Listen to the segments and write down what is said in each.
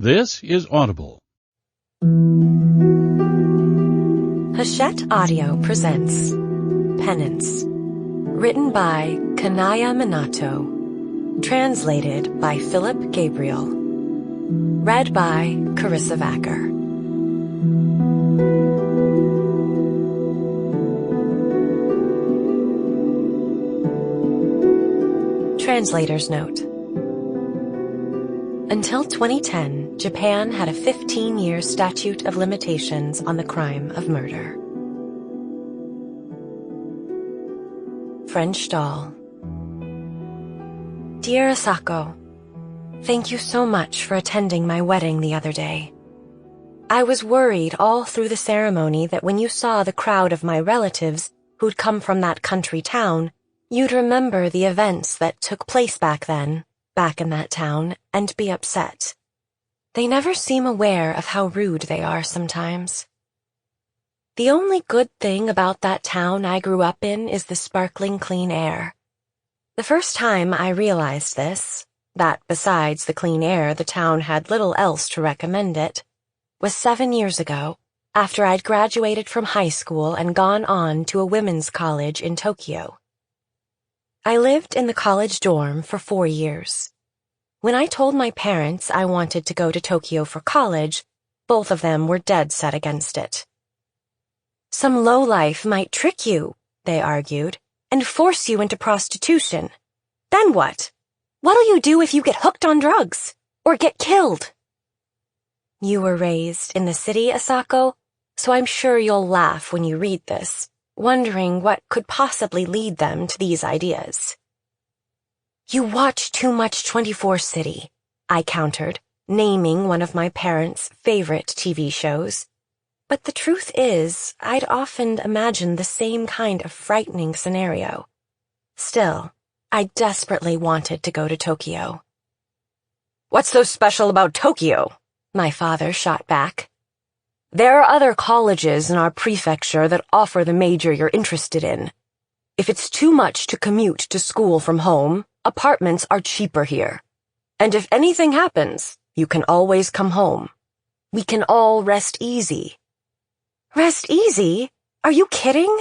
This is Audible. Hachette Audio presents Penance, written by Kanaya Minato, translated by Philip Gabriel, read by Carissa Vacker. Translator's note. Until 2010, Japan had a 15-year statute of limitations on the crime of murder. French doll. Dear Asako, thank you so much for attending my wedding the other day. I was worried all through the ceremony that when you saw the crowd of my relatives who'd come from that country town, you'd remember the events that took place back then, back in that town, and be upset. They never seem aware of how rude they are sometimes. The only good thing about that town I grew up in is the sparkling clean air. The first time I realized this, that besides the clean air the town had little else to recommend it, was 7 years ago, after I'd graduated from high school and gone on to a women's college in Tokyo. I lived in the college dorm for 4 years. When I told my parents I wanted to go to Tokyo for college, both of them were dead set against it. Some lowlife might trick you, they argued, and force you into prostitution. Then what? What'll you do if you get hooked on drugs? Or get killed? You were raised in the city, Asako, so I'm sure you'll laugh when you read this, wondering what could possibly lead them to these ideas. You watch too much 24 City, I countered, naming one of my parents' favorite TV shows. But the truth is, I'd often imagined the same kind of frightening scenario. Still, I desperately wanted to go to Tokyo. What's so special about Tokyo? My father shot back. There are other colleges in our prefecture that offer the major you're interested in. If it's too much to commute to school from home, apartments are cheaper here. And if anything happens, you can always come home. We can all rest easy. Rest easy? Are you kidding?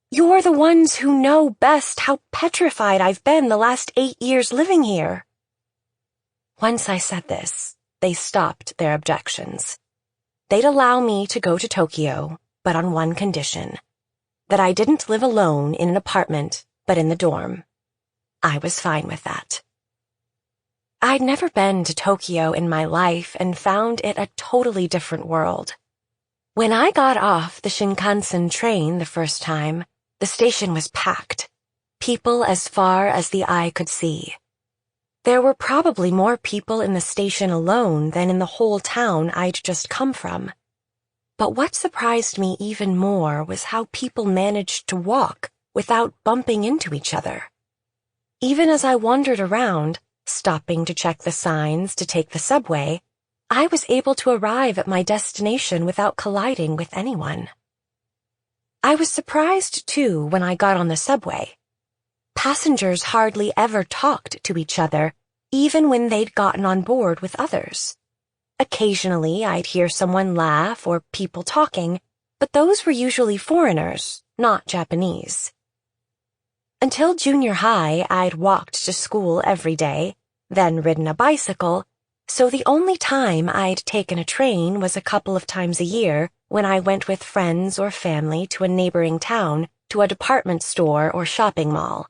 You're the ones who know best how petrified I've been the last 8 years living here. Once I said this, they stopped their objections. They'd allow me to go to Tokyo, but on one condition, that I didn't live alone in an apartment, but in the dorm. I was fine with that. I'd never been to Tokyo in my life and found it a totally different world. When I got off the Shinkansen train the first time, the station was packed, people as far as the eye could see. There were probably more people in the station alone than in the whole town I'd just come from. But what surprised me even more was how people managed to walk without bumping into each other. Even as I wandered around, stopping to check the signs to take the subway, I was able to arrive at my destination without colliding with anyone. I was surprised, too, when I got on the subway. Passengers hardly ever talked to each other, even when they'd gotten on board with others. Occasionally, I'd hear someone laugh or people talking, but those were usually foreigners, not Japanese. Until junior high, I'd walked to school every day, then ridden a bicycle, so the only time I'd taken a train was a couple of times a year when I went with friends or family to a neighboring town, to a department store or shopping mall.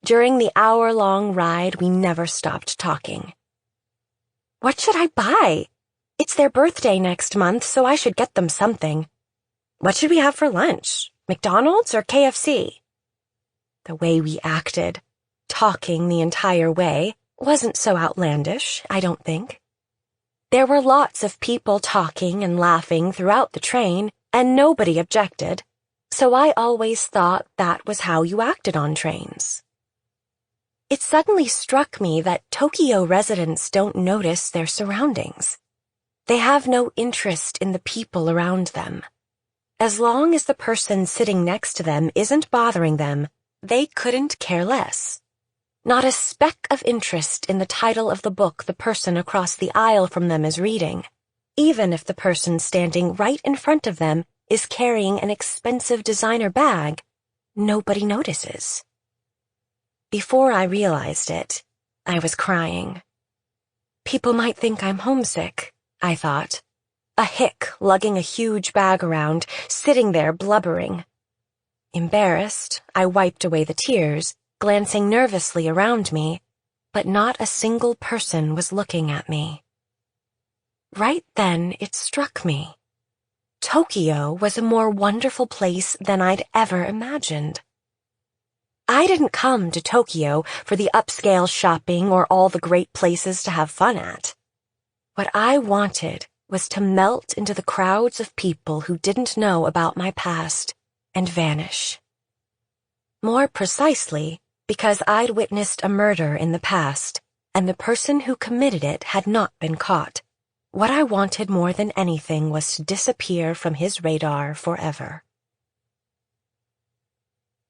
During the hour-long ride, we never stopped talking. What should I buy? It's their birthday next month, so I should get them something. What should we have for lunch? McDonald's or KFC? The way we acted, talking the entire way, wasn't so outlandish, I don't think. There were lots of people talking and laughing throughout the train, and nobody objected, so I always thought that was how you acted on trains. It suddenly struck me that Tokyo residents don't notice their surroundings. They have no interest in the people around them. As long as the person sitting next to them isn't bothering them, they couldn't care less. Not a speck of interest in the title of the book the person across the aisle from them is reading, even if the person standing right in front of them is carrying an expensive designer bag. Nobody notices. Before I realized it, I was crying. People might think I'm homesick, I thought. A hick lugging a huge bag around, sitting there blubbering. Embarrassed, I wiped away the tears, glancing nervously around me, but not a single person was looking at me. Right then it struck me. Tokyo was a more wonderful place than I'd ever imagined. I didn't come to Tokyo for the upscale shopping or all the great places to have fun at. What I wanted was to melt into the crowds of people who didn't know about my past and vanish. More precisely, because I'd witnessed a murder in the past, and the person who committed it had not been caught. What I wanted more than anything was to disappear from his radar forever.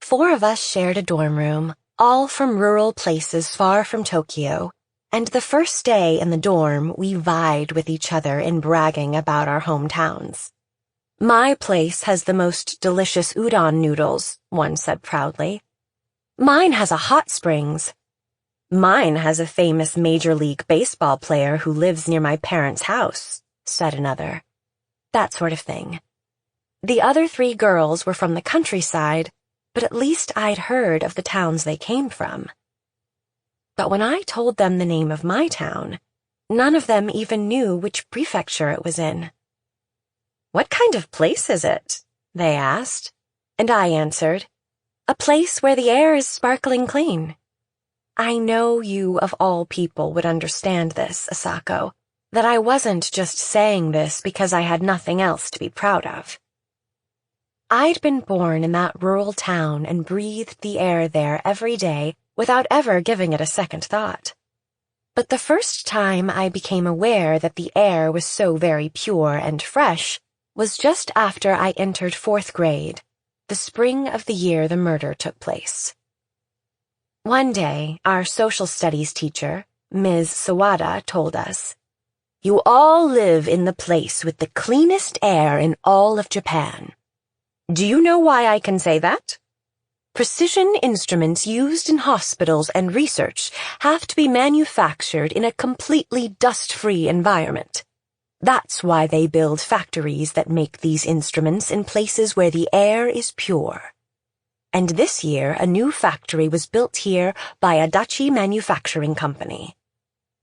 4 of us shared a dorm room, all from rural places far from Tokyo, and the first day in the dorm we vied with each other in bragging about our hometowns. My place has the most delicious udon noodles, one said proudly. Mine has a hot springs. Mine has a famous Major League Baseball player who lives near my parents' house, said another. That sort of thing. The other 3 girls were from the countryside, but at least I'd heard of the towns they came from. But when I told them the name of my town, none of them even knew which prefecture it was in. What kind of place is it? They asked, and I answered, a place where the air is sparkling clean. I know you, of all people, would understand this, Asako, that I wasn't just saying this because I had nothing else to be proud of. I'd been born in that rural town and breathed the air there every day without ever giving it a second thought. But the first time I became aware that the air was so very pure and fresh was just after I entered 4th grade, the spring of the year the murder took place. One day, our social studies teacher, Ms. Sawada, told us, "You all live in the place with the cleanest air in all of Japan." Do you know why I can say that? Precision instruments used in hospitals and research have to be manufactured in a completely dust-free environment. That's why they build factories that make these instruments in places where the air is pure. And this year, a new factory was built here by Adachi Manufacturing Company.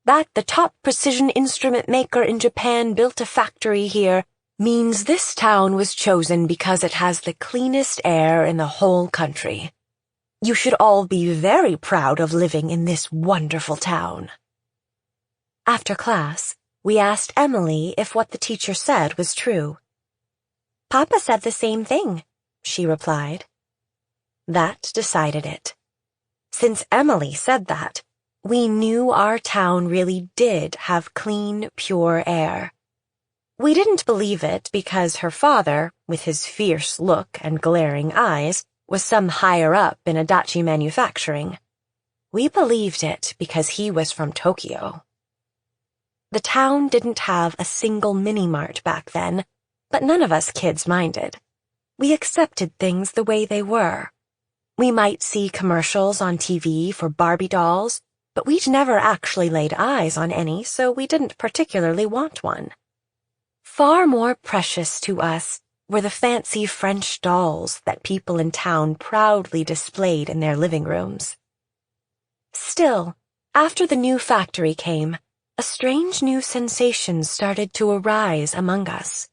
That the top precision instrument maker in Japan built a factory here means this town was chosen because it has the cleanest air in the whole country. You should all be very proud of living in this wonderful town. After class, we asked Emily if what the teacher said was true. Papa said the same thing, she replied. That decided it. Since Emily said that, we knew our town really did have clean, pure air. We didn't believe it because her father, with his fierce look and glaring eyes, was some higher up in Adachi Manufacturing. We believed it because he was from Tokyo. The town didn't have a single mini-mart back then, but none of us kids minded. We accepted things the way they were. We might see commercials on TV for Barbie dolls, but we'd never actually laid eyes on any, so we didn't particularly want one. Far more precious to us were the fancy French dolls that people in town proudly displayed in their living rooms. Still, after the new factory came, a strange new sensation started to arise among us.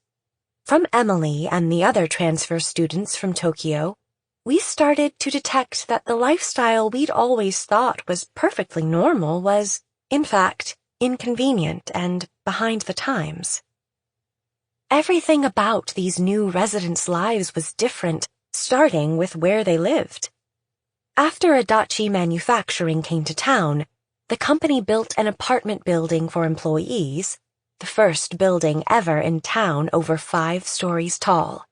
From Emily and the other transfer students from Tokyo, we started to detect that the lifestyle we'd always thought was perfectly normal was, in fact, inconvenient and behind the times. Everything about these new residents' lives was different, starting with where they lived. After Adachi Manufacturing came to town, the company built an apartment building for employees, the first building ever in town over 5 stories tall.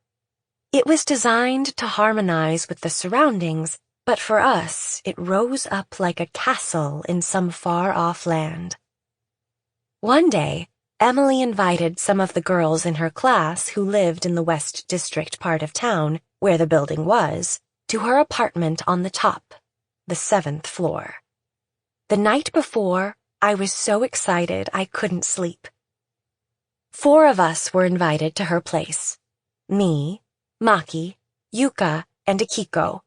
It was designed to harmonize with the surroundings, but for us it rose up like a castle in some far-off land. One day, Emily invited some of the girls in her class who lived in the West District part of town, where the building was, to her apartment on the top, the 7th floor. The night before, I was so excited I couldn't sleep. 4 of us were invited to her place. Me, Maki, Yuka, and Akiko,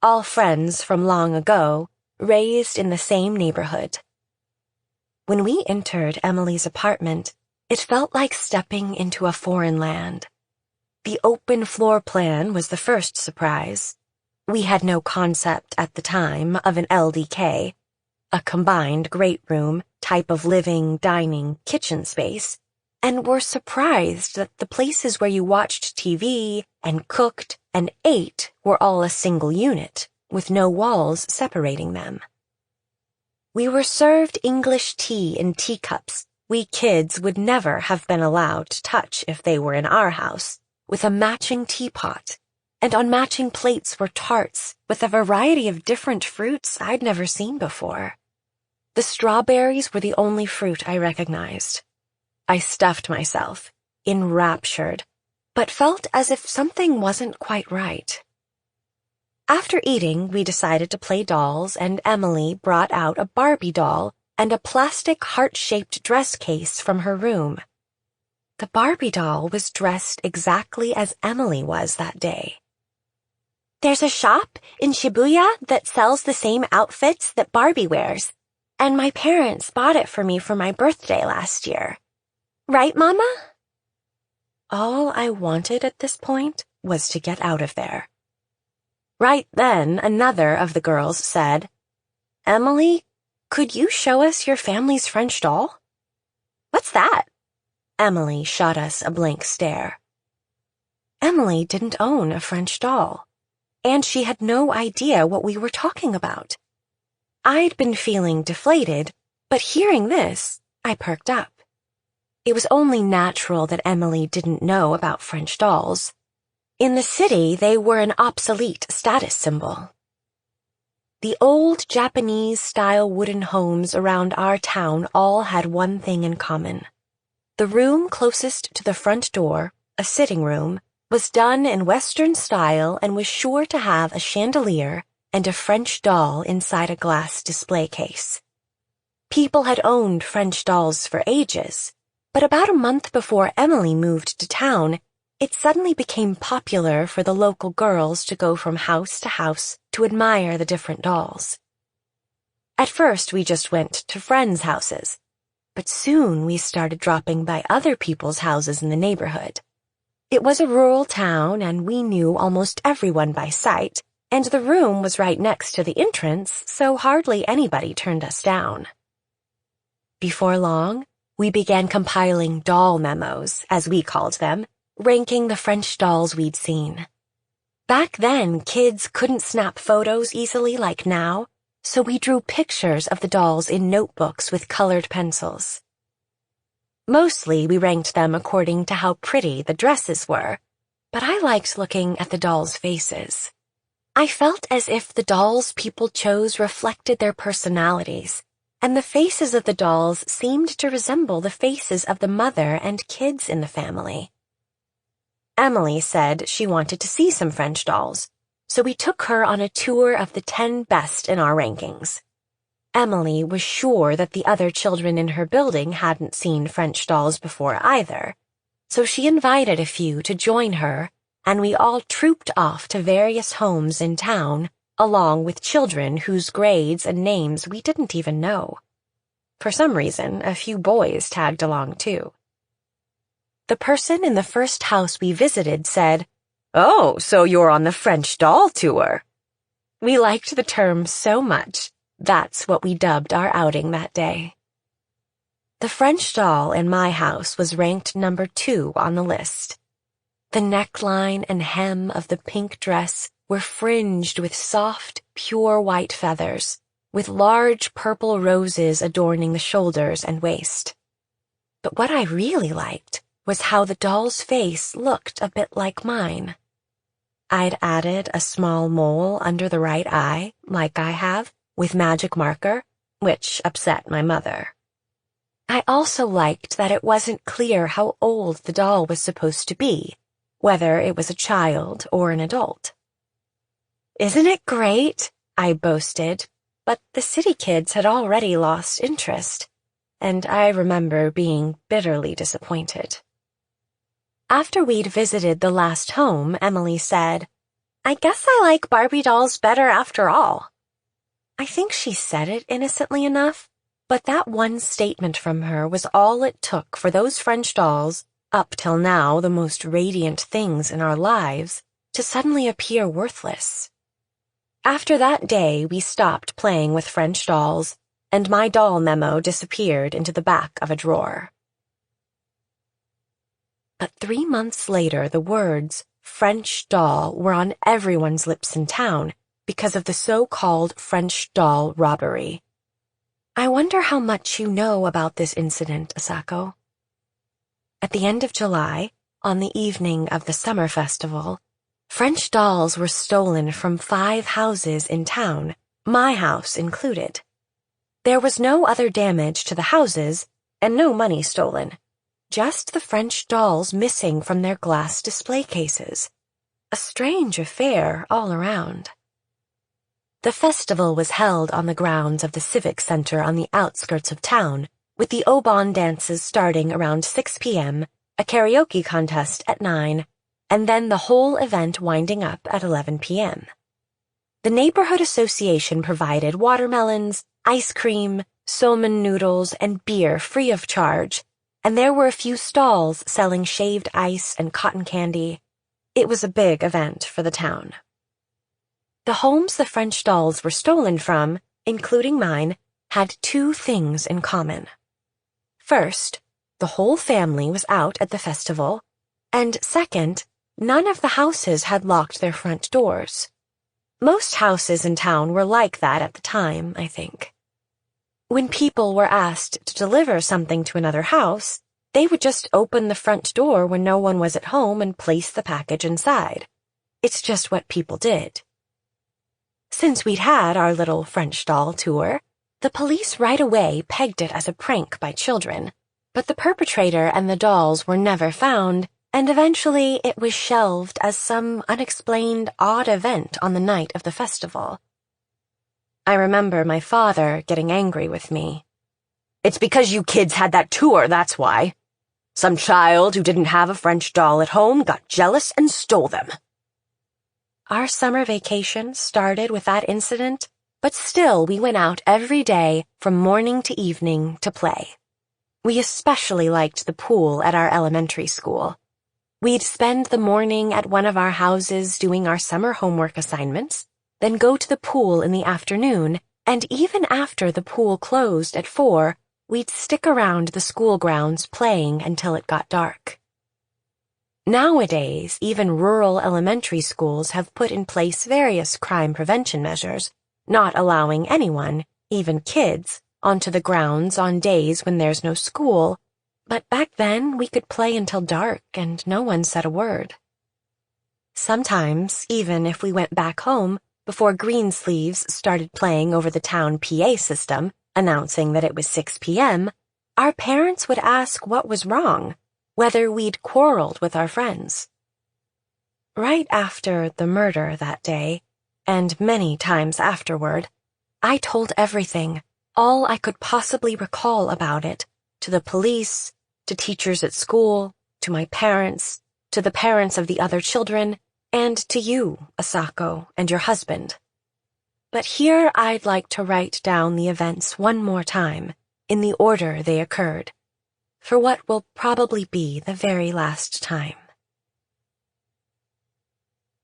all friends from long ago, raised in the same neighborhood. When we entered Emily's apartment, it felt like stepping into a foreign land. The open floor plan was the first surprise. We had no concept at the time of an LDK, a combined great room type of living, dining, kitchen space, and were surprised that the places where you watched TV and cooked and ate were all a single unit, with no walls separating them. We were served English tea in teacups we kids would never have been allowed to touch if they were in our house, with a matching teapot, and on matching plates were tarts with a variety of different fruits I'd never seen before. The strawberries were the only fruit I recognized. I stuffed myself, enraptured, but felt as if something wasn't quite right. After eating, we decided to play dolls, and Emily brought out a Barbie doll and a plastic heart-shaped dress case from her room. The Barbie doll was dressed exactly as Emily was that day. "There's a shop in Shibuya that sells the same outfits that Barbie wears, and my parents bought it for me for my birthday last year. Right, Mama?" All I wanted at this point was to get out of there. Right then, another of the girls said, "Emily, could you show us your family's French doll?" "What's that?" Emily shot us a blank stare. Emily didn't own a French doll, and she had no idea what we were talking about. I'd been feeling deflated, but hearing this, I perked up. It was only natural that Emily didn't know about French dolls. In the city, they were an obsolete status symbol. The old Japanese-style wooden homes around our town all had one thing in common. The room closest to the front door, a sitting room, was done in Western style and was sure to have a chandelier and a French doll inside a glass display case. People had owned French dolls for ages, but about a month before Emily moved to town, it suddenly became popular for the local girls to go from house to house to admire the different dolls. At first, we just went to friends' houses, but soon we started dropping by other people's houses in the neighborhood. It was a rural town, and we knew almost everyone by sight, and the room was right next to the entrance, so hardly anybody turned us down. Before long, we began compiling doll memos, as we called them, ranking the French dolls we'd seen. Back then, kids couldn't snap photos easily like now, so we drew pictures of the dolls in notebooks with colored pencils. Mostly, we ranked them according to how pretty the dresses were, but I liked looking at the dolls' faces. I felt as if the dolls people chose reflected their personalities, and the faces of the dolls seemed to resemble the faces of the mother and kids in the family. Emily said she wanted to see some French dolls, so we took her on a tour of the 10 best in our rankings. Emily was sure that the other children in her building hadn't seen French dolls before either, so she invited a few to join her, and we all trooped off to various homes in town, along with children whose grades and names we didn't even know. For some reason, a few boys tagged along too. The person in the first house we visited said, "Oh, so you're on the French doll tour." We liked the term so much, that's what we dubbed our outing that day. The French doll in my house was ranked number 2 on the list. The neckline and hem of the pink dress were fringed with soft, pure white feathers, with large purple roses adorning the shoulders and waist. But what I really liked was how the doll's face looked a bit like mine. I'd added a small mole under the right eye, like I have, with magic marker, which upset my mother. I also liked that it wasn't clear how old the doll was supposed to be, whether it was a child or an adult. "Isn't it great?" I boasted, but the city kids had already lost interest, and I remember being bitterly disappointed. After we'd visited the last home, Emily said, "I guess I like Barbie dolls better after all." I think she said it innocently enough, but that one statement from her was all it took for those French dolls, up till now the most radiant things in our lives, to suddenly appear worthless. After that day, we stopped playing with French dolls, and my doll memo disappeared into the back of a drawer. But 3 months later, the words French doll were on everyone's lips in town because of the so-called French doll robbery. I wonder how much you know about this incident, Asako. At the end of July, on the evening of the summer festival, French dolls were stolen from 5 houses in town, my house included. There was no other damage to the houses and no money stolen. Just the French dolls missing from their glass display cases. A strange affair all around. The festival was held on the grounds of the Civic Center on the outskirts of town, with the Obon dances starting around 6 p.m., a karaoke contest at 9, and then the whole event winding up at 11 p.m. The neighborhood association provided watermelons, ice cream, somen noodles, and beer free of charge, and there were a few stalls selling shaved ice and cotton candy. It was a big event for the town. The homes the French dolls were stolen from, including mine, had 2 things in common. First, the whole family was out at the festival, and second, none of the houses had locked their front doors. Most houses in town were like that at the time, I think. When people were asked to deliver something to another house, they would just open the front door when no one was at home and place the package inside. It's just what people did. Since we'd had our little French doll tour, the police right away pegged it as a prank by children, but the perpetrator and the dolls were never found, and eventually it was shelved as some unexplained odd event on the night of the festival. I remember my father getting angry with me. "It's because you kids had that tour, that's why. Some child who didn't have a French doll at home got jealous and stole them." Our summer vacation started with that incident, but still we went out every day from morning to evening to play. We especially liked the pool at our elementary school. We'd spend the morning at one of our houses doing our summer homework assignments, then go to the pool in the afternoon, and even after the pool closed at 4, we'd stick around the school grounds playing until it got dark. Nowadays, even rural elementary schools have put in place various crime prevention measures, not allowing anyone, even kids, onto the grounds on days when there's no school, but back then we could play until dark and no one said a word. Sometimes, even if we went back home, before Greensleeves started playing over the town PA system, announcing that it was 6 p.m., our parents would ask what was wrong, whether we'd quarreled with our friends. Right after the murder that day, and many times afterward, I told everything, all I could possibly recall about it, to the police, to teachers at school, to my parents, to the parents of the other children, and to you, Asako, and your husband. But here I'd like to write down the events one more time, in the order they occurred, for what will probably be the very last time.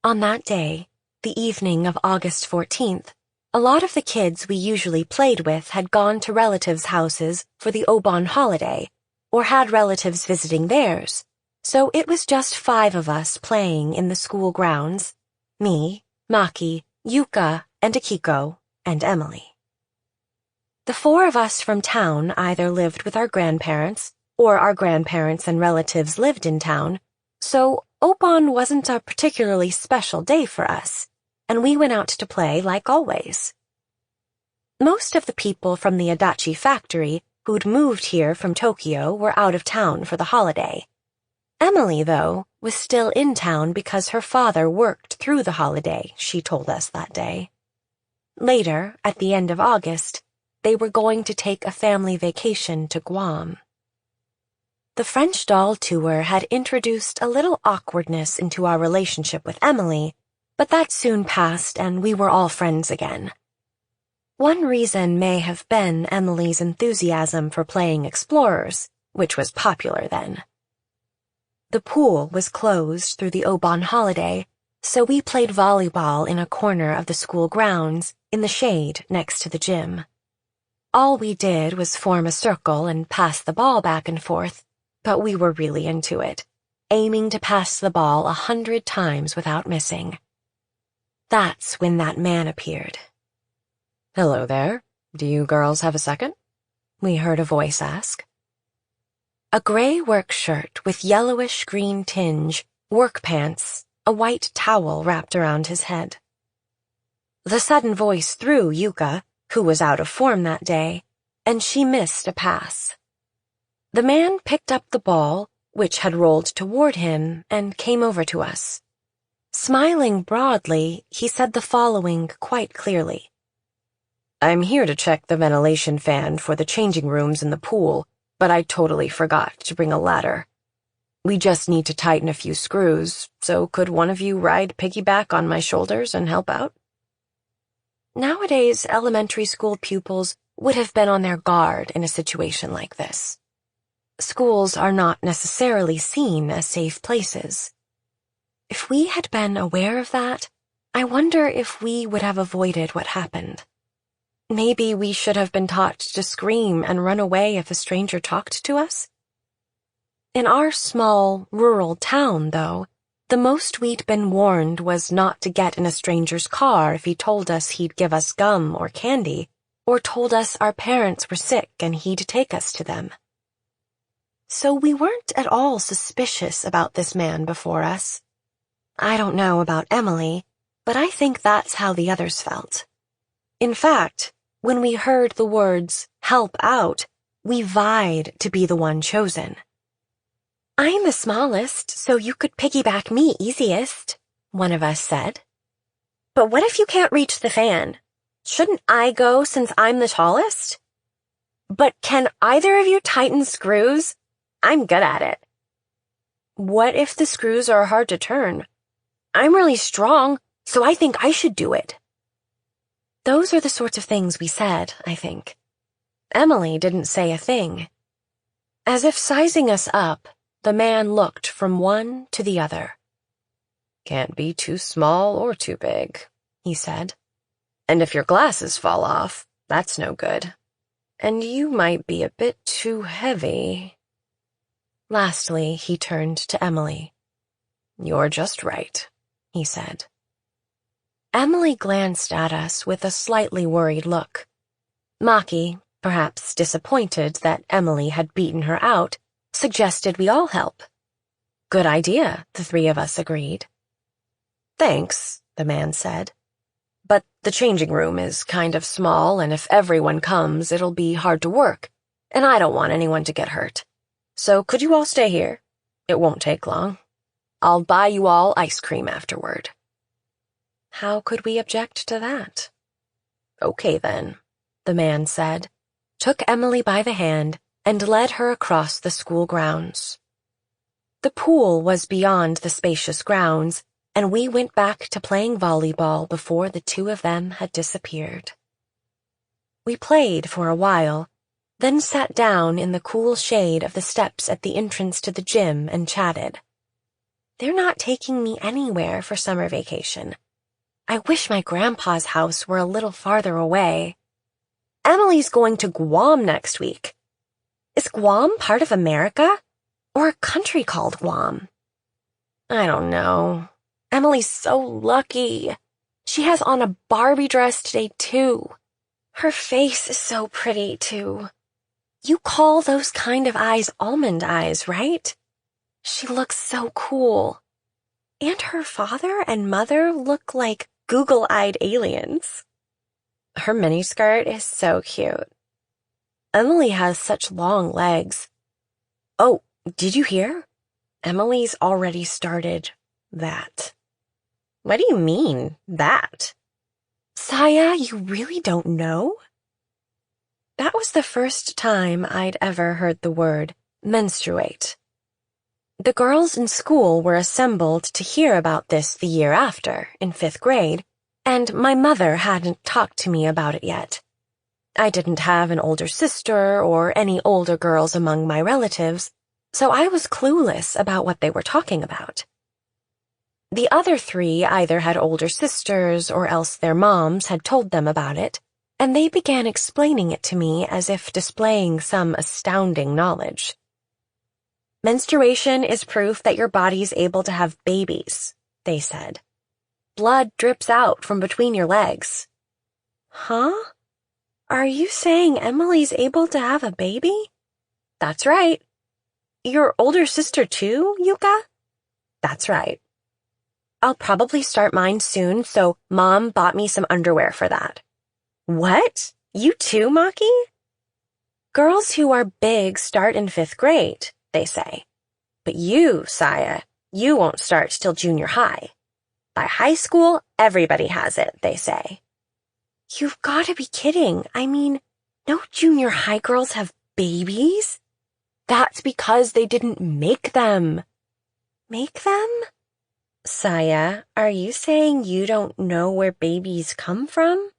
On that day, the evening of August 14th, a lot of the kids we usually played with had gone to relatives' houses for the Obon holiday, or had relatives visiting theirs, so it was just 5 of us playing in the school grounds, me, Maki, Yuka, and Akiko, and Emily. The 4 of us from town either lived with our grandparents, or our grandparents and relatives lived in town, so Obon wasn't a particularly special day for us, and we went out to play like always. Most of the people from the Adachi factory who'd moved here from Tokyo were out of town for the holiday. Emily, though, was still in town because her father worked through the holiday, she told us that day. Later, at the end of August, they were going to take a family vacation to Guam. The French doll tour had introduced a little awkwardness into our relationship with Emily, but that soon passed and we were all friends again. One reason may have been Emily's enthusiasm for playing Explorers, which was popular then. The pool was closed through the Obon holiday, so we played volleyball in a corner of the school grounds, in the shade next to the gym. All we did was form a circle and pass the ball back and forth, but we were really into it, aiming to pass the ball 100 times without missing. That's when that man appeared. "Hello there. Do you girls have a second?" we heard a voice ask. A gray work shirt with yellowish-green tinge, work pants, a white towel wrapped around his head. The sudden voice threw Yuka, who was out of form that day, and she missed a pass. The man picked up the ball, which had rolled toward him, and came over to us. Smiling broadly, he said the following quite clearly. "I'm here to check the ventilation fan for the changing rooms in the pool, but I totally forgot to bring a ladder. We just need to tighten a few screws, so could one of you ride piggyback on my shoulders and help out?" Nowadays, elementary school pupils would have been on their guard in a situation like this. Schools are not necessarily seen as safe places. If we had been aware of that, I wonder if we would have avoided what happened. Maybe we should have been taught to scream and run away if a stranger talked to us? In our small, rural town, though, the most we'd been warned was not to get in a stranger's car if he told us he'd give us gum or candy, or told us our parents were sick and he'd take us to them. So we weren't at all suspicious about this man before us. I don't know about Emily, but I think that's how the others felt. In fact, when we heard the words, "help out," we vied to be the one chosen. "I'm the smallest, so you could piggyback me easiest," one of us said. "But what if you can't reach the fan? Shouldn't I go since I'm the tallest?" "But can either of you tighten screws? I'm good at it." "What if the screws are hard to turn? I'm really strong, so I think I should do it." Those are the sorts of things we said, I think. Emily didn't say a thing. As if sizing us up, the man looked from one to the other. "Can't be too small or too big," he said. "And if your glasses fall off, that's no good. And you might be a bit too heavy." Lastly, he turned to Emily. "You're just right," he said. Emily glanced at us with a slightly worried look. Maki, perhaps disappointed that Emily had beaten her out, suggested we all help. "Good idea," the three of us agreed. "Thanks," the man said. "But the changing room is kind of small, and if everyone comes, it'll be hard to work, and I don't want anyone to get hurt. So could you all stay here? It won't take long. I'll buy you all ice cream afterward." How could we object to that? "Okay, then," the man said, took Emily by the hand, and led her across the school grounds. The pool was beyond the spacious grounds, and we went back to playing volleyball before the two of them had disappeared. We played for a while, then sat down in the cool shade of the steps at the entrance to the gym and chatted. They're not taking me anywhere for summer vacation. I wish my grandpa's house were a little farther away. Emily's going to Guam next week. Is Guam part of America? Or a country called Guam? I don't know. Emily's so lucky. She has on a Barbie dress today, too. Her face is so pretty, too. You call those kind of eyes almond eyes, right? She looks so cool. And her father and mother look like Google-eyed aliens. Her miniskirt is so cute. Emily has such long legs. Oh, did you hear? Emily's already started that. What do you mean, that? Saya, you really don't know? That was the first time I'd ever heard the word menstruate. The girls in school were assembled to hear about this the year after, in 5th grade, and my mother hadn't talked to me about it yet. I didn't have an older sister or any older girls among my relatives, so I was clueless about what they were talking about. The other 3 either had older sisters or else their moms had told them about it, and they began explaining it to me as if displaying some astounding knowledge. Menstruation is proof that your body's able to have babies, they said. Blood drips out from between your legs. Huh? Are you saying Emily's able to have a baby? That's right. Your older sister too, Yuka? That's right. I'll probably start mine soon, so Mom bought me some underwear for that. What? You too, Maki? Girls who are big start in 5th grade, they say. But you, Saya, you won't start till junior high. By high school, everybody has it, they say. You've got to be kidding. I mean, no junior high girls have babies? That's because they didn't make them. Make them? Saya, are you saying you don't know where babies come from?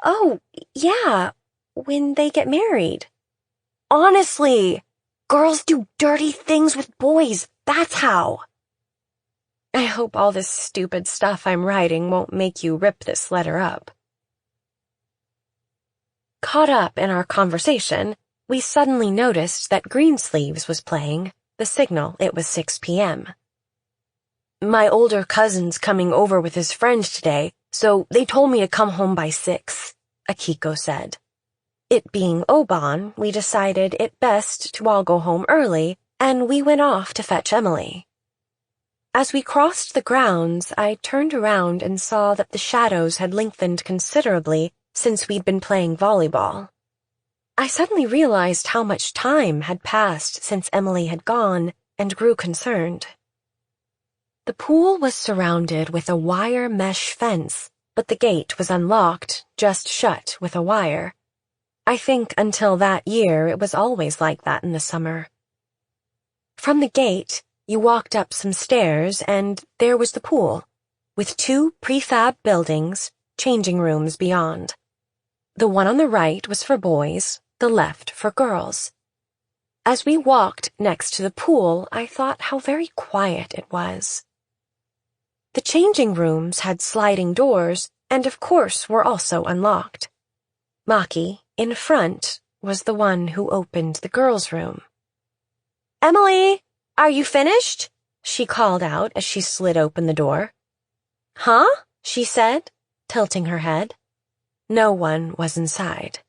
Oh, yeah, when they get married. Honestly, girls do dirty things with boys, that's how. I hope all this stupid stuff I'm writing won't make you rip this letter up. Caught up in our conversation, we suddenly noticed that Greensleeves was playing, the signal it was 6 p.m. My older cousin's coming over with his friend today, so they told me to come home by 6, Akiko said. It being Oban, we decided it best to all go home early, and we went off to fetch Emily. As we crossed the grounds, I turned around and saw that the shadows had lengthened considerably since we'd been playing volleyball. I suddenly realized how much time had passed since Emily had gone and grew concerned. The pool was surrounded with a wire mesh fence, but the gate was unlocked, just shut with a wire. I think until that year it was always like that in the summer. From the gate, you walked up some stairs and there was the pool, with 2 prefab buildings, changing rooms beyond. The one on the right was for boys, the left for girls. As we walked next to the pool, I thought how very quiet it was. The changing rooms had sliding doors and of course were also unlocked. Maki, in front, was the one who opened the girls' room. Emily, are you finished? She called out as she slid open the door. Huh? She said, tilting her head. No one was inside.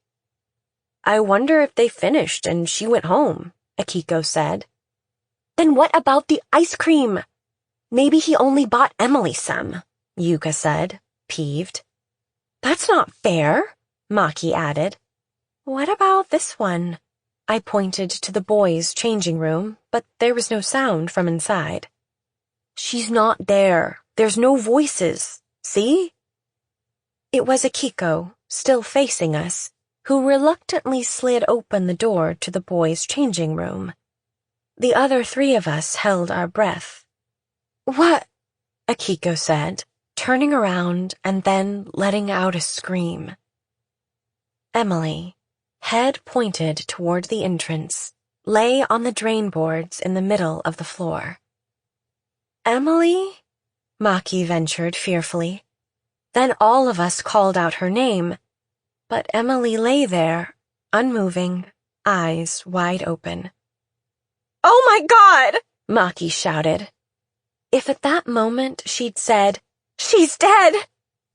I wonder if they finished and she went home, Akiko said. Then what about the ice cream? Maybe he only bought Emily some, Yuka said, peeved. That's not fair, Maki added. What about this one? I pointed to the boys' changing room, but there was no sound from inside. She's not there. There's no voices. See? It was Akiko, still facing us, who reluctantly slid open the door to the boys' changing room. The other 3 of us held our breath. What? Akiko said, turning around and then letting out a scream. Emily, head pointed toward the entrance, lay on the drain boards in the middle of the floor. Emily? Maki ventured fearfully. Then all of us called out her name, but Emily lay there, unmoving, eyes wide open. Oh my God! Maki shouted. If at that moment she'd said, "She's dead,"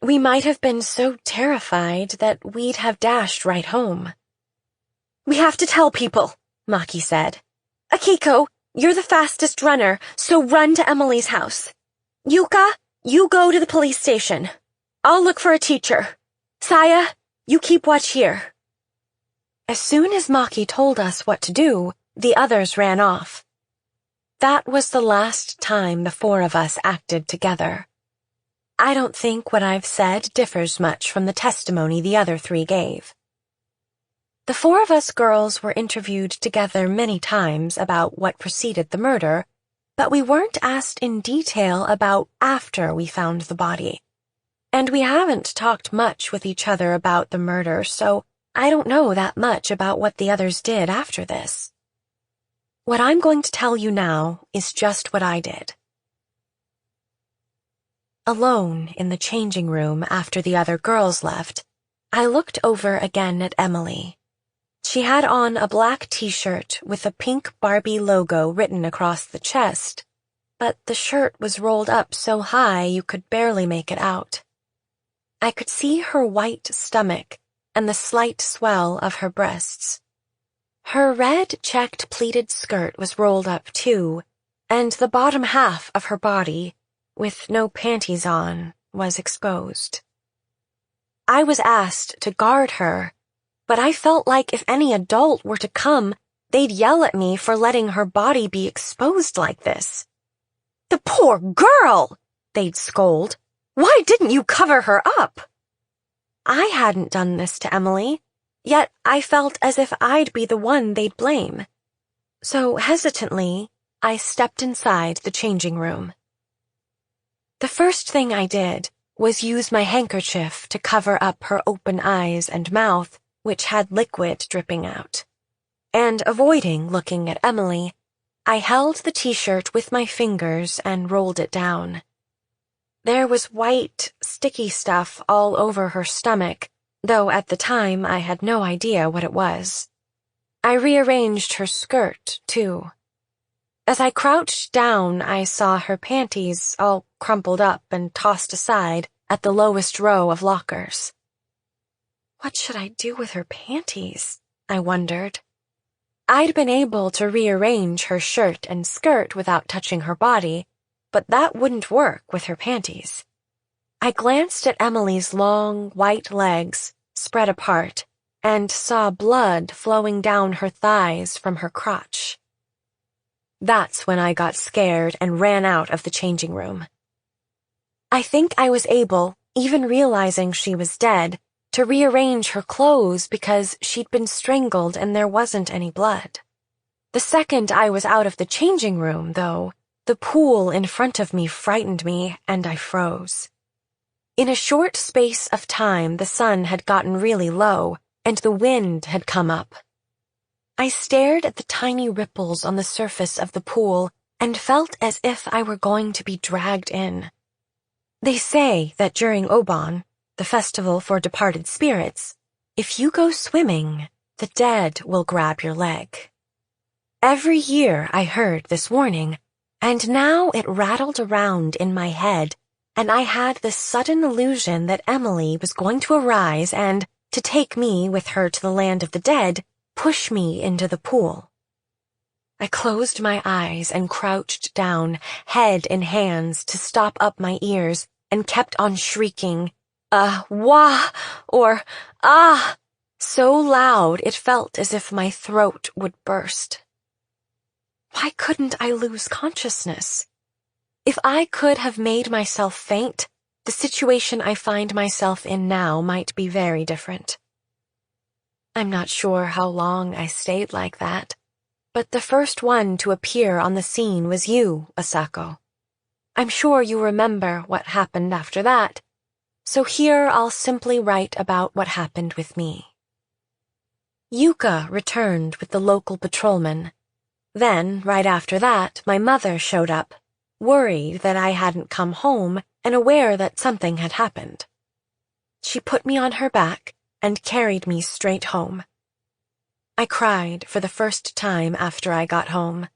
we might have been so terrified that we'd have dashed right home. We have to tell people, Maki said. Akiko, you're the fastest runner, so run to Emily's house. Yuka, you go to the police station. I'll look for a teacher. Saya, you keep watch here. As soon as Maki told us what to do, the others ran off. That was the last time the four of us acted together. I don't think what I've said differs much from the testimony the other three gave. The four of us girls were interviewed together many times about what preceded the murder, but we weren't asked in detail about after we found the body. And we haven't talked much with each other about the murder, so I don't know that much about what the others did after this. What I'm going to tell you now is just what I did. Alone in the changing room after the other girls left, I looked over again at Emily. She had on a black t-shirt with a pink Barbie logo written across the chest, but the shirt was rolled up so high you could barely make it out. I could see her white stomach and the slight swell of her breasts. Her red checked pleated skirt was rolled up too, and the bottom half of her body, with no panties on, was exposed. I was asked to guard her, but I felt like if any adult were to come, they'd yell at me for letting her body be exposed like this. "The poor girl!" they'd scold. "Why didn't you cover her up?" I hadn't done this to Emily, yet I felt as if I'd be the one they'd blame. So hesitantly, I stepped inside the changing room. The first thing I did was use my handkerchief to cover up her open eyes and mouth, which had liquid dripping out. And avoiding looking at Emily, I held the t-shirt with my fingers and rolled it down. There was white, sticky stuff all over her stomach, though at the time I had no idea what it was. I rearranged her skirt, too. As I crouched down, I saw her panties all crumpled up and tossed aside at the lowest row of lockers. What should I do with her panties? I wondered. I'd been able to rearrange her shirt and skirt without touching her body, but that wouldn't work with her panties. I glanced at Emily's long, white legs, spread apart, and saw blood flowing down her thighs from her crotch. That's when I got scared and ran out of the changing room. I think I was able, even realizing she was dead, to rearrange her clothes because she'd been strangled and there wasn't any blood. The second I was out of the changing room, though, the pool in front of me frightened me and I froze. In a short space of time, the sun had gotten really low and the wind had come up. I stared at the tiny ripples on the surface of the pool and felt as if I were going to be dragged in. They say that during Obon, the festival for departed spirits, if you go swimming, the dead will grab your leg. Every year I heard this warning, and now it rattled around in my head, and I had this sudden illusion that Emily was going to arise and, to take me with her to the land of the dead, push me into the pool. I closed my eyes and crouched down, head in hands, to stop up my ears, and kept on shrieking, wah, or ah, so loud it felt as if my throat would burst. Why couldn't I lose consciousness? If I could have made myself faint, the situation I find myself in now might be very different. I'm not sure how long I stayed like that, but the first one to appear on the scene was you, Asako. I'm sure you remember what happened after that, so here I'll simply write about what happened with me. Yuka returned with the local patrolman. Then, right after that, my mother showed up, worried that I hadn't come home and aware that something had happened. She put me on her back and carried me straight home. I cried for the first time after I got home.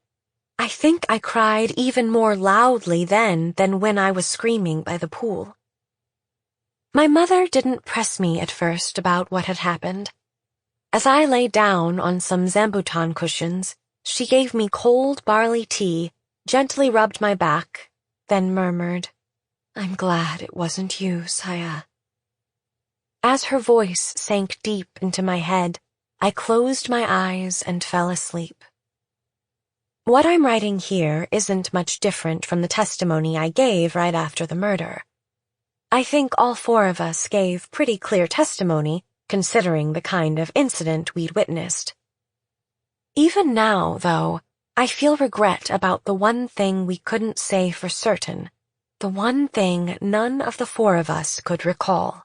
I think I cried even more loudly then than when I was screaming by the pool. My mother didn't press me at first about what had happened. As I lay down on some zambutan cushions, she gave me cold barley tea, gently rubbed my back, then murmured, I'm glad it wasn't you, Saya. As her voice sank deep into my head, I closed my eyes and fell asleep. What I'm writing here isn't much different from the testimony I gave right after the murder. I think all four of us gave pretty clear testimony, considering the kind of incident we'd witnessed. Even now, though, I feel regret about the one thing we couldn't say for certain, the one thing none of the four of us could recall.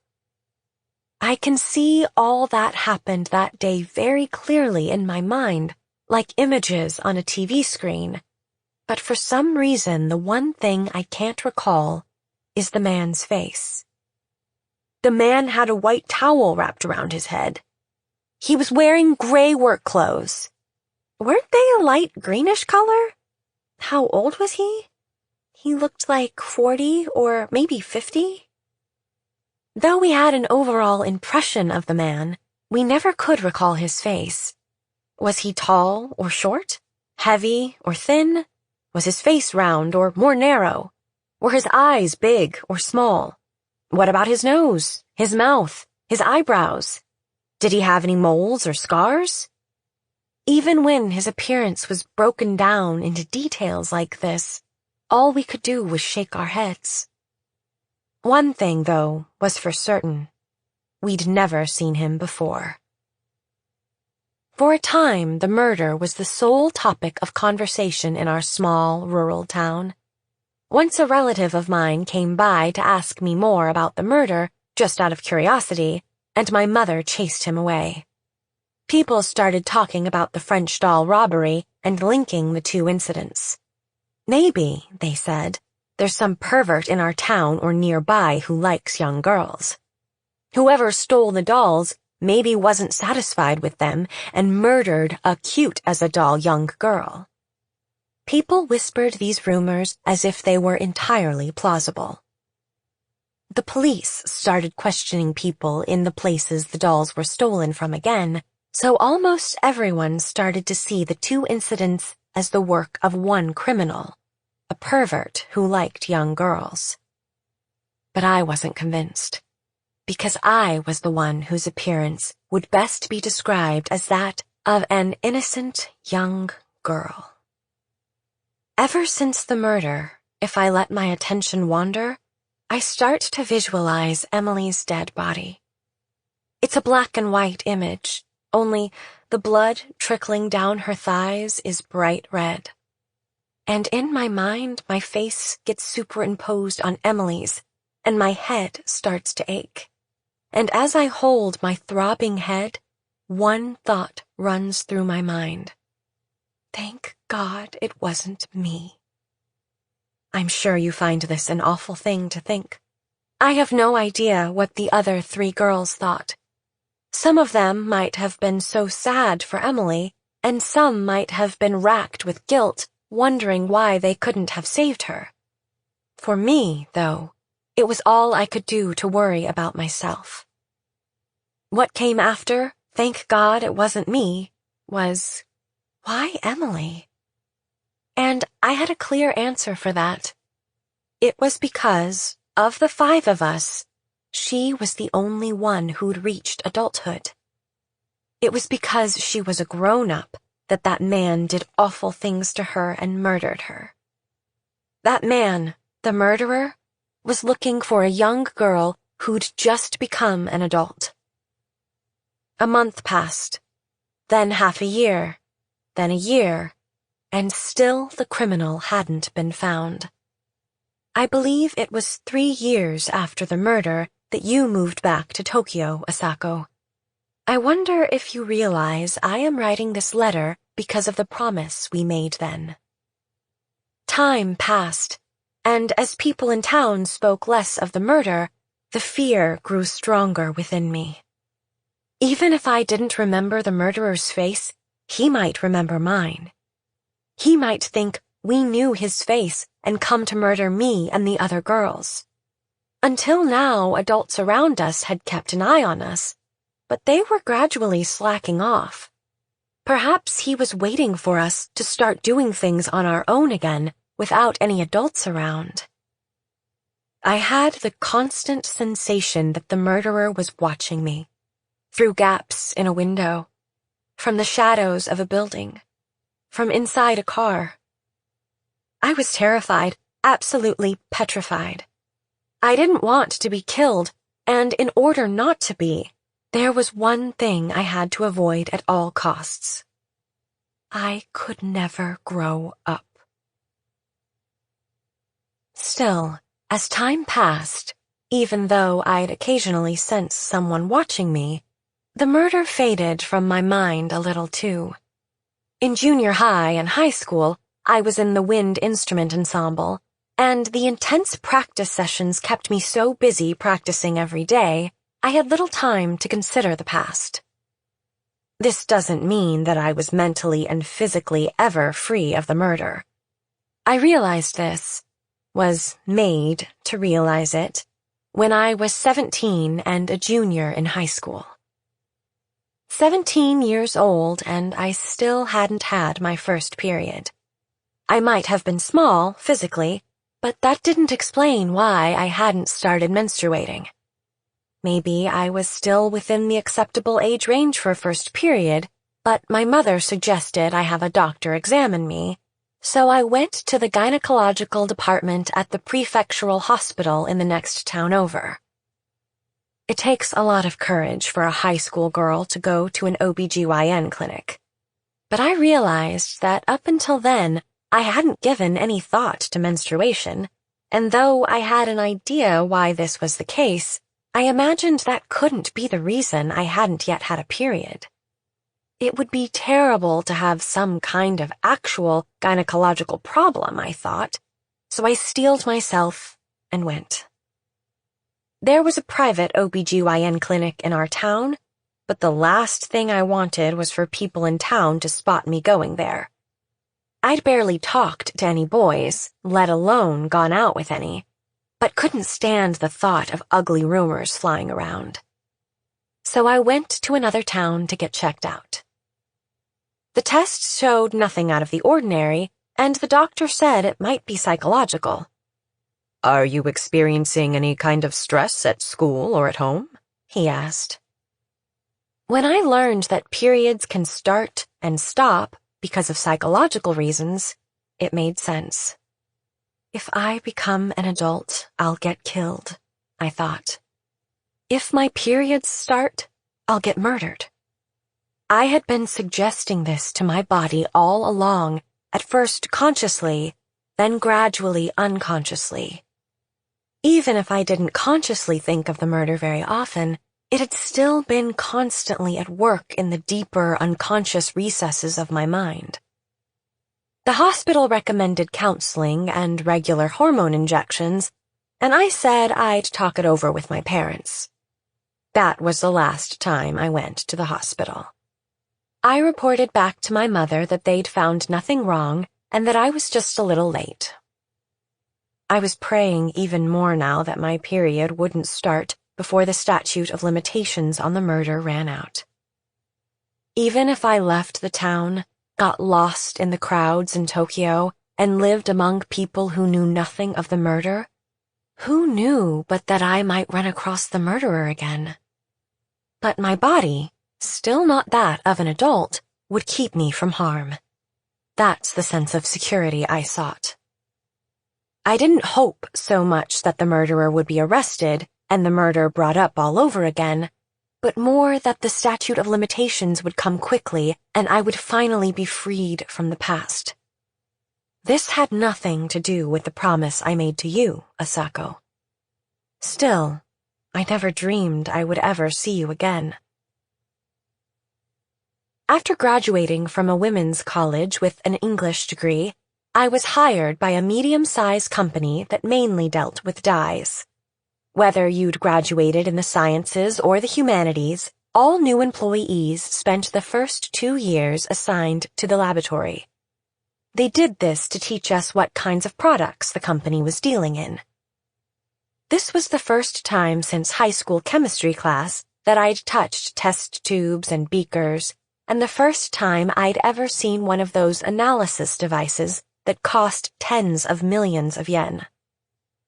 I can see all that happened that day very clearly in my mind, like images on a TV screen, but for some reason the one thing I can't recall is the man's face. The man had a white towel wrapped around his head. He was wearing gray work clothes. Weren't they a light greenish color? How old was he? He looked like 40 or maybe 50. Though we had an overall impression of the man, we never could recall his face. Was he tall or short? Heavy or thin? Was his face round or more narrow? Were his eyes big or small? What about his nose, his mouth, his eyebrows? Did he have any moles or scars? Even when his appearance was broken down into details like this, all we could do was shake our heads. One thing, though, was for certain. We'd never seen him before. For a time, the murder was the sole topic of conversation in our small, rural town. Once a relative of mine came by to ask me more about the murder, just out of curiosity, and my mother chased him away. People started talking about the French doll robbery and linking the two incidents. Maybe, they said, there's some pervert in our town or nearby who likes young girls. Whoever stole the dolls maybe wasn't satisfied with them and murdered a cute-as-a-doll young girl. People whispered these rumors as if they were entirely plausible. The police started questioning people in the places the dolls were stolen from again, so almost everyone started to see the two incidents as the work of one criminal, a pervert who liked young girls. But I wasn't convinced, because I was the one whose appearance would best be described as that of an innocent young girl. Ever since the murder, if I let my attention wander, I start to visualize Emily's dead body. It's a black and white image, only the blood trickling down her thighs is bright red. And in my mind, my face gets superimposed on Emily's, and my head starts to ache. And as I hold my throbbing head, one thought runs through my mind. Thank God it wasn't me. I'm sure you find this an awful thing to think. I have no idea what the other three girls thought. Some of them might have been so sad for Emily, and some might have been racked with guilt, wondering why they couldn't have saved her. For me, though, it was all I could do to worry about myself. What came after, thank God it wasn't me, was, why Emily? And I had a clear answer for that. It was because, of the five of us, she was the only one who'd reached adulthood. It was because she was a grown-up that man did awful things to her and murdered her. That man, the murderer, was looking for a young girl who'd just become an adult. A month passed, then half a year, then a year, and still the criminal hadn't been found. I believe it was 3 years after the murder that you moved back to Tokyo, Asako. I wonder if you realize I am writing this letter because of the promise we made then. Time passed, and as people in town spoke less of the murder, the fear grew stronger within me. Even if I didn't remember the murderer's face, he might remember mine. He might think we knew his face and come to murder me and the other girls. Until now, adults around us had kept an eye on us, but they were gradually slacking off. Perhaps he was waiting for us to start doing things on our own again without any adults around. I had the constant sensation that the murderer was watching me, through gaps in a window, from the shadows of a building, from inside a car. I was terrified, absolutely petrified. I didn't want to be killed, and in order not to be, there was one thing I had to avoid at all costs. I could never grow up. Still, as time passed, even though I'd occasionally sense someone watching me, the murder faded from my mind a little too. In junior high and high school, I was in the wind instrument ensemble, and the intense practice sessions kept me so busy practicing every day, I had little time to consider the past. This doesn't mean that I was mentally and physically ever free of the murder. I realized this, was made to realize it, when I was 17 and a junior in high school. 17 years old, and I still hadn't had my first period. I might have been small, physically, but that didn't explain why I hadn't started menstruating. Maybe I was still within the acceptable age range for a first period, but my mother suggested I have a doctor examine me, so I went to the gynecological department at the prefectural hospital in the next town over. It takes a lot of courage for a high school girl to go to an OB/GYN clinic. But I realized that up until then, I hadn't given any thought to menstruation, and though I had an idea why this was the case, I imagined that couldn't be the reason I hadn't yet had a period. It would be terrible to have some kind of actual gynecological problem, I thought, so I steeled myself and went. There was a private OB/GYN clinic in our town, but the last thing I wanted was for people in town to spot me going there. I'd barely talked to any boys, let alone gone out with any, but couldn't stand the thought of ugly rumors flying around. So I went to another town to get checked out. The tests showed nothing out of the ordinary, and the doctor said it might be psychological. "Are you experiencing any kind of stress at school or at home?" he asked. When I learned that periods can start and stop because of psychological reasons, it made sense. If I become an adult, I'll get killed, I thought. If my periods start, I'll get murdered. I had been suggesting this to my body all along, at first consciously, then gradually unconsciously. Even if I didn't consciously think of the murder very often, it had still been constantly at work in the deeper, unconscious recesses of my mind. The hospital recommended counseling and regular hormone injections, and I said I'd talk it over with my parents. That was the last time I went to the hospital. I reported back to my mother that they'd found nothing wrong and that I was just a little late. I was praying even more now that my period wouldn't start before the statute of limitations on the murder ran out. Even if I left the town, got lost in the crowds in Tokyo, and lived among people who knew nothing of the murder, who knew but that I might run across the murderer again? But my body, still not that of an adult, would keep me from harm. That's the sense of security I sought. I didn't hope so much that the murderer would be arrested and the murder brought up all over again, but more that the statute of limitations would come quickly and I would finally be freed from the past. This had nothing to do with the promise I made to you, Asako. Still, I never dreamed I would ever see you again. After graduating from a women's college with an English degree, I was hired by a medium-sized company that mainly dealt with dyes. Whether you'd graduated in the sciences or the humanities, all new employees spent the first 2 years assigned to the laboratory. They did this to teach us what kinds of products the company was dealing in. This was the first time since high school chemistry class that I'd touched test tubes and beakers, and the first time I'd ever seen one of those analysis devices that cost tens of millions of yen.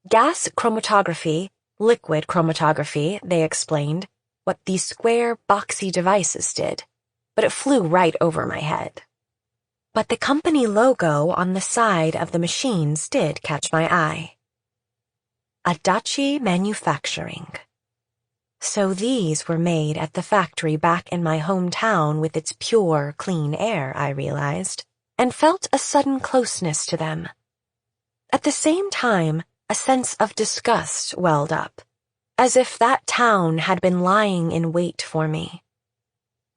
Gas chromatography, liquid chromatography, they explained, what these square, boxy devices did, but it flew right over my head. But the company logo on the side of the machines did catch my eye. Adachi Manufacturing. So these were made at the factory back in my hometown with its pure, clean air, I realized, and felt a sudden closeness to them. At the same time, a sense of disgust welled up, as if that town had been lying in wait for me.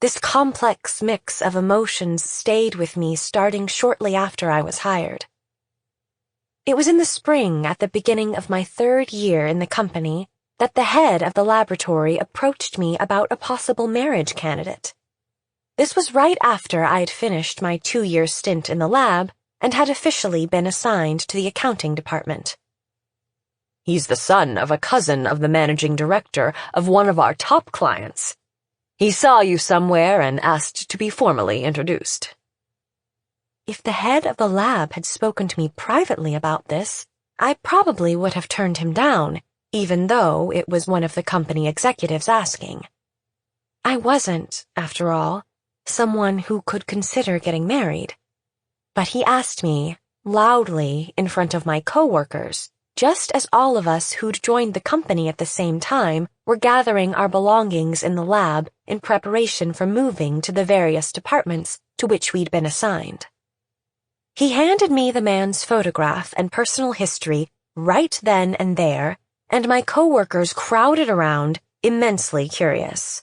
This complex mix of emotions stayed with me starting shortly after I was hired. It was in the spring, at the beginning of my 3rd year in the company, that the head of the laboratory approached me about a possible marriage candidate. This was right after I had finished my 2-year stint in the lab and had officially been assigned to the accounting department. "He's the son of a cousin of the managing director of one of our top clients. He saw you somewhere and asked to be formally introduced." If the head of the lab had spoken to me privately about this, I probably would have turned him down, even though it was one of the company executives asking. I wasn't, after all, someone who could consider getting married. But he asked me, loudly, in front of my coworkers, just as all of us who'd joined the company at the same time were gathering our belongings in the lab in preparation for moving to the various departments to which we'd been assigned. He handed me the man's photograph and personal history right then and there, and my coworkers crowded around, immensely curious.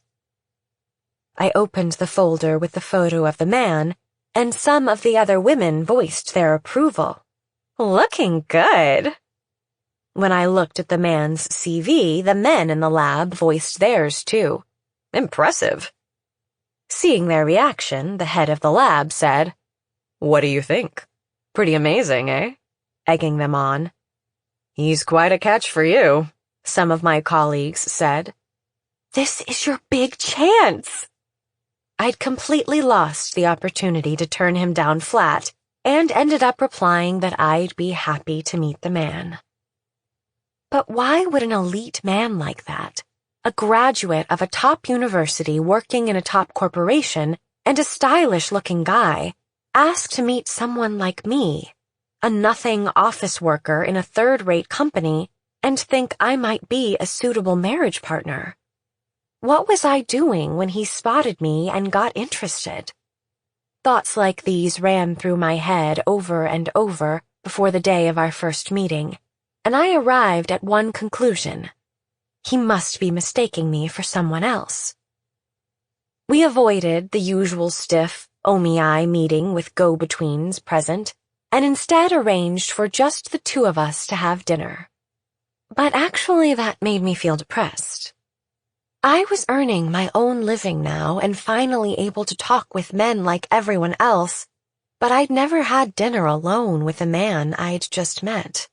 I opened the folder with the photo of the man, and some of the other women voiced their approval. "Looking good." When I looked at the man's CV, the men in the lab voiced theirs too. "Impressive." Seeing their reaction, the head of the lab said, "What do you think? Pretty amazing, eh?" Egging them on. "He's quite a catch for you," some of my colleagues said. "This is your big chance." I'd completely lost the opportunity to turn him down flat and ended up replying that I'd be happy to meet the man. But why would an elite man like that, a graduate of a top university working in a top corporation and a stylish-looking guy, ask to meet someone like me, a nothing office worker in a 3rd-rate company, and think I might be a suitable marriage partner? What was I doing when he spotted me and got interested? Thoughts like these ran through my head over and over before the day of our first meeting, and I arrived at one conclusion. He must be mistaking me for someone else. We avoided the usual stiff, OMI meeting with go-betweens present, and instead arranged for just the 2 of us to have dinner. But actually that made me feel depressed. I was earning my own living now and finally able to talk with men like everyone else, but I'd never had dinner alone with a man I'd just met.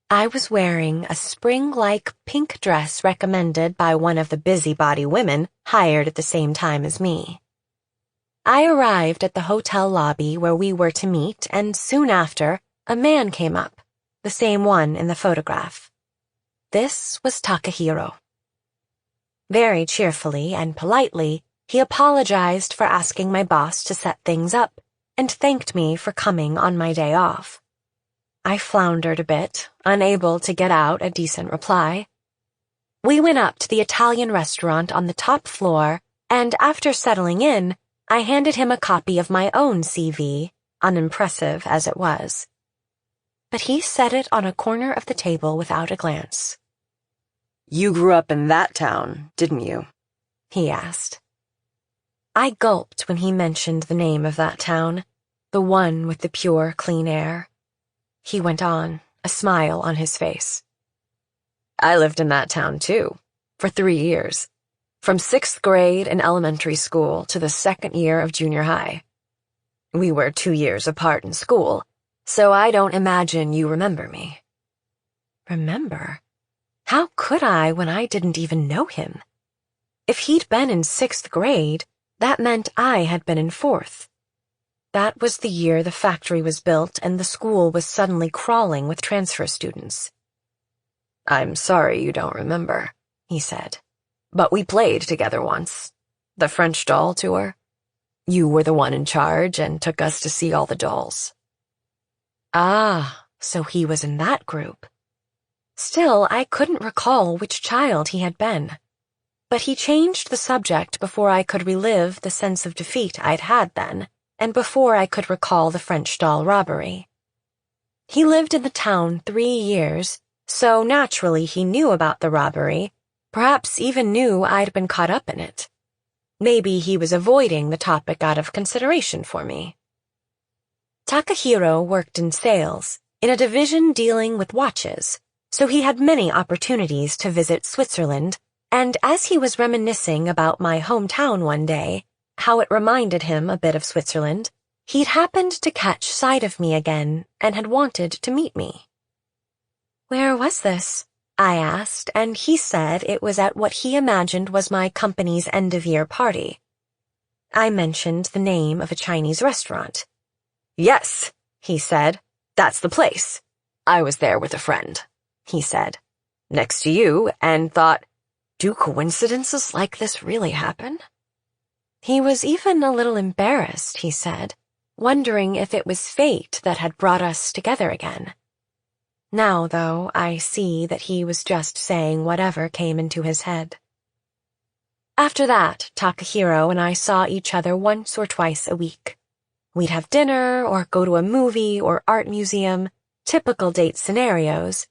I was wearing a spring-like pink dress recommended by one of the busybody women hired at the same time as me. I arrived at the hotel lobby where we were to meet, and soon after, a man came up, the same one in the photograph. This was Takahiro. Very cheerfully and politely, he apologized for asking my boss to set things up and thanked me for coming on my day off. I floundered a bit, unable to get out a decent reply. We went up to the Italian restaurant on the top floor, and after settling in, I handed him a copy of my own CV, unimpressive as it was. But he set it on a corner of the table without a glance. "You grew up in that town, didn't you?" he asked. I gulped when he mentioned the name of that town, the one with the pure, clean air. He went on, a smile on his face. "I lived in that town, too, for 3 years, from 6th grade in elementary school to the 2nd year of junior high. We were 2 years apart in school, so I don't imagine you remember me." Remember? How could I when I didn't even know him? If he'd been in 6th grade, that meant I had been in 4th. That was the year the factory was built and the school was suddenly crawling with transfer students. I'm sorry you don't remember, he said. But we played together once. The French doll tour. You were the one in charge and took us to see all the dolls. Ah, so he was in that group. Still, I couldn't recall which child he had been. But he changed the subject before I could relive the sense of defeat I'd had then, and before I could recall the French doll robbery. He lived in the town 3 years, so naturally he knew about the robbery, perhaps even knew I'd been caught up in it. Maybe he was avoiding the topic out of consideration for me. Takahiro worked in sales, in a division dealing with watches, so he had many opportunities to visit Switzerland, and as he was reminiscing about my hometown one day, how it reminded him a bit of Switzerland, he'd happened to catch sight of me again and had wanted to meet me. Where was this? I asked, and he said it was at what he imagined was my company's end-of-year party. I mentioned the name of a Chinese restaurant. Yes, he said, that's the place. I was there with a friend, he said, next to you, and thought, do coincidences like this really happen? He was even a little embarrassed, he said, wondering if it was fate that had brought us together again. Now, though, I see that he was just saying whatever came into his head. After that, Takahiro and I saw each other once or twice a week. We'd have dinner or go to a movie or art museum, typical date scenarios.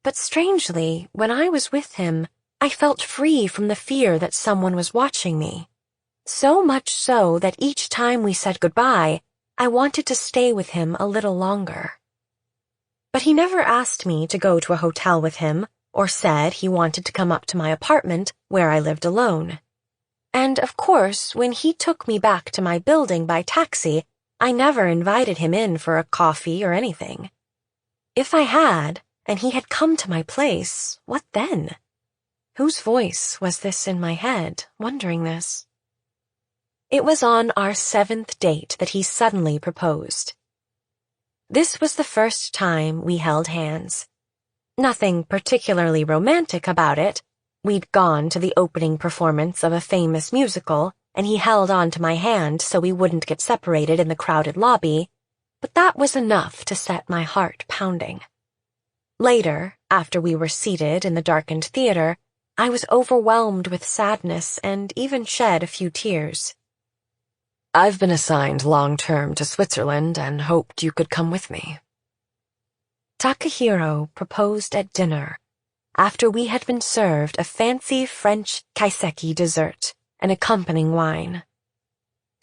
But strangely, when I was with him, I felt free from the fear that someone was watching me. So much so that each time we said goodbye, I wanted to stay with him a little longer. But he never asked me to go to a hotel with him or said he wanted to come up to my apartment where I lived alone. And, of course, when he took me back to my building by taxi, I never invited him in for a coffee or anything. If I had, and he had come to my place, what then? Whose voice was this in my head, wondering this? It was on our 7th date that he suddenly proposed. This was the first time we held hands. Nothing particularly romantic about it. We'd gone to the opening performance of a famous musical, and he held on to my hand so we wouldn't get separated in the crowded lobby, but that was enough to set my heart pounding. Later, after we were seated in the darkened theater, I was overwhelmed with sadness and even shed a few tears. I've been assigned long-term to Switzerland and hoped you could come with me. Takahiro proposed at dinner, after we had been served a fancy French kaiseki dessert and accompanying wine.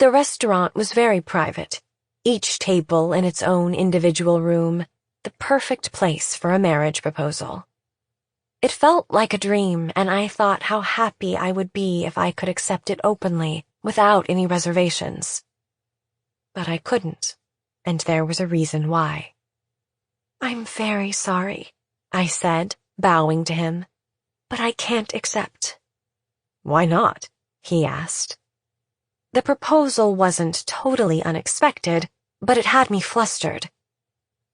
The restaurant was very private, each table in its own individual room, the perfect place for a marriage proposal. It felt like a dream, and I thought how happy I would be if I could accept it openly, without any reservations. But I couldn't, and there was a reason why. I'm very sorry, I said, bowing to him, but I can't accept. Why not? He asked. The proposal wasn't totally unexpected, but it had me flustered.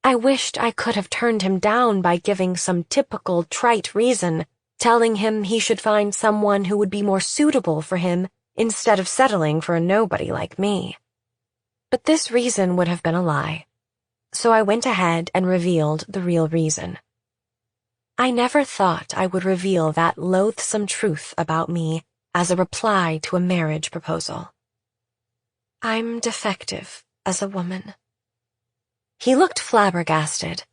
I wished I could have turned him down by giving some typical trite reason, telling him he should find someone who would be more suitable for him instead of settling for a nobody like me. But this reason would have been a lie, so I went ahead and revealed the real reason. I never thought I would reveal that loathsome truth about me as a reply to a marriage proposal. I'm defective as a woman. He looked flabbergasted.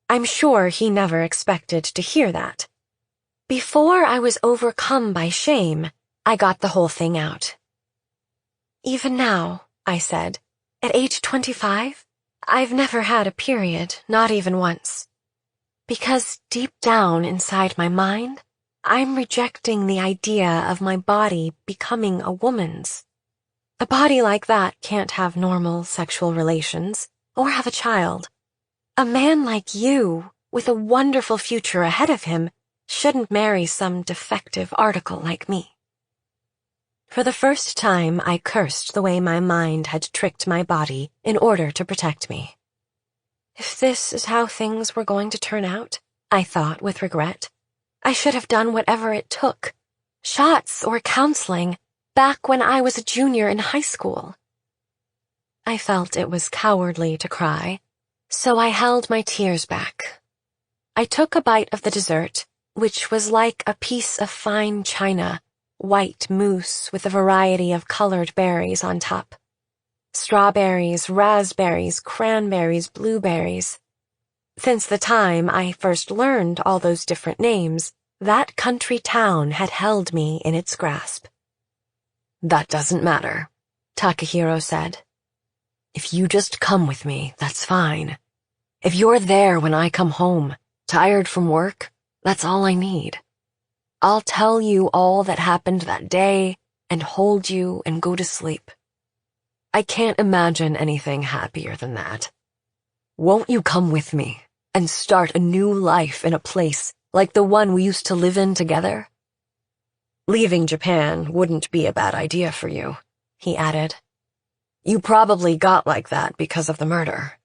I'm sure he never expected to hear that. Before I was overcome by shame, I got the whole thing out. Even now, I said, at age 25, I've never had a period, not even once. Because deep down inside my mind, I'm rejecting the idea of my body becoming a woman's. A body like that can't have normal sexual relations or have a child. A man like you, with a wonderful future ahead of him, shouldn't marry some defective article like me. For the first time, I cursed the way my mind had tricked my body in order to protect me. If this is how things were going to turn out, I thought with regret, I should have done whatever it took, shots or counseling, back when I was a junior in high school. I felt it was cowardly to cry, so I held my tears back. I took a bite of the dessert, which was like a piece of fine china, white mousse with a variety of colored berries on top. Strawberries, raspberries, cranberries, blueberries. Since the time I first learned all those different names, that country town had held me in its grasp. "That doesn't matter," Takahiro said. "If you just come with me, that's fine. If you're there when I come home, tired from work, that's all I need. I'll tell you all that happened that day and hold you and go to sleep. I can't imagine anything happier than that. Won't you come with me and start a new life in a place like the one we used to live in together? Leaving Japan wouldn't be a bad idea for you," he added. "You probably got like that because of the murder.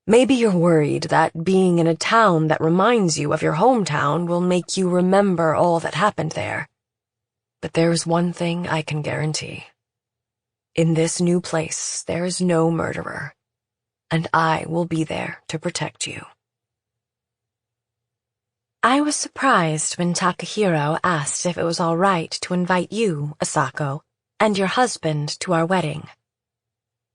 Maybe you're worried that being in a town that reminds you of your hometown will make you remember all that happened there. But there's one thing I can guarantee. In this new place, there is no murderer, and I will be there to protect you." I was surprised when Takahiro asked if it was all right to invite you, Asako, and your husband to our wedding.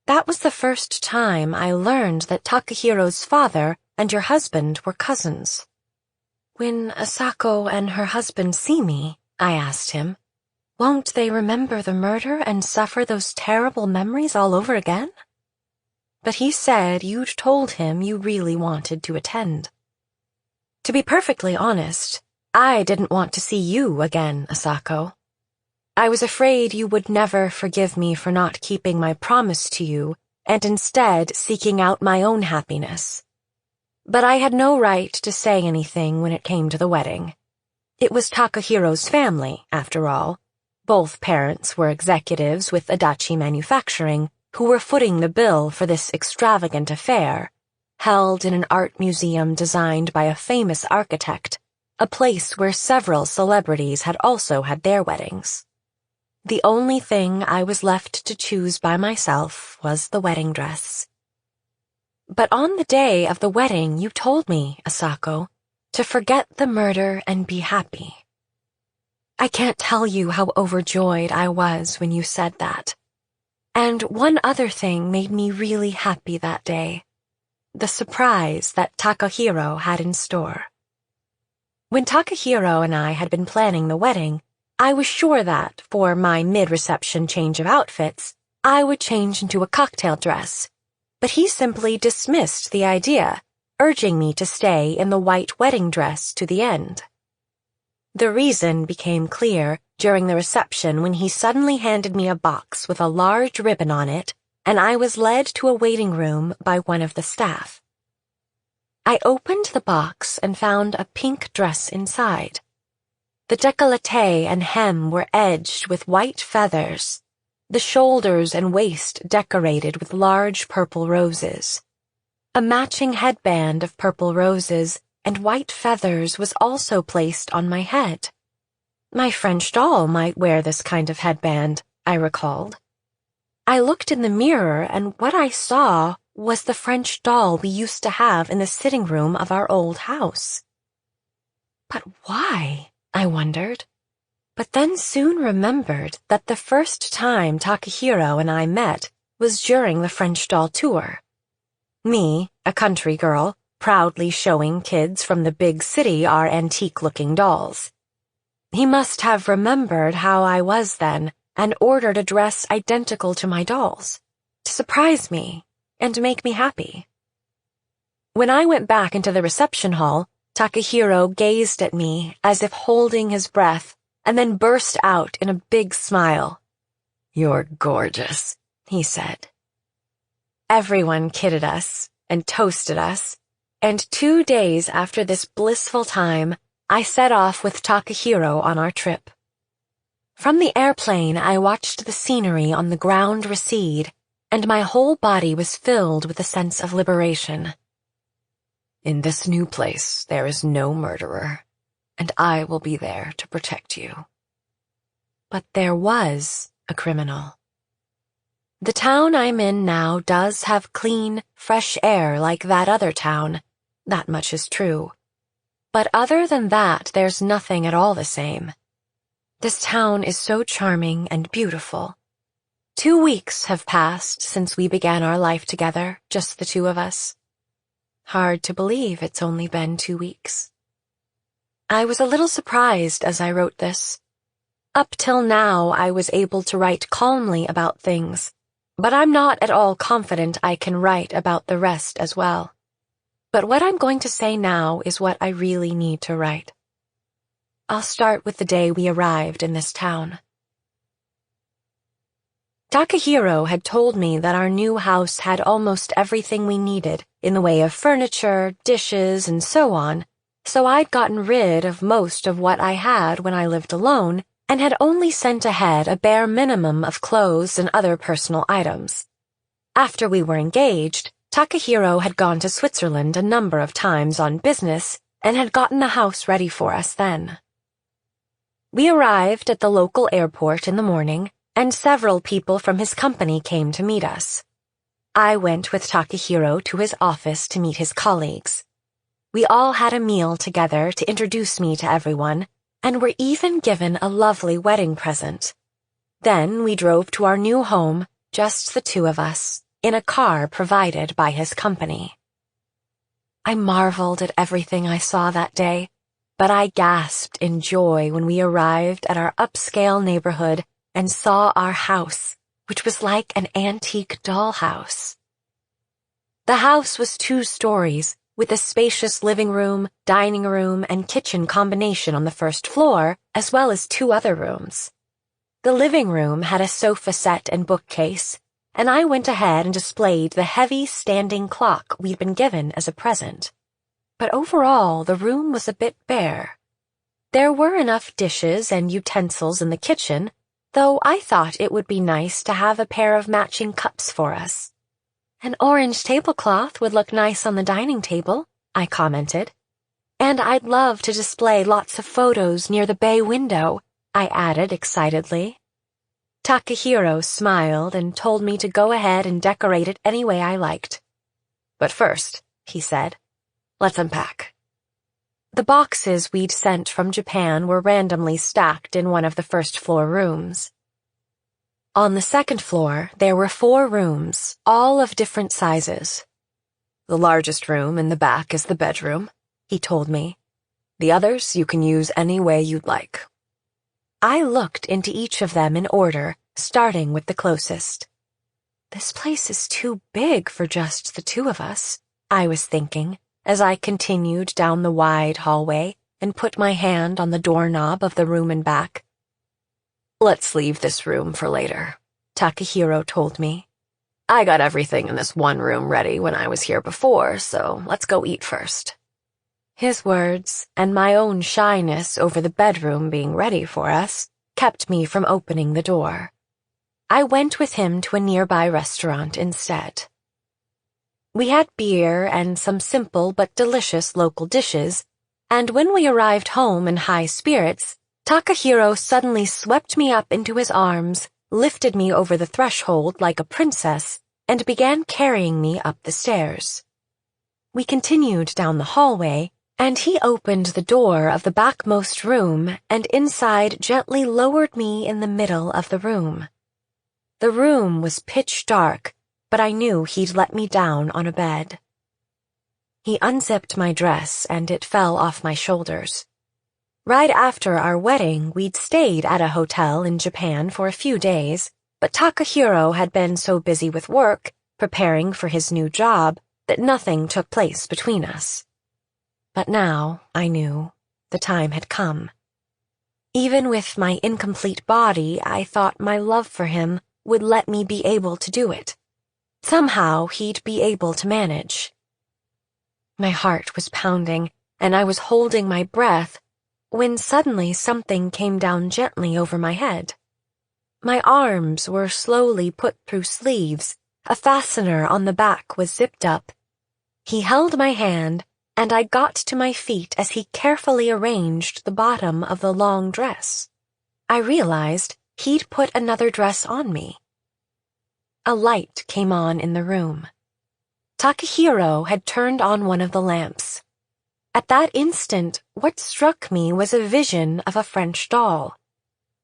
That was the first time I learned that Takahiro's father and your husband were cousins. "When Asako and her husband see me," I asked him, "won't they remember the murder and suffer those terrible memories all over again?" But he said you'd told him you really wanted to attend. To be perfectly honest, I didn't want to see you again, Asako. I was afraid you would never forgive me for not keeping my promise to you and instead seeking out my own happiness. But I had no right to say anything when it came to the wedding. It was Takahiro's family, after all. Both parents were executives with Adachi Manufacturing who were footing the bill for this extravagant affair, held in an art museum designed by a famous architect, a place where several celebrities had also had their weddings. The only thing I was left to choose by myself was the wedding dress. But on the day of the wedding you told me, Asako, to forget the murder and be happy. I can't tell you how overjoyed I was when you said that. And one other thing made me really happy that day. The surprise that Takahiro had in store. When Takahiro and I had been planning the wedding, I was sure that, for my mid-reception change of outfits, I would change into a cocktail dress, but he simply dismissed the idea, urging me to stay in the white wedding dress to the end. The reason became clear during the reception when he suddenly handed me a box with a large ribbon on it, and I was led to a waiting room by one of the staff. I opened the box and found a pink dress inside. The décolleté and hem were edged with white feathers, the shoulders and waist decorated with large purple roses. A matching headband of purple roses and white feathers was also placed on my head. My French doll might wear this kind of headband, I recalled. I looked in the mirror and what I saw was the French doll we used to have in the sitting room of our old house. But why? I wondered. But then soon remembered that the first time Takahiro and I met was during the French doll tour. Me, a country girl, proudly showing kids from the big city our antique-looking dolls. He must have remembered how I was then and ordered a dress identical to my dolls, to surprise me and make me happy. When I went back into the reception hall, Takahiro gazed at me as if holding his breath and then burst out in a big smile. "You're gorgeous," he said. Everyone kidded us and toasted us, and 2 days after this blissful time, I set off with Takahiro on our trip. From the airplane, I watched the scenery on the ground recede, and my whole body was filled with a sense of liberation. In this new place, there is no murderer, and I will be there to protect you. But there was a criminal. The town I'm in now does have clean, fresh air like that other town. That much is true. But other than that, there's nothing at all the same. This town is so charming and beautiful. 2 weeks have passed since we began our life together, just the two of us. Hard to believe it's only been 2 weeks. I was a little surprised as I wrote this. Up till now, I was able to write calmly about things, but I'm not at all confident I can write about the rest as well. But what I'm going to say now is what I really need to write. I'll start with the day we arrived in this town. Takahiro had told me that our new house had almost everything we needed in the way of furniture, dishes, and so on, so I'd gotten rid of most of what I had when I lived alone and had only sent ahead a bare minimum of clothes and other personal items. After we were engaged, Takahiro had gone to Switzerland a number of times on business and had gotten the house ready for us then. We arrived at the local airport in the morning, and several people from his company came to meet us. I went with Takahiro to his office to meet his colleagues. We all had a meal together to introduce me to everyone, and were even given a lovely wedding present. Then we drove to our new home, just the two of us, in a car provided by his company. I marveled at everything I saw that day, but I gasped in joy when we arrived at our upscale neighborhood and saw our house, which was like an antique dollhouse. The house was 2 stories, with a spacious living room, dining room, and kitchen combination on the first floor, as well as 2 other rooms. The living room had a sofa set and bookcase, and I went ahead and displayed the heavy standing clock we'd been given as a present. But overall, the room was a bit bare. There were enough dishes and utensils in the kitchen, though I thought it would be nice to have a pair of matching cups for us. An orange tablecloth would look nice on the dining table, I commented. And I'd love to display lots of photos near the bay window, I added excitedly. Takahiro smiled and told me to go ahead and decorate it any way I liked. But first, he said, let's unpack. The boxes we'd sent from Japan were randomly stacked in one of the first-floor rooms. On the second floor, there were 4 rooms, all of different sizes. The largest room in the back is the bedroom, he told me. The others you can use any way you'd like. I looked into each of them in order, starting with the closest. This place is too big for just the 2 of us, I was thinking, as I continued down the wide hallway and put my hand on the doorknob of the room in back. Let's leave this room for later, Takahiro told me. I got everything in this one room ready when I was here before, so let's go eat first. His words, and my own shyness over the bedroom being ready for us, kept me from opening the door. I went with him to a nearby restaurant instead. We had beer and some simple but delicious local dishes, and when we arrived home in high spirits, Takahiro suddenly swept me up into his arms, lifted me over the threshold like a princess, and began carrying me up the stairs. We continued down the hallway, and he opened the door of the backmost room and inside gently lowered me in the middle of the room. The room was pitch dark, but I knew he'd let me down on a bed. He unzipped my dress and it fell off my shoulders. Right after our wedding, we'd stayed at a hotel in Japan for a few days, but Takahiro had been so busy with work, preparing for his new job, that nothing took place between us. But now, I knew, the time had come. Even with my incomplete body, I thought my love for him would let me be able to do it. Somehow, he'd be able to manage. My heart was pounding, and I was holding my breath, when suddenly something came down gently over my head. My arms were slowly put through sleeves, a fastener on the back was zipped up. He held my hand, and I got to my feet as he carefully arranged the bottom of the long dress. I realized he'd put another dress on me. A light came on in the room. Takahiro had turned on one of the lamps. At that instant, what struck me was a vision of a French doll.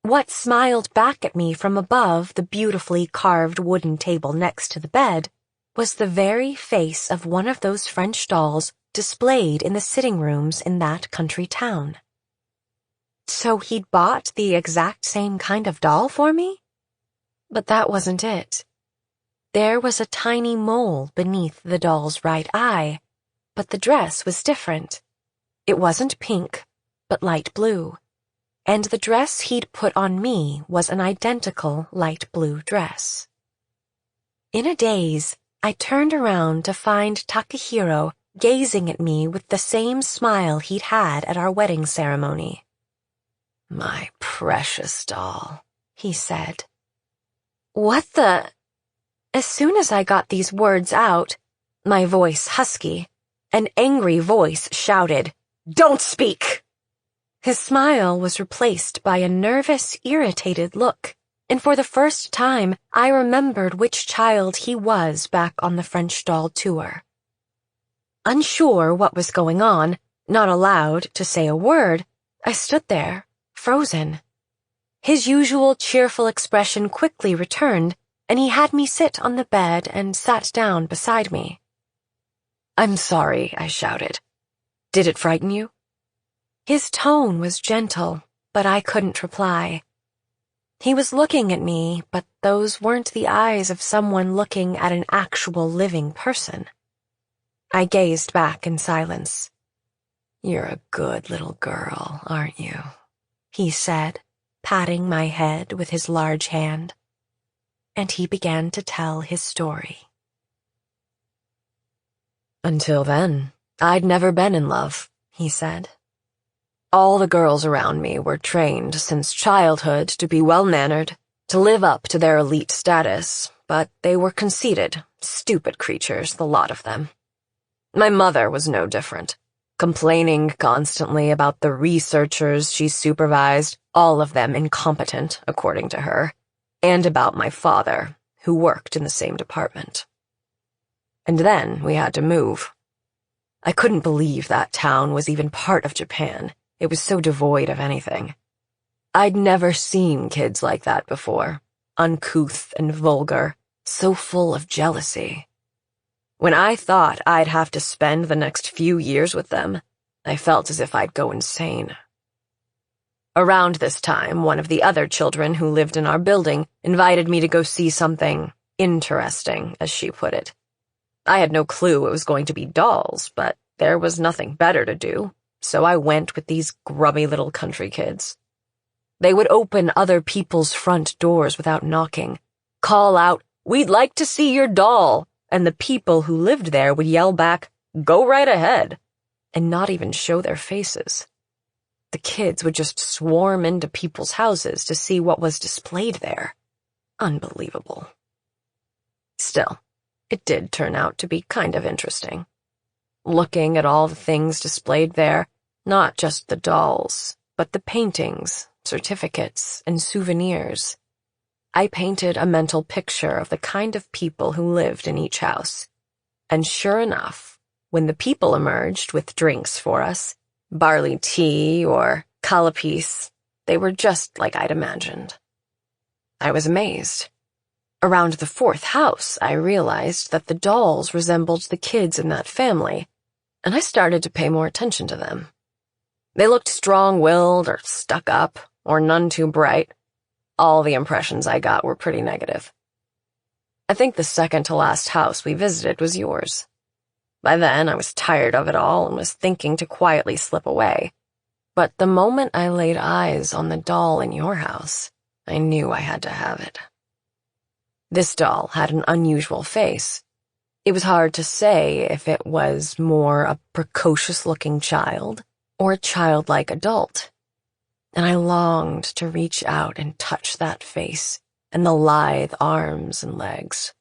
What smiled back at me from above the beautifully carved wooden table next to the bed was the very face of one of those French dolls displayed in the sitting rooms in that country town. So he'd bought the exact same kind of doll for me? But that wasn't it. There was a tiny mole beneath the doll's right eye, but the dress was different. It wasn't pink, but light blue. And the dress he'd put on me was an identical light blue dress. In a daze, I turned around to find Takahiro gazing at me with the same smile he'd had at our wedding ceremony. "My precious doll," he said. "What the—" As soon as I got these words out, my voice husky, an angry voice shouted, "Don't speak!" His smile was replaced by a nervous, irritated look, and for the first time I remembered which child he was back on the French doll tour. Unsure what was going on, not allowed to say a word, I stood there, frozen. His usual cheerful expression quickly returned, and he had me sit on the bed and sat down beside me. "I'm sorry," I shouted. "Did it frighten you?" His tone was gentle, but I couldn't reply. He was looking at me, but those weren't the eyes of someone looking at an actual living person. I gazed back in silence. "You're a good little girl, aren't you?" he said, patting my head with his large hand. And he began to tell his story. "Until then, I'd never been in love," he said. "All the girls around me were trained since childhood to be well-mannered, to live up to their elite status, but they were conceited, stupid creatures, the lot of them. My mother was no different, complaining constantly about the researchers she supervised, all of them incompetent, according to her, and about my father, who worked in the same department. And then we had to move. I couldn't believe that town was even part of Japan. It was so devoid of anything. I'd never seen kids like that before, uncouth and vulgar, so full of jealousy. When I thought I'd have to spend the next few years with them, I felt as if I'd go insane. Around this time, one of the other children who lived in our building invited me to go see something interesting, as she put it. I had no clue it was going to be dolls, but there was nothing better to do, so I went with these grubby little country kids. They would open other people's front doors without knocking, call out, "We'd like to see your doll," and the people who lived there would yell back, "Go right ahead," and not even show their faces. The kids would just swarm into people's houses to see what was displayed there. Unbelievable. Still, it did turn out to be kind of interesting. Looking at all the things displayed there, not just the dolls, but the paintings, certificates, and souvenirs. I painted a mental picture of the kind of people who lived in each house. And sure enough, when the people emerged with drinks for us, barley tea or calapis, they were just like I'd imagined. I was amazed. Around the fourth house, I realized that the dolls resembled the kids in that family, and I started to pay more attention to them. They looked strong-willed or stuck up, or none too bright. All the impressions I got were pretty negative. I think the second-to-last house we visited was yours. By then, I was tired of it all and was thinking to quietly slip away. But the moment I laid eyes on the doll in your house, I knew I had to have it. This doll had an unusual face. It was hard to say if it was more a precocious-looking child or a childlike adult. And I longed to reach out and touch that face and the lithe arms and legs.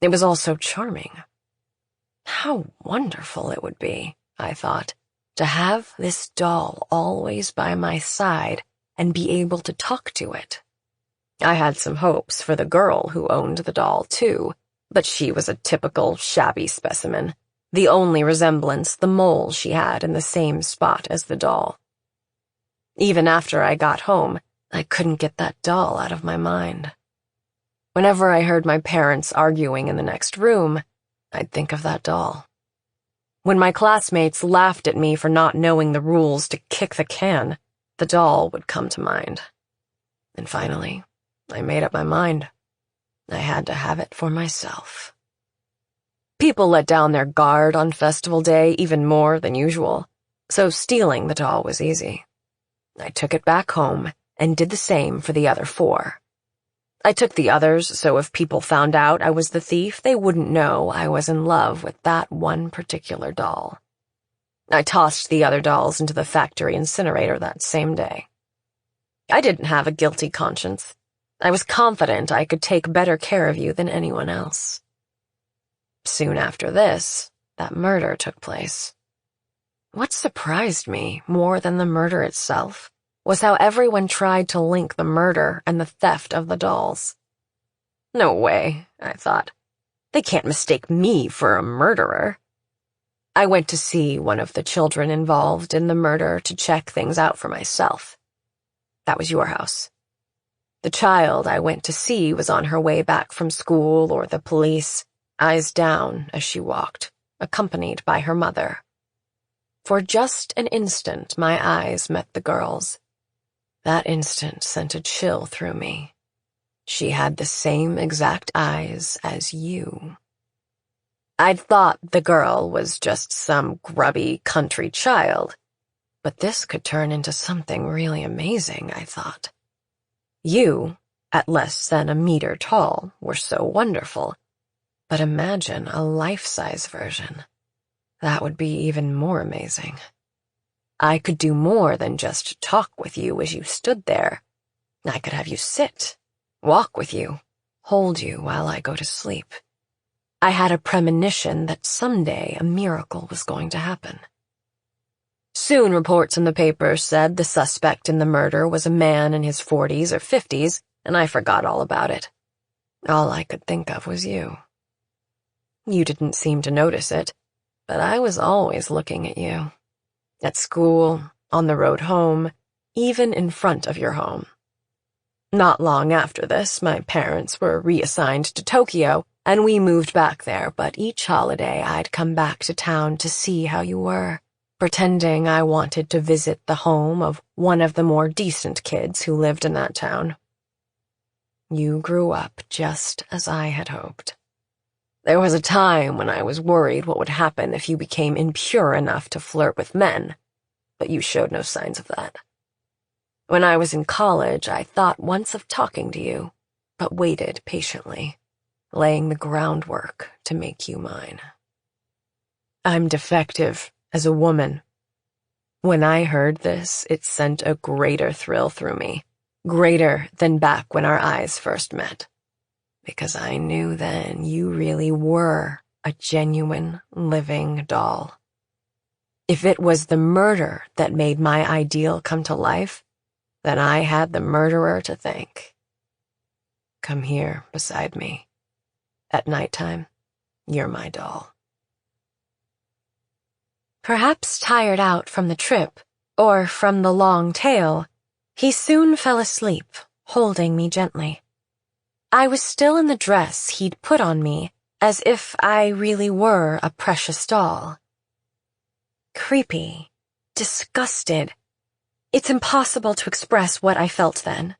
It was all so charming. How wonderful it would be, I thought, to have this doll always by my side and be able to talk to it. I had some hopes for the girl who owned the doll, too, but she was a typical shabby specimen. The only resemblance, the mole she had in the same spot as the doll. Even after I got home, I couldn't get that doll out of my mind. Whenever I heard my parents arguing in the next room, I'd think of that doll. When my classmates laughed at me for not knowing the rules to kick the can, the doll would come to mind. And finally, I made up my mind. I had to have it for myself. People let down their guard on festival day even more than usual, so stealing the doll was easy. I took it back home and did the same for the other 4. I took the others so if people found out I was the thief, they wouldn't know I was in love with that one particular doll. I tossed the other dolls into the factory incinerator that same day. I didn't have a guilty conscience. I was confident I could take better care of you than anyone else. Soon after this, that murder took place. What surprised me more than the murder itself was how everyone tried to link the murder and the theft of the dolls. No way, I thought. They can't mistake me for a murderer. I went to see one of the children involved in the murder to check things out for myself. That was your house. The child I went to see was on her way back from school or the police, eyes down as she walked, accompanied by her mother. For just an instant, my eyes met the girl's. That instant sent a chill through me. She had the same exact eyes as you. I'd thought the girl was just some grubby country child, but this could turn into something really amazing, I thought. You, at less than a meter tall, were so wonderful, but imagine a life-size version. That would be even more amazing. I could do more than just talk with you as you stood there. I could have you sit, walk with you, hold you while I go to sleep. I had a premonition that someday a miracle was going to happen. Soon reports in the paper said the suspect in the murder was a man in his 40s or 50s, and I forgot all about it. All I could think of was you. You didn't seem to notice it, but I was always looking at you. At school, on the road home, even in front of your home. Not long after this, my parents were reassigned to Tokyo, and we moved back there, but each holiday I'd come back to town to see how you were, pretending I wanted to visit the home of one of the more decent kids who lived in that town. You grew up just as I had hoped. There was a time when I was worried what would happen if you became impure enough to flirt with men, but you showed no signs of that. When I was in college, I thought once of talking to you, but waited patiently, laying the groundwork to make you mine. I'm defective as a woman. When I heard this, it sent a greater thrill through me, greater than back when our eyes first met. Because I knew then you really were a genuine, living doll. If it was the murder that made my ideal come to life, then I had the murderer to thank. Come here beside me. At nighttime, you're my doll. Perhaps tired out from the trip, or from the long tale, he soon fell asleep, holding me gently. I was still in the dress he'd put on me, as if I really were a precious doll. Creepy, disgusted. It's impossible to express what I felt then.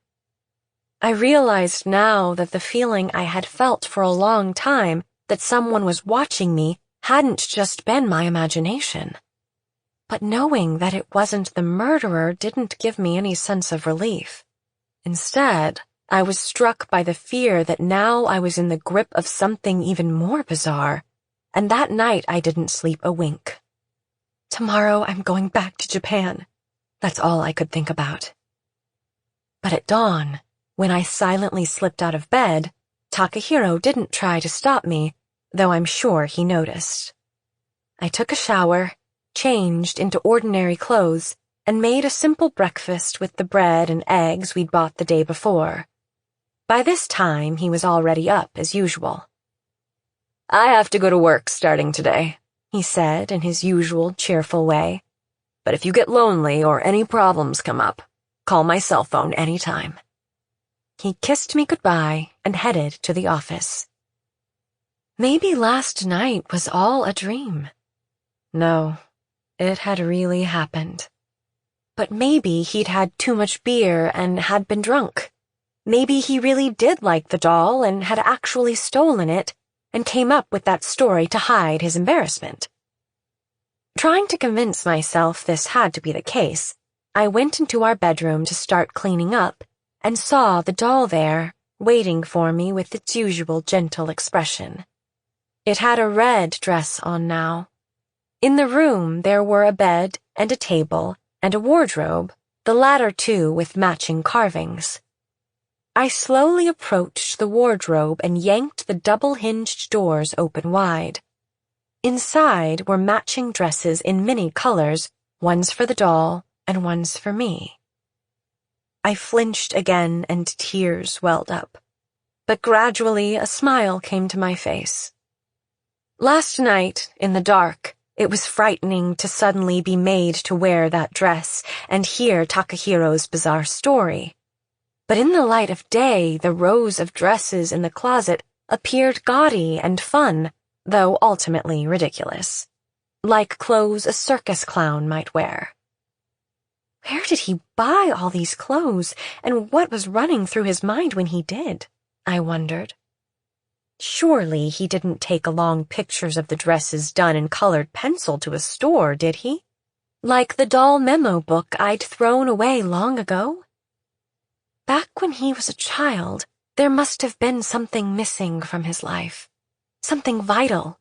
I realized now that the feeling I had felt for a long time, that someone was watching me, hadn't just been my imagination. But knowing that it wasn't the murderer didn't give me any sense of relief. Instead, I was struck by the fear that now I was in the grip of something even more bizarre, and that night I didn't sleep a wink. Tomorrow I'm going back to Japan. That's all I could think about. But at dawn, when I silently slipped out of bed, Takahiro didn't try to stop me, though I'm sure he noticed. I took a shower, changed into ordinary clothes, and made a simple breakfast with the bread and eggs we'd bought the day before. By this time, he was already up as usual. "I have to go to work starting today," he said in his usual cheerful way. "But if you get lonely or any problems come up, call my cell phone anytime." He kissed me goodbye and headed to the office. Maybe last night was all a dream. No, it had really happened. But maybe he'd had too much beer and had been drunk. Maybe he really did like the doll and had actually stolen it and came up with that story to hide his embarrassment. Trying to convince myself this had to be the case, I went into our bedroom to start cleaning up and saw the doll there, waiting for me with its usual gentle expression. It had a red dress on now. In the room there were a bed and a table and a wardrobe, the latter two with matching carvings. I slowly approached the wardrobe and yanked the double-hinged doors open wide. Inside were matching dresses in many colors, one's for the doll and one's for me. I flinched again and tears welled up, but gradually a smile came to my face. Last night, in the dark, it was frightening to suddenly be made to wear that dress and hear Takahiro's bizarre story. But in the light of day, the rows of dresses in the closet appeared gaudy and fun, though ultimately ridiculous. Like clothes a circus clown might wear. Where did he buy all these clothes, and what was running through his mind when he did? I wondered. Surely he didn't take along pictures of the dresses done in colored pencil to a store, did he? Like the doll memo book I'd thrown away long ago? Back when he was a child, there must have been something missing from his life. Something vital.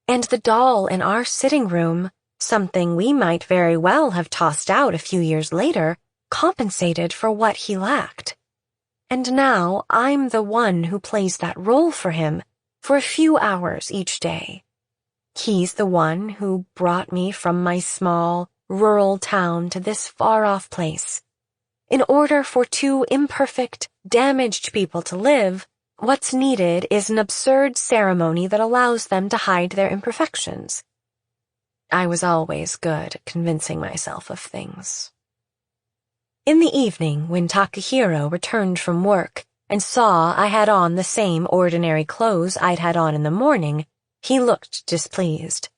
And the doll in our sitting room, something we might very well have tossed out a few years later, compensated for what he lacked. And now I'm the one who plays that role for him for a few hours each day. He's the one who brought me from my small, rural town to this far-off place. In order for two imperfect, damaged people to live, what's needed is an absurd ceremony that allows them to hide their imperfections. I was always good at convincing myself of things. In the evening, when Takahiro returned from work and saw I had on the same ordinary clothes I'd had on in the morning, he looked displeased.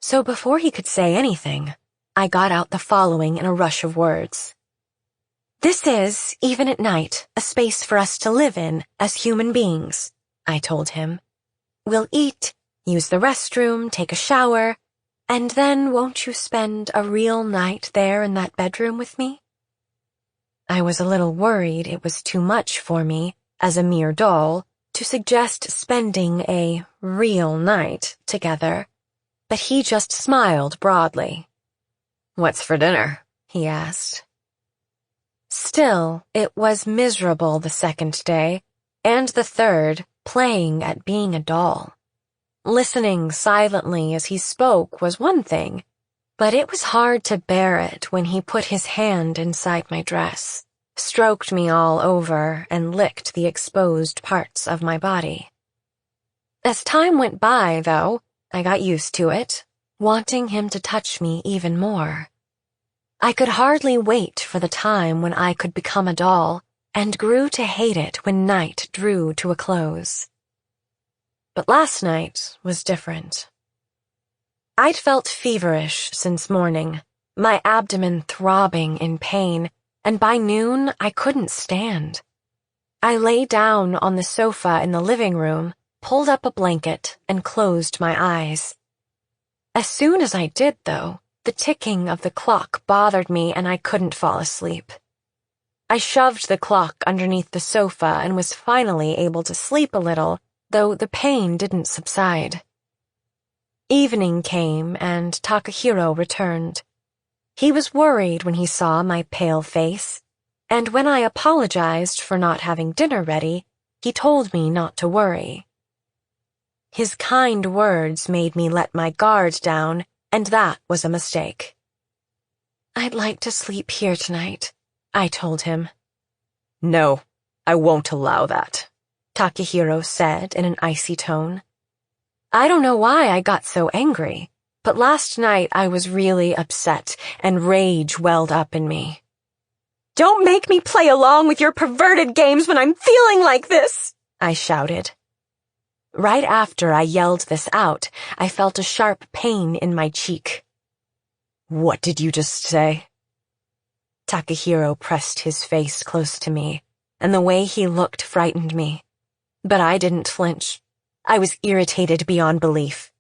So before he could say anything, I got out the following in a rush of words. "This is, even at night, a space for us to live in as human beings," I told him. "We'll eat, use the restroom, take a shower, and then won't you spend a real night there in that bedroom with me?" I was a little worried it was too much for me, as a mere doll, to suggest spending a real night together, but he just smiled broadly. "What's for dinner?" he asked. Still, it was miserable the second day, and the third, playing at being a doll. Listening silently as he spoke was one thing, but it was hard to bear it when he put his hand inside my dress, stroked me all over, and licked the exposed parts of my body. As time went by, though, I got used to it, wanting him to touch me even more. I could hardly wait for the time when I could become a doll, and grew to hate it when night drew to a close. But last night was different. I'd felt feverish since morning, my abdomen throbbing in pain, and by noon I couldn't stand. I lay down on the sofa in the living room, pulled up a blanket, and closed my eyes. As soon as I did, though, the ticking of the clock bothered me and I couldn't fall asleep. I shoved the clock underneath the sofa and was finally able to sleep a little, though the pain didn't subside. Evening came and Takahiro returned. He was worried when he saw my pale face, and when I apologized for not having dinner ready, he told me not to worry. His kind words made me let my guard down and that was a mistake. "I'd like to sleep here tonight," I told him. "No, I won't allow that," Takahiro said in an icy tone. I don't know why I got so angry, but last night I was really upset and rage welled up in me. "Don't make me play along with your perverted games when I'm feeling like this," I shouted. Right after I yelled this out, I felt a sharp pain in my cheek. "What did you just say?" Takahiro pressed his face close to me, and the way he looked frightened me. But I didn't flinch. I was irritated beyond belief.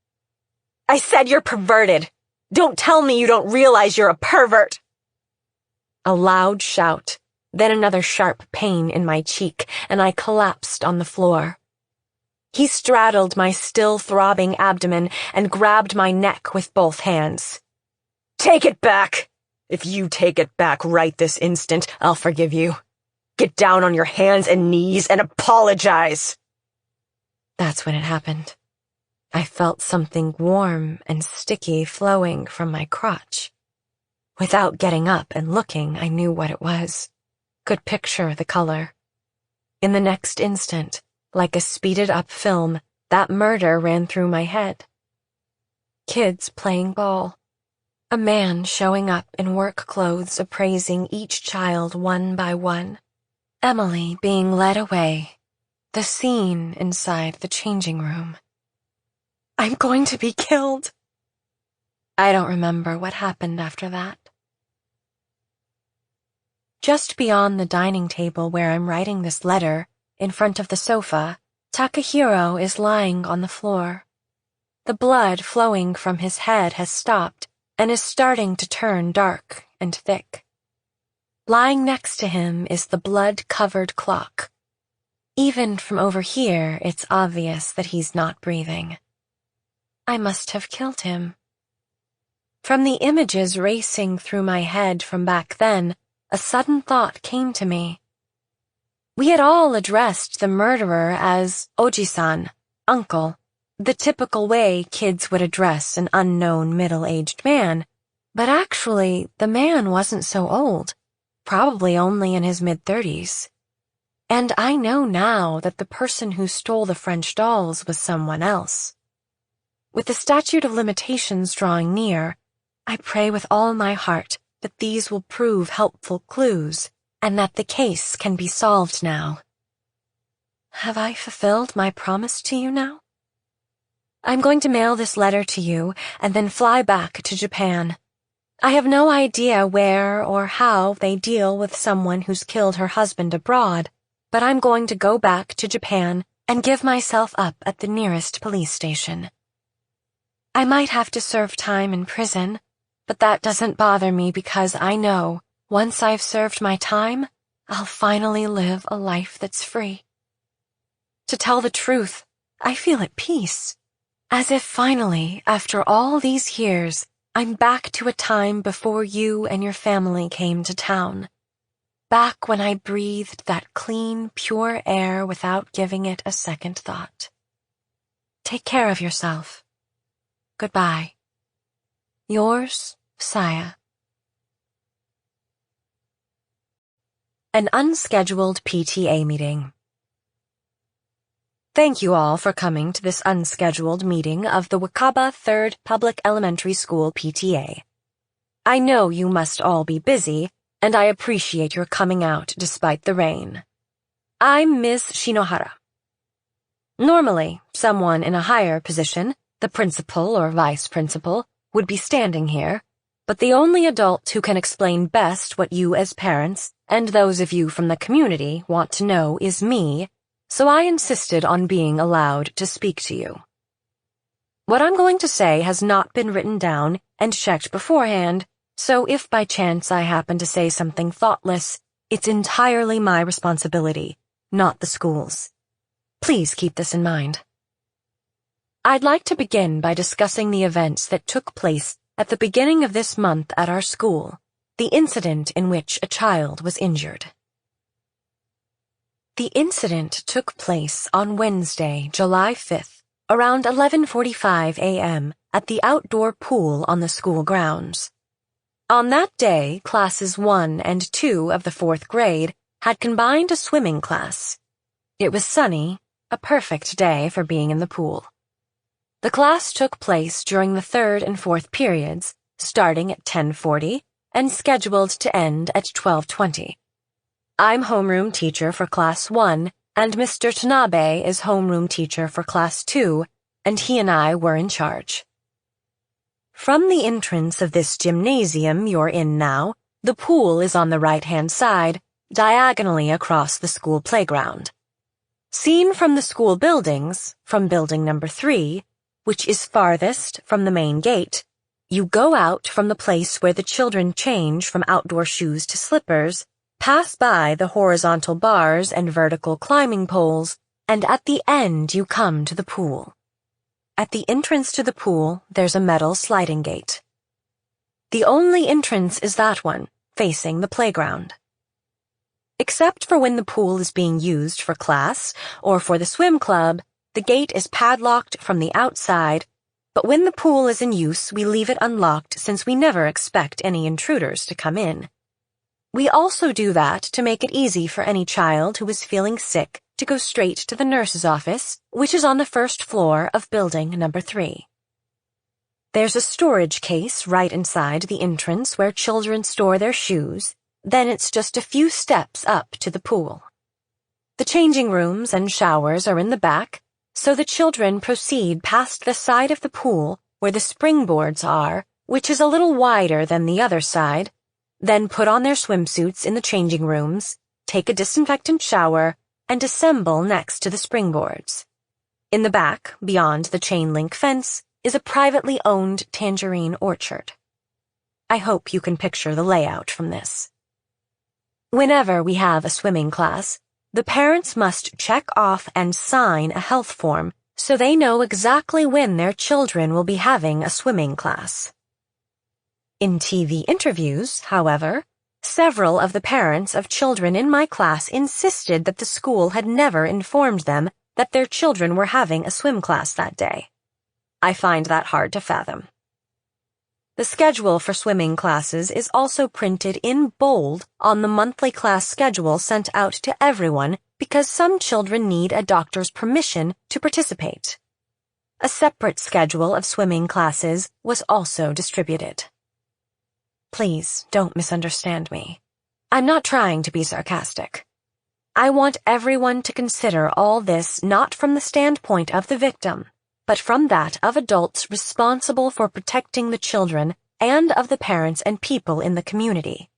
"I said you're perverted. Don't tell me you don't realize you're a pervert." A loud shout, then another sharp pain in my cheek, and I collapsed on the floor. He straddled my still throbbing abdomen and grabbed my neck with both hands. "Take it back! If you take it back right this instant, I'll forgive you. Get down on your hands and knees and apologize." That's when it happened. I felt something warm and sticky flowing from my crotch. Without getting up and looking, I knew what it was. Could picture the color. In the next instant, like a speeded-up film, that murder ran through my head. Kids playing ball. A man showing up in work clothes appraising each child one by one. Emily being led away. The scene inside the changing room. I'm going to be killed. I don't remember what happened after that. Just beyond the dining table where I'm writing this letter, in front of the sofa, Takahiro is lying on the floor. The blood flowing from his head has stopped and is starting to turn dark and thick. Lying next to him is the blood-covered clock. Even from over here, it's obvious that he's not breathing. I must have killed him. From the images racing through my head from back then, a sudden thought came to me. We had all addressed the murderer as Oji-san, uncle, the typical way kids would address an unknown middle-aged man, but actually the man wasn't so old, probably only in his mid-30s. And I know now that the person who stole the French dolls was someone else. With the statute of limitations drawing near, I pray with all my heart that these will prove helpful clues, and that the case can be solved now. Have I fulfilled my promise to you now? I'm going to mail this letter to you and then fly back to Japan. I have no idea where or how they deal with someone who's killed her husband abroad, but I'm going to go back to Japan and give myself up at the nearest police station. I might have to serve time in prison, but that doesn't bother me because I know once I've served my time, I'll finally live a life that's free. To tell the truth, I feel at peace, as if finally, after all these years, I'm back to a time before you and your family came to town. Back when I breathed that clean, pure air without giving it a second thought. Take care of yourself. Goodbye. Yours, Saya. An unscheduled PTA meeting. Thank you all for coming to this unscheduled meeting of the Wakaba 3rd Public Elementary School PTA. I know you must all be busy, and I appreciate your coming out despite the rain. I'm Ms. Shinohara. Normally, someone in a higher position, the principal or vice principal, would be standing here, but the only adult who can explain best what you as parents and those of you from the community want to know is me, so I insisted on being allowed to speak to you. What I'm going to say has not been written down and checked beforehand, so if by chance I happen to say something thoughtless, it's entirely my responsibility, not the school's. Please keep this in mind. I'd like to begin by discussing the events that took place at the beginning of this month at our school, the incident in which a child was injured. The incident took place on Wednesday, July 5th, around 11:45 a.m., at the outdoor pool on the school grounds. On that day, classes 1 and 2 of the 4th grade had combined a swimming class. It was sunny, a perfect day for being in the pool. The class took place during the 3rd and 4th periods, starting at 10:40 and scheduled to end at 12:20. I'm homeroom teacher for Class 1, and Mr. Tanabe is homeroom teacher for Class 2, and he and I were in charge. From the entrance of this gymnasium you're in now, the pool is on the right-hand side, diagonally across the school playground. Seen from the school buildings, from building number 3, which is farthest from the main gate, you go out from the place where the children change from outdoor shoes to slippers, pass by the horizontal bars and vertical climbing poles, and at the end you come to the pool. At the entrance to the pool, there's a metal sliding gate. The only entrance is that one, facing the playground. Except for when the pool is being used for class or for the swim club, the gate is padlocked from the outside, but when the pool is in use, we leave it unlocked since we never expect any intruders to come in. We also do that to make it easy for any child who is feeling sick to go straight to the nurse's office, which is on the 1st floor of building number 3. There's a storage case right inside the entrance where children store their shoes, then it's just a few steps up to the pool. The changing rooms and showers are in the back, so the children proceed past the side of the pool where the springboards are, which is a little wider than the other side, then put on their swimsuits in the changing rooms, take a disinfectant shower, and assemble next to the springboards. In the back, beyond the chain-link fence, is a privately owned tangerine orchard. I hope you can picture the layout from this. Whenever we have a swimming class, the parents must check off and sign a health form so they know exactly when their children will be having a swimming class. In TV interviews, however, several of the parents of children in my class insisted that the school had never informed them that their children were having a swim class that day. I find that hard to fathom. The schedule for swimming classes is also printed in bold on the monthly class schedule sent out to everyone because some children need a doctor's permission to participate. A separate schedule of swimming classes was also distributed. Please don't misunderstand me. I'm not trying to be sarcastic. I want everyone to consider all this not from the standpoint of the victim, but from that of adults responsible for protecting the children and of the parents and people in the community.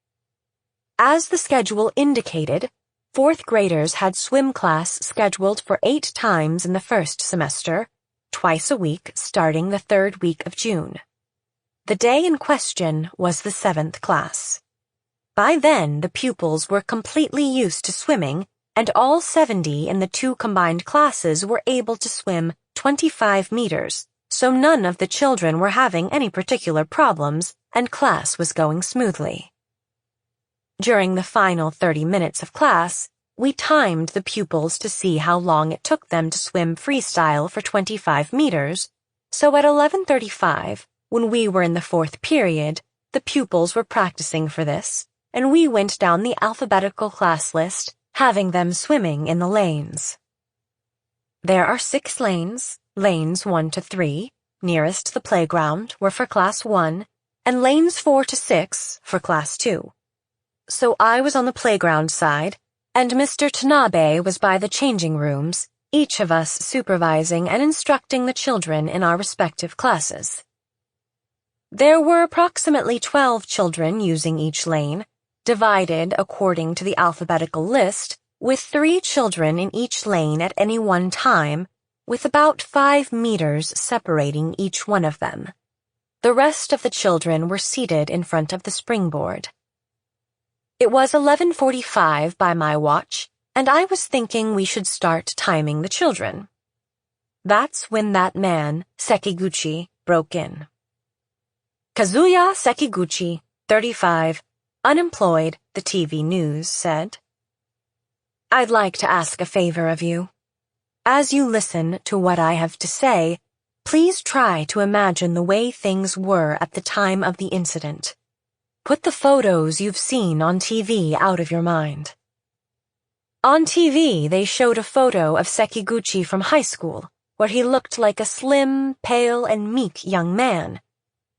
As the schedule indicated, 4th graders had swim class scheduled for 8 times in the first semester, twice a week starting the 3rd week of June. The day in question was the 7th class. By then, the pupils were completely used to swimming, and all 70 in the 2 combined classes were able to swim 25 meters, so none of the children were having any particular problems, and class was going smoothly. During the final 30 minutes of class, we timed the pupils to see how long it took them to swim freestyle for 25 meters, so at 11:35, when we were in the 4th period, the pupils were practicing for this, and we went down the alphabetical class list, having them swimming in the lanes. There are 6 lanes, lanes 1 to 3, nearest the playground, were for Class 1, and lanes 4 to 6 for Class 2. So I was on the playground side, and Mr. Tanabe was by the changing rooms, each of us supervising and instructing the children in our respective classes. There were approximately 12 children using each lane, divided according to the alphabetical list, with 3 children in each lane at any one time, with about 5 meters separating each one of them. The rest of the children were seated in front of the springboard. It was 11:45 by my watch, and I was thinking we should start timing the children. That's when that man, Sekiguchi, broke in. Kazuya Sekiguchi, 35, unemployed, the TV news said. I'd like to ask a favor of you. As you listen to what I have to say, Please try to imagine the way things were at the time of the incident. Put the photos you've seen on TV out of your mind. On TV, they showed a photo of Sekiguchi from high school, where he looked like a slim, pale, and meek young man.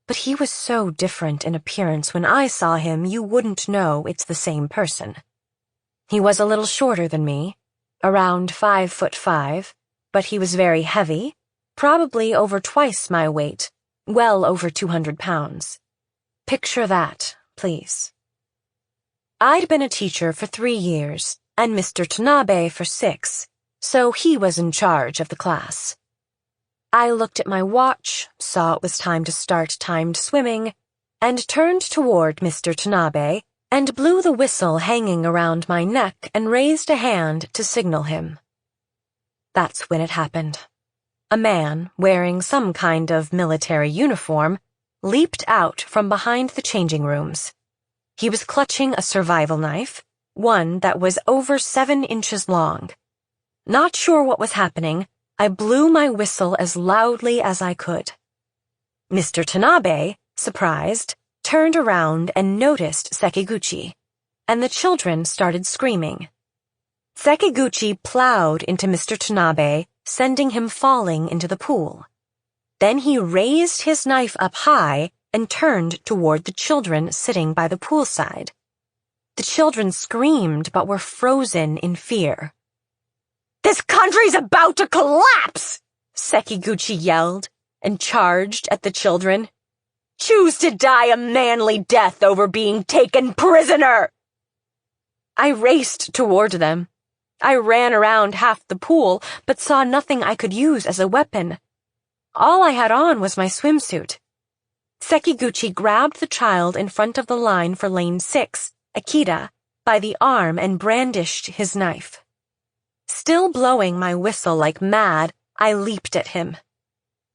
But he was so different in appearance when I saw him you wouldn't know it's the same person. He was a little shorter than me, around 5'5", but he was very heavy, probably over twice my weight, well over 200 pounds. Picture that, please. I'd been a teacher for 3 years, and Mr. Tanabe for 6, so he was in charge of the class. I looked at my watch, saw it was time to start timed swimming, and turned toward Mr. Tanabe and blew the whistle hanging around my neck and raised a hand to signal him. That's when it happened. A man, wearing some kind of military uniform, leaped out from behind the changing rooms. He was clutching a survival knife, one that was over 7 inches long. Not sure what was happening, I blew my whistle as loudly as I could. Mr. Tanabe, surprised, turned around and noticed Sekiguchi, and the children started screaming. Sekiguchi plowed into Mr. Tanabe, sending him falling into the pool. Then he raised his knife up high and turned toward the children sitting by the poolside. The children screamed but were frozen in fear. "This country's about to collapse!" Sekiguchi yelled and charged at the children. "Choose to die a manly death over being taken prisoner!" I raced toward them. I ran around half the pool but saw nothing I could use as a weapon. All I had on was my swimsuit. Sekiguchi grabbed the child in front of the line for lane 6, Akita, by the arm and brandished his knife. Still blowing my whistle like mad, I leaped at him.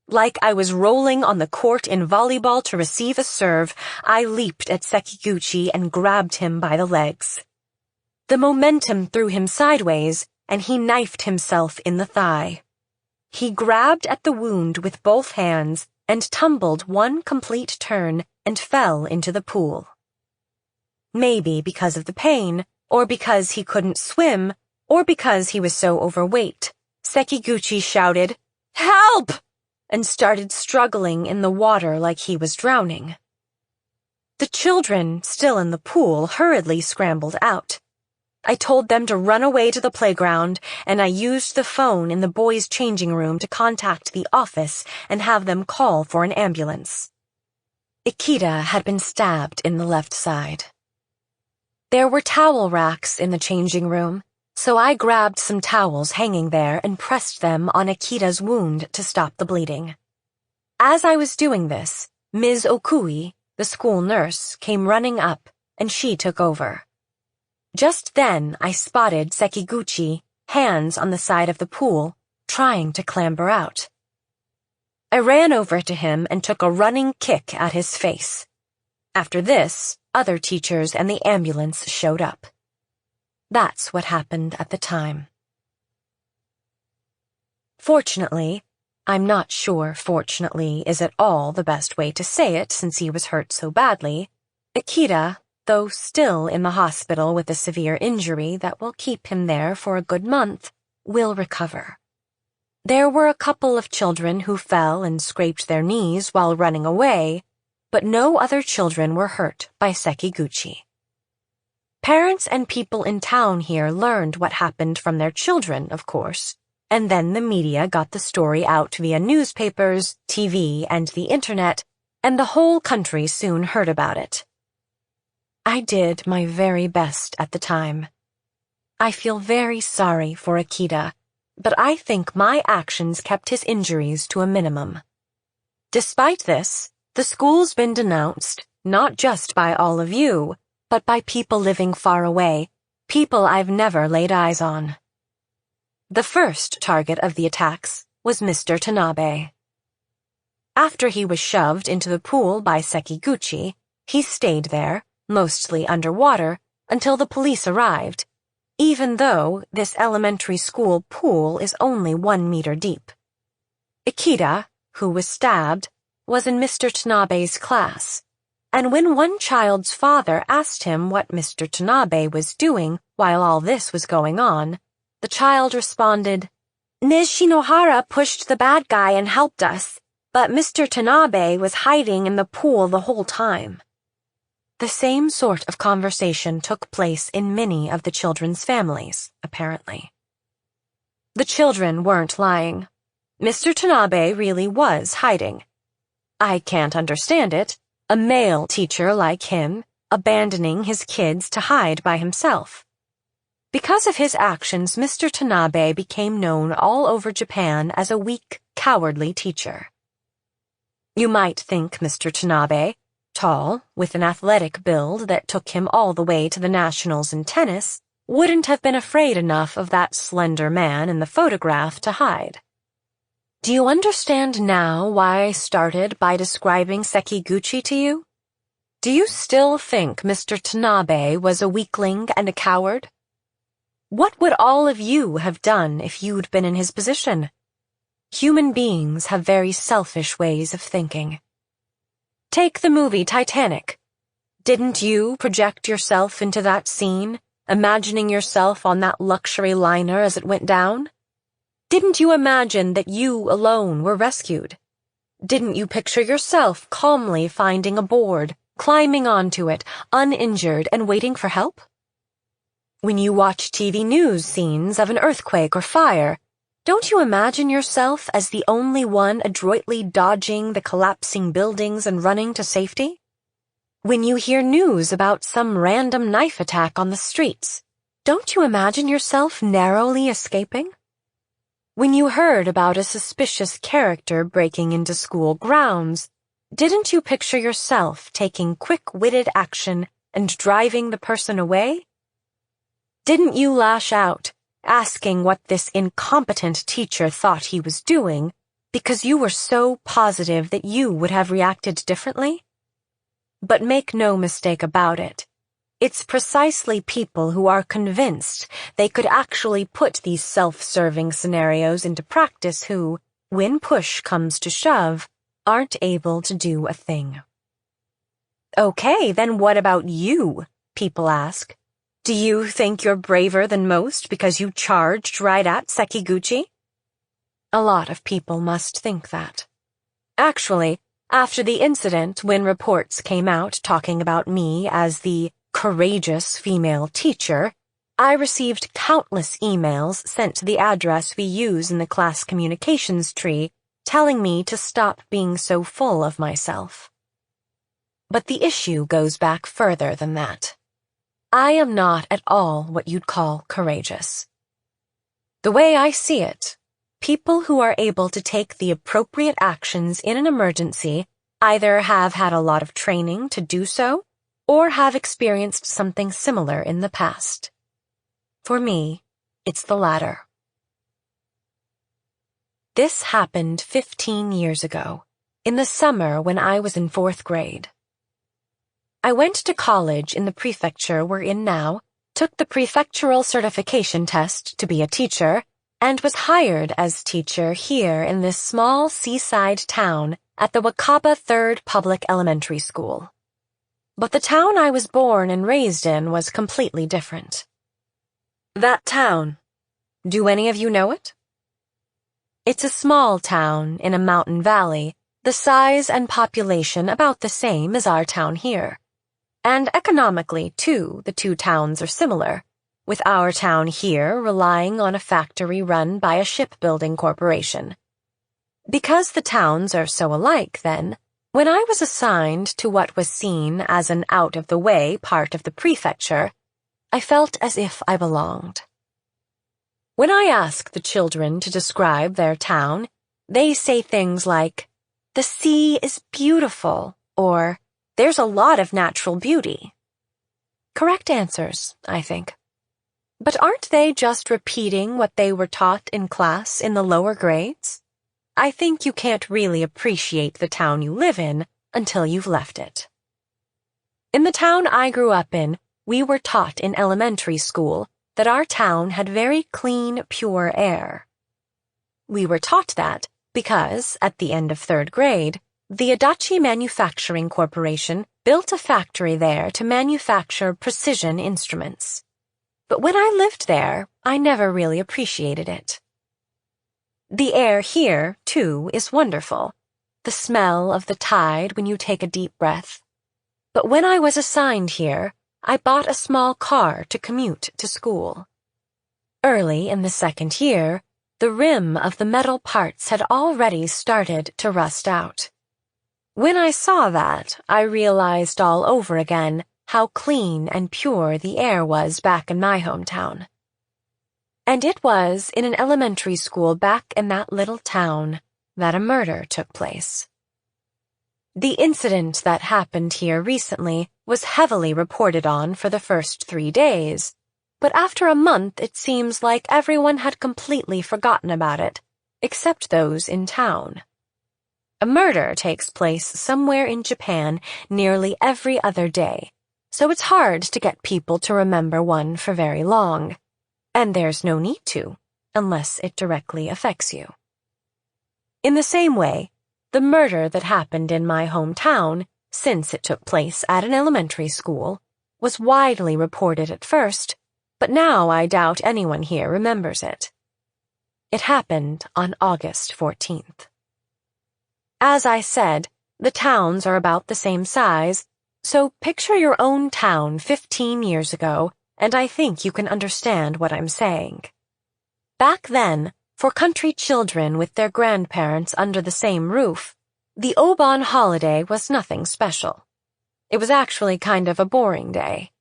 Like I was rolling on the court in volleyball to receive a serve, I leaped at Sekiguchi and grabbed him by the legs. The momentum threw him sideways, and he knifed himself in the thigh. He grabbed at the wound with both hands and tumbled one complete turn and fell into the pool. Maybe because of the pain, or because he couldn't swim, or because he was so overweight, Sekiguchi shouted, "Help!" and started struggling in the water like he was drowning. The children, still in the pool, hurriedly scrambled out. I told them to run away to the playground, and I used the phone in the boys' changing room to contact the office and have them call for an ambulance. Ikeda had been stabbed in the left side. There were towel racks in the changing room, so I grabbed some towels hanging there and pressed them on Ikeda's wound to stop the bleeding. As I was doing this, Ms. Okui, the school nurse, came running up, and she took over. Just then, I spotted Sekiguchi, hands on the side of the pool, trying to clamber out. I ran over to him and took a running kick at his face. After this, other teachers and the ambulance showed up. That's what happened at the time. Fortunately, I'm not sure fortunately is at all the best way to say it since he was hurt so badly, Ikeda, though still in the hospital with a severe injury that will keep him there for a good month, will recover. There were a couple of children who fell and scraped their knees while running away, but no other children were hurt by Sekiguchi. Parents and people in town here learned what happened from their children, of course, and then the media got the story out via newspapers, TV, and the internet, and the whole country soon heard about it. I did my very best at the time. I feel very sorry for Ikeda, but I think my actions kept his injuries to a minimum. Despite this, the school's been denounced, not just by all of you, but by people living far away, people I've never laid eyes on. The first target of the attacks was Mr. Tanabe. After he was shoved into the pool by Sekiguchi, he stayed there, mostly underwater, until the police arrived, even though this elementary school pool is only 1 meter deep. Ikeda, who was stabbed, was in Mr. Tanabe's class, and when one child's father asked him what Mr. Tanabe was doing while all this was going on, the child responded, "Ms. Shinohara pushed the bad guy and helped us, but Mr. Tanabe was hiding in the pool the whole time." The same sort of conversation took place in many of the children's families, apparently. The children weren't lying. Mr. Tanabe really was hiding. I can't understand it, a male teacher like him abandoning his kids to hide by himself. Because of his actions, Mr. Tanabe became known all over Japan as a weak, cowardly teacher. You might think Mr. Tanabe, tall, with an athletic build that took him all the way to the nationals in tennis, wouldn't have been afraid enough of that slender man in the photograph to hide. Do you understand now why I started by describing Sekiguchi to you? Do you still think Mr. Tanabe was a weakling and a coward? What would all of you have done if you'd been in his position? Human beings have very selfish ways of thinking. Take the movie Titanic. Didn't you project yourself into that scene, imagining yourself on that luxury liner as it went down? Didn't you imagine that you alone were rescued? Didn't you picture yourself calmly finding a board, climbing onto it, uninjured and waiting for help? When you watch TV news scenes of an earthquake or fire, don't you imagine yourself as the only one adroitly dodging the collapsing buildings and running to safety? When you hear news about some random knife attack on the streets, don't you imagine yourself narrowly escaping? When you heard about a suspicious character breaking into school grounds, didn't you picture yourself taking quick-witted action and driving the person away? Didn't you lash out, asking what this incompetent teacher thought he was doing, because you were so positive that you would have reacted differently? But make no mistake about it. It's precisely people who are convinced they could actually put these self-serving scenarios into practice who, when push comes to shove, aren't able to do a thing. Okay, then what about you? People ask. Do you think you're braver than most because you charged right at Sekiguchi? A lot of people must think that. Actually, after the incident, when reports came out talking about me as the courageous female teacher, I received countless emails sent to the address we use in the class communications tree telling me to stop being so full of myself. But the issue goes back further than that. I am not at all what you'd call courageous. The way I see it, people who are able to take the appropriate actions in an emergency either have had a lot of training to do so or have experienced something similar in the past. For me, it's the latter. This happened 15 years ago, in the summer when I was in 4th grade. I went to college in the prefecture we're in now, took the prefectural certification test to be a teacher, and was hired as teacher here in this small seaside town at the Wakaba 3rd Public Elementary School. But the town I was born and raised in was completely different. That town, do any of you know it? It's a small town in a mountain valley, the size and population about the same as our town here. And economically, too, the two towns are similar, with our town here relying on a factory run by a shipbuilding corporation. Because the towns are so alike, then, when I was assigned to what was seen as an out-of-the-way part of the prefecture, I felt as if I belonged. When I ask the children to describe their town, they say things like, "The sea is beautiful," or, "There's a lot of natural beauty." Correct answers, I think. But aren't they just repeating what they were taught in class in the lower grades? I think you can't really appreciate the town you live in until you've left it. In the town I grew up in, we were taught in elementary school that our town had very clean, pure air. We were taught that because, at the end of 3rd grade, the Adachi Manufacturing Corporation built a factory there to manufacture precision instruments. But when I lived there, I never really appreciated it. The air here, too, is wonderful. The smell of the tide when you take a deep breath. But when I was assigned here, I bought a small car to commute to school. Early in the 2nd year, the rim of the metal parts had already started to rust out. When I saw that, I realized all over again how clean and pure the air was back in my hometown. And it was in an elementary school back in that little town that a murder took place. The incident that happened here recently was heavily reported on for the first 3 days, but after a month it seems like everyone had completely forgotten about it, except those in town. A murder takes place somewhere in Japan nearly every other day, so it's hard to get people to remember one for very long. And there's no need to, unless it directly affects you. In the same way, the murder that happened in my hometown, since it took place at an elementary school, was widely reported at first, but now I doubt anyone here remembers it. It happened on August 14th. As I said, the towns are about the same size, so picture your own town 15 years ago, and I think you can understand what I'm saying. Back then, for country children with their grandparents under the same roof, the Obon holiday was nothing special. It was actually kind of a boring day.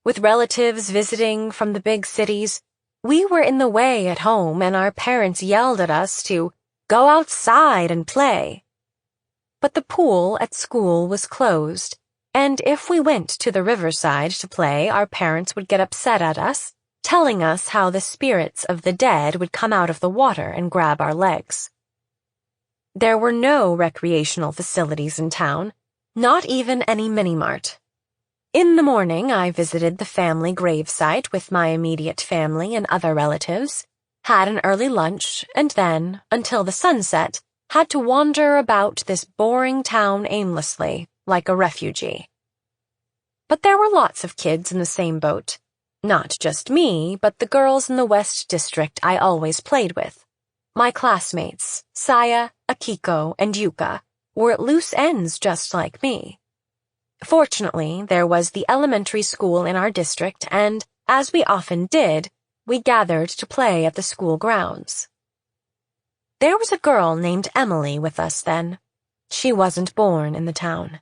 With relatives visiting from the big cities, we were in the way at home and our parents yelled at us to go outside and play. But the pool at school was closed, and if we went to the riverside to play, our parents would get upset at us, telling us how the spirits of the dead would come out of the water and grab our legs. There were no recreational facilities in town, not even any mini-mart. In the morning, I visited the family gravesite with my immediate family and other relatives, had an early lunch, and then, until the sunset, had to wander about this boring town aimlessly, like a refugee. But there were lots of kids in the same boat. Not just me, but the girls in the West District I always played with. My classmates, Saya, Akiko, and Yuka, were at loose ends just like me. Fortunately, there was the elementary school in our district, and, as we often did, we gathered to play at the school grounds. There was a girl named Emily with us then. She wasn't born in the town.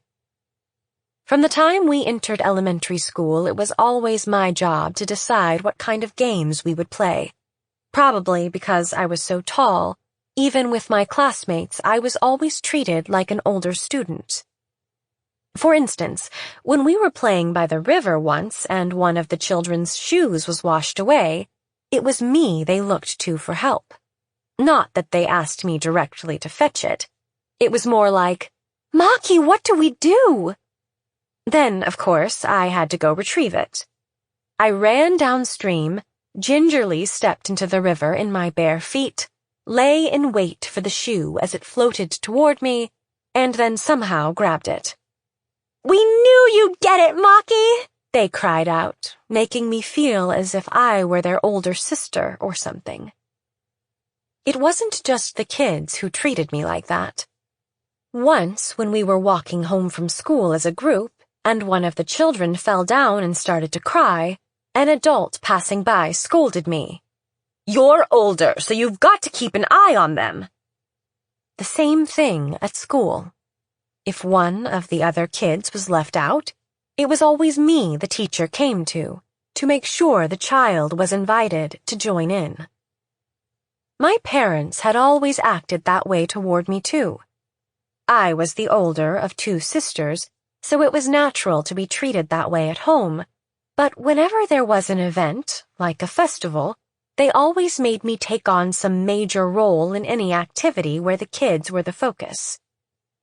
From the time we entered elementary school, it was always my job to decide what kind of games we would play. Probably because I was so tall, even with my classmates, I was always treated like an older student. For instance, when we were playing by the river once and one of the children's shoes was washed away, it was me they looked to for help. Not that they asked me directly to fetch it. It was more like, "Maki, what do we do?" Then, of course, I had to go retrieve it. I ran downstream, gingerly stepped into the river in my bare feet, lay in wait for the shoe as it floated toward me, and then somehow grabbed it. "We knew you'd get it, Maki!" they cried out, making me feel as if I were their older sister or something. It wasn't just the kids who treated me like that. Once, when we were walking home from school as a group, and one of the children fell down and started to cry, an adult passing by scolded me. "You're older, so you've got to keep an eye on them." The same thing at school. If one of the other kids was left out, it was always me the teacher came to make sure the child was invited to join in. My parents had always acted that way toward me too. I was the older of 2 sisters, so it was natural to be treated that way at home, but whenever there was an event, like a festival, they always made me take on some major role in any activity where the kids were the focus.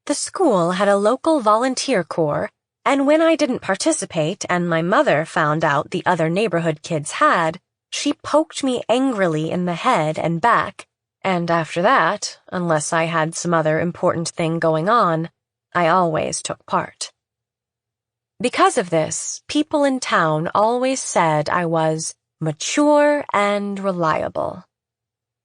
The school had a local volunteer corps, and when I didn't participate and my mother found out the other neighborhood kids had, she poked me angrily in the head and back And after that, unless I had some other important thing going on, I always took part. Because of this, people in town always said I was mature and reliable.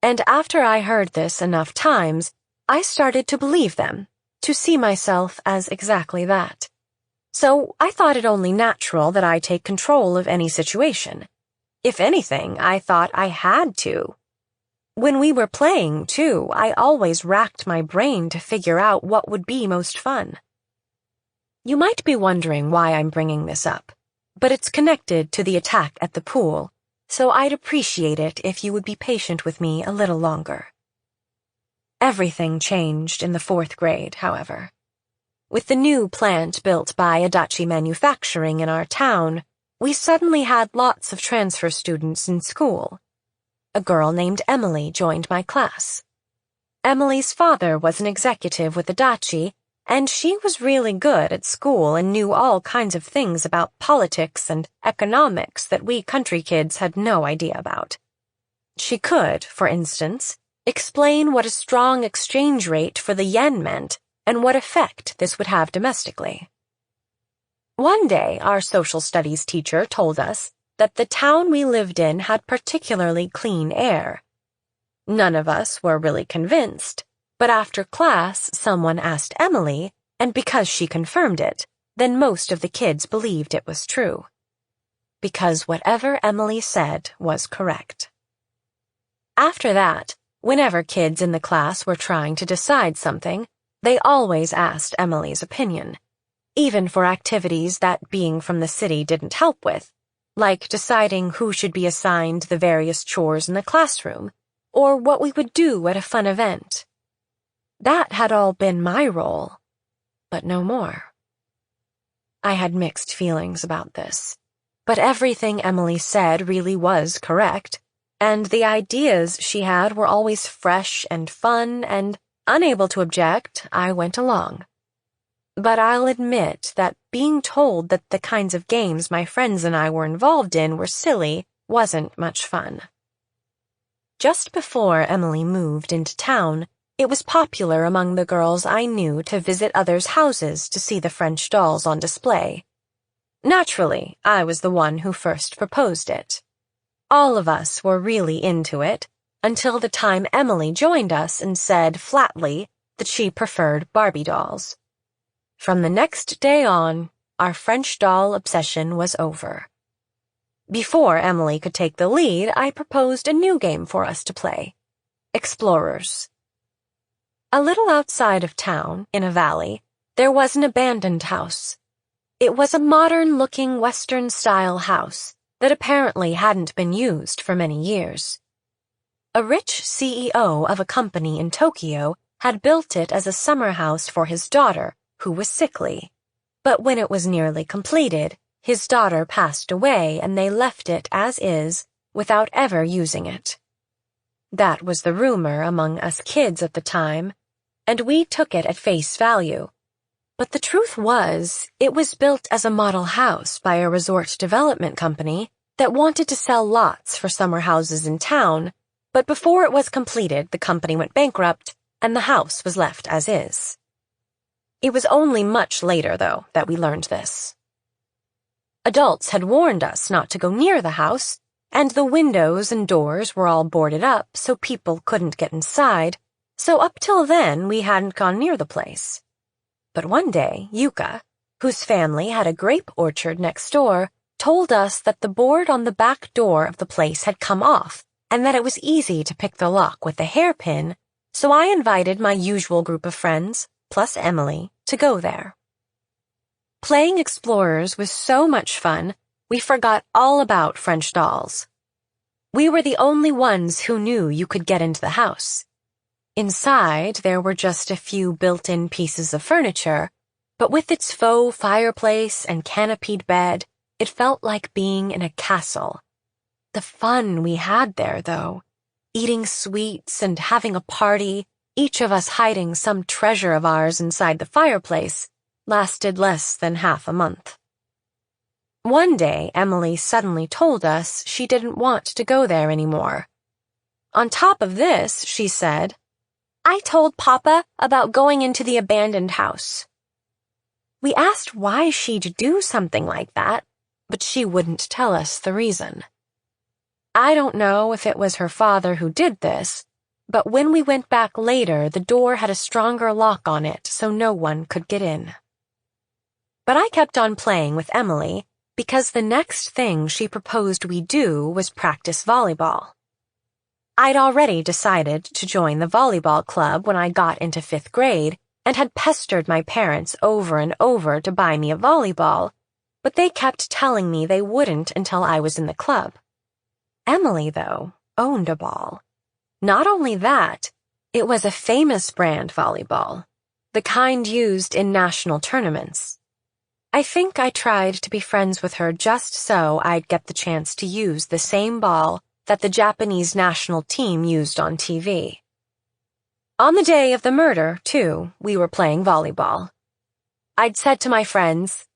And after I heard this enough times, I started to believe them, to see myself as exactly that. So I thought it only natural that I take control of any situation. If anything, I thought I had to. When we were playing, too, I always racked my brain to figure out what would be most fun. You might be wondering why I'm bringing this up, but it's connected to the attack at the pool, so I'd appreciate it if you would be patient with me a little longer. Everything changed in the 4th grade, however. With the new plant built by Adachi Manufacturing in our town, we suddenly had lots of transfer students in school. A girl named Emily joined my class. Emily's father was an executive with Adachi, and she was really good at school and knew all kinds of things about politics and economics that we country kids had no idea about. She could, for instance, explain what a strong exchange rate for the yen meant and what effect this would have domestically. One day, our social studies teacher told us that the town we lived in had particularly clean air. None of us were really convinced, but after class, someone asked Emily, and because she confirmed it, then most of the kids believed it was true. Because whatever Emily said was correct. After that, whenever kids in the class were trying to decide something, they always asked Emily's opinion, even for activities that being from the city didn't help with, like deciding who should be assigned the various chores in the classroom, or what we would do at a fun event. That had all been my role, but no more. I had mixed feelings about this, but everything Emily said really was correct, and the ideas she had were always fresh and fun, and unable to object, I went along. But I'll admit that being told that the kinds of games my friends and I were involved in were silly wasn't much fun. Just before Emily moved into town, it was popular among the girls I knew to visit others' houses to see the French dolls on display. Naturally, I was the one who first proposed it. All of us were really into it, until the time Emily joined us and said flatly that she preferred Barbie dolls. From the next day on, our French doll obsession was over. Before Emily could take the lead, I proposed a new game for us to play. Explorers. A little outside of town, in a valley, there was an abandoned house. It was a modern-looking Western-style house that apparently hadn't been used for many years. A rich CEO of a company in Tokyo had built it as a summer house for his daughter, who was sickly. But when it was nearly completed, his daughter passed away and they left it as is, without ever using it. That was the rumor among us kids at the time, and we took it at face value. But the truth was, it was built as a model house by a resort development company that wanted to sell lots for summer houses in town, but before it was completed, the company went bankrupt, and the house was left as is. It was only much later, though, that we learned this. Adults had warned us not to go near the house, and the windows and doors were all boarded up so people couldn't get inside, so up till then we hadn't gone near the place. But one day, Yuka, whose family had a grape orchard next door, told us that the board on the back door of the place had come off, and that it was easy to pick the lock with a hairpin, so I invited my usual group of friends, plus Emily, to go there. Playing Explorers was so much fun, we forgot all about French dolls. We were the only ones who knew you could get into the house. Inside, there were just a few built-in pieces of furniture, but with its faux fireplace and canopied bed, it felt like being in a castle. The fun we had there, though, eating sweets and having a party, each of us hiding some treasure of ours inside the fireplace, lasted less than half a month. One day, Emily suddenly told us she didn't want to go there anymore. On top of this, she said, "I told Papa about going into the abandoned house." We asked why she'd do something like that, but she wouldn't tell us the reason. I don't know if it was her father who did this, but when we went back later, the door had a stronger lock on it so no one could get in. But I kept on playing with Emily because the next thing she proposed we do was practice volleyball. I'd already decided to join the volleyball club when I got into 5th grade and had pestered my parents over and over to buy me a volleyball, but they kept telling me they wouldn't until I was in the club. Emily, though, owned a ball. Not only that, it was a famous brand volleyball, the kind used in national tournaments. I think I tried to be friends with her just so I'd get the chance to use the same ball that the Japanese national team used on TV. On the day of the murder, too, we were playing volleyball. I'd said to my friends,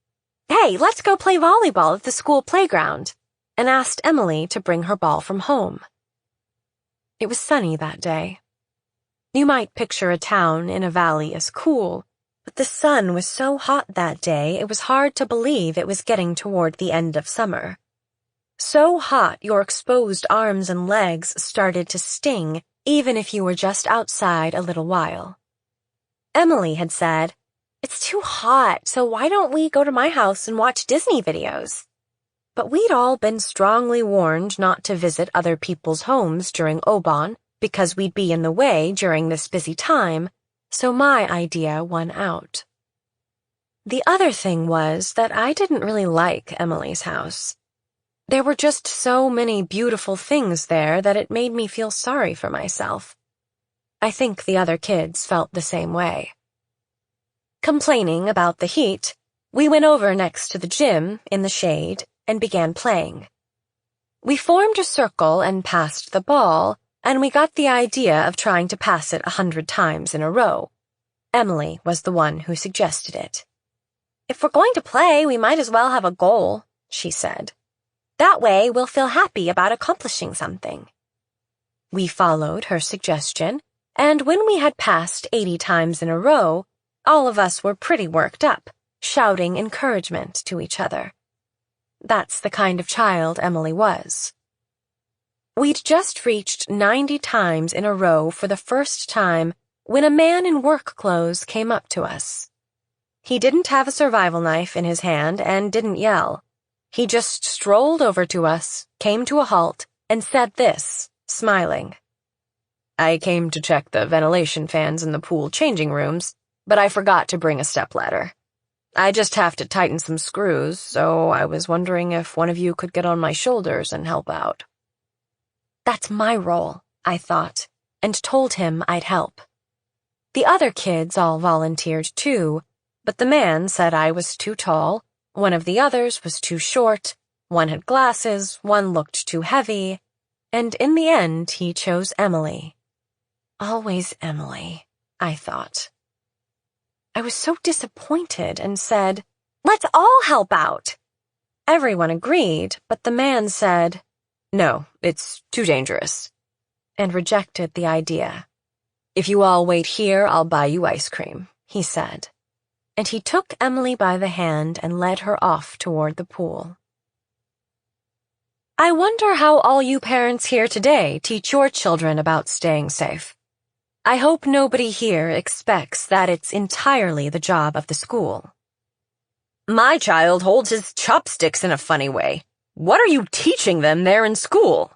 "Hey, let's go play volleyball at the school playground," and asked Emily to bring her ball from home. It was sunny that day. You might picture a town in a valley as cool, but the sun was so hot that day it was hard to believe it was getting toward the end of summer. So hot your exposed arms and legs started to sting even if you were just outside a little while. Emily had said, "It's too hot, so why don't we go to my house and watch Disney videos?" But we'd all been strongly warned not to visit other people's homes during Obon because we'd be in the way during this busy time, so my idea won out. The other thing was that I didn't really like Emily's house. There were just so many beautiful things there that it made me feel sorry for myself. I think the other kids felt the same way. Complaining about the heat, we went over next to the gym in the shade and began playing. We formed a circle and passed the ball, and we got the idea of trying to pass it 100 times in a row. Emily was the one who suggested it. "If we're going to play, we might as well have a goal," she said. "That way we'll feel happy about accomplishing something." We followed her suggestion, and when we had passed 80 times in a row, all of us were pretty worked up, shouting encouragement to each other. That's the kind of child Emily was. We'd just reached 90 times in a row for the first time when a man in work clothes came up to us. He didn't have a survival knife in his hand and didn't yell. He just strolled over to us, came to a halt, and said this, smiling. "I came to check the ventilation fans in the pool changing rooms, but I forgot to bring a stepladder. I just have to tighten some screws, so I was wondering if one of you could get on my shoulders and help out." That's my role, I thought, and told him I'd help. The other kids all volunteered too, but the man said I was too tall, one of the others was too short, one had glasses, one looked too heavy, and in the end he chose Emily. Always Emily, I thought. I was so disappointed and said, "Let's all help out." Everyone agreed, but the man said, "No, it's too dangerous," and rejected the idea. "If you all wait here, I'll buy you ice cream," he said. And he took Emily by the hand and led her off toward the pool. I wonder how all you parents here today teach your children about staying safe. I hope nobody here expects that it's entirely the job of the school. "My child holds his chopsticks in a funny way. What are you teaching them there in school?"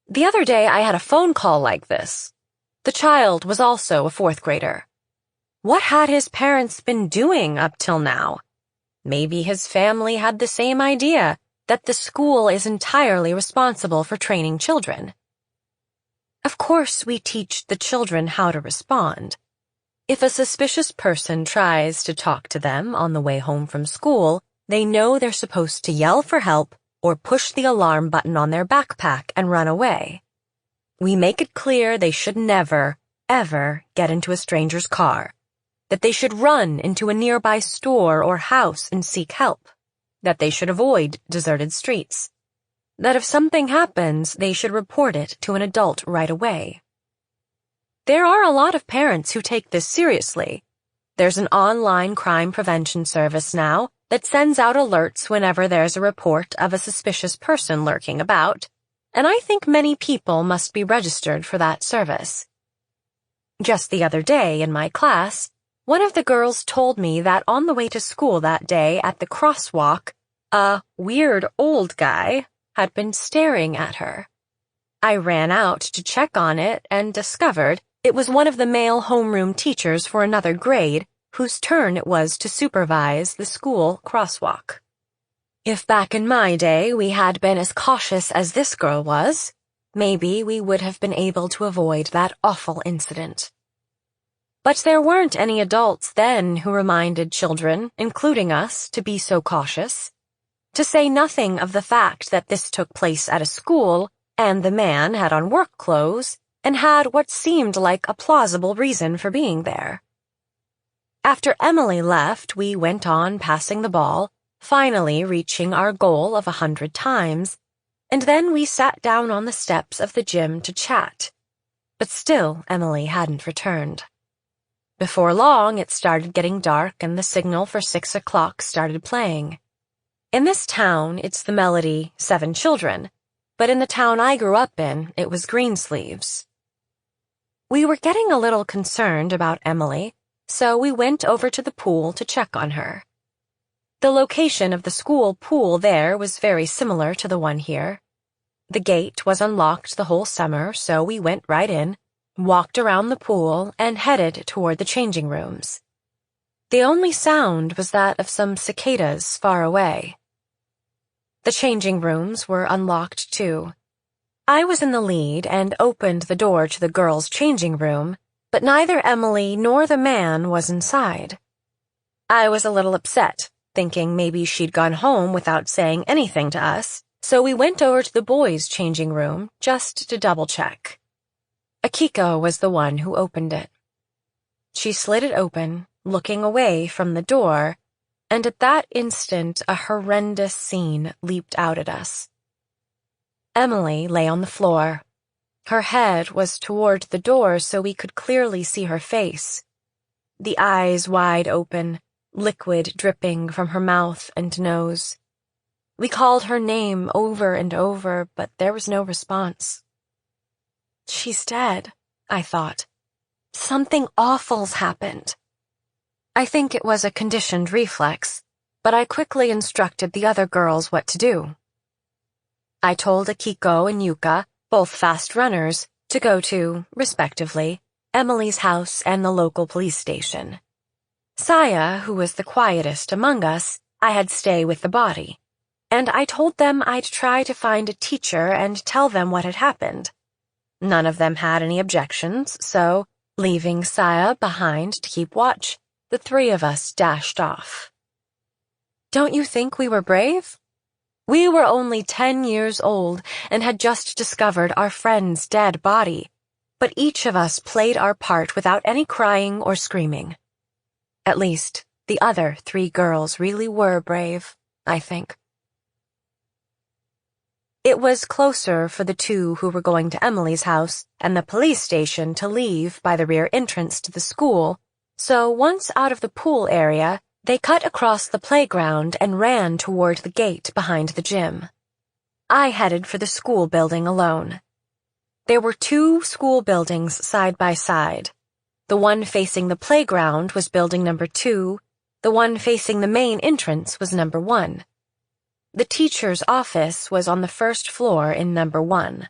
The other day I had a phone call like this. The child was also a 4th grader. What had his parents been doing up till now? Maybe his family had the same idea, that the school is entirely responsible for training children. Of course, we teach the children how to respond. If a suspicious person tries to talk to them on the way home from school, they know they're supposed to yell for help or push the alarm button on their backpack and run away. We make it clear they should never, ever get into a stranger's car, that they should run into a nearby store or house and seek help, that they should avoid deserted streets. that if something happens, they should report it to an adult right away. There are a lot of parents who take this seriously. There's an online crime prevention service now that sends out alerts whenever there's a report of a suspicious person lurking about, and I think many people must be registered for that service. Just the other day in my class, one of the girls told me that on the way to school that day at the crosswalk, a weird old guy had been staring at her. I ran out to check on it and discovered it was one of the male homeroom teachers for another grade whose turn it was to supervise the school crosswalk. If back in my day we had been as cautious as this girl was, maybe we would have been able to avoid that awful incident. But there weren't any adults then who reminded children, including us, to be so cautious. To say nothing of the fact that this took place at a school, and the man had on work clothes, and had what seemed like a plausible reason for being there. After Emily left, we went on passing the ball, finally reaching our goal of 100 times, and then we sat down on the steps of the gym to chat. But still, Emily hadn't returned. Before long, it started getting dark and the signal for 6 o'clock started playing. In this town, it's the melody 7 Children, but in the town I grew up in, it was Greensleeves. We were getting a little concerned about Emily, so we went over to the pool to check on her. The location of the school pool there was very similar to the one here. The gate was unlocked the whole summer, so we went right in, walked around the pool, and headed toward the changing rooms. The only sound was that of some cicadas far away. The changing rooms were unlocked too. I was in the lead and opened the door to the girls' changing room, but neither Emily nor the man was inside. I was a little upset, thinking maybe she'd gone home without saying anything to us, so we went over to the boys' changing room just to double-check. Akiko was the one who opened it. She slid it open, looking away from the door, and at that instant a horrendous scene leaped out at us. Emily lay on the floor. Her head was toward the door so we could clearly see her face. The eyes wide open, liquid dripping from her mouth and nose. We called her name over and over, but there was no response. She's dead, I thought. Something awful's happened. I think it was a conditioned reflex, but I quickly instructed the other girls what to do. I told Akiko and Yuka, both fast runners, to go to, respectively, Emily's house and the local police station. Saya, who was the quietest among us, I had stay with the body, and I told them I'd try to find a teacher and tell them what had happened. None of them had any objections, so, leaving Saya behind to keep watch, the 3 of us dashed off. Don't you think we were brave? We were only 10 years old and had just discovered our friend's dead body, but each of us played our part without any crying or screaming. At least, the other 3 girls really were brave, I think. It was closer for the 2 who were going to Emily's house and the police station to leave by the rear entrance to the school, so once out of the pool area, they cut across the playground and ran toward the gate behind the gym. I headed for the school building alone. There were 2 school buildings side by side. The one facing the playground was building number 2, the one facing the main entrance was number 1. The teacher's office was on the first floor in number 1.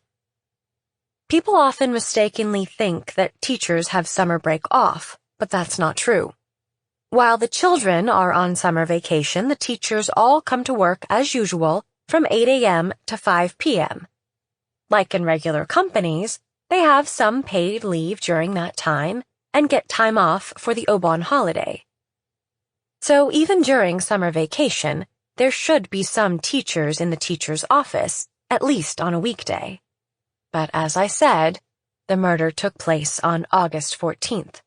People often mistakenly think that teachers have summer break off, but that's not true. While the children are on summer vacation, the teachers all come to work as usual from 8 a.m. to 5 p.m. Like in regular companies, they have some paid leave during that time and get time off for the Obon holiday. So even during summer vacation, there should be some teachers in the teacher's office, at least on a weekday. But as I said, the murder took place on August 14th.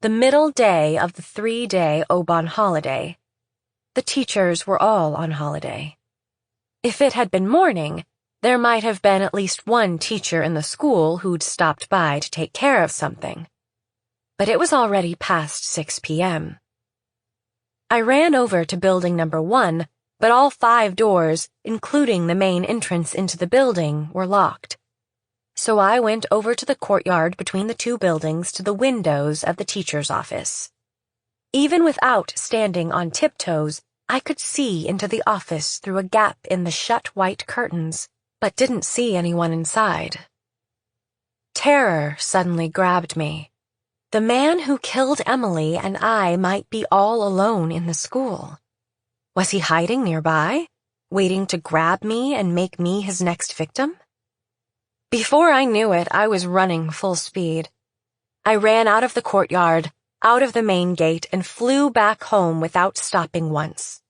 The middle day of the 3-day Obon holiday. The teachers were all on holiday. If it had been morning, There might have been at least one teacher in the school who'd stopped by to take care of something. But it was already past 6 p.m. I ran over to building number 1, but all 5 doors, including the main entrance into the building, were locked. So I went over to the courtyard between the 2 buildings to the windows of the teacher's office. Even without standing on tiptoes, I could see into the office through a gap in the shut white curtains, but didn't see anyone inside. Terror suddenly grabbed me. The man who killed Emily and I might be all alone in the school. Was he hiding nearby, waiting to grab me and make me his next victim? Before I knew it, I was running full speed. I ran out of the courtyard, out of the main gate, and flew back home without stopping once.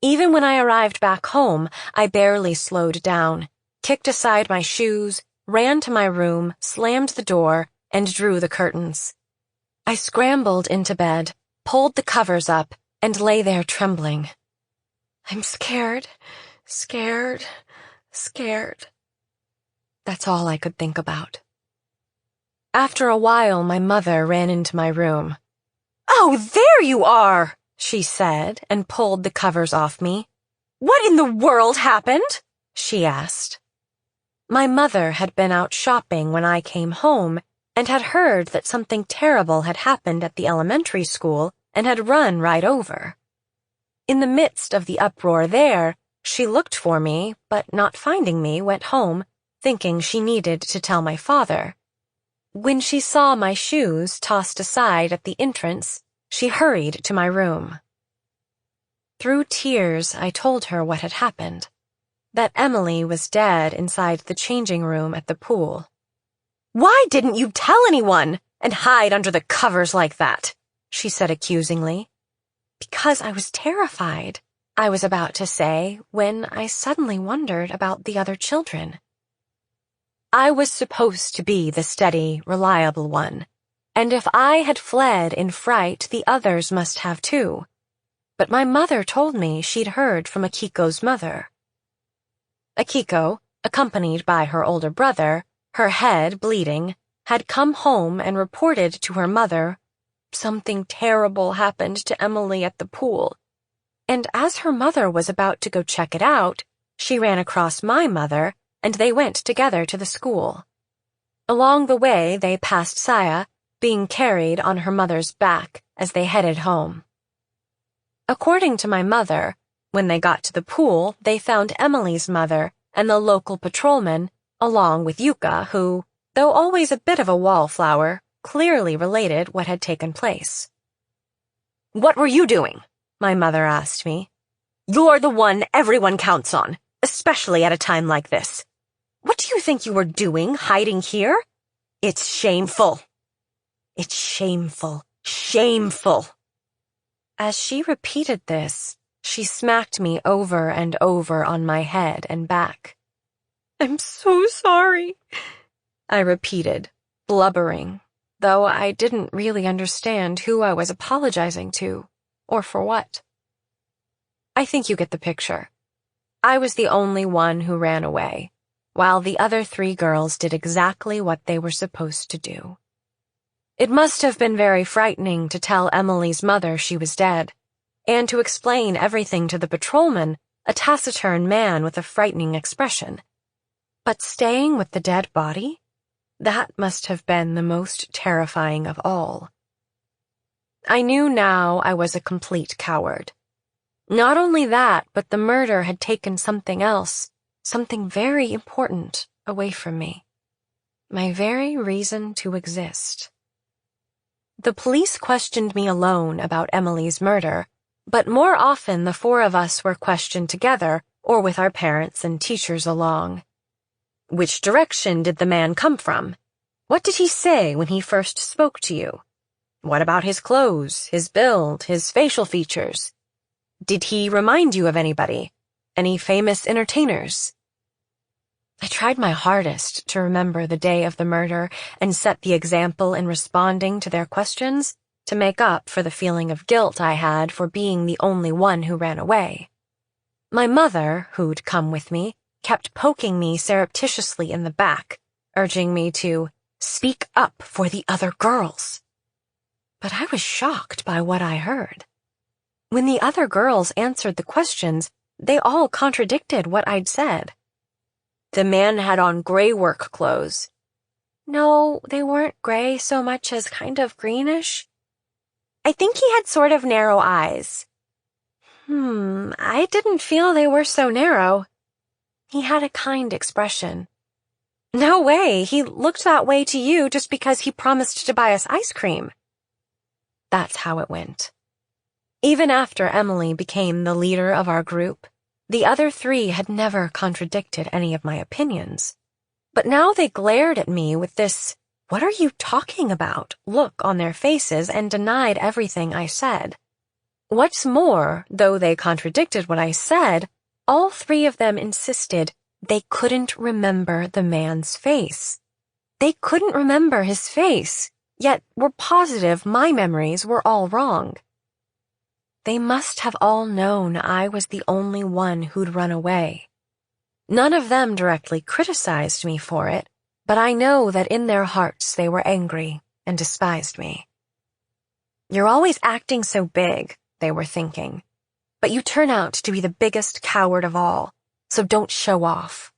Even when I arrived back home, I barely slowed down, kicked aside my shoes, ran to my room, slammed the door, and drew the curtains. I scrambled into bed, pulled the covers up, and lay there trembling. I'm scared, scared, scared. That's all I could think about. After a while, my mother ran into my room. "Oh, there you are!" she said, and pulled the covers off me. "What in the world happened?" she asked. My mother had been out shopping when I came home and had heard that something terrible had happened at the elementary school and had run right over. In the midst of the uproar there, she looked for me, but not finding me, went home, thinking she needed to tell my father. When she saw my shoes tossed aside at the entrance, she hurried to my room. Through tears, I told her what had happened, that Emily was dead inside the changing room at the pool. "Why didn't you tell anyone and hide under the covers like that?" she said accusingly. "Because I was terrified," I was about to say, when I suddenly wondered about the other children. I was supposed to be the steady, reliable one, and if I had fled in fright, the others must have too. But my mother told me she'd heard from Akiko's mother. Akiko, accompanied by her older brother, her head bleeding, had come home and reported to her mother, "Something terrible happened to Emily at the pool." And as her mother was about to go check it out, she ran across my mother, and they went together to the school. Along the way, they passed Saya, being carried on her mother's back as they headed home. According to my mother, when they got to the pool, they found Emily's mother and the local patrolman, along with Yuka, who, though always a bit of a wallflower, clearly related what had taken place. "What were you doing?" my mother asked me. "You're the one everyone counts on, especially at a time like this. What do you think you were doing, hiding here? It's shameful. It's shameful, shameful." As she repeated this, she smacked me over and over on my head and back. "I'm so sorry," I repeated, blubbering, though I didn't really understand who I was apologizing to, or for what. I think you get the picture. I was the only one who ran away, while the other 3 girls did exactly what they were supposed to do. It must have been very frightening to tell Emily's mother she was dead, and to explain everything to the patrolman, a taciturn man with a frightening expression. But staying with the dead body? That must have been the most terrifying of all. I knew now I was a complete coward. Not only that, but the murder had taken something else, something very important, away from me. My very reason to exist. The police questioned me alone about Emily's murder, but more often the 4 of us were questioned together or with our parents and teachers along. Which direction did the man come from? What did he say when he first spoke to you? What about his clothes, his build, his facial features? Did he remind you of anybody? Any famous entertainers? I tried my hardest to remember the day of the murder and set the example in responding to their questions to make up for the feeling of guilt I had for being the only one who ran away. My mother, who'd come with me, kept poking me surreptitiously in the back, urging me to speak up for the other girls. But I was shocked by what I heard. When the other girls answered the questions, they all contradicted what I'd said. The man had on gray work clothes. No, they weren't gray so much as kind of greenish. I think he had sort of narrow eyes. I didn't feel they were so narrow. He had a kind expression. No way, he looked that way to you just because he promised to buy us ice cream. That's how it went. Even after Emily became the leader of our group, the other three had never contradicted any of my opinions. But now they glared at me with this, "What are you talking about?" look on their faces and denied everything I said. What's more, though they contradicted what I said, all three of them insisted they couldn't remember the man's face. They couldn't remember his face, yet were positive my memories were all wrong. They must have all known I was the only one who'd run away. None of them directly criticized me for it, but I know that in their hearts they were angry and despised me. "You're always acting so big," they were thinking, "but you turn out to be the biggest coward of all, so don't show off."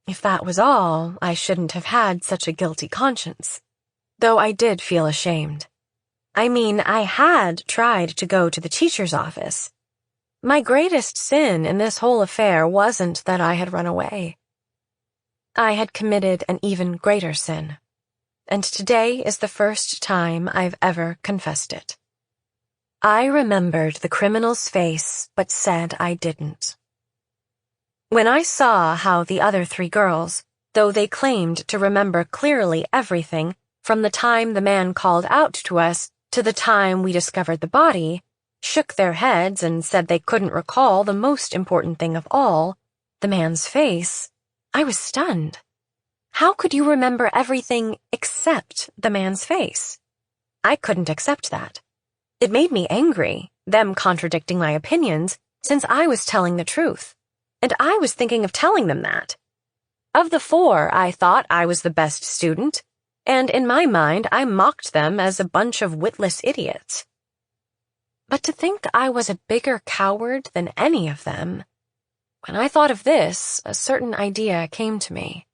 If that was all, I shouldn't have had such a guilty conscience, though I did feel ashamed. I mean, I had tried to go to the teacher's office. My greatest sin in this whole affair wasn't that I had run away. I had committed an even greater sin, and today is the first time I've ever confessed it. I remembered the criminal's face, but said I didn't. When I saw how the other three girls, though they claimed to remember clearly everything from the time the man called out to us to the time we discovered the body, shook their heads and said they couldn't recall the most important thing of all, the man's face, I was stunned. How could you remember everything except the man's face? I couldn't accept that. It made me angry, them contradicting my opinions, since I was telling the truth, and I was thinking of telling them that. Of the four, I thought I was the best student, and in my mind I mocked them as a bunch of witless idiots. But to think I was a bigger coward than any of them, when I thought of this, a certain idea came to me.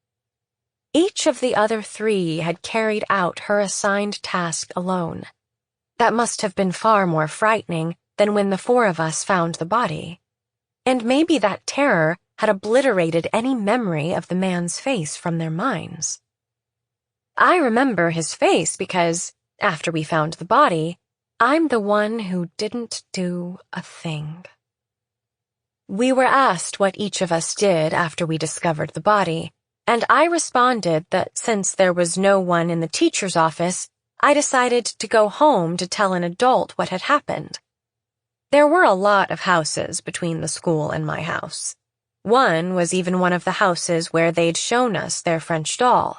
Each of the other three had carried out her assigned task alone. That must have been far more frightening than when the four of us found the body. And maybe that terror had obliterated any memory of the man's face from their minds. I remember his face because, after we found the body, I'm the one who didn't do a thing. We were asked what each of us did after we discovered the body, and I responded that since there was no one in the teacher's office, I decided to go home to tell an adult what had happened. There were a lot of houses between the school and my house. One was even one of the houses where they'd shown us their French doll.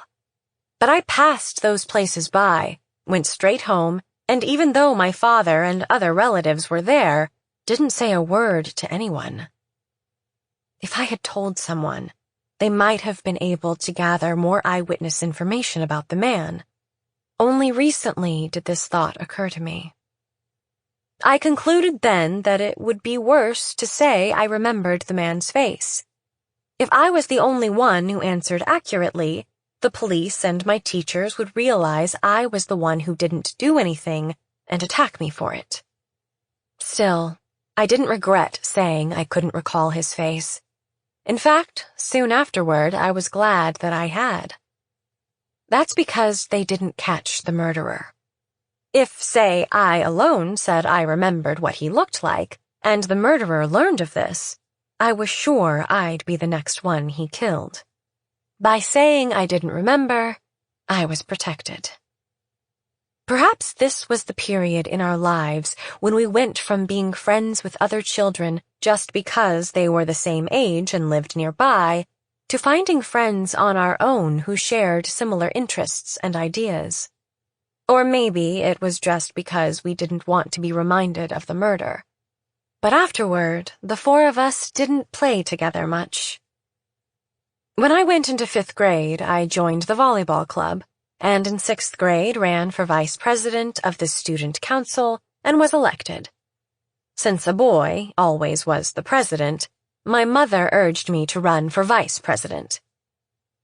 But I passed those places by, went straight home, and even though my father and other relatives were there, didn't say a word to anyone. If I had told someone, they might have been able to gather more eyewitness information about the man. Only recently did this thought occur to me. I concluded then that it would be worse to say I remembered the man's face. If I was the only one who answered accurately, the police and my teachers would realize I was the one who didn't do anything and attack me for it. Still, I didn't regret saying I couldn't recall his face. In fact, soon afterward, I was glad that I had. That's because they didn't catch the murderer. If, say, I alone said I remembered what he looked like, and the murderer learned of this, I was sure I'd be the next one he killed. By saying I didn't remember, I was protected. Perhaps this was the period in our lives when we went from being friends with other children just because they were the same age and lived nearby, to finding friends on our own who shared similar interests and ideas. Or maybe it was just because we didn't want to be reminded of the murder. But afterward, the four of us didn't play together much. When I went into 5th grade, I joined the volleyball club, and in 6th grade ran for vice president of the student council and was elected. Since a boy always was the president, my mother urged me to run for vice president.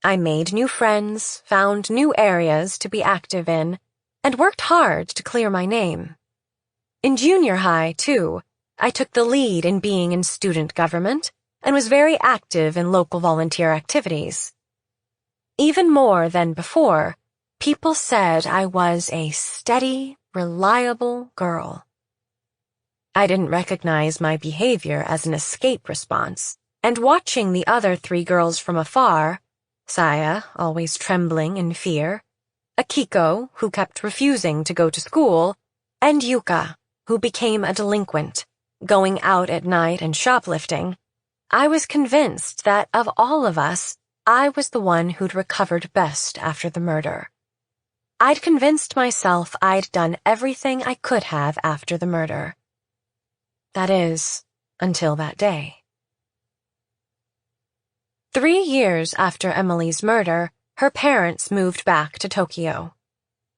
I made new friends, found new areas to be active in, and worked hard to clear my name. In junior high, too, I took the lead in being in student government and was very active in local volunteer activities. Even more than before, people said I was a steady, reliable girl. I didn't recognize my behavior as an escape response, and watching the other 3 girls from afar, Saya, always trembling in fear, Akiko, who kept refusing to go to school, and Yuka, who became a delinquent, going out at night and shoplifting, I was convinced that of all of us, I was the one who'd recovered best after the murder. I'd convinced myself I'd done everything I could have after the murder. That is, until that day. 3 years after Emily's murder, her parents moved back to Tokyo.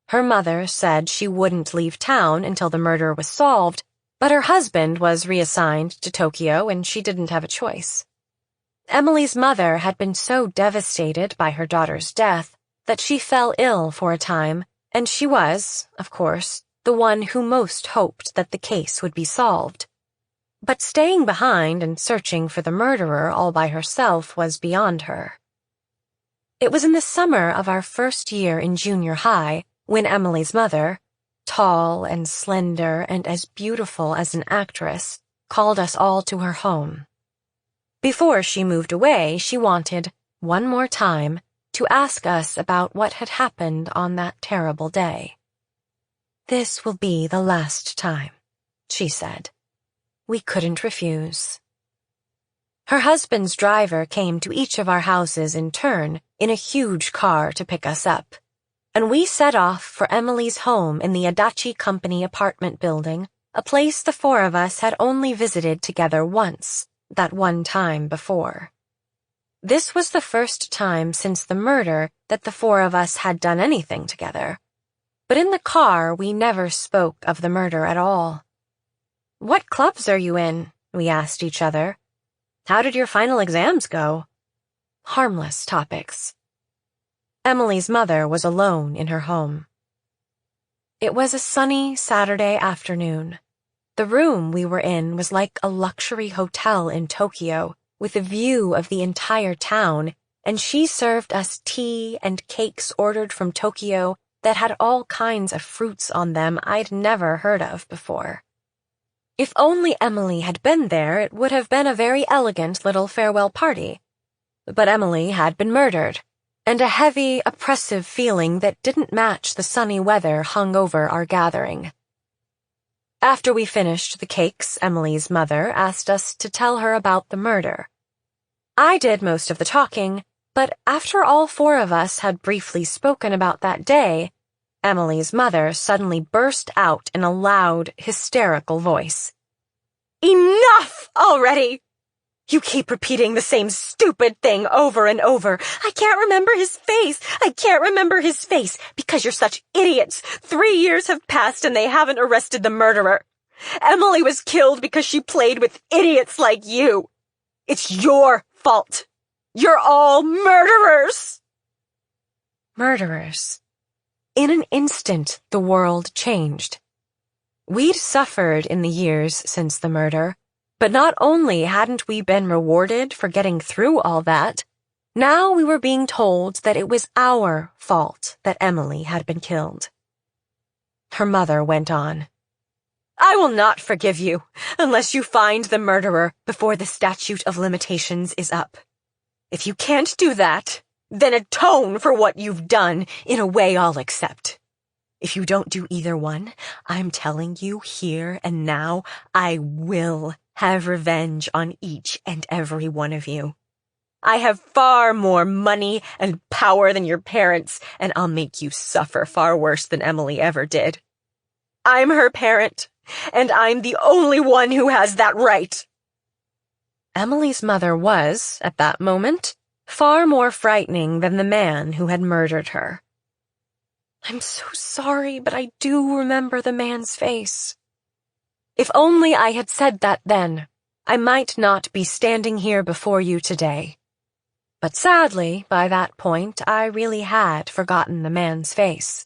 Her mother said she wouldn't leave town until the murder was solved, but her husband was reassigned to Tokyo and she didn't have a choice. Emily's mother had been so devastated by her daughter's death that she fell ill for a time, and she was, of course, the one who most hoped that the case would be solved. But staying behind and searching for the murderer all by herself was beyond her. It was in the summer of our first year in junior high when Emily's mother, tall and slender and as beautiful as an actress, called us all to her home. Before she moved away, she wanted, one more time, to ask us about what had happened on that terrible day. "This will be the last time," she said. We couldn't refuse. Her husband's driver came to each of our houses in turn in a huge car to pick us up, and we set off for Emily's home in the Adachi Company apartment building, a place the 4 of us had only visited together once, that one time before. This was the first time since the murder that the 4 of us had done anything together, but in the car we never spoke of the murder at all. "What clubs are you in?" we asked each other. "How did your final exams go?" Harmless topics. Emily's mother was alone in her home. It was a sunny Saturday afternoon. The room we were in was like a luxury hotel in Tokyo, with a view of the entire town, and she served us tea and cakes ordered from Tokyo that had all kinds of fruits on them I'd never heard of before. If only Emily had been there, it would have been a very elegant little farewell party. But Emily had been murdered, and a heavy, oppressive feeling that didn't match the sunny weather hung over our gathering. After we finished the cakes, Emily's mother asked us to tell her about the murder. I did most of the talking, but after all 4 of us had briefly spoken about that day, Emily's mother suddenly burst out in a loud, hysterical voice. "Enough already! You keep repeating the same stupid thing over and over. I can't remember his face. I can't remember his face because you're such idiots. 3 years have passed and they haven't arrested the murderer. Emily was killed because she played with idiots like you. It's your fault. You're all murderers." Murderers. In an instant, the world changed. We'd suffered in the years since the murder, but not only hadn't we been rewarded for getting through all that, now we were being told that it was our fault that Emily had been killed. Her mother went on. "I will not forgive you unless you find the murderer before the statute of limitations is up. If you can't do that, then atone for what you've done in a way I'll accept. If you don't do either one, I'm telling you here and now, I will have revenge on each and every one of you. I have far more money and power than your parents, and I'll make you suffer far worse than Emily ever did. I'm her parent, and I'm the only one who has that right." Emily's mother was, at that moment, far more frightening than the man who had murdered her. I'm so sorry, but I do remember the man's face. If only I had said that then, I might not be standing here before you today. But sadly, by that point, I really had forgotten the man's face.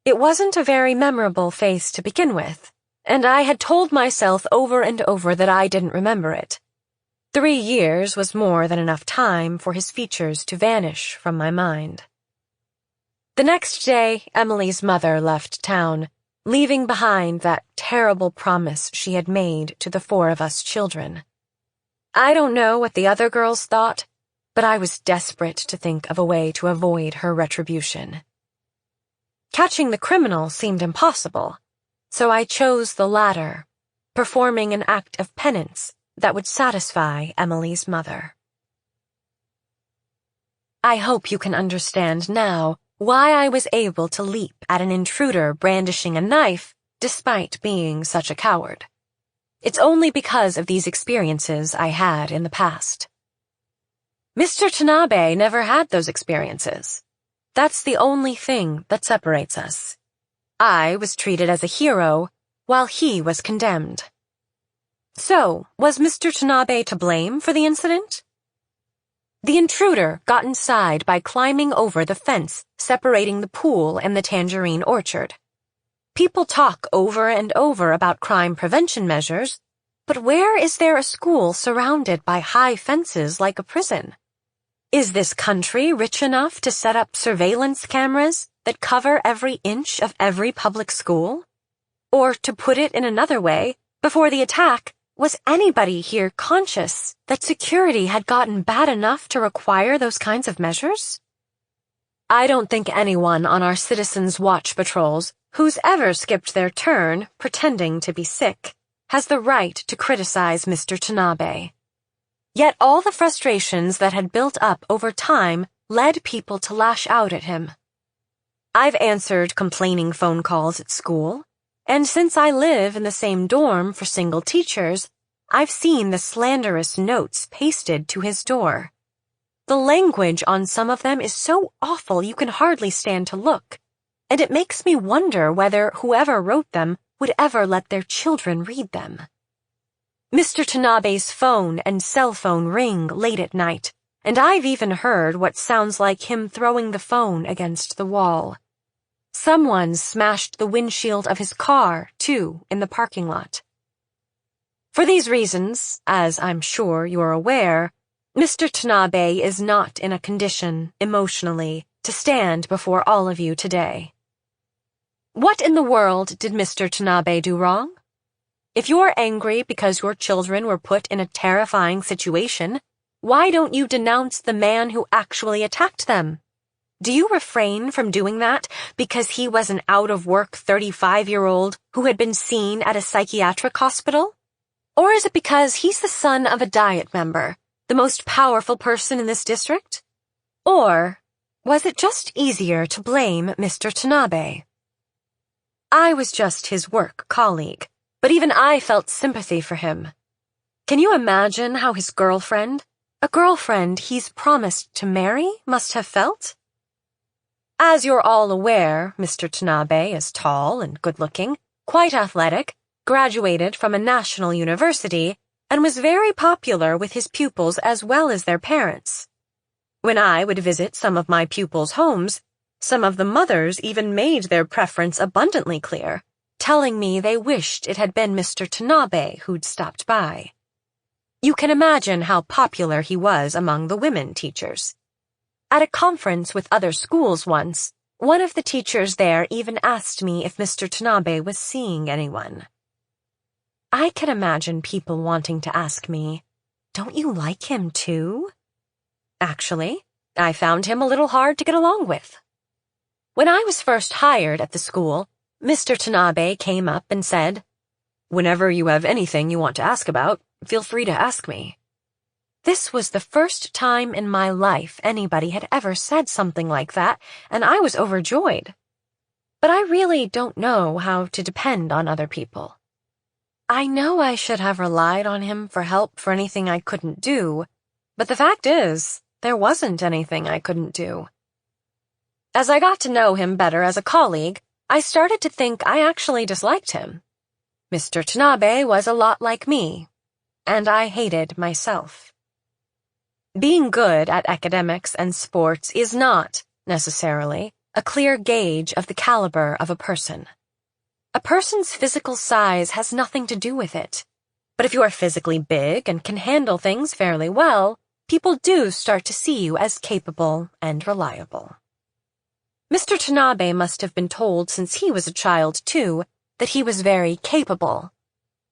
It wasn't a very memorable face to begin with, and I had told myself over and over that I didn't remember it. 3 years was more than enough time for his features to vanish from my mind. The next day, Emily's mother left town, leaving behind that terrible promise she had made to the 4 of us children. I don't know what the other girls thought, but I was desperate to think of a way to avoid her retribution. Catching the criminal seemed impossible, so I chose the latter, performing an act of penance that would satisfy Emily's mother. I hope you can understand now why I was able to leap at an intruder brandishing a knife despite being such a coward. It's only because of these experiences I had in the past. Mr. Tanabe never had those experiences. That's the only thing that separates us. I was treated as a hero, while he was condemned. So, was Mr. Tanabe to blame for the incident? The intruder got inside by climbing over the fence separating the pool and the tangerine orchard. People talk over and over about crime prevention measures, but where is there a school surrounded by high fences like a prison? Is this country rich enough to set up surveillance cameras that cover every inch of every public school? Or, to put it in another way, before the attack, was anybody here conscious that security had gotten bad enough to require those kinds of measures? I don't think anyone on our Citizens Watch patrols who's ever skipped their turn pretending to be sick has the right to criticize Mr. Tanabe. Yet all the frustrations that had built up over time led people to lash out at him. I've answered complaining phone calls at school, and since I live in the same dorm for single teachers, I've seen the slanderous notes pasted to his door. The language on some of them is so awful you can hardly stand to look, and it makes me wonder whether whoever wrote them would ever let their children read them. Mr. Tanabe's phone and cell phone ring late at night, and I've even heard what sounds like him throwing the phone against the wall. Someone smashed the windshield of his car, too, in the parking lot. For these reasons, as I'm sure you're aware, Mr. Tanabe is not in a condition, emotionally, to stand before all of you today. What in the world did Mr. Tanabe do wrong? If you're angry because your children were put in a terrifying situation, why don't you denounce the man who actually attacked them? Do you refrain from doing that because he was an out-of-work 35-year-old who had been seen at a psychiatric hospital? Or is it because he's the son of a Diet member, the most powerful person in this district? Or was it just easier to blame Mr. Tanabe? I was just his work colleague, but even I felt sympathy for him. Can you imagine how his girlfriend, a girlfriend he's promised to marry, must have felt? As you're all aware, Mr. Tanabe is tall and good-looking, quite athletic, graduated from a national university, and was very popular with his pupils as well as their parents. When I would visit some of my pupils' homes, some of the mothers even made their preference abundantly clear, telling me they wished it had been Mr. Tanabe who'd stopped by. You can imagine how popular he was among the women teachers. At a conference with other schools once, one of the teachers there even asked me if Mr. Tanabe was seeing anyone. I can imagine people wanting to ask me, "Don't you like him too?" Actually, I found him a little hard to get along with. When I was first hired at the school, Mr. Tanabe came up and said, "Whenever you have anything you want to ask about, feel free to ask me." This was the first time in my life anybody had ever said something like that, and I was overjoyed. But I really don't know how to depend on other people. I know I should have relied on him for help for anything I couldn't do, but the fact is, There wasn't anything I couldn't do. As I got to know him better as a colleague, I started to think I actually disliked him. Mr. Tanabe was a lot like me, and I hated myself. Being good at academics and sports is not, necessarily, a clear gauge of the caliber of a person. A person's physical size has nothing to do with it, but if you are physically big and can handle things fairly well, people do start to see you as capable and reliable. Mr. Tanabe must have been told since he was a child, too, that he was very capable.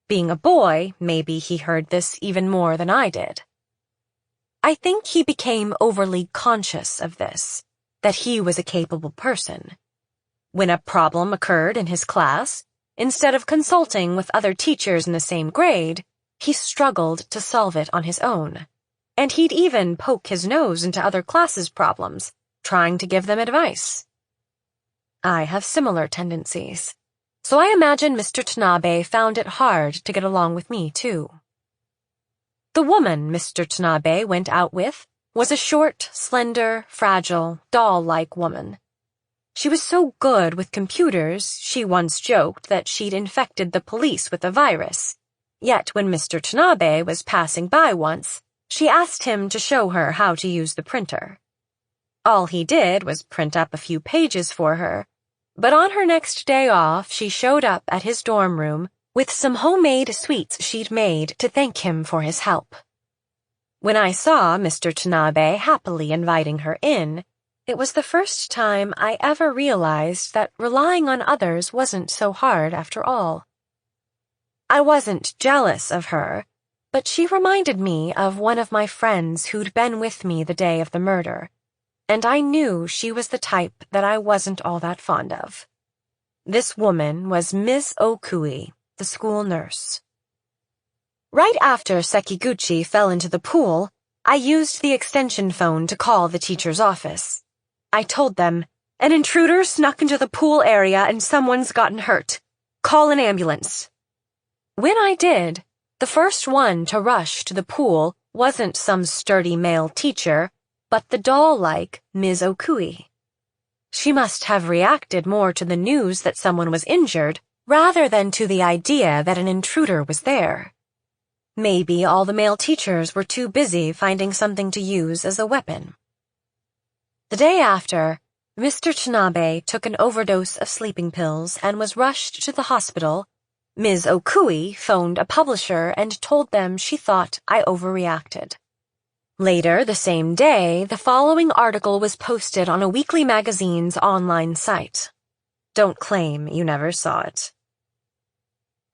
Being a boy, maybe he heard this even more than I did. I think he became overly conscious of this, that he was a capable person. When a problem occurred in his class, instead of consulting with other teachers in the same grade, he struggled to solve it on his own. And he'd even poke his nose into other classes' problems, trying to give them advice. I have similar tendencies, so I imagine Mr. Tanabe found it hard to get along with me, too. The woman Mr. Tanabe went out with was a short, slender, fragile, doll-like woman. She was so good with computers, she once joked that she'd infected the police with a virus. Yet when Mr. Tanabe was passing by once, she asked him to show her how to use the printer. All he did was print up a few pages for her, but on her next day off, she showed up at his dorm room with some homemade sweets she'd made to thank him for his help. When I saw Mr. Tanabe happily inviting her in, it was the first time I ever realized that relying on others wasn't so hard after all. I wasn't jealous of her, but she reminded me of one of my friends who'd been with me the day of the murder, and I knew she was the type that I wasn't all that fond of. This woman was Miss Okui, the school nurse. Right after Sekiguchi fell into the pool, I used the extension phone to call the teacher's office. I told them, "An intruder snuck into the pool area and someone's gotten hurt. Call an ambulance." When I did, the first one to rush to the pool wasn't some sturdy male teacher, but the doll-like Ms. Okui. She must have reacted more to the news that someone was injured rather than to the idea that an intruder was there. Maybe all the male teachers were too busy finding something to use as a weapon. The day after, Mr. Tanabe took an overdose of sleeping pills and was rushed to the hospital. Ms. Okui phoned a publisher and told them she thought I overreacted. Later the same day, the following article was posted on a weekly magazine's online site. Don't claim you never saw it.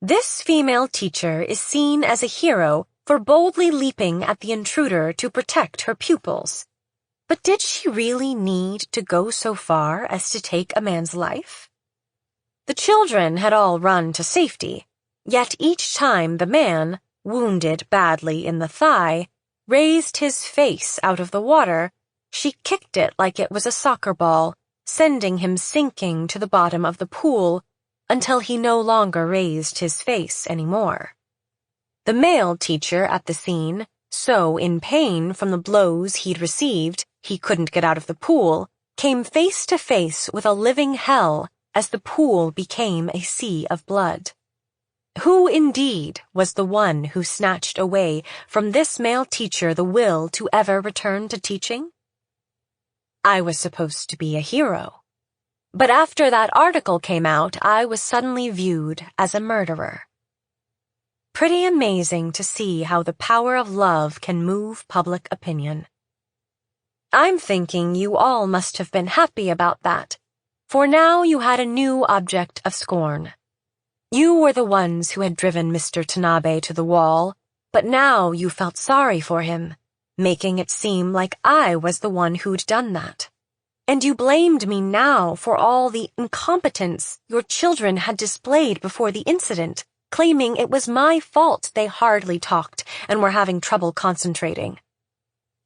This female teacher is seen as a hero for boldly leaping at the intruder to protect her pupils. But did she really need to go so far as to take a man's life? The children had all run to safety, yet each time the man, wounded badly in the thigh, raised his face out of the water, she kicked it like it was a soccer ball, sending him sinking to the bottom of the pool until he no longer raised his face anymore. The male teacher at the scene, so in pain from the blows he'd received he couldn't get out of the pool, came face to face with a living hell as the pool became a sea of blood. Who indeed was the one who snatched away from this male teacher the will to ever return to teaching? I was supposed to be a hero. But after that article came out, I was suddenly viewed as a murderer. Pretty amazing to see how the power of love can move public opinion. I'm thinking you all must have been happy about that, for now you had a new object of scorn. You were the ones who had driven Mr. Tanabe to the wall, but now you felt sorry for him, making it seem like I was the one who'd done that. And you blamed me now for all the incompetence your children had displayed before the incident, claiming it was my fault they hardly talked and were having trouble concentrating.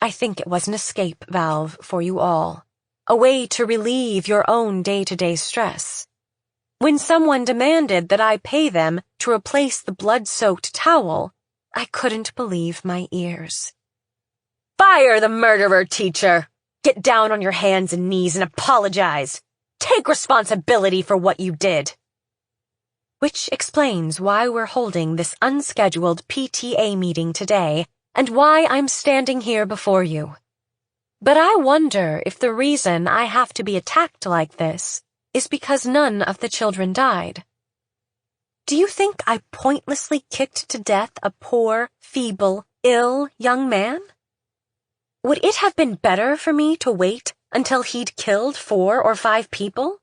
I think it was an escape valve for you all, a way to relieve your own day-to-day stress. When someone demanded that I pay them to replace the blood-soaked towel, I couldn't believe my ears. Fire the murderer, teacher! Get down on your hands and knees and apologize. Take responsibility for what you did. Which explains why we're holding this unscheduled PTA meeting today and why I'm standing here before you. But I wonder if the reason I have to be attacked like this is because none of the children died. Do you think I pointlessly kicked to death a poor, feeble, ill young man? Would it have been better for me to wait until he'd killed 4 or 5 people?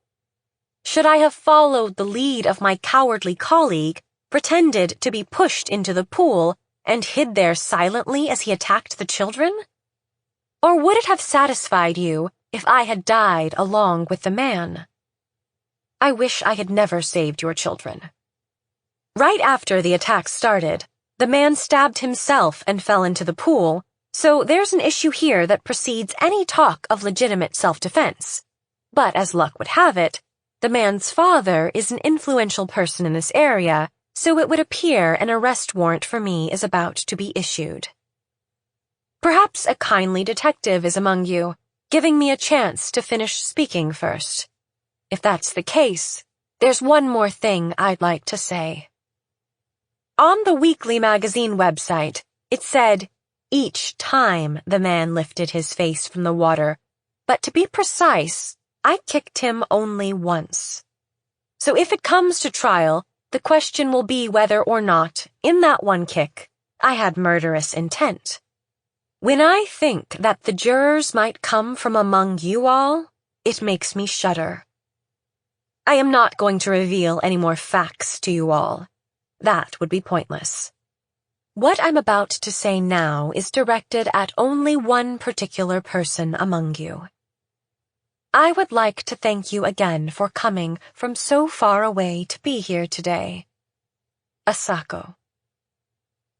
Should I have followed the lead of my cowardly colleague, pretended to be pushed into the pool, and hid there silently as he attacked the children? Or would it have satisfied you if I had died along with the man? I wish I had never saved your children. Right after the attack started, the man stabbed himself and fell into the pool, so there's an issue here that precedes any talk of legitimate self-defense. But as luck would have it, the man's father is an influential person in this area, so it would appear an arrest warrant for me is about to be issued. Perhaps a kindly detective is among you, giving me a chance to finish speaking first. If that's the case, there's one more thing I'd like to say. On the weekly magazine website, it said, each time the man lifted his face from the water, but to be precise, I kicked him only once. So if it comes to trial, the question will be whether or not, in that one kick, I had murderous intent. When I think that the jurors might come from among you all, it makes me shudder. I am not going to reveal any more facts to you all. That would be pointless. What I'm about to say now is directed at only one particular person among you. I would like to thank you again for coming from so far away to be here today. Asako.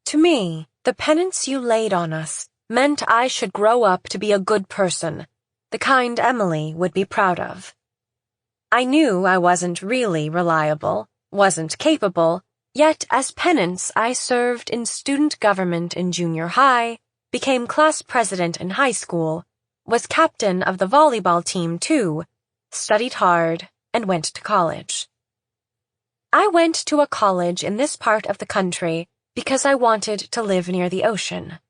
To me, the penance you laid on us meant I should grow up to be a good person, the kind Emily would be proud of. I knew I wasn't really reliable, wasn't capable, yet as penance I served in student government in junior high, became class president in high school, was captain of the volleyball team too, studied hard, and went to college. I went to a college in this part of the country because I wanted to live near the ocean.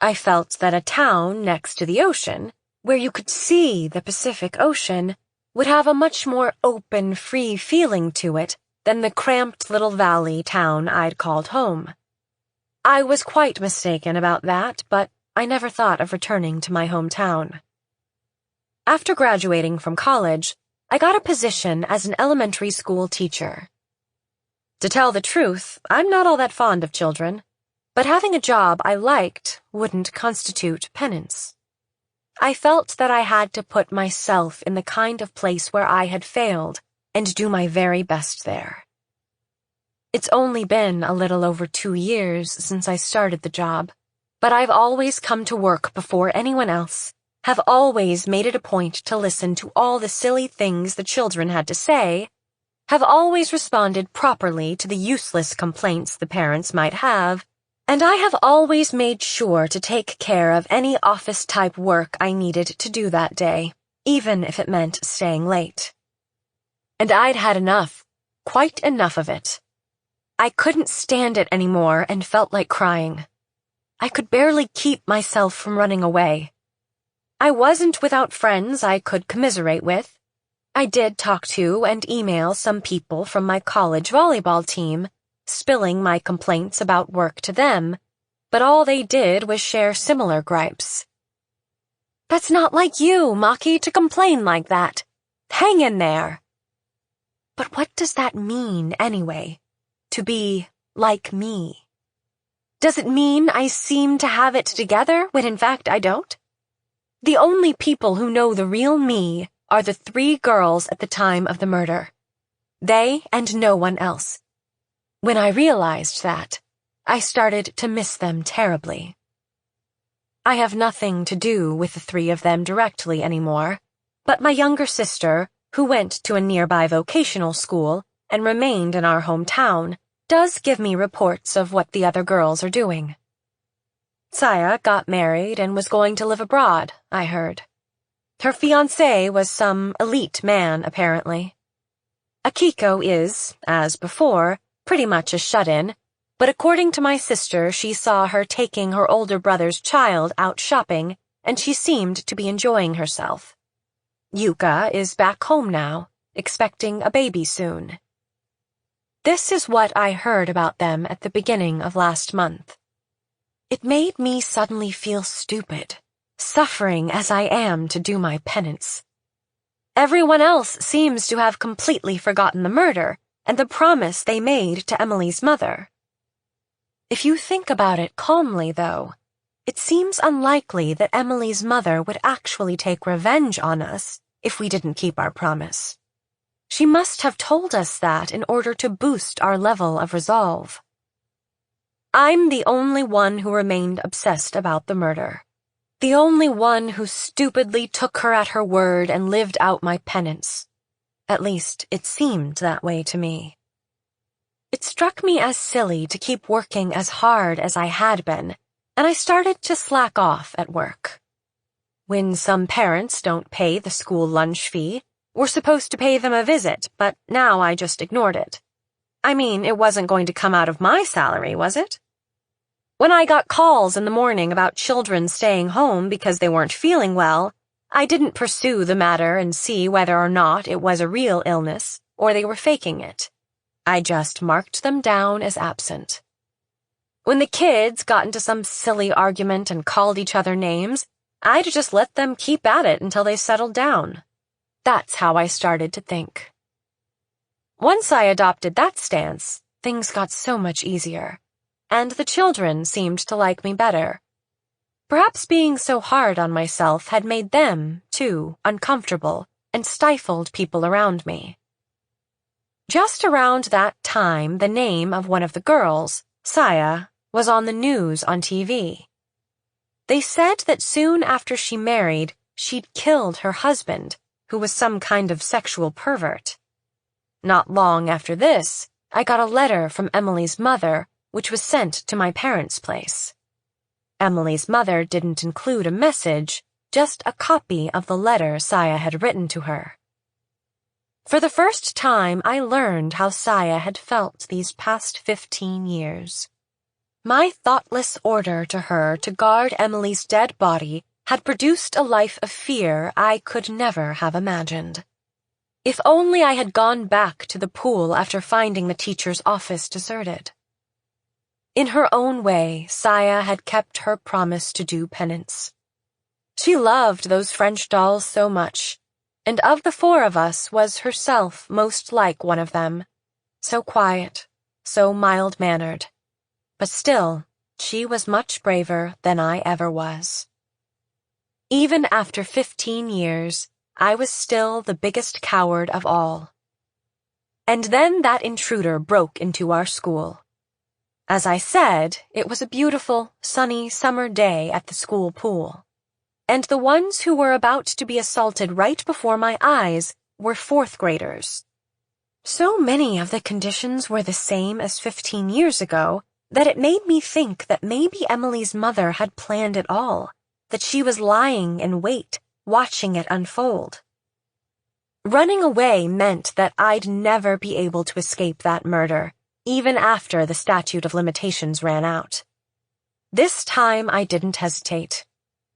I felt that a town next to the ocean, where you could see the Pacific Ocean, would have a much more open, free feeling to it than the cramped little valley town I'd called home. I was quite mistaken about that, but I never thought of returning to my hometown. After graduating from college, I got a position as an elementary school teacher. To tell the truth, I'm not all that fond of children, but having a job I liked wouldn't constitute penance. I felt that I had to put myself in the kind of place where I had failed and do my very best there. It's only been a little over 2 years since I started the job, but I've always come to work before anyone else, have always made it a point to listen to all the silly things the children had to say, have always responded properly to the useless complaints the parents might have, and I have always made sure to take care of any office-type work I needed to do that day, even if it meant staying late. And I'd had enough, quite enough of it. I couldn't stand it anymore and felt like crying. I could barely keep myself from running away. I wasn't without friends I could commiserate with. I did talk to and email some people from my college volleyball team, spilling my complaints about work to them, but all they did was share similar gripes. That's not like you, Maki, to complain like that. Hang in there. But what does that mean, anyway? To be like me? Does it mean I seem to have it together when in fact I don't? The only people who know the real me are the 3 girls at the time of the murder. They and no one else. When I realized that, I started to miss them terribly. I have nothing to do with the 3 of them directly anymore, but my younger sister, who went to a nearby vocational school and remained in our hometown, does give me reports of what the other girls are doing. Saya got married and was going to live abroad, I heard. Her fiancé was some elite man, apparently. Akiko is, as before, pretty much a shut-in, but according to my sister, she saw her taking her older brother's child out shopping, and she seemed to be enjoying herself. Yuka is back home now, expecting a baby soon. This is what I heard about them at the beginning of last month. It made me suddenly feel stupid, suffering as I am to do my penance. Everyone else seems to have completely forgotten the murder and the promise they made to Emily's mother. If you think about it calmly, though, it seems unlikely that Emily's mother would actually take revenge on us if we didn't keep our promise. She must have told us that in order to boost our level of resolve. I'm the only one who remained obsessed about the murder. The only one who stupidly took her at her word and lived out my penance. At least, it seemed that way to me. It struck me as silly to keep working as hard as I had been, and I started to slack off at work. When some parents don't pay the school lunch fee, we're supposed to pay them a visit, but now I just ignored it. I mean, it wasn't going to come out of my salary, was it? When I got calls in the morning about children staying home because they weren't feeling well, I didn't pursue the matter and see whether or not it was a real illness or they were faking it. I just marked them down as absent. When the kids got into some silly argument and called each other names, I'd just let them keep at it until they settled down. That's how I started to think. Once I adopted that stance, things got so much easier, and the children seemed to like me better. Perhaps being so hard on myself had made them, too, uncomfortable and stifled people around me. Just around that time, the name of one of the girls, Saya, was on the news on TV. They said that soon after she married, she'd killed her husband, who was some kind of sexual pervert. Not long after this, I got a letter from Emily's mother, which was sent to my parents' place. Emily's mother didn't include a message, just a copy of the letter Saya had written to her. For the first time, I learned how Saya had felt these past 15 years. My thoughtless order to her to guard Emily's dead body had produced a life of fear I could never have imagined. If only I had gone back to the pool after finding the teacher's office deserted. In her own way, Saya had kept her promise to do penance. She loved those French dolls so much, and of the four of us was herself most like one of them, so quiet, so mild-mannered. But still, she was much braver than I ever was. Even after 15 years, I was still the biggest coward of all. And then that intruder broke into our school. As I said, it was a beautiful, sunny summer day at the school pool. And the ones who were about to be assaulted right before my eyes were fourth graders. So many of the conditions were the same as 15 years ago that it made me think that maybe Emily's mother had planned it all, that she was lying in wait, watching it unfold. Running away meant that I'd never be able to escape that murder, even after the statute of limitations ran out. This time I didn't hesitate.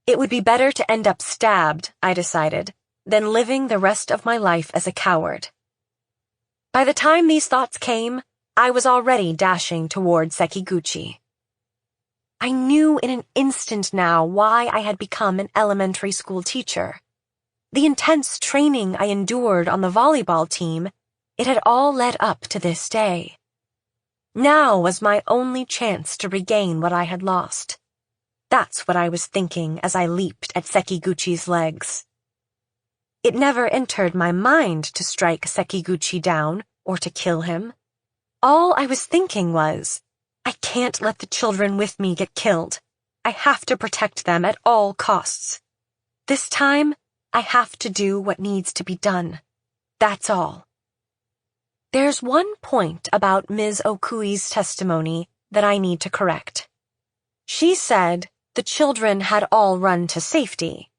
It would be better to end up stabbed, I decided, than living the rest of my life as a coward. By the time these thoughts came, I was already dashing toward Sekiguchi. I knew in an instant now why I had become an elementary school teacher. The intense training I endured on the volleyball team, it had all led up to this day. Now was my only chance to regain what I had lost. That's what I was thinking as I leaped at Sekiguchi's legs. It never entered my mind to strike Sekiguchi down or to kill him. All I was thinking was, I can't let the children with me get killed. I have to protect them at all costs. This time, I have to do what needs to be done. That's all. There's one point about Ms. Okui's testimony that I need to correct. She said, the children had all run to safety.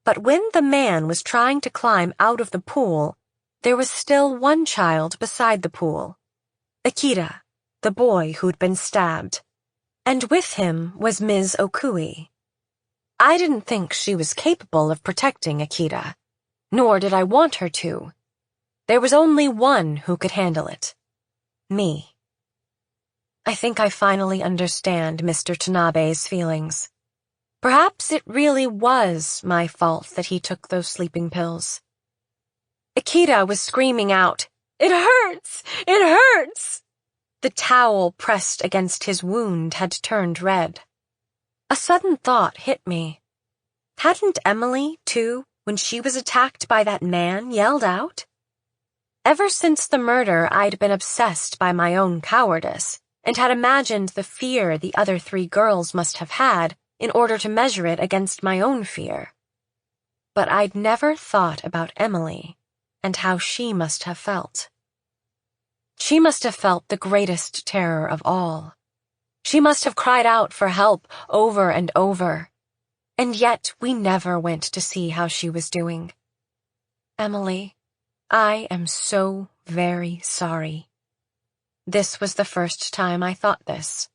But when the man was trying to climb out of the pool, there was still one child beside the pool. Akira, the boy who'd been stabbed. And with him was Ms. Okui. I didn't think she was capable of protecting Akira, nor did I want her to. There was only one who could handle it. Me. I think I finally understand Mr. Tanabe's feelings. Perhaps it really was my fault that he took those sleeping pills. Akira was screaming out, "It hurts! It hurts!" The towel pressed against his wound had turned red. A sudden thought hit me. Hadn't Emily, too, when she was attacked by that man, yelled out? Ever since the murder, I'd been obsessed by my own cowardice, and had imagined the fear the other 3 girls must have had in order to measure it against my own fear. But I'd never thought about Emily, and how she must have felt. She must have felt the greatest terror of all. She must have cried out for help over and over. And yet we never went to see how she was doing. Emily, I am so very sorry. This was the first time I thought this.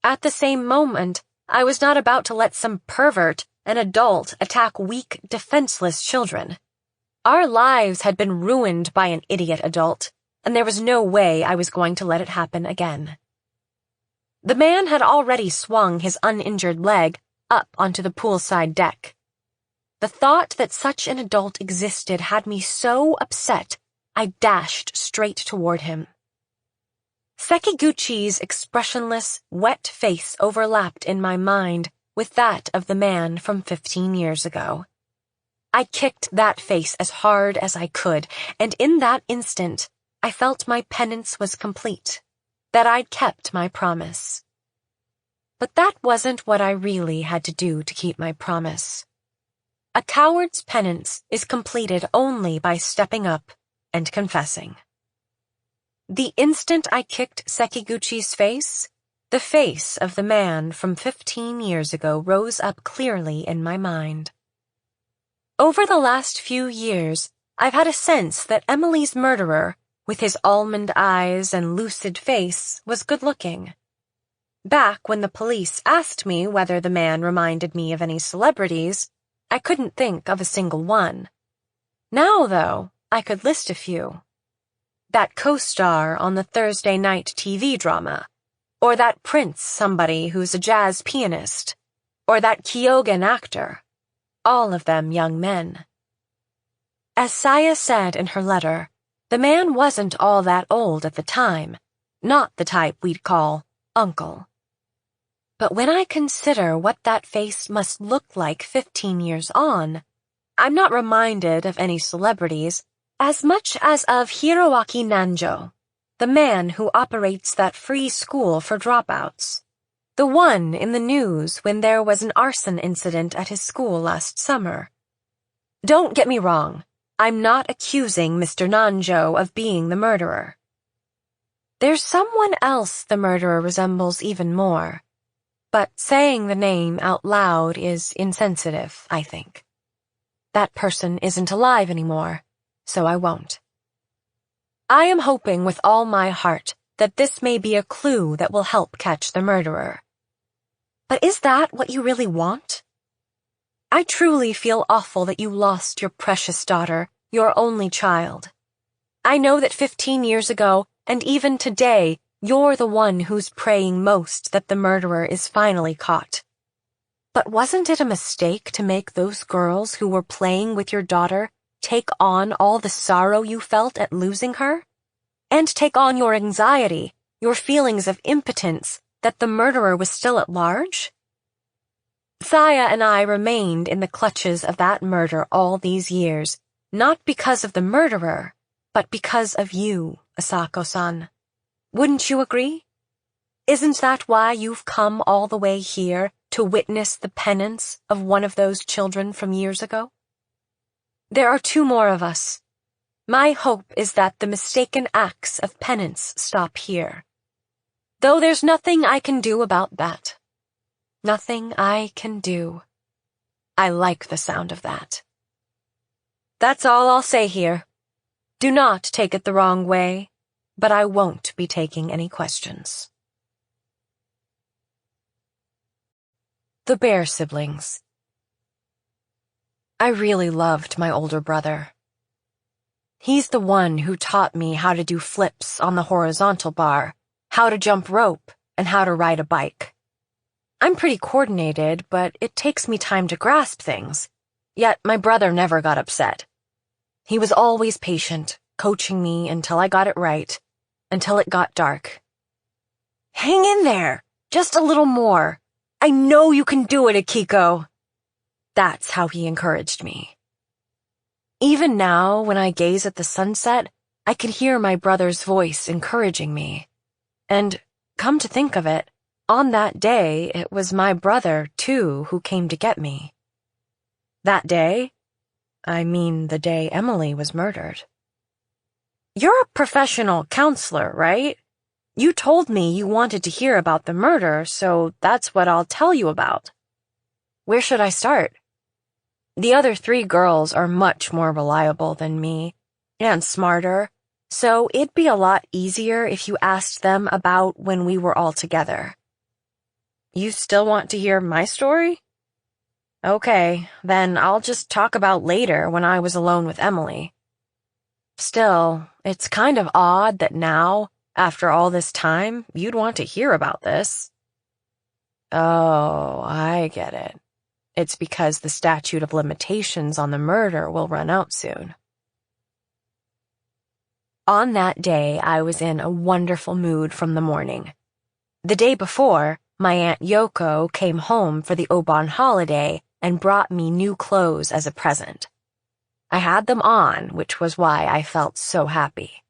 At the same moment, I was not about to let some pervert, an adult, attack weak, defenseless children. Our lives had been ruined by an idiot adult, and there was no way I was going to let it happen again. The man had already swung his uninjured leg up onto the poolside deck. The thought that such an adult existed had me so upset, I dashed straight toward him. Sekiguchi's expressionless, wet face overlapped in my mind with that of the man from 15 years ago. I kicked that face as hard as I could, and in that instant, I felt my penance was complete, that I'd kept my promise. But that wasn't what I really had to do to keep my promise. A coward's penance is completed only by stepping up and confessing. The instant I kicked Sekiguchi's face, the face of the man from 15 years ago rose up clearly in my mind. Over the last few years, I've had a sense that Emily's murderer, with his almond eyes and lucid face, was good-looking. Back when the police asked me whether the man reminded me of any celebrities, I couldn't think of a single one. Now, though, I could list a few. That co-star on the Thursday night TV drama, or that Prince somebody who's a jazz pianist, or that Kyogen actor, all of them young men. As Saya said in her letter, the man wasn't all that old at the time, not the type we'd call uncle. But when I consider what that face must look like 15 years on, I'm not reminded of any celebrities as much as of Hiroaki Nanjo, the man who operates that free school for dropouts, the one in the news when there was an arson incident at his school last summer. Don't get me wrong, I'm not accusing Mr. Nanjo of being the murderer. There's someone else the murderer resembles even more, but saying the name out loud is insensitive, I think. That person isn't alive anymore, so I won't. I am hoping with all my heart that this may be a clue that will help catch the murderer. But is that what you really want? I truly feel awful that you lost your precious daughter, your only child. I know that 15 years ago, and even today, you're the one who's praying most that the murderer is finally caught. But wasn't it a mistake to make those girls who were playing with your daughter take on all the sorrow you felt at losing her? And take on your anxiety, your feelings of impotence that the murderer was still at large? Saya and I remained in the clutches of that murder all these years, not because of the murderer, but because of you, Asako-san. Wouldn't you agree? Isn't that why you've come all the way here to witness the penance of one of those children from years ago? There are 2 more of us. My hope is that the mistaken acts of penance stop here. Though there's nothing I can do about that. Nothing I can do. I like the sound of that. That's all I'll say here. Do not take it the wrong way, but I won't be taking any questions. The Bear Siblings. I really loved my older brother. He's the one who taught me how to do flips on the horizontal bar, how to jump rope, and how to ride a bike. I'm pretty coordinated, but it takes me time to grasp things. Yet my brother never got upset. He was always patient, coaching me until I got it right, until it got dark. Hang in there, just a little more. I know you can do it, Akiko. That's how he encouraged me. Even now, when I gaze at the sunset, I can hear my brother's voice encouraging me. And, come to think of it, on that day, it was my brother, too, who came to get me. That day? I mean the day Emily was murdered. You're a professional counselor, right? You told me you wanted to hear about the murder, so that's what I'll tell you about. Where should I start? The other 3 girls are much more reliable than me, and smarter, so it'd be a lot easier if you asked them about when we were all together. You still want to hear my story? Okay, then I'll just talk about later when I was alone with Emily. Still, it's kind of odd that now, after all this time, you'd want to hear about this. Oh, I get it. It's because the statute of limitations on the murder will run out soon. On that day, I was in a wonderful mood from the morning. The day before, my Aunt Yoko came home for the Obon holiday and brought me new clothes as a present. I had them on, which was why I felt so happy.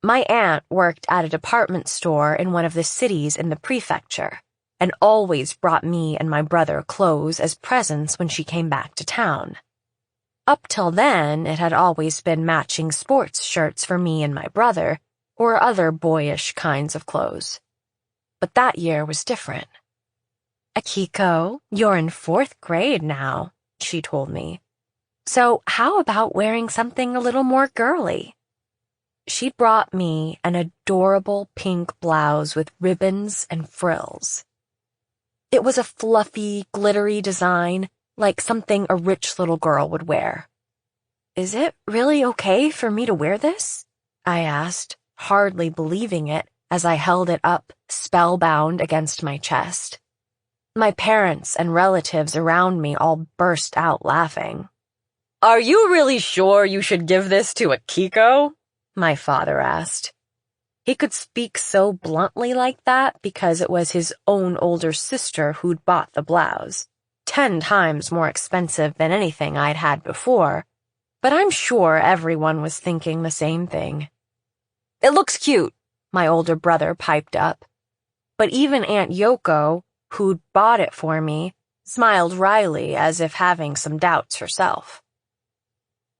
My aunt worked at a department store in one of the cities in the prefecture, and always brought me and my brother clothes as presents when she came back to town. Up till then, it had always been matching sports shirts for me and my brother, or other boyish kinds of clothes. But that year was different. Akiko, you're in 4th grade now, she told me. So how about wearing something a little more girly? She brought me an adorable pink blouse with ribbons and frills. It was a fluffy, glittery design, like something a rich little girl would wear. Is it really okay for me to wear this? I asked, hardly believing it as I held it up, spellbound against my chest. My parents and relatives around me all burst out laughing. Are you really sure you should give this to Akiko? My father asked. He could speak so bluntly like that because it was his own older sister who'd bought the blouse, 10 times more expensive than anything I'd had before, but I'm sure everyone was thinking the same thing. It looks cute, my older brother piped up, but even Aunt Yoko, who'd bought it for me, smiled wryly as if having some doubts herself.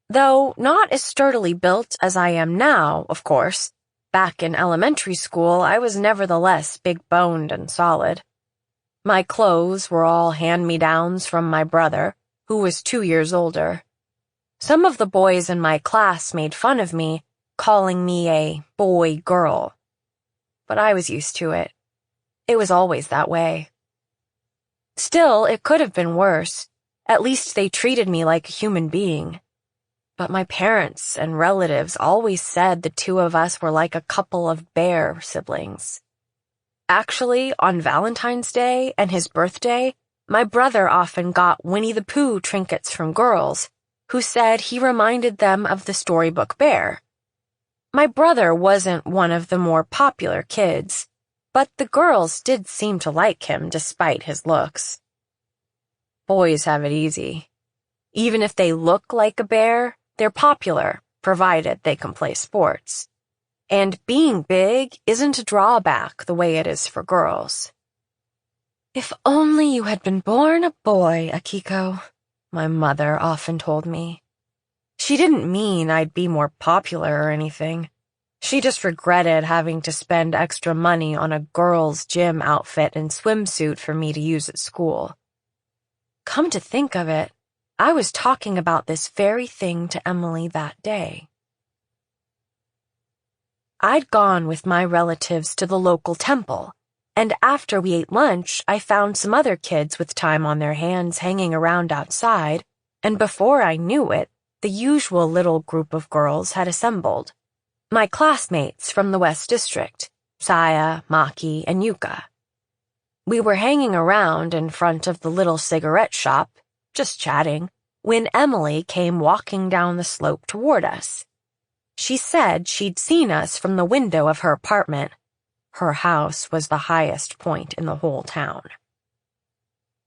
Though not as sturdily built as I am now, of course, back in elementary school, I was nevertheless big-boned and solid. My clothes were all hand-me-downs from my brother, who was 2 years older. Some of the boys in my class made fun of me, calling me a boy-girl. But I was used to it. It was always that way. Still, it could have been worse. At least they treated me like a human being. But my parents and relatives always said the 2 of us were like a couple of bear siblings. Actually, on Valentine's Day and his birthday, my brother often got Winnie the Pooh trinkets from girls, who said he reminded them of the storybook bear. My brother wasn't one of the more popular kids, but the girls did seem to like him despite his looks. Boys have it easy. Even if they look like a bear, they're popular, provided they can play sports. And being big isn't a drawback the way it is for girls. If only you had been born a boy, Akiko, my mother often told me. She didn't mean I'd be more popular or anything. She just regretted having to spend extra money on a girl's gym outfit and swimsuit for me to use at school. Come to think of it, I was talking about this very thing to Emily that day. I'd gone with my relatives to the local temple, and after we ate lunch, I found some other kids with time on their hands hanging around outside, and before I knew it, the usual little group of girls had assembled. My classmates from the West District, Saya, Maki, and Yuka. We were hanging around in front of the little cigarette shop, just chatting, when Emily came walking down the slope toward us. She said she'd seen us from the window of her apartment. Her house was the highest point in the whole town.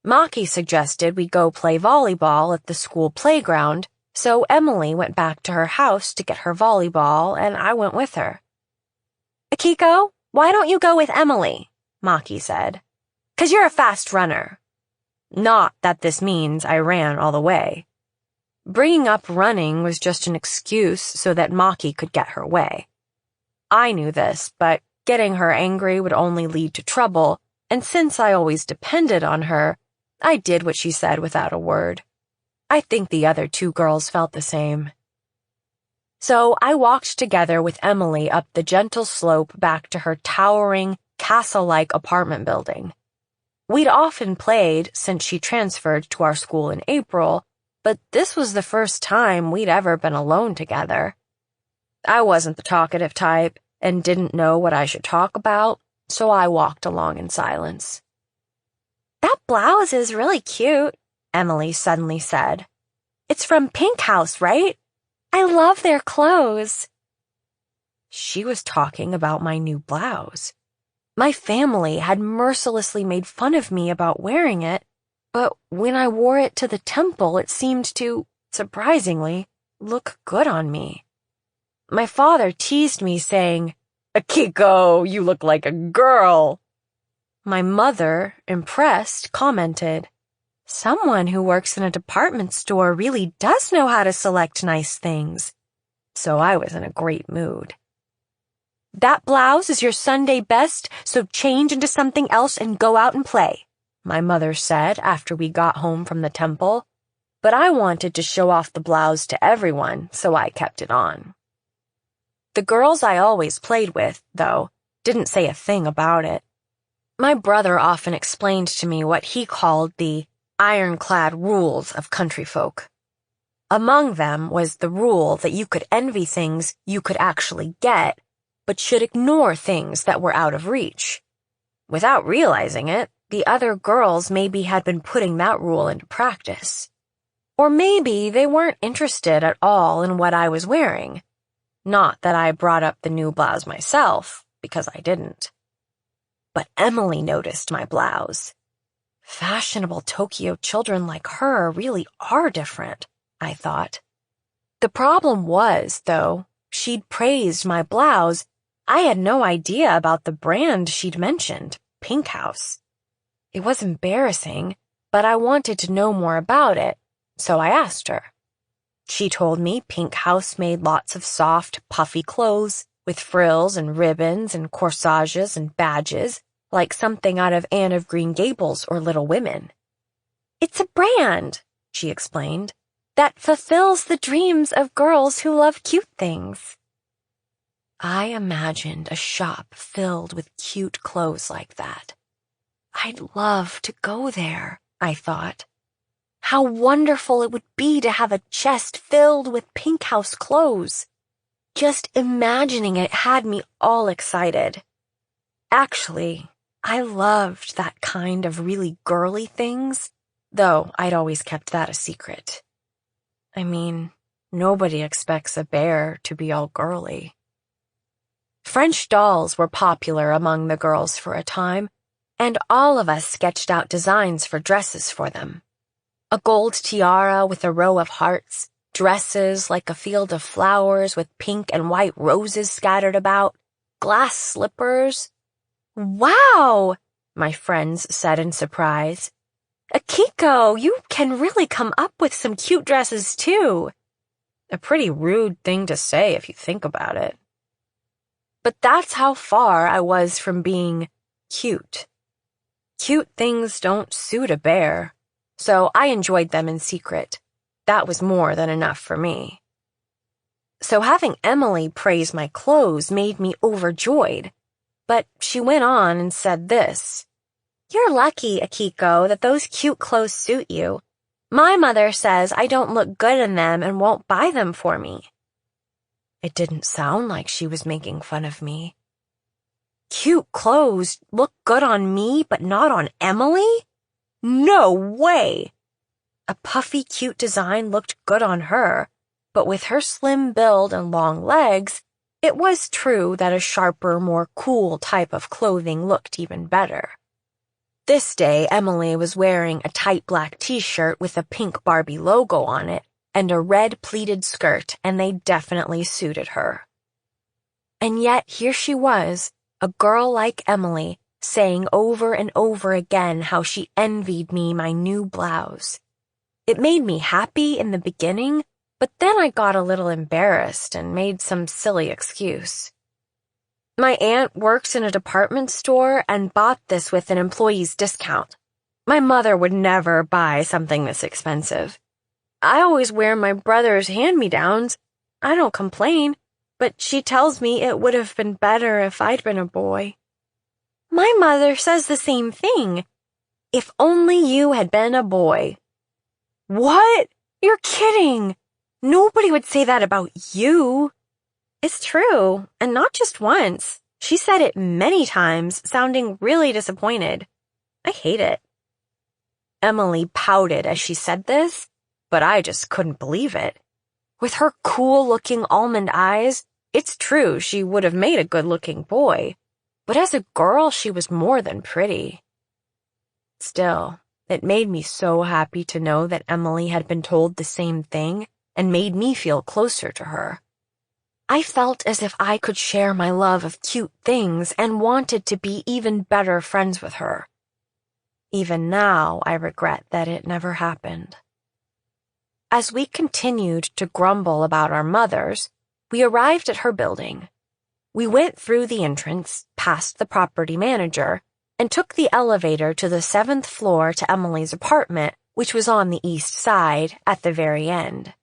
Maki suggested we go play volleyball at the school playground, so Emily went back to her house to get her volleyball, and I went with her. "Akiko, why don't you go with Emily?" Maki said. "'Cause you're a fast runner." Not that this means I ran all the way. Bringing up running was just an excuse so that Maki could get her way. I knew this, but getting her angry would only lead to trouble, and since I always depended on her, I did what she said without a word. I think the other two girls felt the same. So I walked together with Emily up the gentle slope back to her towering, castle-like apartment building. We'd often played since she transferred to our school in April, but this was the first time we'd ever been alone together. I wasn't the talkative type and didn't know what I should talk about, so I walked along in silence. "That blouse is really cute," Emily suddenly said. "It's from Pink House, right? I love their clothes." She was talking about my new blouse. My family had mercilessly made fun of me about wearing it, but when I wore it to the temple, it seemed to, surprisingly, look good on me. My father teased me, saying, "Akiko, you look like a girl." My mother, impressed, commented, "Someone who works in a department store really does know how to select nice things." So I was in a great mood. "That blouse is your Sunday best, so change into something else and go out and play," my mother said after we got home from the temple, but I wanted to show off the blouse to everyone, so I kept it on. The girls I always played with, though, didn't say a thing about it. My brother often explained to me what he called the ironclad rules of country folk. Among them was the rule that you could envy things you could actually get, but should ignore things that were out of reach. Without realizing it, the other girls maybe had been putting that rule into practice. Or maybe they weren't interested at all in what I was wearing. Not that I brought up the new blouse myself, because I didn't. But Emily noticed my blouse. Fashionable Tokyo children like her really are different, I thought. The problem was, though, she'd praised my blouse. I had no idea about the brand she'd mentioned, Pink House. It was embarrassing, but I wanted to know more about it, so I asked her. She told me Pink House made lots of soft, puffy clothes with frills and ribbons and corsages and badges, like something out of Anne of Green Gables or Little Women. "It's a brand," she explained, "that fulfills the dreams of girls who love cute things." I imagined a shop filled with cute clothes like that. I'd love to go there, I thought. How wonderful it would be to have a chest filled with Pink House clothes. Just imagining it had me all excited. Actually, I loved that kind of really girly things, though I'd always kept that a secret. I mean, nobody expects a bear to be all girly. French dolls were popular among the girls for a time, and all of us sketched out designs for dresses for them. A gold tiara with a row of hearts, dresses like a field of flowers with pink and white roses scattered about, glass slippers. "Wow!" my friends said in surprise. "Akiko, you can really come up with some cute dresses too." A pretty rude thing to say if you think about it. but that's how far I was from being cute. Cute things don't suit a bear, so I enjoyed them in secret. That was more than enough for me. So having Emily praise my clothes made me overjoyed, but she went on and said this: "You're lucky, Akiko, that those cute clothes suit you. My mother says I don't look good in them and won't buy them for me." It didn't sound like she was making fun of me. Cute clothes look good on me, but not on Emily? No way! A puffy, cute design looked good on her, but with her slim build and long legs, it was true that a sharper, more cool type of clothing looked even better. This day, Emily was wearing a tight black t-shirt with a pink Barbie logo on it and a red pleated skirt, and they definitely suited her. And yet here she was, a girl like Emily, saying over and over again how she envied me my new blouse. It made me happy in the beginning, but then I got a little embarrassed and made some silly excuse. "My aunt works in a department store and bought this with an employee's discount. My mother would never buy something this expensive. I always wear my brother's hand-me-downs. I don't complain, but she tells me it would have been better if I'd been a boy." "My mother says the same thing. If only you had been a boy." "What? You're kidding. Nobody would say that about you." "It's true, and not just once. She said it many times, sounding really disappointed. I hate it." Emily pouted as she said this, but I just couldn't believe it. With her cool-looking almond eyes, it's true she would have made a good-looking boy, but as a girl she was more than pretty. Still, it made me so happy to know that Emily had been told the same thing and made me feel closer to her. I felt as if I could share my love of cute things and wanted to be even better friends with her. Even now, I regret that it never happened. As we continued to grumble about our mothers, we arrived at her building. We went through the entrance, past the property manager, and took the elevator to the 7th floor to Emily's apartment, which was on the east side at the very end.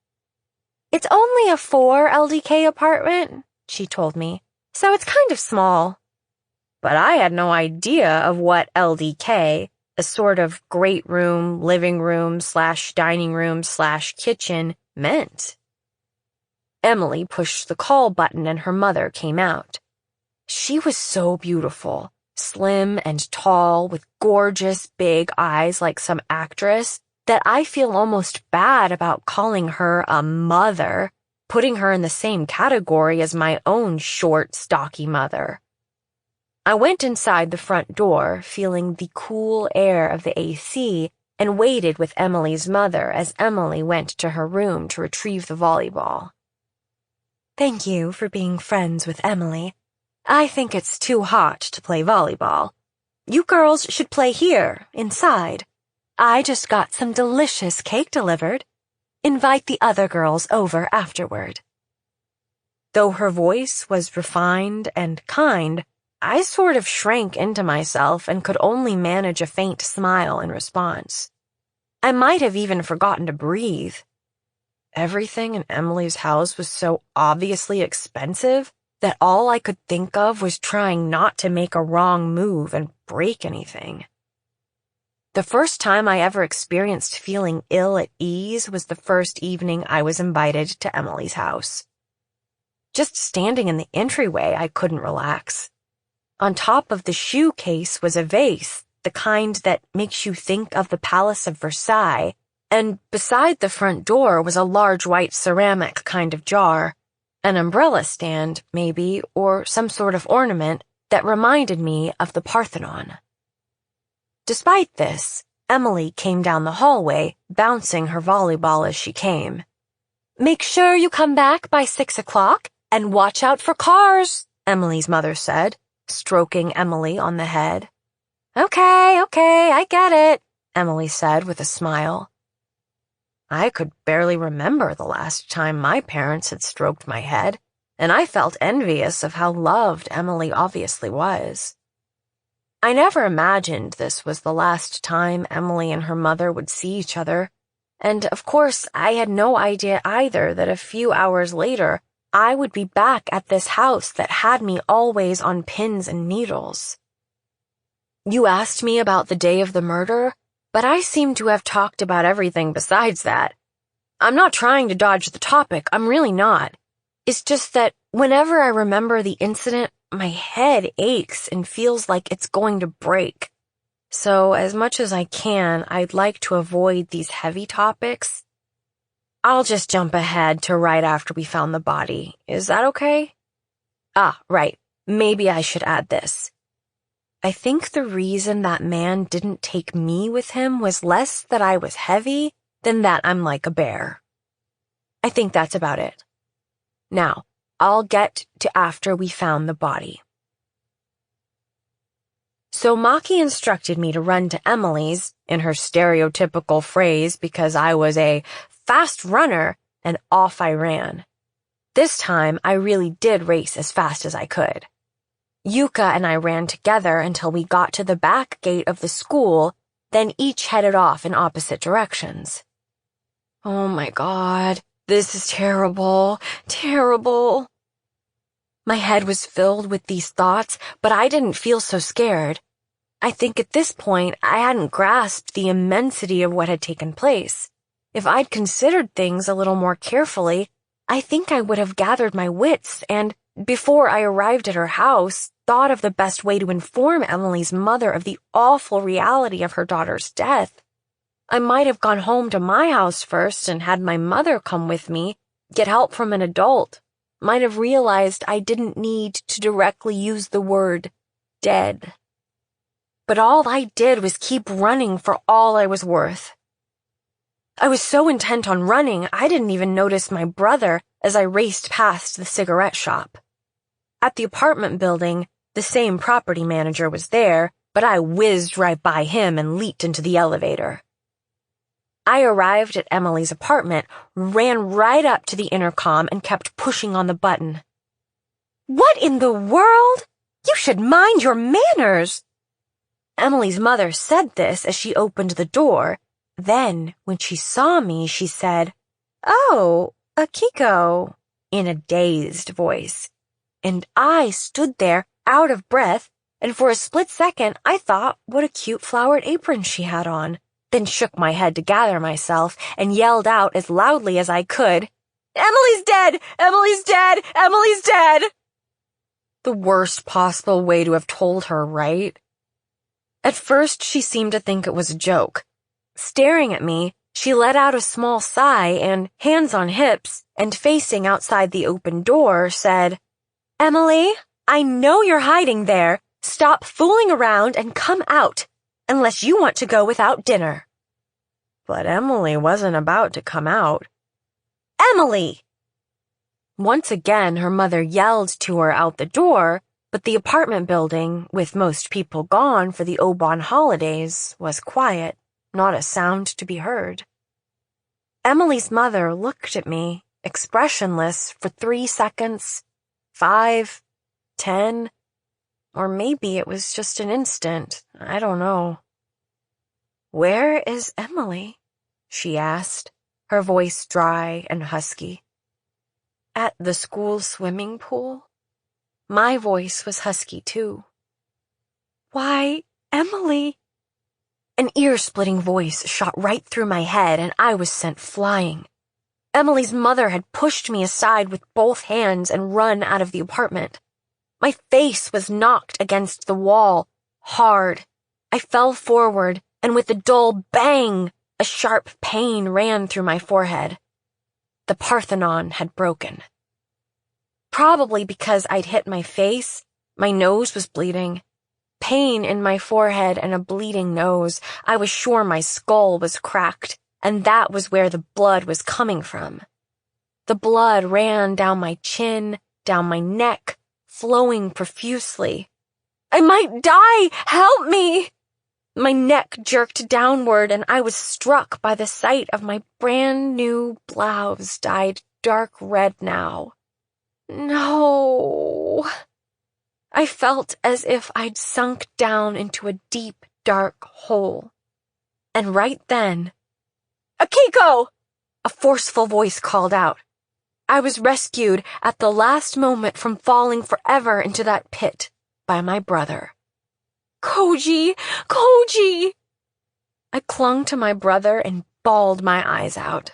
"It's only a 4 LDK apartment," she told me, "so it's kind of small." But I had no idea of what LDK, a sort of great room, living room / dining room / kitchen, meant. Emily pushed the call button and her mother came out. She was so beautiful, slim and tall, with gorgeous big eyes like some actress, that I feel almost bad about calling her a mother, putting her in the same category as my own short, stocky mother. I went inside the front door, feeling the cool air of the AC, and waited with Emily's mother as Emily went to her room to retrieve the volleyball. "Thank you for being friends with Emily. I think it's too hot to play volleyball. You girls should play here, inside. I just got some delicious cake delivered. Invite the other girls over afterward." Though her voice was refined and kind, I sort of shrank into myself and could only manage a faint smile in response. I might have even forgotten to breathe. Everything in Emily's house was so obviously expensive that all I could think of was trying not to make a wrong move and break anything. The first time I ever experienced feeling ill at ease was the first evening I was invited to Emily's house. Just standing in the entryway, I couldn't relax. On top of the shoe case was a vase, the kind that makes you think of the Palace of Versailles, and beside the front door was a large white ceramic kind of jar, an umbrella stand, maybe, or some sort of ornament that reminded me of the Parthenon. Despite this, Emily came down the hallway, bouncing her volleyball as she came. "Make sure you come back by 6 o'clock and watch out for cars," Emily's mother said, stroking Emily on the head. Okay, I get it," Emily said with a smile. I could barely remember the last time my parents had stroked my head, and I felt envious of how loved Emily obviously was. I never imagined this was the last time Emily and her mother would see each other, and of course I had no idea either that a few hours later I would be back at this house that had me always on pins and needles. You asked me about the day of the murder, but I seem to have talked about everything besides that. I'm not trying to dodge the topic, I'm really not. It's just that whenever I remember the incident, my head aches and feels like it's going to break. So as much as I can, I'd like to avoid these heavy topics. I'll just jump ahead to right after we found the body. Is that okay? Ah, right. Maybe I should add this. I think the reason that man didn't take me with him was less that I was heavy than that I'm like a bear. I think that's about it. Now, I'll get to after we found the body. So Maki instructed me to run to Emily's, in her stereotypical phrase, because I was a fast runner, and off I ran. This time, I really did race as fast as I could. Yuka and I ran together until we got to the back gate of the school, then each headed off in opposite directions. Oh my God, this is terrible, terrible. My head was filled with these thoughts, but I didn't feel so scared. I think at this point, I hadn't grasped the immensity of what had taken place. If I'd considered things a little more carefully, I think I would have gathered my wits and, before I arrived at her house, thought of the best way to inform Emily's mother of the awful reality of her daughter's death. I might have gone home to my house first and had my mother come with me, get help from an adult. Might have realized I didn't need to directly use the word dead. But all I did was keep running for all I was worth. I was so intent on running, I didn't even notice my brother as I raced past the cigarette shop. At the apartment building, the same property manager was there, but I whizzed right by him and leaped into the elevator. I arrived at Emily's apartment, ran right up to the intercom, and kept pushing on the button. What in the world? You should mind your manners! Emily's mother said this as she opened the door. Then, when she saw me, she said, "Oh, Akiko," in a dazed voice. And I stood there, out of breath, and for a split second I thought what a cute flowered apron she had on, then shook my head to gather myself and yelled out as loudly as I could, "Emily's dead! Emily's dead! Emily's dead!" The worst possible way to have told her, right? At first, she seemed to think it was a joke. Staring at me, she let out a small sigh and, hands on hips, and facing outside the open door, said, "Emily, I know you're hiding there. Stop fooling around and come out, unless you want to go without dinner." But Emily wasn't about to come out. "Emily!" Once again, her mother yelled to her out the door, but the apartment building, with most people gone for the Obon holidays, was quiet. Not a sound to be heard. Emily's mother looked at me, expressionless, for 3 seconds, 5, 10, or maybe it was just an instant. I don't know. "Where is Emily?" she asked, her voice dry and husky. "At the school swimming pool?" My voice was husky, too. "Why, Emily..." An ear-splitting voice shot right through my head, and I was sent flying. Emily's mother had pushed me aside with both hands and run out of the apartment. My face was knocked against the wall, hard. I fell forward, and with a dull bang, a sharp pain ran through my forehead. The Parthenon had broken. Probably because I'd hit my face, my nose was bleeding. Pain in my forehead and a bleeding nose. I was sure my skull was cracked, and that was where the blood was coming from. The blood ran down my chin, down my neck, flowing profusely. "I might die! Help me!" My neck jerked downward, and I was struck by the sight of my brand new blouse dyed dark red now. No. I felt as if I'd sunk down into a deep, dark hole. And right then, "Akiko!" a forceful voice called out. I was rescued at the last moment from falling forever into that pit by my brother. "Koji! Koji!" I clung to my brother and bawled my eyes out.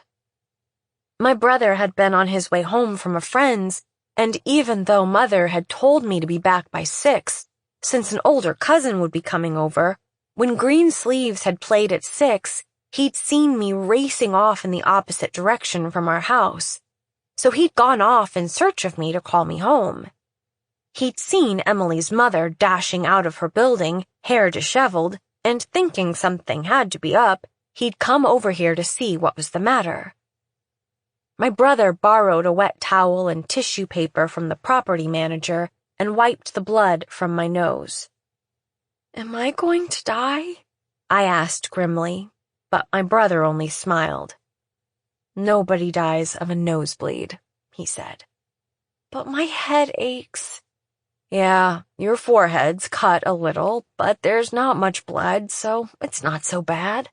My brother had been on his way home from a friend's, and even though Mother had told me to be back by 6, since an older cousin would be coming over, when Green Sleeves had played at 6, he'd seen me racing off in the opposite direction from our house. So he'd gone off in search of me to call me home. He'd seen Emily's mother dashing out of her building, hair disheveled, and thinking something had to be up, he'd come over here to see what was the matter. My brother borrowed a wet towel and tissue paper from the property manager and wiped the blood from my nose. "Am I going to die?" I asked grimly, but my brother only smiled. "Nobody dies of a nosebleed," he said. "But my head aches." "Yeah, your forehead's cut a little, but there's not much blood, so it's not so bad."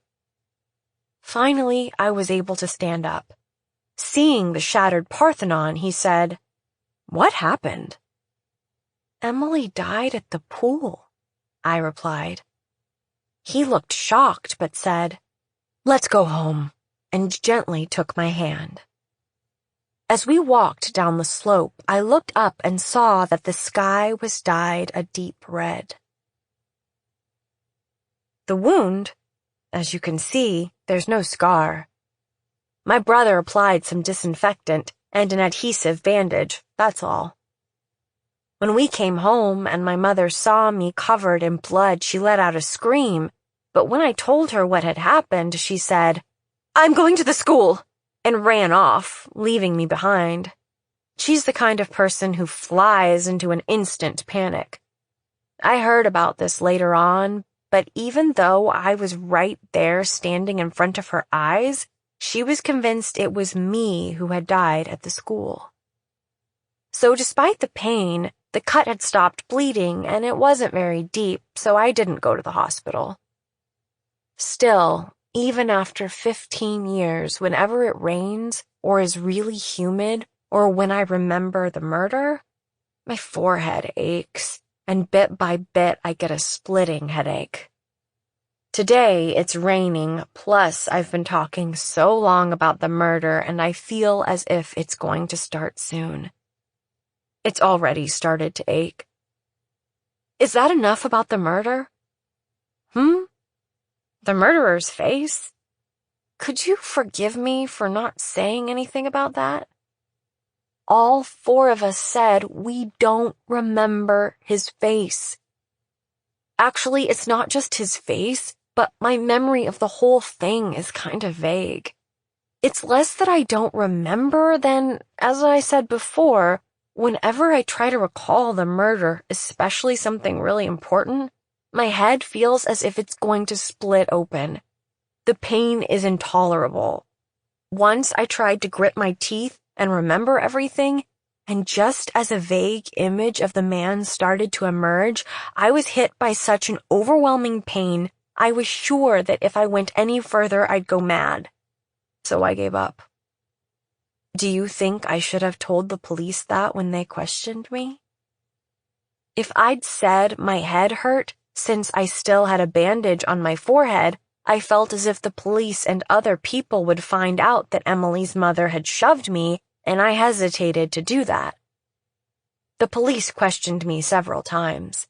Finally, I was able to stand up. Seeing the shattered Parthenon, he said, "What happened?" "Emily died at the pool," I replied. He looked shocked, but said, "Let's go home," and gently took my hand. As we walked down the slope, I looked up and saw that the sky was dyed a deep red. The wound, as you can see, there's no scar. My brother applied some disinfectant and an adhesive bandage, that's all. When we came home and my mother saw me covered in blood, she let out a scream, but when I told her what had happened, she said, "I'm going to the school," and ran off, leaving me behind. She's the kind of person who flies into an instant panic. I heard about this later on, but even though I was right there standing in front of her eyes, she was convinced it was me who had died at the school. So despite the pain, the cut had stopped bleeding and it wasn't very deep, so I didn't go to the hospital. Still, even after 15 years, whenever it rains or is really humid or when I remember the murder, my forehead aches, and bit by bit I get a splitting headache. Today, it's raining, plus I've been talking so long about the murder and I feel as if it's going to start soon. It's already started to ache. Is that enough about the murder? The murderer's face? Could you forgive me for not saying anything about that? All 4 of us said we don't remember his face. Actually, it's not just his face, but my memory of the whole thing is kind of vague. It's less that I don't remember than, as I said before, whenever I try to recall the murder, especially something really important, my head feels as if it's going to split open. The pain is intolerable. Once I tried to grit my teeth and remember everything, and just as a vague image of the man started to emerge, I was hit by such an overwhelming pain, I was sure that if I went any further, I'd go mad. So I gave up. Do you think I should have told the police that when they questioned me? If I'd said my head hurt, since I still had a bandage on my forehead, I felt as if the police and other people would find out that Emily's mother had shoved me, and I hesitated to do that. The police questioned me several times.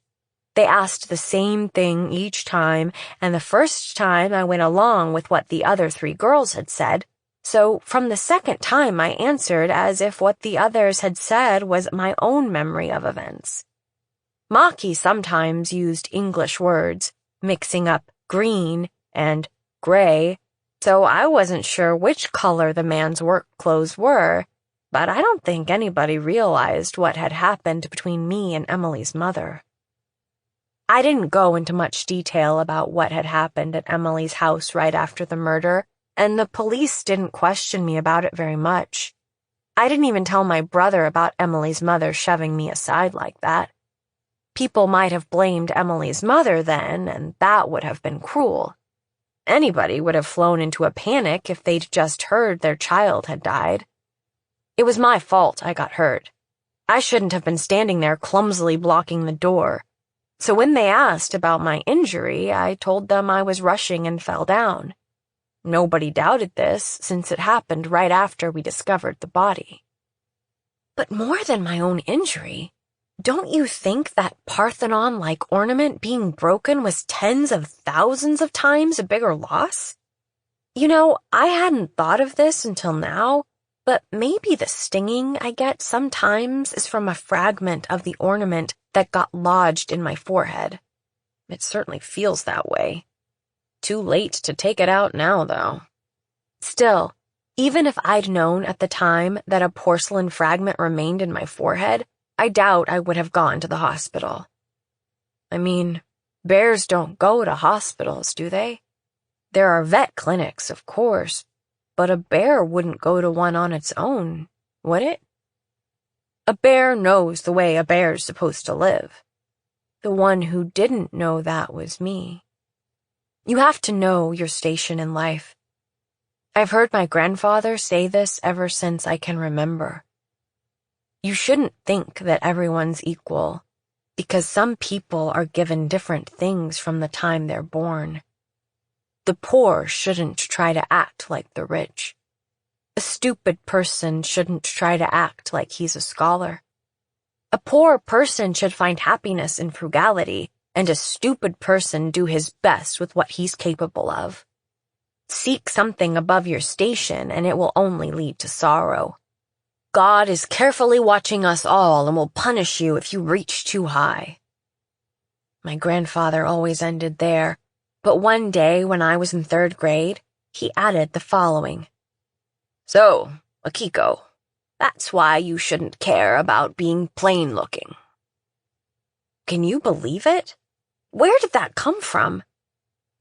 They asked the same thing each time, and the first time I went along with what the other 3 girls had said, so from the second time I answered as if what the others had said was my own memory of events. Maki sometimes used English words, mixing up green and gray, so I wasn't sure which color the man's work clothes were, but I don't think anybody realized what had happened between me and Emily's mother. I didn't go into much detail about what had happened at Emily's house right after the murder, and the police didn't question me about it very much. I didn't even tell my brother about Emily's mother shoving me aside like that. People might have blamed Emily's mother then, and that would have been cruel. Anybody would have flown into a panic if they'd just heard their child had died. It was my fault I got hurt. I shouldn't have been standing there clumsily blocking the door. So when they asked about my injury, I told them I was rushing and fell down. Nobody doubted this, since it happened right after we discovered the body. But more than my own injury, don't you think that Parthenon-like ornament being broken was tens of thousands of times a bigger loss? You know, I hadn't thought of this until now, but maybe the stinging I get sometimes is from a fragment of the ornament that got lodged in my forehead. It certainly feels that way. Too late to take it out now, though. Still, even if I'd known at the time that a porcelain fragment remained in my forehead, I doubt I would have gone to the hospital. I mean, bears don't go to hospitals, do they? There are vet clinics, of course, but a bear wouldn't go to one on its own, would it? A bear knows the way a bear's supposed to live. The one who didn't know that was me. You have to know your station in life. I've heard my grandfather say this ever since I can remember. You shouldn't think that everyone's equal, because some people are given different things from the time they're born. The poor shouldn't try to act like the rich. A stupid person shouldn't try to act like he's a scholar. A poor person should find happiness in frugality, and a stupid person do his best with what he's capable of. Seek something above your station, and it will only lead to sorrow. God is carefully watching us all and will punish you if you reach too high. My grandfather always ended there, but one day when I was in 3rd grade, he added the following. So, Akiko, that's why you shouldn't care about being plain-looking. Can you believe it? Where did that come from?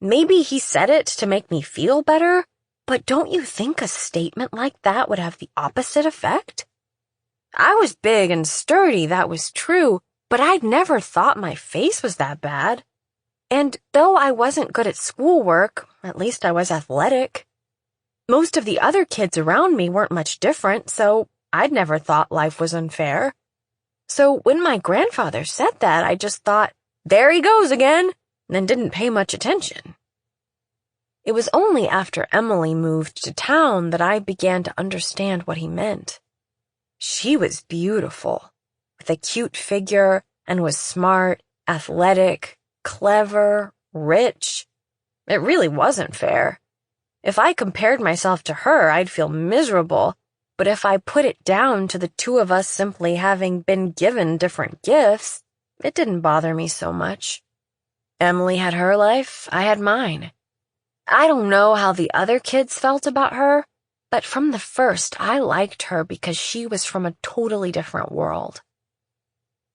Maybe he said it to make me feel better, but don't you think a statement like that would have the opposite effect? I was big and sturdy, that was true, but I'd never thought my face was that bad. And though I wasn't good at schoolwork, at least I was athletic. Most of the other kids around me weren't much different, so I'd never thought life was unfair. So when my grandfather said that, I just thought, there he goes again, and didn't pay much attention. It was only after Emily moved to town that I began to understand what he meant. She was beautiful, with a cute figure, and was smart, athletic, clever, rich. It really wasn't fair. If I compared myself to her, I'd feel miserable, but if I put it down to the two of us simply having been given different gifts, it didn't bother me so much. Emily had her life, I had mine. I don't know how the other kids felt about her, but from the first I liked her because she was from a totally different world.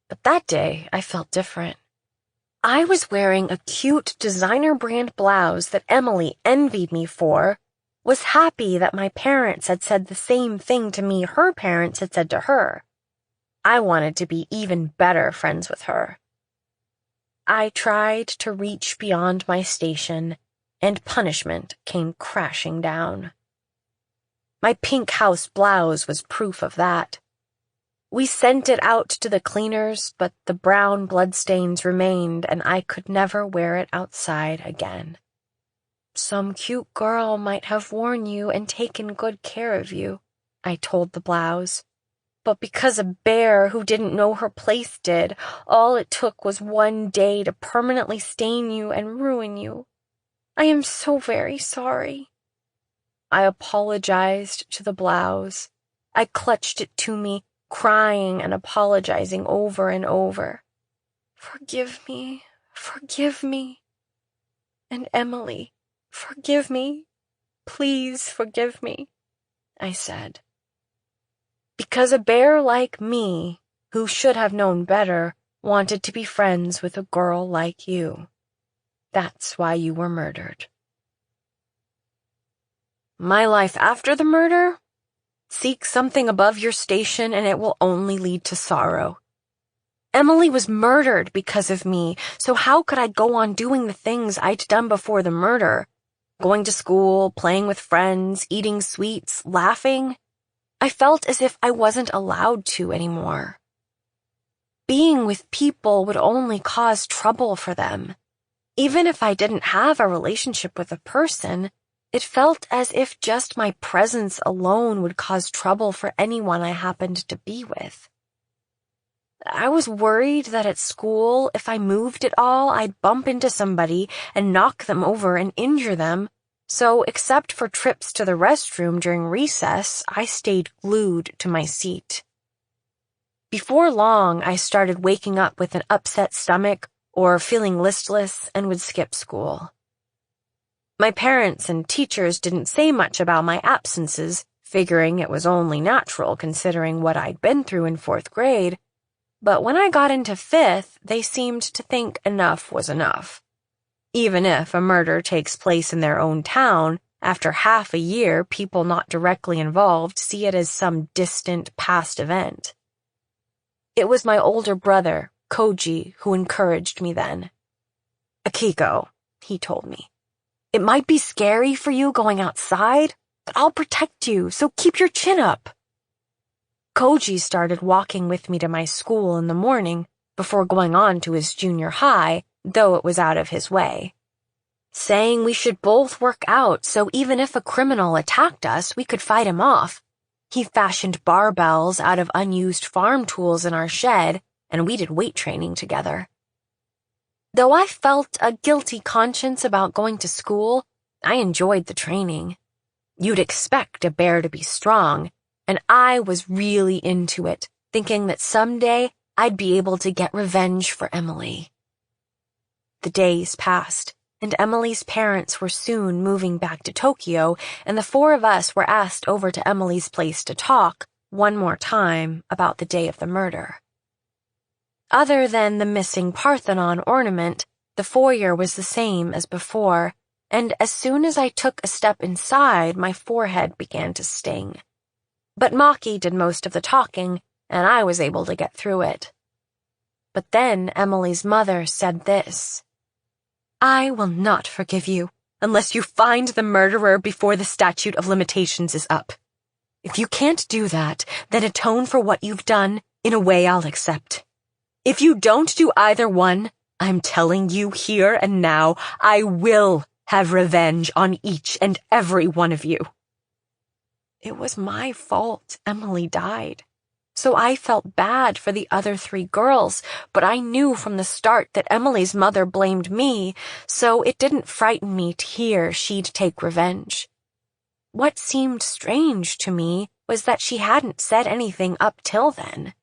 But that day, I felt different. I was wearing a cute designer brand blouse that Emily envied me for, was happy that my parents had said the same thing to me her parents had said to her. I wanted to be even better friends with her. I tried to reach beyond my station, and punishment came crashing down. My pink house blouse was proof of that. We sent it out to the cleaners, but the brown bloodstains remained, and I could never wear it outside again. Some cute girl might have worn you and taken good care of you, I told the blouse. But because a bear who didn't know her place did, all it took was one day to permanently stain you and ruin you. I am so very sorry. I apologized to the blouse. I clutched it to me, crying and apologizing over and over. Forgive me, forgive me. And Emily, forgive me. Please forgive me, I said. Because a bear like me, who should have known better, wanted to be friends with a girl like you. That's why you were murdered. My life after the murder? Seek something above your station and it will only lead to sorrow. Emily was murdered because of me, so how could I go on doing the things I'd done before the murder? Going to school, playing with friends, eating sweets, laughing? I felt as if I wasn't allowed to anymore. Being with people would only cause trouble for them. Even if I didn't have a relationship with a person, it felt as if just my presence alone would cause trouble for anyone I happened to be with. I was worried that at school, if I moved at all, I'd bump into somebody and knock them over and injure them, so except for trips to the restroom during recess, I stayed glued to my seat. Before long, I started waking up with an upset stomach or feeling listless and would skip school. My parents and teachers didn't say much about my absences, figuring it was only natural considering what I'd been through in 4th grade, but when I got into 5th, they seemed to think enough was enough. Even if a murder takes place in their own town, after half a year, people not directly involved see it as some distant past event. It was my older brother, Koji, who encouraged me then. "Akiko," he told me, "it might be scary for you going outside, but I'll protect you, so keep your chin up." Koji started walking with me to my school in the morning before going on to his junior high, though it was out of his way. Saying we should both work out so even if a criminal attacked us, we could fight him off. He fashioned barbells out of unused farm tools in our shed, and we did weight training together. Though I felt a guilty conscience about going to school, I enjoyed the training. You'd expect a bear to be strong, and I was really into it, thinking that someday I'd be able to get revenge for Emily. The days passed, and Emily's parents were soon moving back to Tokyo, and the 4 of us were asked over to Emily's place to talk, one more time, about the day of the murder. Other than the missing Parthenon ornament, the foyer was the same as before, and as soon as I took a step inside, my forehead began to sting. But Maki did most of the talking, and I was able to get through it. But then Emily's mother said this: "I will not forgive you unless you find the murderer before the statute of limitations is up. If you can't do that, then atone for what you've done in a way I'll accept. If you don't do either one, I'm telling you here and now, I will have revenge on each and every one of you." It was my fault Emily died. So I felt bad for the other 3 girls, but I knew from the start that Emily's mother blamed me, so it didn't frighten me to hear she'd take revenge. What seemed strange to me was that she hadn't said anything up till then.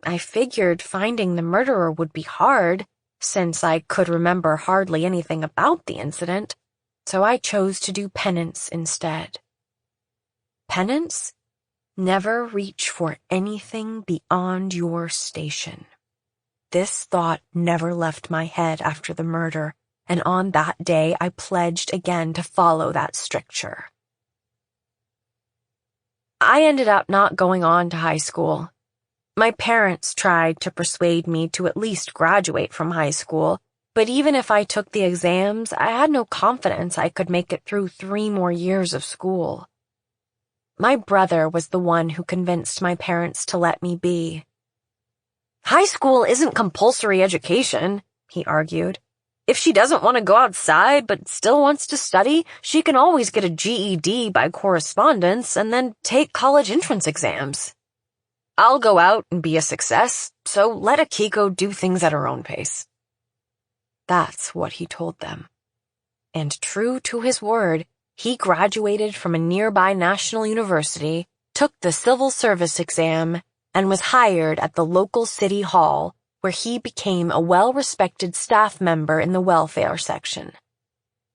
I figured finding the murderer would be hard, since I could remember hardly anything about the incident, so I chose to do penance instead. Penance? Never reach for anything beyond your station. This thought never left my head after the murder, and on that day I pledged again to follow that stricture. I ended up not going on to high school. My parents tried to persuade me to at least graduate from high school, but even if I took the exams, I had no confidence I could make it through 3 more years of school. My brother was the one who convinced my parents to let me be. "High school isn't compulsory education," he argued. "If she doesn't want to go outside but still wants to study, she can always get a GED by correspondence and then take college entrance exams. I'll go out and be a success, so let Akiko do things at her own pace." That's what he told them. And true to his word, he graduated from a nearby national university, took the civil service exam, and was hired at the local city hall, where he became a well-respected staff member in the welfare section.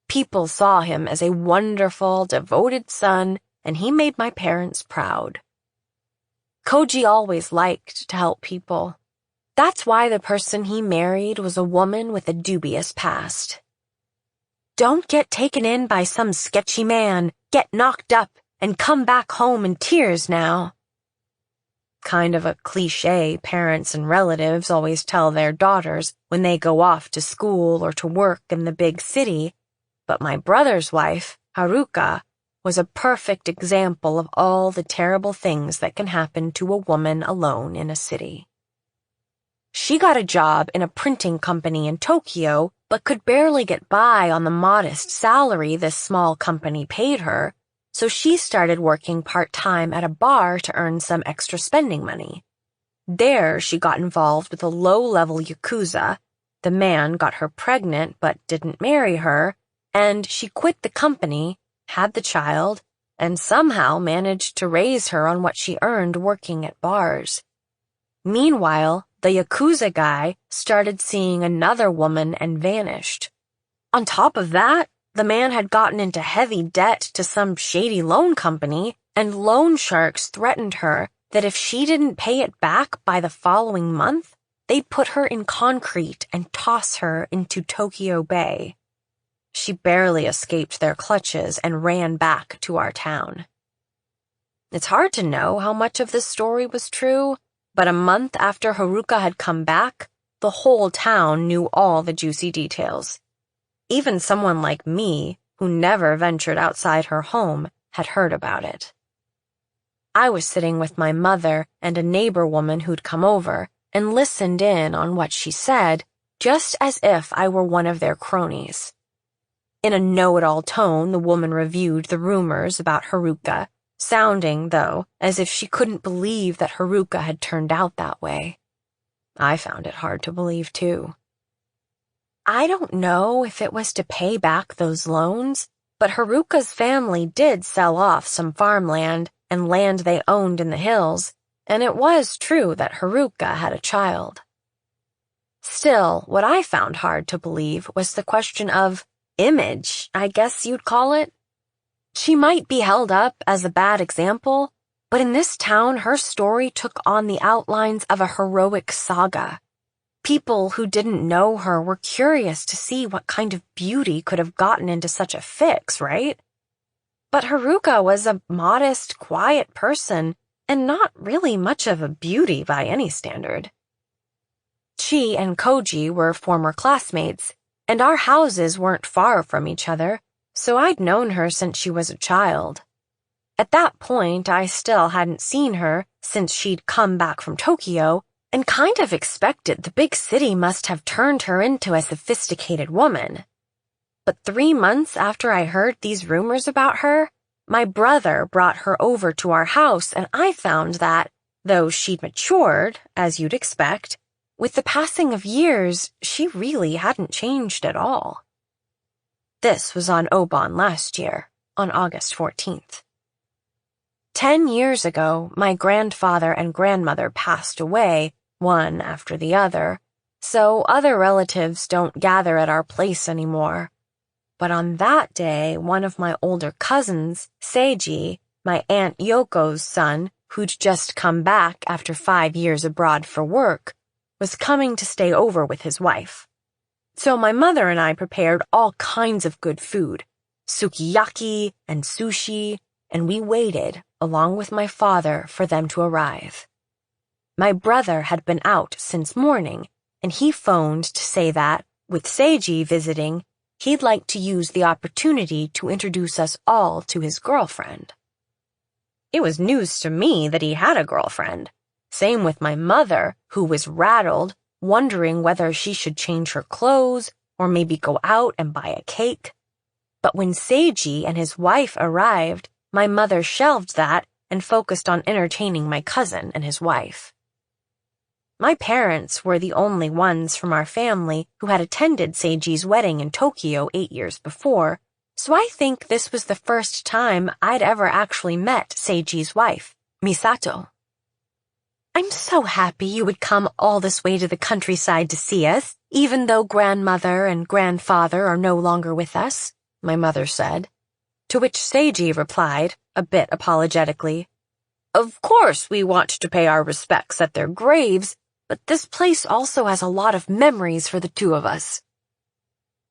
People saw him as a wonderful, devoted son, and he made my parents proud. Koji always liked to help people. That's why the person he married was a woman with a dubious past. Don't get taken in by some sketchy man, get knocked up, and come back home in tears now. Kind of a cliché parents and relatives always tell their daughters when they go off to school or to work in the big city, but my brother's wife, Haruka, was a perfect example of all the terrible things that can happen to a woman alone in a city. She got a job in a printing company in Tokyo, but could barely get by on the modest salary this small company paid her, so she started working part-time at a bar to earn some extra spending money. There, she got involved with a low-level yakuza. The man got her pregnant but didn't marry her, and she quit the company, had the child, and somehow managed to raise her on what she earned working at bars. Meanwhile, the yakuza guy started seeing another woman and vanished. On top of that, the man had gotten into heavy debt to some shady loan company, and loan sharks threatened her that if she didn't pay it back by the following month, they'd put her in concrete and toss her into Tokyo Bay. She barely escaped their clutches and ran back to our town. It's hard to know how much of this story was true, but a month after Haruka had come back, the whole town knew all the juicy details. Even someone like me, who never ventured outside her home, had heard about it. I was sitting with my mother and a neighbor woman who'd come over and listened in on what she said, just as if I were one of their cronies. In a know-it-all tone, the woman reviewed the rumors about Haruka, sounding, though, as if she couldn't believe that Haruka had turned out that way. I found it hard to believe, too. I don't know if it was to pay back those loans, but Haruka's family did sell off some farmland and land they owned in the hills, and it was true that Haruka had a child. Still, what I found hard to believe was the question of image, I guess you'd call it. She might be held up as a bad example, but in this town her story took on the outlines of a heroic saga. People who didn't know her were curious to see what kind of beauty could have gotten into such a fix, right? But Haruka was a modest, quiet person, and not really much of a beauty by any standard. She and Koji were former classmates, and our houses weren't far from each other, so I'd known her since she was a child. At that point, I still hadn't seen her since she'd come back from Tokyo, and kind of expected the big city must have turned her into a sophisticated woman. But 3 months after I heard these rumors about her, my brother brought her over to our house, and I found that, though she'd matured, as you'd expect, with the passing of years, she really hadn't changed at all. This was on Obon last year, on August 14th. 10 years ago, my grandfather and grandmother passed away, one after the other, so other relatives don't gather at our place anymore. But on that day, one of my older cousins, Seiji, my Aunt Yoko's son, who'd just come back after 5 years abroad for work, was coming to stay over with his wife. So my mother and I prepared all kinds of good food, sukiyaki and sushi, and we waited, along with my father, for them to arrive. My brother had been out since morning, and he phoned to say that, with Seiji visiting, he'd like to use the opportunity to introduce us all to his girlfriend. It was news to me that he had a girlfriend. Same with my mother, who was rattled, wondering whether she should change her clothes or maybe go out and buy a cake. But when Seiji and his wife arrived, my mother shelved that and focused on entertaining my cousin and his wife. My parents were the only ones from our family who had attended Seiji's wedding in Tokyo 8 years before, so I think this was the first time I'd ever actually met Seiji's wife, Misato. I'm so happy you would come all this way to the countryside to see us, even though grandmother and grandfather are no longer with us, my mother said. To which Seiji replied, a bit apologetically, Of course we want to pay our respects at their graves, but this place also has a lot of memories for the two of us.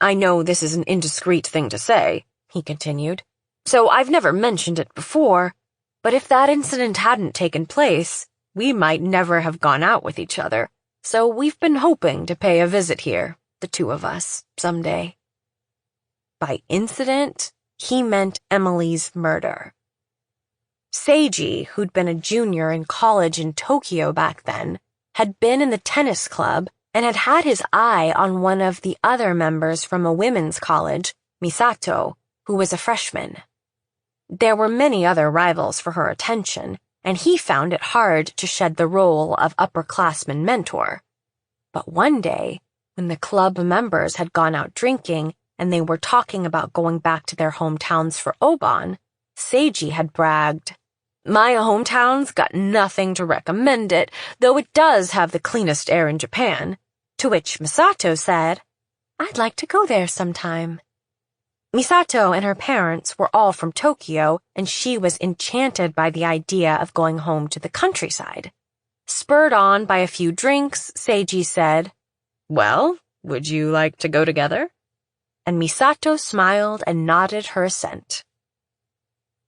I know this is an indiscreet thing to say, he continued, So I've never mentioned it before, but if that incident hadn't taken place, we might never have gone out with each other. So we've been hoping to pay a visit here, the two of us, someday. By incident, he meant Emily's murder. Seiji, who'd been a junior in college in Tokyo back then, had been in the tennis club and had had his eye on one of the other members from a women's college, Misato, who was a freshman. There were many other rivals for her attention, and he found it hard to shed the role of upperclassman mentor. But one day, when the club members had gone out drinking and they were talking about going back to their hometowns for Obon, Seiji had bragged, "My hometown's got nothing to recommend it, though it does have the cleanest air in Japan," to which Misato said, "I'd like to go there sometime." Misato and her parents were all from Tokyo, and she was enchanted by the idea of going home to the countryside. Spurred on by a few drinks, Seiji said, "Well, would you like to go together?" And Misato smiled and nodded her assent.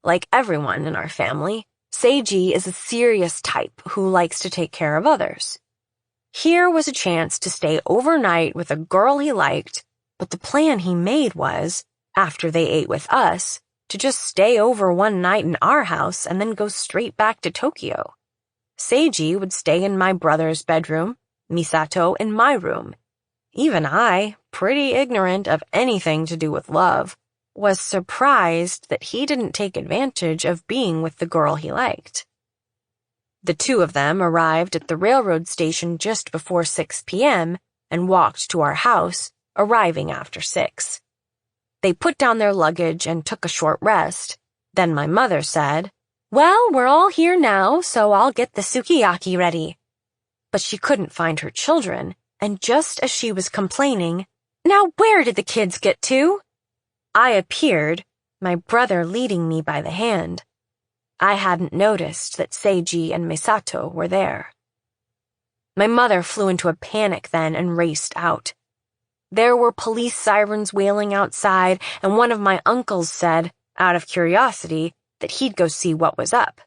Like everyone in our family, Seiji is a serious type who likes to take care of others. Here was a chance to stay overnight with a girl he liked, but the plan he made was, after they ate with us, to just stay over one night in our house and then go straight back to Tokyo. Seiji would stay in my brother's bedroom, Misato in my room. Even I, pretty ignorant of anything to do with love, was surprised that he didn't take advantage of being with the girl he liked. The two of them arrived at the railroad station just before 6 p.m. and walked to our house, arriving after 6. They put down their luggage and took a short rest. Then my mother said, "Well, we're all here now, so I'll get the sukiyaki ready." But she couldn't find her children, and just as she was complaining, "Now where did the kids get to?" I appeared, my brother leading me by the hand. I hadn't noticed that Seiji and Misato were there. My mother flew into a panic then and raced out. There were police sirens wailing outside, and one of my uncles said, out of curiosity, that he'd go see what was up.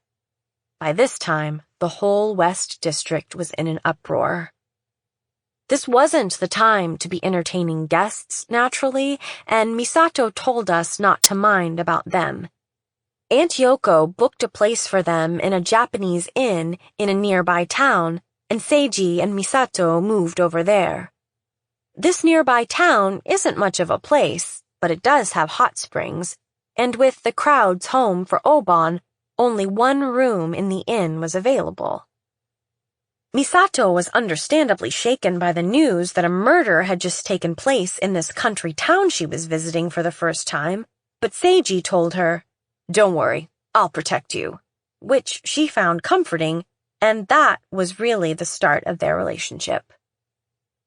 By this time, the whole West District was in an uproar. This wasn't the time to be entertaining guests, naturally, and Misato told us not to mind about them. Aunt Yoko booked a place for them in a Japanese inn in a nearby town, and Seiji and Misato moved over there. This nearby town isn't much of a place, but it does have hot springs, and with the crowds home for Obon, only one room in the inn was available. Misato was understandably shaken by the news that a murder had just taken place in this country town she was visiting for the first time, but Seiji told her, "Don't worry, I'll protect you," which she found comforting, and that was really the start of their relationship.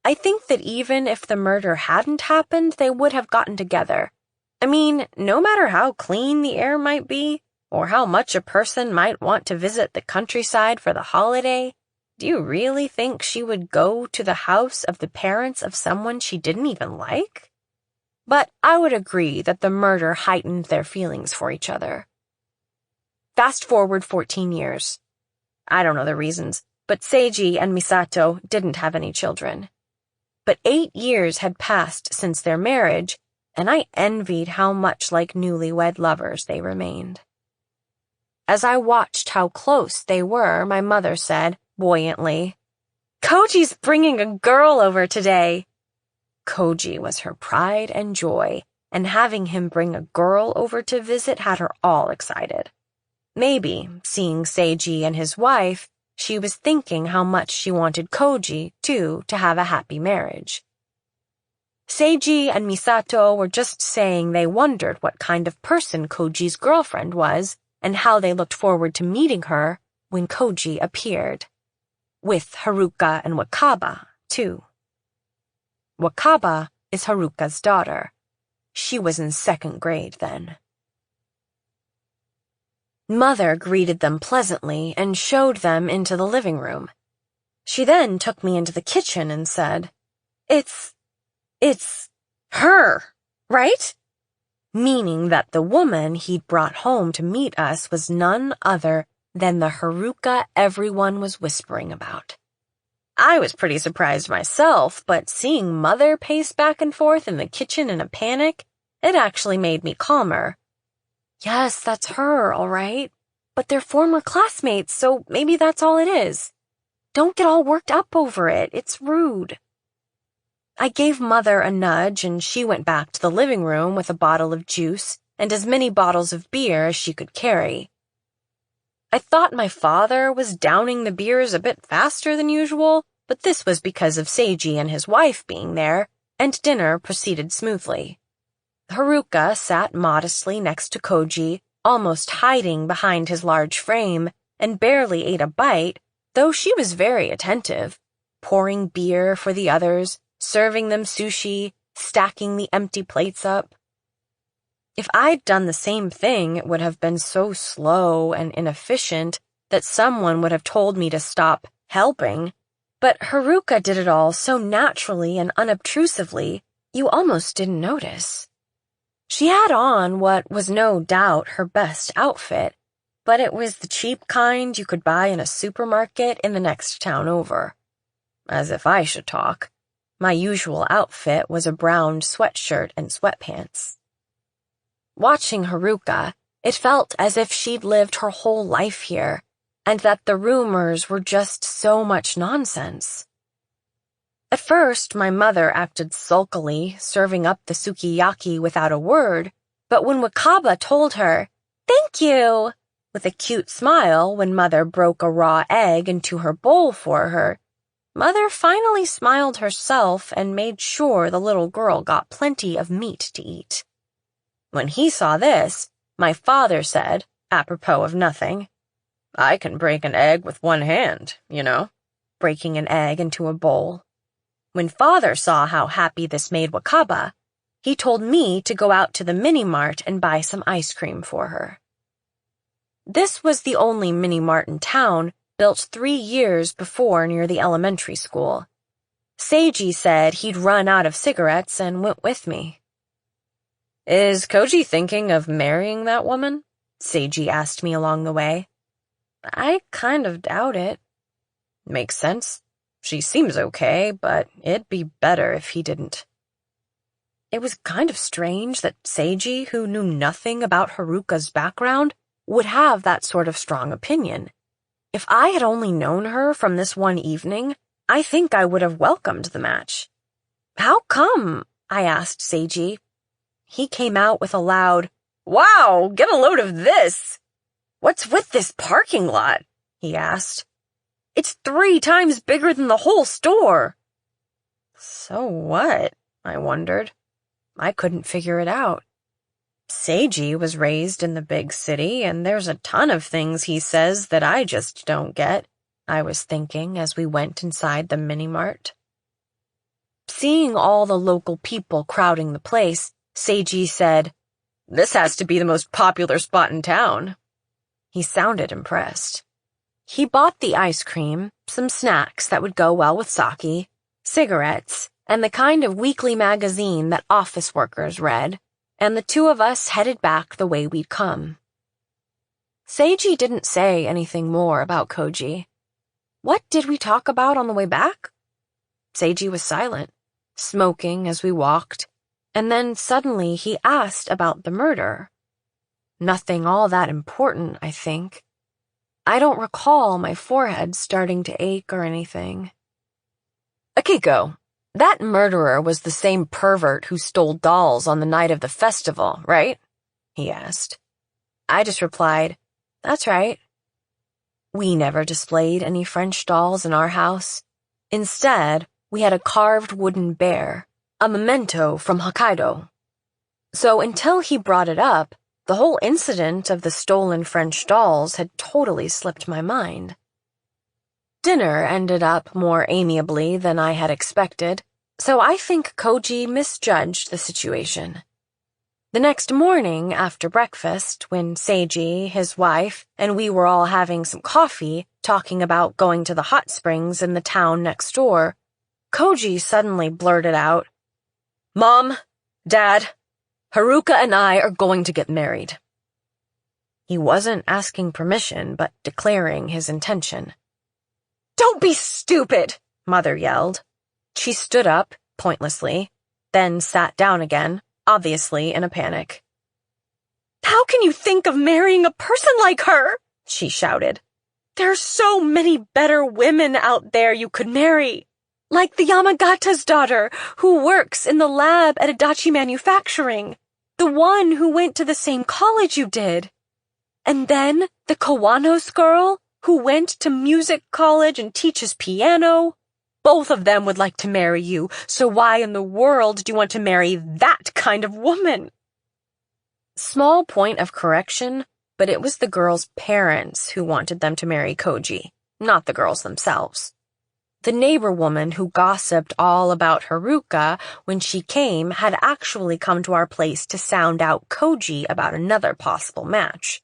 I think that even if the murder hadn't happened, they would have gotten together. I mean, no matter how clean the air might be, or how much a person might want to visit the countryside for the holiday, do you really think she would go to the house of the parents of someone she didn't even like? But I would agree that the murder heightened their feelings for each other. Fast forward 14 years. I don't know the reasons, but Seiji and Misato didn't have any children. But 8 years had passed since their marriage, and I envied how much like newlywed lovers they remained. As I watched how close they were, my mother said, buoyantly, "Koji's bringing a girl over today." Koji was her pride and joy, and having him bring a girl over to visit had her all excited. Maybe, seeing Seiji and his wife, she was thinking how much she wanted Koji, too, to have a happy marriage. Seiji and Misato were just saying they wondered what kind of person Koji's girlfriend was and how they looked forward to meeting her when Koji appeared. With Haruka and Wakaba, too. Wakaba is Haruka's daughter. She was in 2nd grade then. Mother greeted them pleasantly and showed them into the living room. She then took me into the kitchen and said, It's her, right?" meaning that the woman he'd brought home to meet us was none other than the Haruka everyone was whispering about. I was pretty surprised myself, but seeing Mother pace back and forth in the kitchen in a panic, it actually made me calmer. Yes, that's her, all right. But they're former classmates, so maybe that's all it is. Don't get all worked up over it. It's rude. I gave Mother a nudge, and she went back to the living room with a bottle of juice and as many bottles of beer as she could carry. I thought my father was downing the beers a bit faster than usual, but this was because of Seiji and his wife being there, and dinner proceeded smoothly. Haruka sat modestly next to Koji, almost hiding behind his large frame, and barely ate a bite, though she was very attentive, pouring beer for the others, serving them sushi, stacking the empty plates up. If I'd done the same thing, it would have been so slow and inefficient that someone would have told me to stop helping, but Haruka did it all so naturally and unobtrusively, you almost didn't notice. She had on what was no doubt her best outfit, but it was the cheap kind you could buy in a supermarket in the next town over. As if I should talk. My usual outfit was a brown sweatshirt and sweatpants. Watching Haruka, it felt as if she'd lived her whole life here, and that the rumors were just so much nonsense. At first, my mother acted sulkily, serving up the sukiyaki without a word, but when Wakaba told her, "Thank you," with a cute smile when Mother broke a raw egg into her bowl for her, Mother finally smiled herself and made sure the little girl got plenty of meat to eat. When he saw this, my father said, apropos of nothing, "I can break an egg with one hand, you know," breaking an egg into a bowl. When Father saw how happy this made Wakaba, he told me to go out to the mini-mart and buy some ice cream for her. This was the only mini-mart in town, built 3 years before near the elementary school. Seiji said he'd run out of cigarettes and went with me. "Is Koji thinking of marrying that woman?" Seiji asked me along the way. "I kind of doubt it." "Makes sense. She seems okay, but it'd be better if he didn't." It was kind of strange that Seiji, who knew nothing about Haruka's background, would have that sort of strong opinion. If I had only known her from this one evening, I think I would have welcomed the match. "How come?" I asked Seiji. He came out with a loud, "Wow, get a load of this!" "What's with this parking lot?" he asked. "It's 3 times bigger than the whole store." So what? I wondered. I couldn't figure it out. Seiji was raised in the big city, and there's a ton of things he says that I just don't get, I was thinking as we went inside the mini-mart. Seeing all the local people crowding the place, Seiji said, "This has to be the most popular spot in town." He sounded impressed. He bought the ice cream, some snacks that would go well with sake, cigarettes, and the kind of weekly magazine that office workers read, and the 2 of us headed back the way we'd come. Seiji didn't say anything more about Koji. What did we talk about on the way back? Seiji was silent, smoking as we walked, and then suddenly he asked about the murder. Nothing all that important, I think. I don't recall my forehead starting to ache or anything. "Akiko, that murderer was the same pervert who stole dolls on the night of the festival, right?" he asked. I just replied, "That's right." We never displayed any French dolls in our house. Instead, we had a carved wooden bear, a memento from Hokkaido. So until he brought it up, the whole incident of the stolen French dolls had totally slipped my mind. Dinner ended up more amiably than I had expected, so I think Koji misjudged the situation. The next morning, after breakfast, when Seiji, his wife, and we were all having some coffee, talking about going to the hot springs in the town next door, Koji suddenly blurted out, "Mom, Dad, Haruka and I are going to get married." He wasn't asking permission, but declaring his intention. "Don't be stupid," Mother yelled. She stood up, pointlessly, then sat down again, obviously in a panic. "How can you think of marrying a person like her?" she shouted. "There are so many better women out there you could marry. Like the Yamagata's daughter, who works in the lab at Adachi Manufacturing. The one who went to the same college you did. And then the Kawano's girl, who went to music college and teaches piano. Both of them would like to marry you, so why in the world do you want to marry that kind of woman?" Small point of correction, but it was the girls' parents who wanted them to marry Koji, not the girls themselves. The neighbor woman who gossiped all about Haruka when she came had actually come to our place to sound out Koji about another possible match.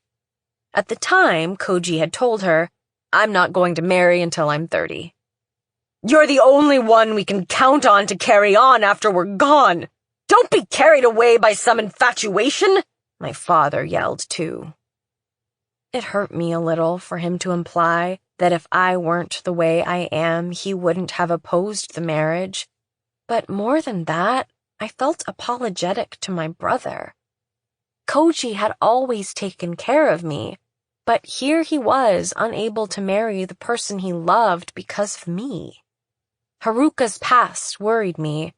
At the time, Koji had told her, "I'm not going to marry until I'm 30. "You're the only one we can count on to carry on after we're gone. Don't be carried away by some infatuation," my father yelled too. It hurt me a little for him to imply that if I weren't the way I am, he wouldn't have opposed the marriage. But more than that, I felt apologetic to my brother. Koji had always taken care of me, but here he was unable to marry the person he loved because of me. Haruka's past worried me,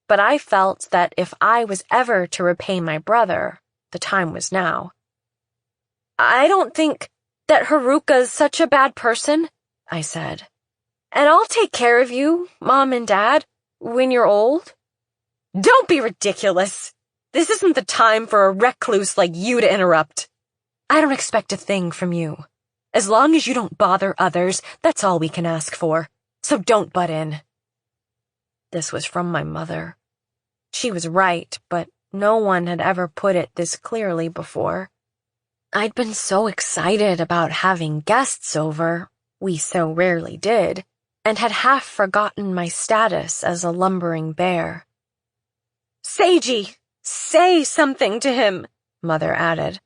but I felt that if I was ever to repay my brother, the time was now. "I don't think that Haruka's such a bad person," I said. "And I'll take care of you, Mom and Dad, when you're old." "Don't be ridiculous. This isn't the time for a recluse like you to interrupt." "I don't expect a thing from you. As long as you don't bother others, that's all we can ask for. So don't butt in." This was from my mother. She was right, but no one had ever put it this clearly before. I'd been so excited about having guests over, we so rarely did, and had half forgotten my status as a lumbering bear. "Seiji, say something to him," Mother added.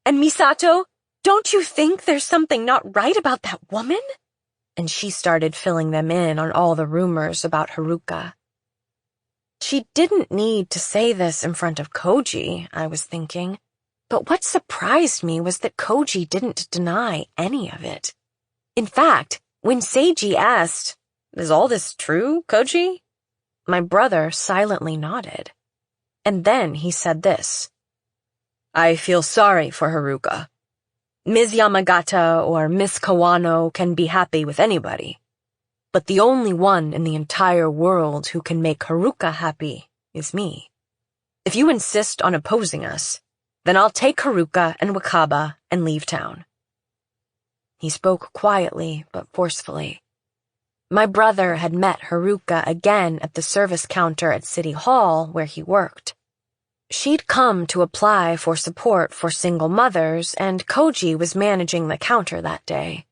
"And Misato, don't you think there's something not right about that woman?" And she started filling them in on all the rumors about Haruka. She didn't need to say this in front of Koji, I was thinking. But what surprised me was that Koji didn't deny any of it. In fact, when Seiji asked, "Is all this true, Koji?" my brother silently nodded. And then he said this. "I feel sorry for Haruka. Ms. Yamagata or Miss Kawano can be happy with anybody. But the only one in the entire world who can make Haruka happy is me. If you insist on opposing us, then I'll take Haruka and Wakaba and leave town." He spoke quietly but forcefully. My brother had met Haruka again at the service counter at City Hall where he worked. She'd come to apply for support for single mothers, and Koji was managing the counter that day.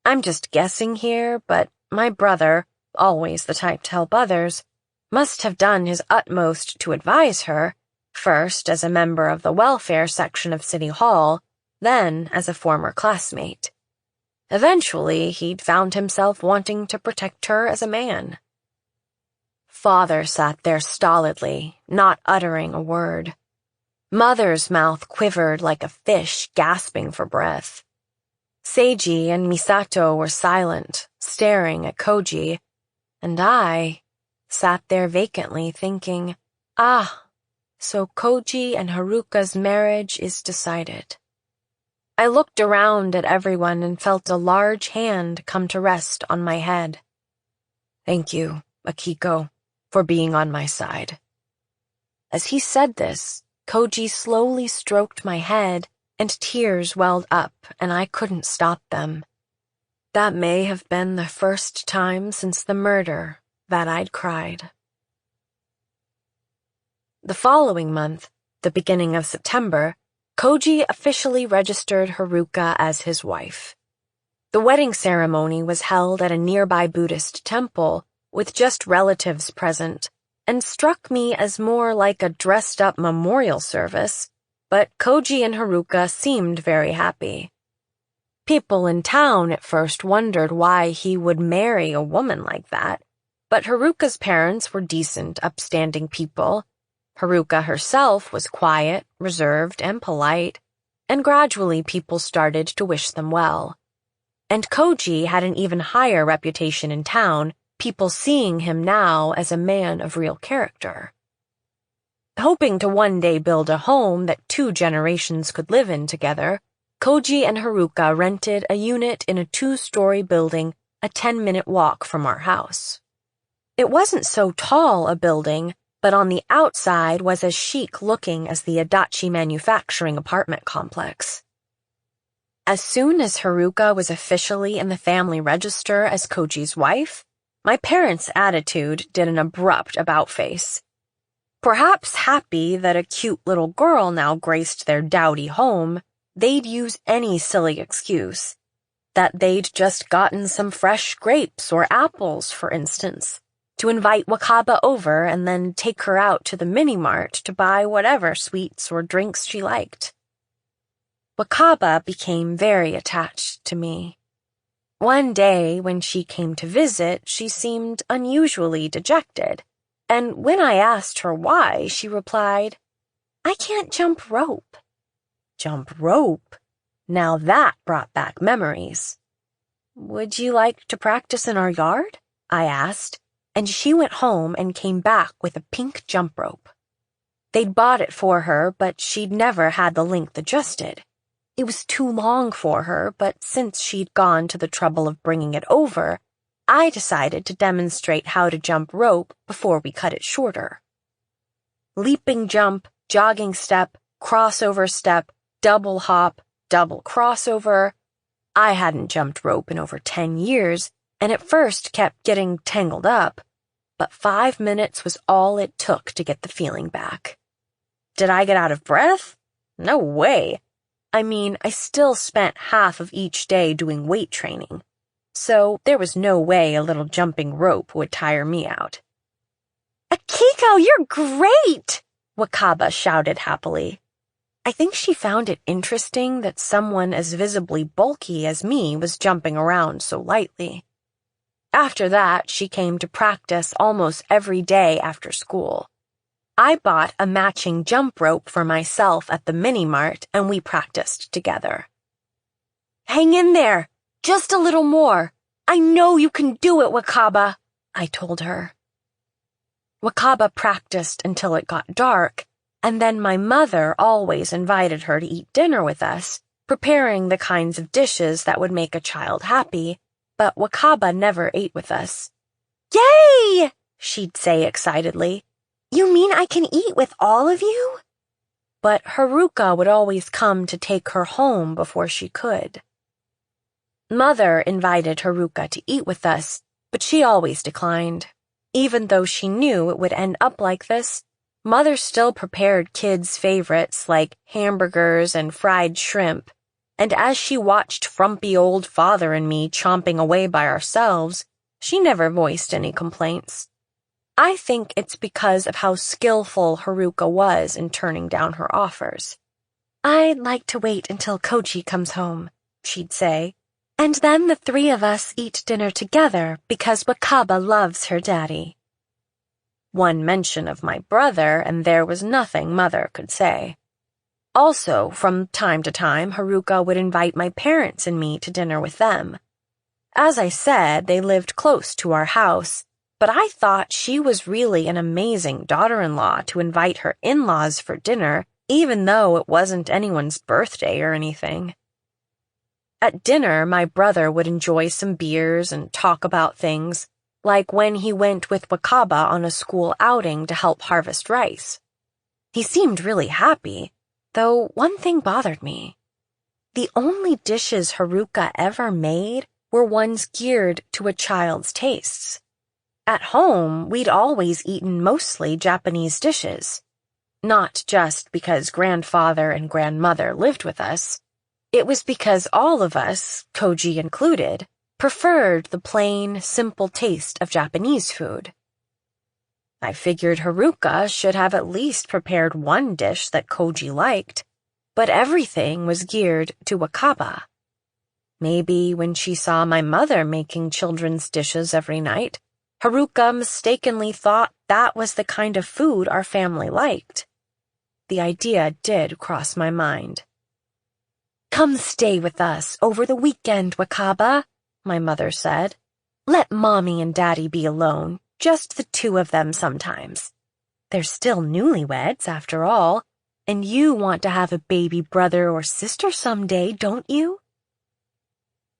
I'm just guessing here, but my brother, always the type to help others, must have done his utmost to advise her, first as a member of the welfare section of City Hall, then as a former classmate. Eventually, he'd found himself wanting to protect her as a man. Father sat there stolidly, not uttering a word. Mother's mouth quivered like a fish gasping for breath. Seiji and Misato were silent, staring at Koji, and I sat there vacantly thinking, so Koji and Haruka's marriage is decided. I looked around at everyone and felt a large hand come to rest on my head. "Thank you, Akiko, for being on my side." As he said this, Koji slowly stroked my head, and tears welled up, and I couldn't stop them. That may have been the first time since the murder that I'd cried. The following month, the beginning of September, Koji officially registered Haruka as his wife. The wedding ceremony was held at a nearby Buddhist temple, with just relatives present, and struck me as more like a dressed-up memorial service, but Koji and Haruka seemed very happy. People in town at first wondered why he would marry a woman like that, but Haruka's parents were decent, upstanding people. Haruka herself was quiet, reserved, and polite, and gradually people started to wish them well. And Koji had an even higher reputation in town, people seeing him now as a man of real character. Hoping to one day build a home that 2 generations could live in together, Koji and Haruka rented a unit in a 2-story building a 10-minute walk from our house. It wasn't so tall a building, but on the outside was as chic-looking as the Adachi manufacturing apartment complex. As soon as Haruka was officially in the family register as Koji's wife, my parents' attitude did an abrupt about-face. Perhaps happy that a cute little girl now graced their dowdy home, they'd use any silly excuse. That they'd just gotten some fresh grapes or apples, for instance, to invite Wakaba over and then take her out to the mini-mart to buy whatever sweets or drinks she liked. Wakaba became very attached to me. One day, when she came to visit, she seemed unusually dejected, and when I asked her why, she replied, "I can't jump rope." Jump rope? Now that brought back memories. "Would you like to practice in our yard?" I asked, and she went home and came back with a pink jump rope. They'd bought it for her, but she'd never had the length adjusted. It was too long for her, but since she'd gone to the trouble of bringing it over, I decided to demonstrate how to jump rope before we cut it shorter. Leaping jump, jogging step, crossover step, double hop, double crossover. I hadn't jumped rope in over 10 years, and at first kept getting tangled up, but 5 minutes was all it took to get the feeling back. Did I get out of breath? No way. I mean, I still spent half of each day doing weight training, so there was no way a little jumping rope would tire me out. "Akiko, you're great!" Wakaba shouted happily. I think she found it interesting that someone as visibly bulky as me was jumping around so lightly. After that, she came to practice almost every day after school. I bought a matching jump rope for myself at the mini-mart, and we practiced together. "Hang in there! Just a little more! I know you can do it, Wakaba!" I told her. Wakaba practiced until it got dark, and then my mother always invited her to eat dinner with us, preparing the kinds of dishes that would make a child happy, but Wakaba never ate with us. "Yay!" she'd say excitedly. "You mean I can eat with all of you?" But Haruka would always come to take her home before she could. Mother invited Haruka to eat with us, but she always declined. Even though she knew it would end up like this, Mother still prepared kids' favorites like hamburgers and fried shrimp, and as she watched frumpy old father and me chomping away by ourselves, she never voiced any complaints. I think it's because of how skillful Haruka was in turning down her offers. "I'd like to wait until Koji comes home," she'd say, "and then the 3 of us eat dinner together because Wakaba loves her daddy." One mention of my brother, and there was nothing Mother could say. Also, from time to time, Haruka would invite my parents and me to dinner with them. As I said, they lived close to our house, but I thought she was really an amazing daughter-in-law to invite her in-laws for dinner, even though it wasn't anyone's birthday or anything. At dinner, my brother would enjoy some beers and talk about things, like when he went with Wakaba on a school outing to help harvest rice. He seemed really happy, though one thing bothered me. The only dishes Haruka ever made were ones geared to a child's tastes. At home, we'd always eaten mostly Japanese dishes. Not just because grandfather and grandmother lived with us. It was because all of us, Koji included, preferred the plain, simple taste of Japanese food. I figured Haruka should have at least prepared one dish that Koji liked, but everything was geared to Wakaba. Maybe when she saw my mother making children's dishes every night, Haruka mistakenly thought that was the kind of food our family liked. The idea did cross my mind. "Come stay with us over the weekend, Wakaba," my mother said. "Let Mommy and Daddy be alone, just the two of them sometimes. They're still newlyweds, after all, and you want to have a baby brother or sister someday, don't you?"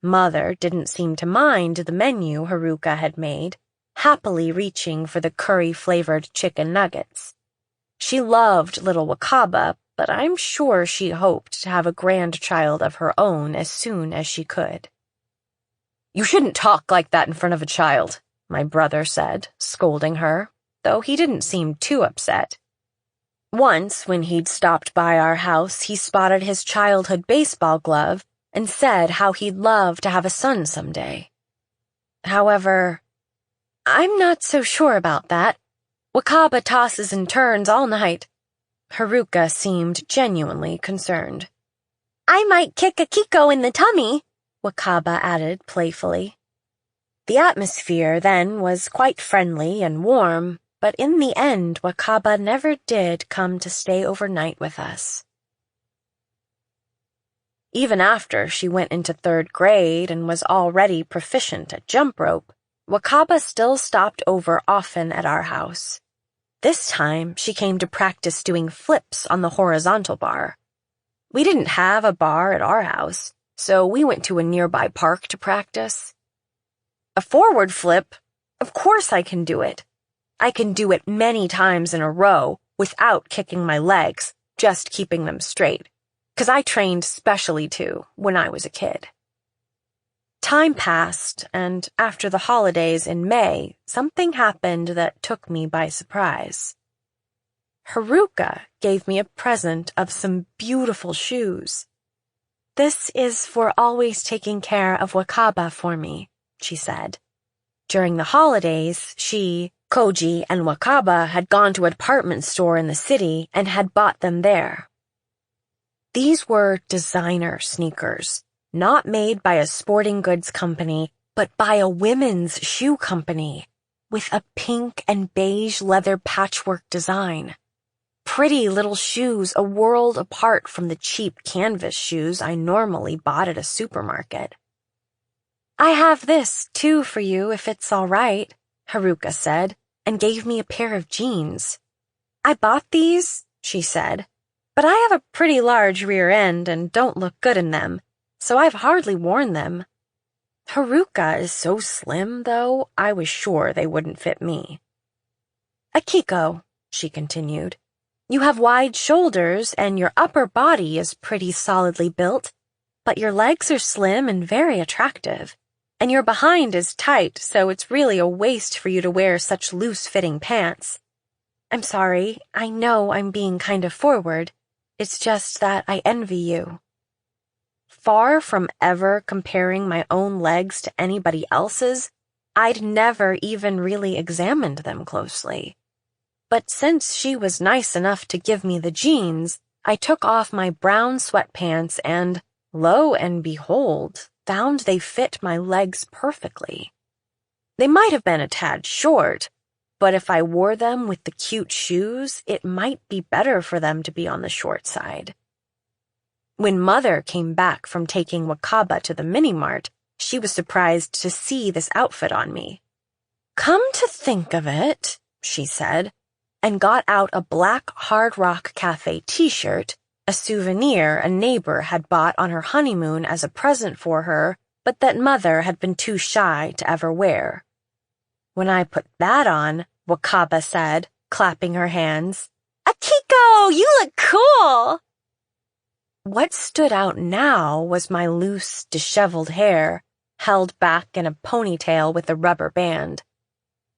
Mother didn't seem to mind the menu Haruka had made, happily reaching for the curry-flavored chicken nuggets. She loved little Wakaba, but I'm sure she hoped to have a grandchild of her own as soon as she could. "You shouldn't talk like that in front of a child," my brother said, scolding her, though he didn't seem too upset. Once, when he'd stopped by our house, he spotted his childhood baseball glove and said how he'd love to have a son someday. However, I'm not so sure about that. Wakaba tosses and turns all night. Haruka seemed genuinely concerned. "I might kick Akiko in the tummy," Wakaba added playfully. The atmosphere then was quite friendly and warm, but in the end Wakaba never did come to stay overnight with us. Even after she went into 3rd grade and was already proficient at jump rope, Wakaba still stopped over often at our house. This time, she came to practice doing flips on the horizontal bar. We didn't have a bar at our house, so we went to a nearby park to practice. A forward flip? Of course I can do it. I can do it many times in a row without kicking my legs, just keeping them straight, 'cause I trained specially to when I was a kid. Time passed, and after the holidays in May, something happened that took me by surprise. Haruka gave me a present of some beautiful shoes. "This is for always taking care of Wakaba for me," she said. During the holidays, she, Koji, and Wakaba had gone to a department store in the city and had bought them there. These were designer sneakers. Not made by a sporting goods company, but by a women's shoe company, with a pink and beige leather patchwork design. Pretty little shoes a world apart from the cheap canvas shoes I normally bought at a supermarket. "I have this, too, for you if it's all right," Haruka said, and gave me a pair of jeans. "I bought these," she said, "but I have a pretty large rear end and don't look good in them, so I've hardly worn them. Haruka is so slim, though, I was sure they wouldn't fit me." "Akiko," she continued, "you have wide shoulders and your upper body is pretty solidly built, but your legs are slim and very attractive, and your behind is tight, so it's really a waste for you to wear such loose-fitting pants. I'm sorry, I know I'm being kind of forward. It's just that I envy you." Far from ever comparing my own legs to anybody else's, I'd never even really examined them closely. But since she was nice enough to give me the jeans, I took off my brown sweatpants and, lo and behold, found they fit my legs perfectly. They might have been a tad short, but if I wore them with the cute shoes, it might be better for them to be on the short side. When Mother came back from taking Wakaba to the mini-mart, she was surprised to see this outfit on me. "Come to think of it," she said, and got out a black Hard Rock Cafe t-shirt, a souvenir a neighbor had bought on her honeymoon as a present for her, but that Mother had been too shy to ever wear. When I put that on, Wakaba said, clapping her hands, "Akiko, you look cool!" What stood out now was my loose, disheveled hair, held back in a ponytail with a rubber band.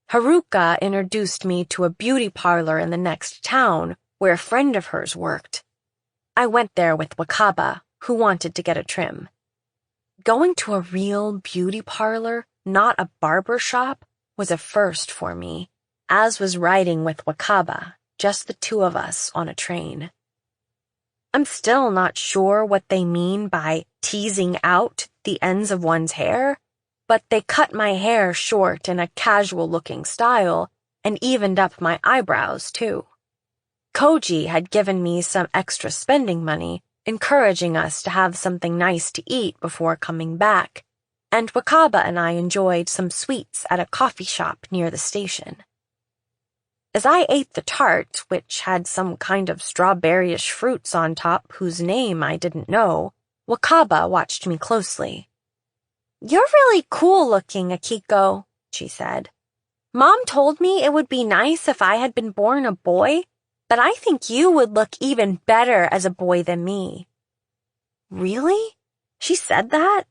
Haruka introduced me to a beauty parlor in the next town where a friend of hers worked. I went there with Wakaba, who wanted to get a trim. Going to a real beauty parlor, not a barber shop, was a first for me, as was riding with Wakaba, just the two of us on a train. I'm still not sure what they mean by teasing out the ends of one's hair, but they cut my hair short in a casual-looking style and evened up my eyebrows, too. Koji had given me some extra spending money, encouraging us to have something nice to eat before coming back, and Wakaba and I enjoyed some sweets at a coffee shop near the station. As I ate the tart, which had some kind of strawberryish fruits on top whose name I didn't know, Wakaba watched me closely. "You're really cool-looking, Akiko," she said. "Mom told me it would be nice if I had been born a boy, but I think you would look even better as a boy than me." "Really? She said that?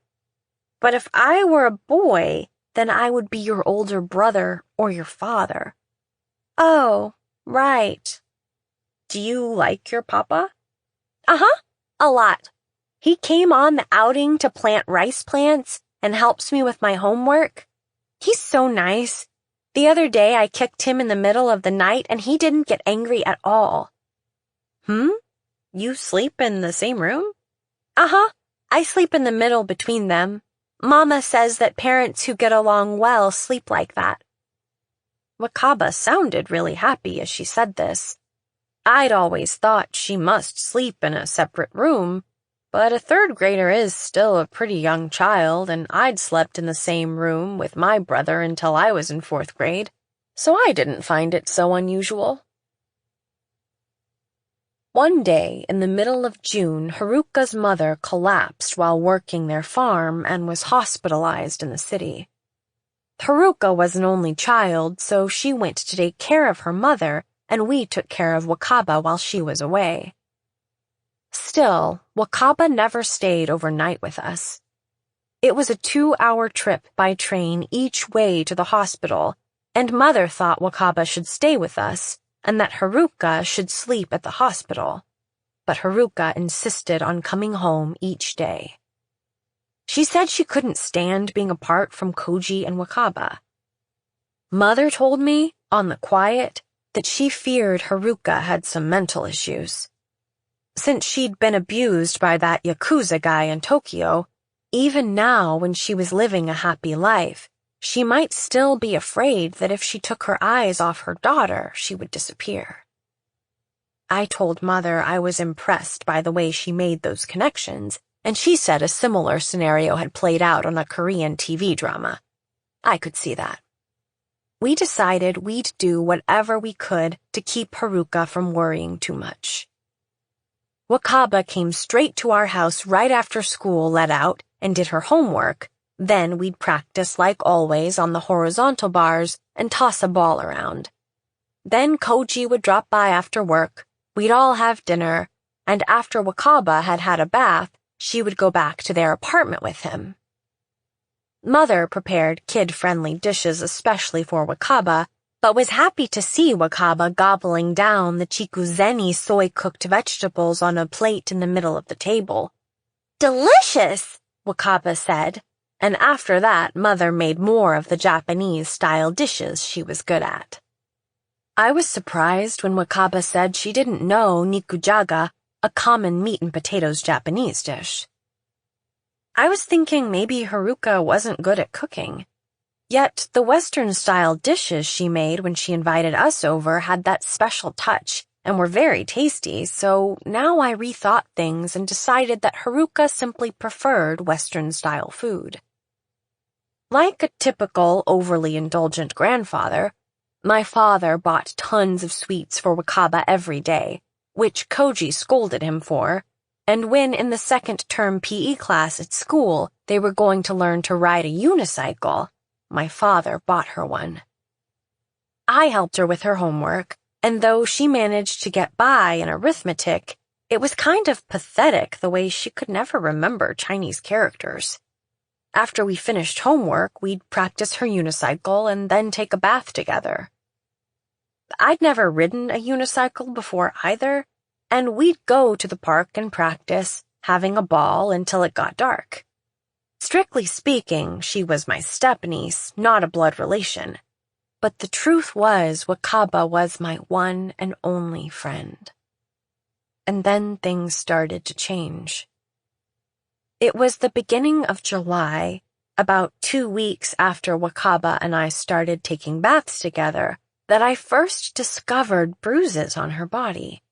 But if I were a boy, then I would be your older brother or your father." "Oh, right. Do you like your papa?" "Uh-huh, a lot. He came on the outing to plant rice plants and helps me with my homework. He's so nice. The other day I kicked him in the middle of the night and he didn't get angry at all." You sleep in the same room?" "Uh-huh. I sleep in the middle between them. Mama says that parents who get along well sleep like that." Wakaba sounded really happy as she said this. I'd always thought she must sleep in a separate room, but a third grader is still a pretty young child, and I'd slept in the same room with my brother until I was in 4th grade, so I didn't find it so unusual. One day, in the middle of June, Haruka's mother collapsed while working their farm and was hospitalized in the city. Haruka was an only child, so she went to take care of her mother, and we took care of Wakaba while she was away. Still, Wakaba never stayed overnight with us. It was a 2-hour trip by train each way to the hospital, and Mother thought Wakaba should stay with us, and that Haruka should sleep at the hospital. But Haruka insisted on coming home each day. She said she couldn't stand being apart from Koji and Wakaba. Mother told me, on the quiet, that she feared Haruka had some mental issues. Since she'd been abused by that Yakuza guy in Tokyo, even now when she was living a happy life, she might still be afraid that if she took her eyes off her daughter, she would disappear. I told Mother I was impressed by the way she made those connections, and she said a similar scenario had played out on a Korean TV drama. I could see that. We decided we'd do whatever we could to keep Haruka from worrying too much. Wakaba came straight to our house right after school let out and did her homework. Then we'd practice like always on the horizontal bars and toss a ball around. Then Koji would drop by after work, we'd all have dinner, and after Wakaba had had a bath, she would go back to their apartment with him. Mother prepared kid-friendly dishes especially for Wakaba, but was happy to see Wakaba gobbling down the chikuzeni soy-cooked vegetables on a plate in the middle of the table. "Delicious!" Wakaba said, and after that Mother made more of the Japanese-style dishes she was good at. I was surprised when Wakaba said she didn't know nikujaga, a common meat and potatoes Japanese dish. I was thinking maybe Haruka wasn't good at cooking. Yet the Western-style dishes she made when she invited us over had that special touch and were very tasty, so now I rethought things and decided that Haruka simply preferred Western-style food. Like a typical, overly indulgent grandfather, my father bought tons of sweets for Wakaba every day, which Koji scolded him for, and when in the second-term PE class at school they were going to learn to ride a unicycle, my father bought her one. I helped her with her homework, and though she managed to get by in arithmetic, it was kind of pathetic the way she could never remember Chinese characters. After we finished homework, we'd practice her unicycle and then take a bath together. I'd never ridden a unicycle before either, and we'd go to the park and practice, having a ball until it got dark. Strictly speaking, she was my step-niece, not a blood relation. But the truth was, Wakaba was my one and only friend. And then things started to change. It was the beginning of July, about 2 weeks after Wakaba and I started taking baths together, that I first discovered bruises on her body.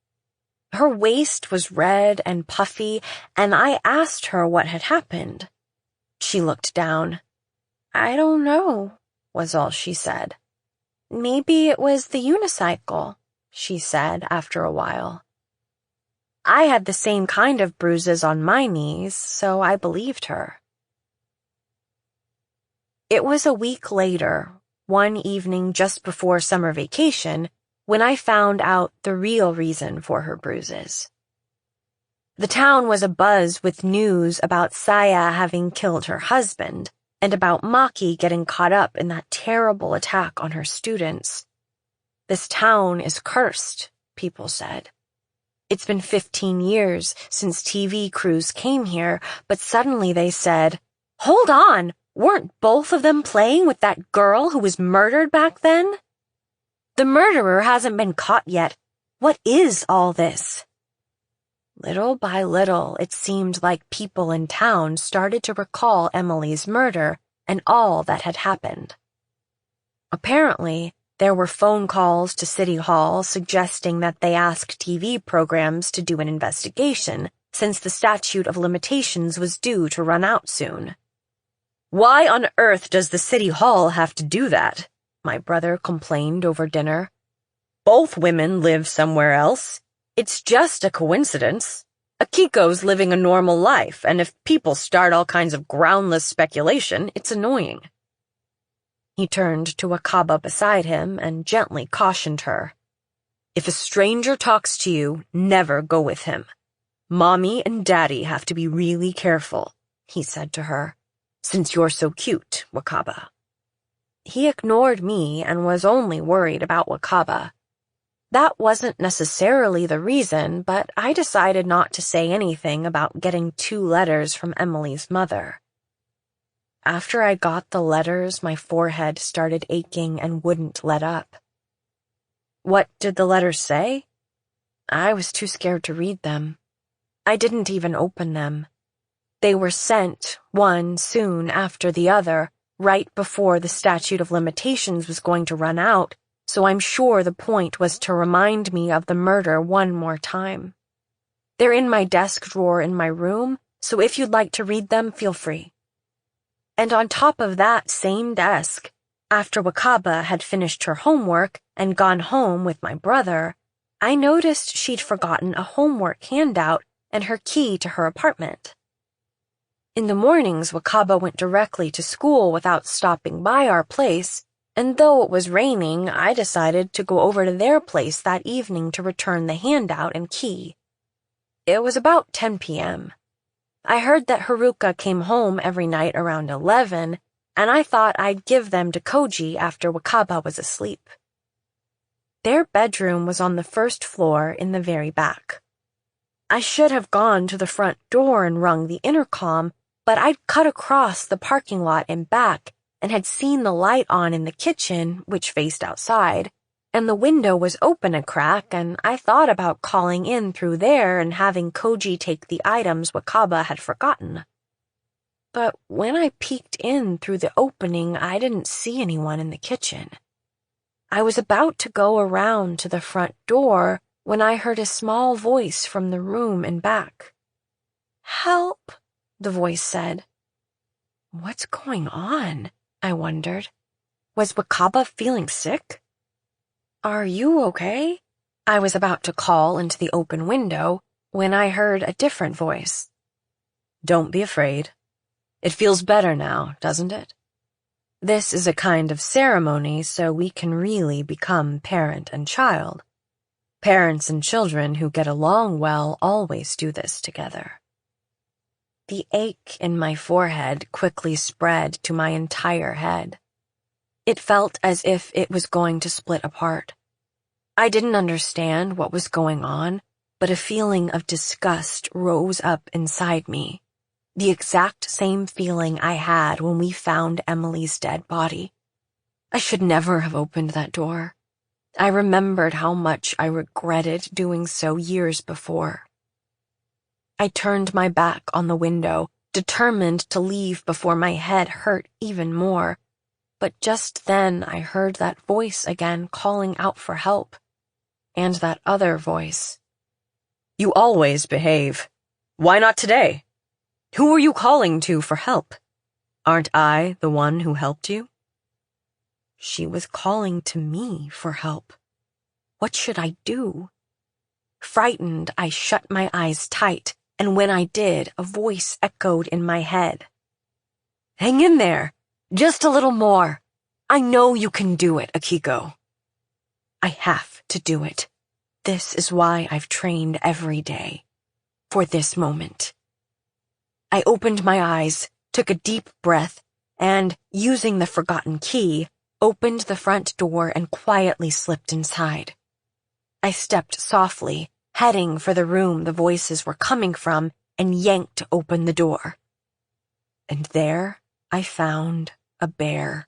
Her waist was red and puffy, and I asked her what had happened. She looked down. "I don't know," was all she said. "Maybe it was the unicycle," she said after a while. I had the same kind of bruises on my knees, so I believed her. It was a week later, one evening just before summer vacation, when I found out the real reason for her bruises. The town was abuzz with news about Saya having killed her husband, and about Maki getting caught up in that terrible attack on her students. This town is cursed, people said. It's been 15 years since TV crews came here, but suddenly they said, "Hold on! Weren't both of them playing with that girl who was murdered back then? The murderer hasn't been caught yet. What is all this?" Little by little, it seemed like people in town started to recall Emily's murder and all that had happened. Apparently, there were phone calls to City Hall suggesting that they ask TV programs to do an investigation, since the statute of limitations was due to run out soon. "Why on earth does the City Hall have to do that?" my brother complained over dinner. "Both women live somewhere else. It's just a coincidence. Akiko's living a normal life, and if people start all kinds of groundless speculation, it's annoying." He turned to Wakaba beside him and gently cautioned her. "If a stranger talks to you, never go with him. Mommy and Daddy have to be really careful," he said to her, "since you're so cute, Wakaba." He ignored me and was only worried about Wakaba. That wasn't necessarily the reason, but I decided not to say anything about getting 2 letters from Emily's mother. After I got the letters, my forehead started aching and wouldn't let up. What did the letters say? I was too scared to read them. I didn't even open them. They were sent, one soon after the other, right before the statute of limitations was going to run out, so I'm sure the point was to remind me of the murder one more time. They're in my desk drawer in my room, so if you'd like to read them, feel free. And on top of that same desk, after Wakaba had finished her homework and gone home with my brother, I noticed she'd forgotten a homework handout and her key to her apartment. In the mornings, Wakaba went directly to school without stopping by our place, and though it was raining, I decided to go over to their place that evening to return the handout and key. It was about 10 p.m. I heard that Haruka came home every night around 11, and I thought I'd give them to Koji after Wakaba was asleep. Their bedroom was on the first floor in the very back. I should have gone to the front door and rung the intercom, but I'd cut across the parking lot and back and had seen the light on in the kitchen, which faced outside, and the window was open a crack, and I thought about calling in through there and having Koji take the items Wakaba had forgotten. But when I peeked in through the opening, I didn't see anyone in the kitchen. I was about to go around to the front door when I heard a small voice from the room in back. "Help," the voice said. What's going on? I wondered. Was Wakaba feeling sick? "Are you okay?" I was about to call into the open window when I heard a different voice. "Don't be afraid. It feels better now, doesn't it? This is a kind of ceremony so we can really become parent and child. Parents and children who get along well always do this together." The ache in my forehead quickly spread to my entire head. It felt as if it was going to split apart. I didn't understand what was going on, but a feeling of disgust rose up inside me, the exact same feeling I had when we found Emily's dead body. I should never have opened that door. I remembered how much I regretted doing so years before. I turned my back on the window, determined to leave before my head hurt even more. But just then I heard that voice again calling out for help. And that other voice. "You always behave. Why not today? Who were you calling to for help? Aren't I the one who helped you?" She was calling to me for help. What should I do? Frightened, I shut my eyes tight, and when I did, a voice echoed in my head. "Hang in there. Just a little more. I know you can do it, Akiko." I have to do it. This is why I've trained every day. For this moment. I opened my eyes, took a deep breath, and, using the forgotten key, opened the front door and quietly slipped inside. I stepped softly, heading for the room the voices were coming from, and yanked open the door. And there I found a bear.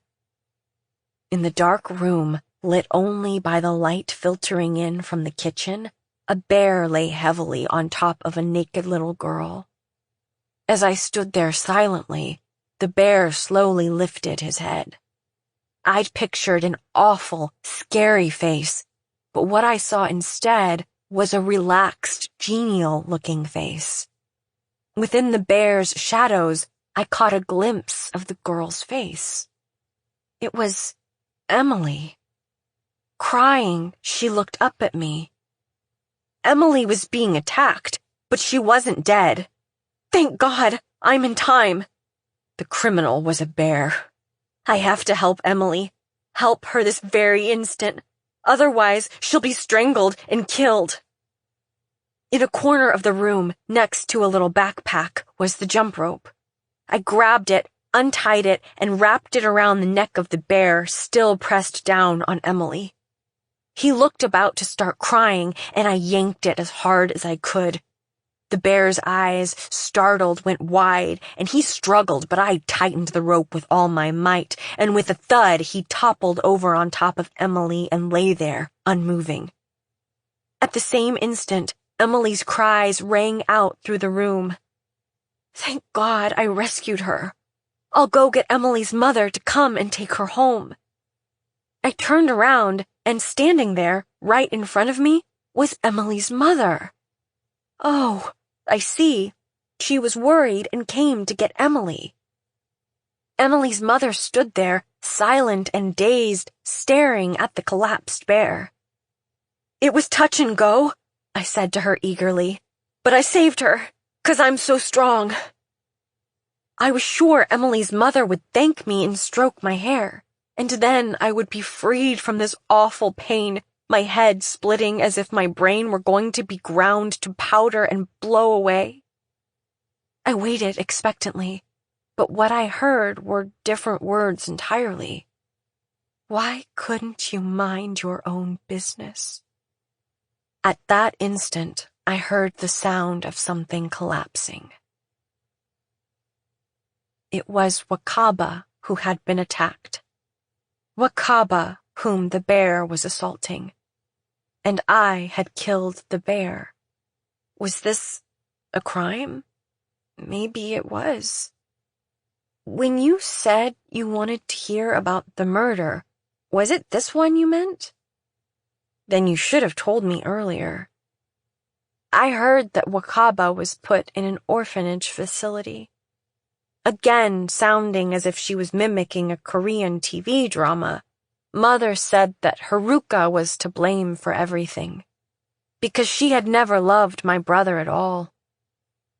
In the dark room, lit only by the light filtering in from the kitchen, a bear lay heavily on top of a naked little girl. As I stood there silently, the bear slowly lifted his head. I'd pictured an awful, scary face, but what I saw instead was a relaxed, genial-looking face. Within the bear's shadows, I caught a glimpse of the girl's face. It was Emily. Crying, she looked up at me. Emily was being attacked, but she wasn't dead. Thank God, I'm in time. The criminal was a bear. I have to help Emily. Help her this very instant. Otherwise, she'll be strangled and killed. In a corner of the room, next to a little backpack, was the jump rope. I grabbed it, untied it, and wrapped it around the neck of the bear, still pressed down on Emily. He looked about to start crying, and I yanked it as hard as I could. The bear's eyes, startled, went wide, and he struggled, but I tightened the rope with all my might, and with a thud, he toppled over on top of Emily and lay there, unmoving. At the same instant, Emily's cries rang out through the room. Thank God I rescued her. I'll go get Emily's mother to come and take her home. I turned around, and standing there, right in front of me, was Emily's mother. Oh, I see. She was worried and came to get Emily. Emily's mother stood there, silent and dazed, staring at the collapsed bear. It was touch and go, I said to her eagerly, but I saved her, 'cause I'm so strong. I was sure Emily's mother would thank me and stroke my hair, and then I would be freed from this awful pain, my head splitting as if my brain were going to be ground to powder and blow away. I waited expectantly, but what I heard were different words entirely. Why couldn't you mind your own business? At that instant, I heard the sound of something collapsing. It was Wakaba who had been attacked. Wakaba, whom the bear was assaulting. And I had killed the bear. Was this a crime? Maybe it was. When you said you wanted to hear about the murder, was it this one you meant? Then you should have told me earlier. I heard that Wakaba was put in an orphanage facility. Again, sounding as if she was mimicking a Korean TV drama, Mother said that Haruka was to blame for everything, because she had never loved my brother at all.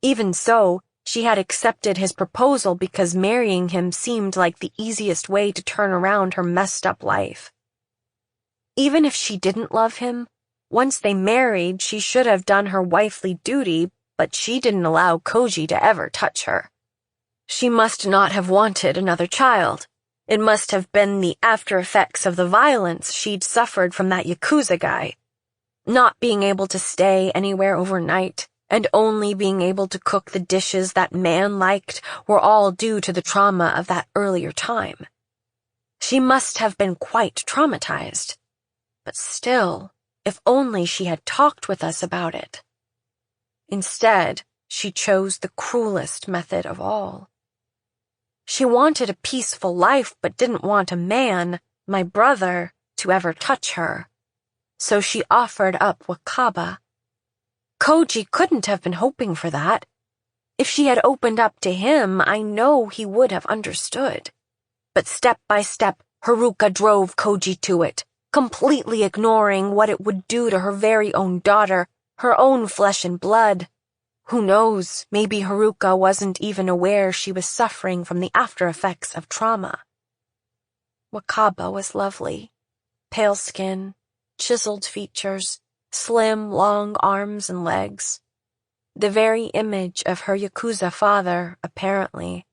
Even so, she had accepted his proposal because marrying him seemed like the easiest way to turn around her messed-up life. Even if she didn't love him, once they married, she should have done her wifely duty, but she didn't allow Koji to ever touch her. She must not have wanted another child. It must have been the after-effects of the violence she'd suffered from that Yakuza guy. Not being able to stay anywhere overnight, and only being able to cook the dishes that man liked were all due to the trauma of that earlier time. She must have been quite traumatized. But still, if only she had talked with us about it. Instead, she chose the cruelest method of all. She wanted a peaceful life but didn't want a man, my brother, to ever touch her. So she offered up Wakaba. Koji couldn't have been hoping for that. If she had opened up to him, I know he would have understood. But step by step, Haruka drove Koji to it, completely ignoring what it would do to her very own daughter, her own flesh and blood. Who knows, maybe Haruka wasn't even aware she was suffering from the after effects of trauma. Wakaba was lovely. Pale skin, chiseled features, slim, long arms and legs. The very image of her Yakuza father, apparently.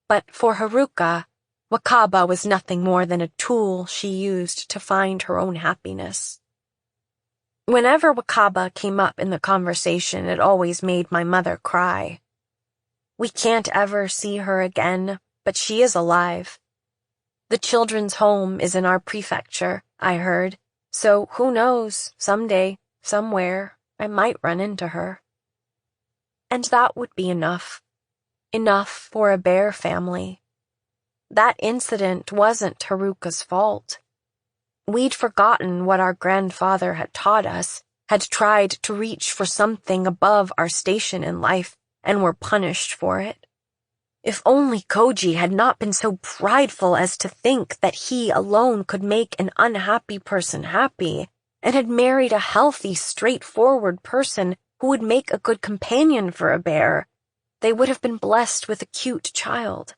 But for Haruka, Wakaba was nothing more than a tool she used to find her own happiness. Whenever Wakaba came up in the conversation, it always made my mother cry. We can't ever see her again, but she is alive. The children's home is in our prefecture, I heard, so who knows, someday, somewhere, I might run into her. And that would be enough. Enough for a bear family. That incident wasn't Haruka's fault. We'd forgotten what our grandfather had taught us, had tried to reach for something above our station in life, and were punished for it. If only Koji had not been so prideful as to think that he alone could make an unhappy person happy, and had married a healthy, straightforward person who would make a good companion for a bear, they would have been blessed with a cute child.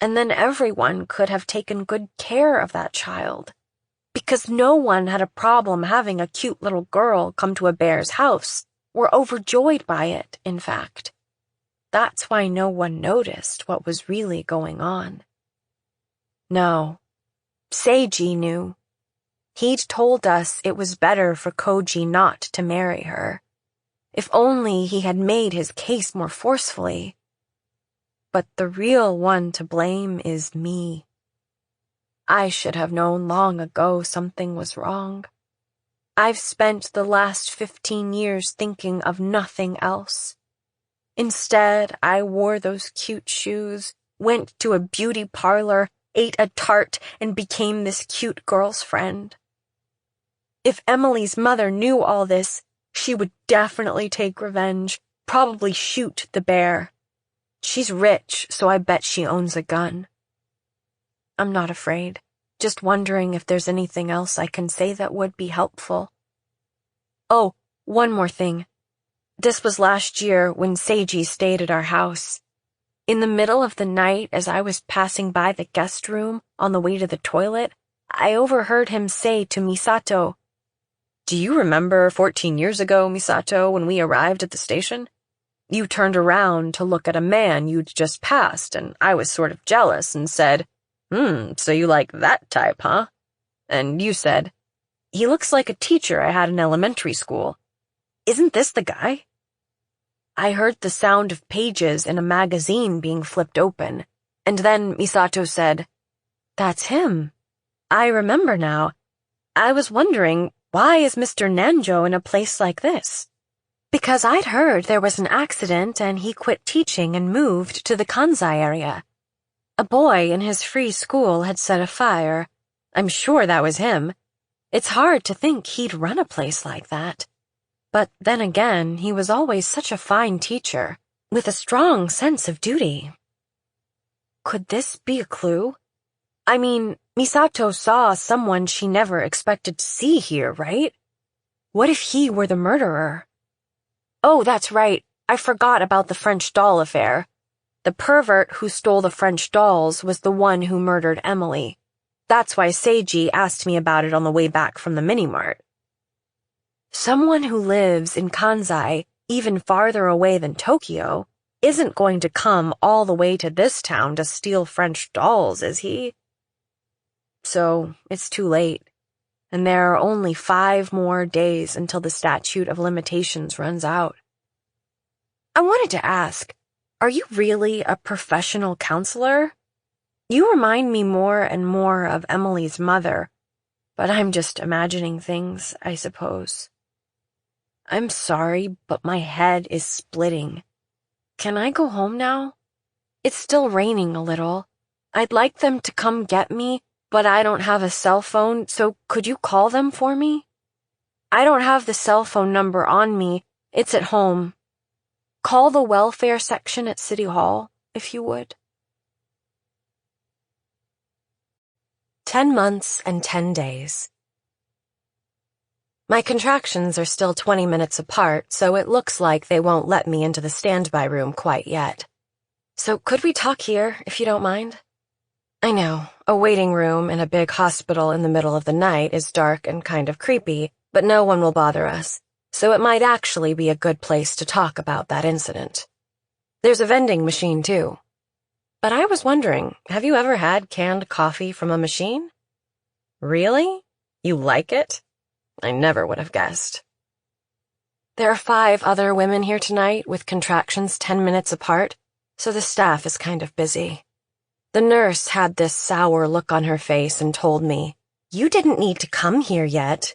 And then everyone could have taken good care of that child. Because no one had a problem having a cute little girl come to a bear's house, were overjoyed by it, in fact. That's why no one noticed what was really going on. No, Seiji knew. He'd told us it was better for Koji not to marry her. If only he had made his case more forcefully. But the real one to blame is me. I should have known long ago something was wrong. I've spent the last 15 years thinking of nothing else. Instead, I wore those cute shoes, went to a beauty parlor, ate a tart, and became this cute girl's friend. If Emily's mother knew all this, she would definitely take revenge, probably shoot the bear. She's rich, so I bet she owns a gun. I'm not afraid, just wondering if there's anything else I can say that would be helpful. Oh, one more thing. This was last year when Seiji stayed at our house. In the middle of the night, as I was passing by the guest room on the way to the toilet, I overheard him say to Misato, "Do you remember 14 years ago, Misato, when we arrived at the station? You turned around to look at a man you'd just passed, and I was sort of jealous and said, 'So you like that type, huh?' And you said, 'He looks like a teacher I had in elementary school. Isn't this the guy?' I heard the sound of pages in a magazine being flipped open, and then Misato said, 'That's him. I remember now. I was wondering, why is Mr. Nanjo in a place like this?' Because I'd heard there was an accident and he quit teaching and moved to the Kansai area. A boy in his free school had set a fire. I'm sure that was him. It's hard to think he'd run a place like that. But then again, he was always such a fine teacher, with a strong sense of duty. Could this be a clue? I mean, Misato saw someone she never expected to see here, right? What if he were the murderer? Oh, that's right. I forgot about the French doll affair. The pervert who stole the French dolls was the one who murdered Emily. That's why Seiji asked me about it on the way back from the mini-mart. Someone who lives in Kansai, even farther away than Tokyo, isn't going to come all the way to this town to steal French dolls, is he? So, it's too late. And there are only 5 more days until the statute of limitations runs out. I wanted to ask, are you really a professional counselor? You remind me more and more of Emily's mother, but I'm just imagining things, I suppose. I'm sorry, but my head is splitting. Can I go home now? It's still raining a little. I'd like them to come get me, but I don't have a cell phone, so could you call them for me? I don't have the cell phone number on me. It's at home. Call the welfare section at City Hall, if you would. 10 months and 10 days. My contractions are still 20 minutes apart, so it looks like they won't let me into the standby room quite yet. So could we talk here, if you don't mind? I know, a waiting room in a big hospital in the middle of the night is dark and kind of creepy, but no one will bother us, so it might actually be a good place to talk about that incident. There's a vending machine, too. But I was wondering, have you ever had canned coffee from a machine? Really? You like it? I never would have guessed. There are 5 other women here tonight with contractions 10 minutes apart, so the staff is kind of busy. The nurse had this sour look on her face and told me, "You didn't need to come here yet."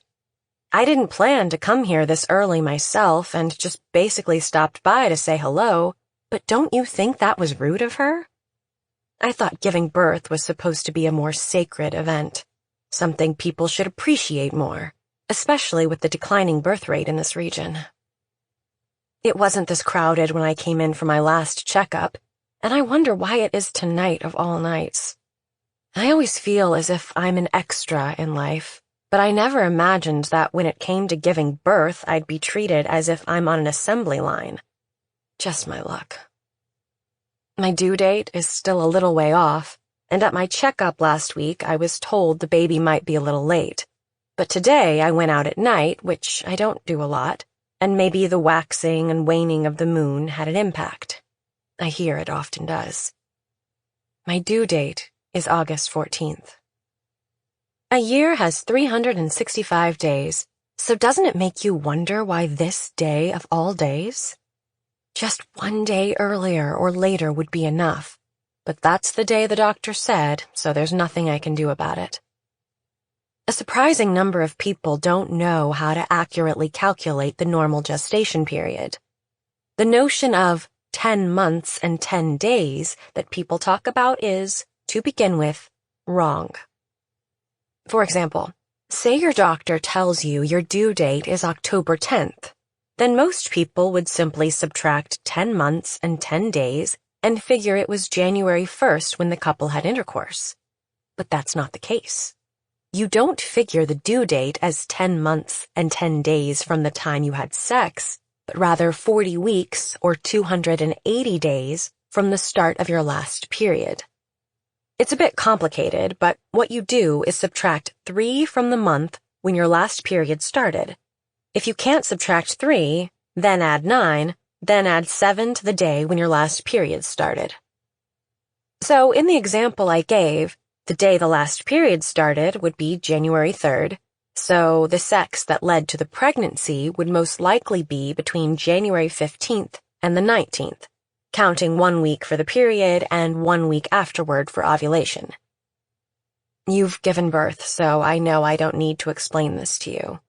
I didn't plan to come here this early myself and just basically stopped by to say hello, but don't you think that was rude of her? I thought giving birth was supposed to be a more sacred event, something people should appreciate more, especially with the declining birth rate in this region. It wasn't this crowded when I came in for my last checkup, and I wonder why it is tonight of all nights. I always feel as if I'm an extra in life, but I never imagined that when it came to giving birth, I'd be treated as if I'm on an assembly line. Just my luck. My due date is still a little way off, and at my checkup last week, I was told the baby might be a little late. But today I went out at night, which I don't do a lot, and maybe the waxing and waning of the moon had an impact. I hear it often does. My due date is August 14th. A year has 365 days, so doesn't it make you wonder why this day of all days? Just one day earlier or later would be enough, but that's the day the doctor said, so there's nothing I can do about it. A surprising number of people don't know how to accurately calculate the normal gestation period. The notion of 10 months and 10 days that people talk about is, to begin with, wrong. For example, say your doctor tells you your due date is October 10th. Then most people would simply subtract 10 months and 10 days and figure it was January 1st when the couple had intercourse. But that's not the case. You don't figure the due date as 10 months and 10 days from the time you had sex, but rather 40 weeks or 280 days from the start of your last period. It's a bit complicated, but what you do is subtract 3 from the month when your last period started. If you can't subtract 3, then add 9, then add 7 to the day when your last period started. So in the example I gave, the day the last period started would be January 3rd, so the sex that led to the pregnancy would most likely be between January 15th and the 19th, counting 1 week for the period and 1 week afterward for ovulation. You've given birth, so I know I don't need to explain this to you.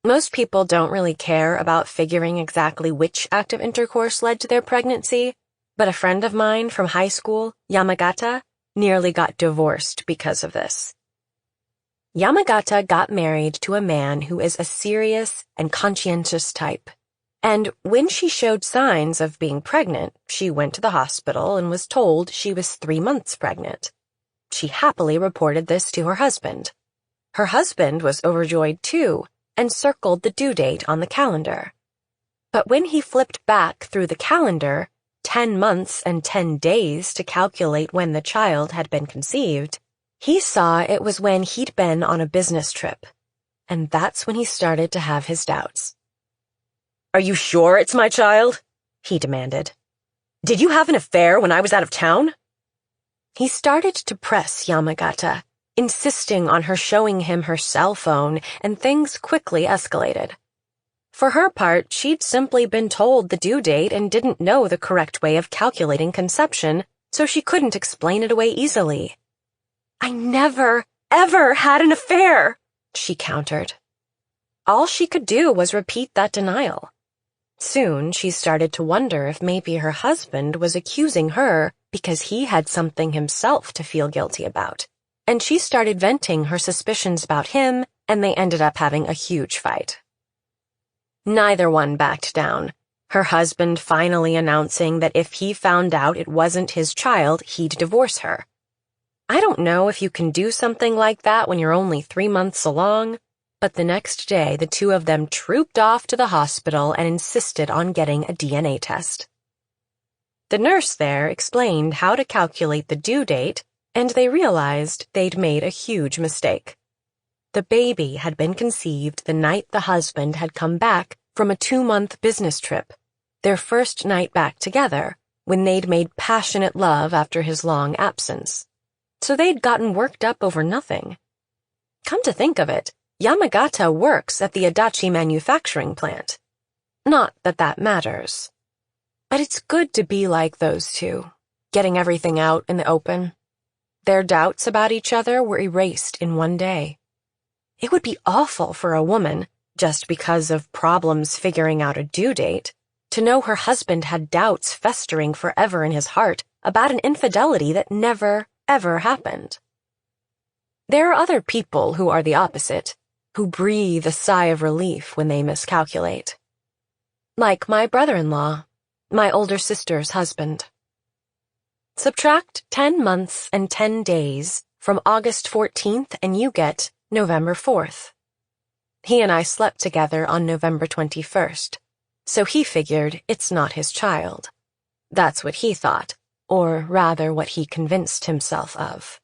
Most people don't really care about figuring exactly which active intercourse led to their pregnancy, but a friend of mine from high school, Yamagata, nearly got divorced because of this. Yamagata got married to a man who is a serious and conscientious type, and when she showed signs of being pregnant, she went to the hospital and was told she was 3 months pregnant. She happily reported this to her husband. Her husband was overjoyed too, and circled the due date on the calendar. But when he flipped back through the calendar, 10 months and 10 days to calculate when the child had been conceived, he saw it was when he'd been on a business trip, and that's when he started to have his doubts. "Are you sure it's my child?" he demanded. "Did you have an affair when I was out of town?" He started to press Yamagata, insisting on her showing him her cell phone, and things quickly escalated. For her part, she'd simply been told the due date and didn't know the correct way of calculating conception, so she couldn't explain it away easily. "I never, ever had an affair," she countered. All she could do was repeat that denial. Soon, she started to wonder if maybe her husband was accusing her because he had something himself to feel guilty about, and she started venting her suspicions about him, and they ended up having a huge fight. Neither one backed down, her husband finally announcing that if he found out it wasn't his child, he'd divorce her. I don't know if you can do something like that when you're only 3 months along, but the next day the two of them trooped off to the hospital and insisted on getting a DNA test. The nurse there explained how to calculate the due date, and they realized they'd made a huge mistake. The baby had been conceived the night the husband had come back from a 2-month business trip, their first night back together, when they'd made passionate love after his long absence. So they'd gotten worked up over nothing. Come to think of it, Yamagata works at the Adachi manufacturing plant. Not that that matters. But it's good to be like those two, getting everything out in the open. Their doubts about each other were erased in one day. It would be awful for a woman, just because of problems figuring out a due date, to know her husband had doubts festering forever in his heart about an infidelity that never, ever happened. There are other people who are the opposite, who breathe a sigh of relief when they miscalculate. Like my brother-in-law, my older sister's husband. Subtract 10 months and 10 days from August 14th and you get November 4th. He and I slept together on November 21st, so he figured it's not his child. That's what he thought, or rather what he convinced himself of.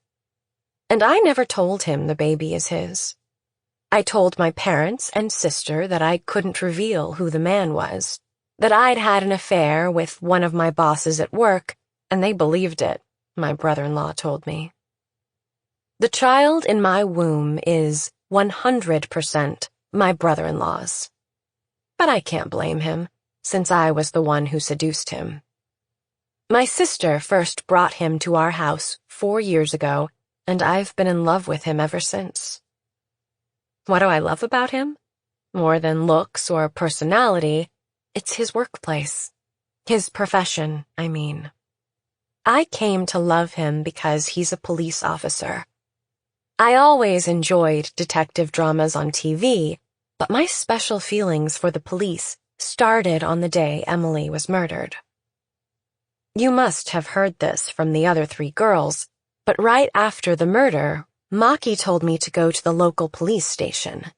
And I never told him the baby is his. I told my parents and sister that I couldn't reveal who the man was, that I'd had an affair with one of my bosses at work, and they believed it, my brother-in-law told me. The child in my womb is 100% my brother-in-law's. But I can't blame him, since I was the one who seduced him. My sister first brought him to our house 4 years ago, and I've been in love with him ever since. What do I love about him? More than looks or personality, it's his workplace. His profession, I mean. I came to love him because he's a police officer. I always enjoyed detective dramas on TV, but my special feelings for the police started on the day Emily was murdered. You must have heard this from the other 3 girls, but right after the murder, Maki told me to go to the local police station.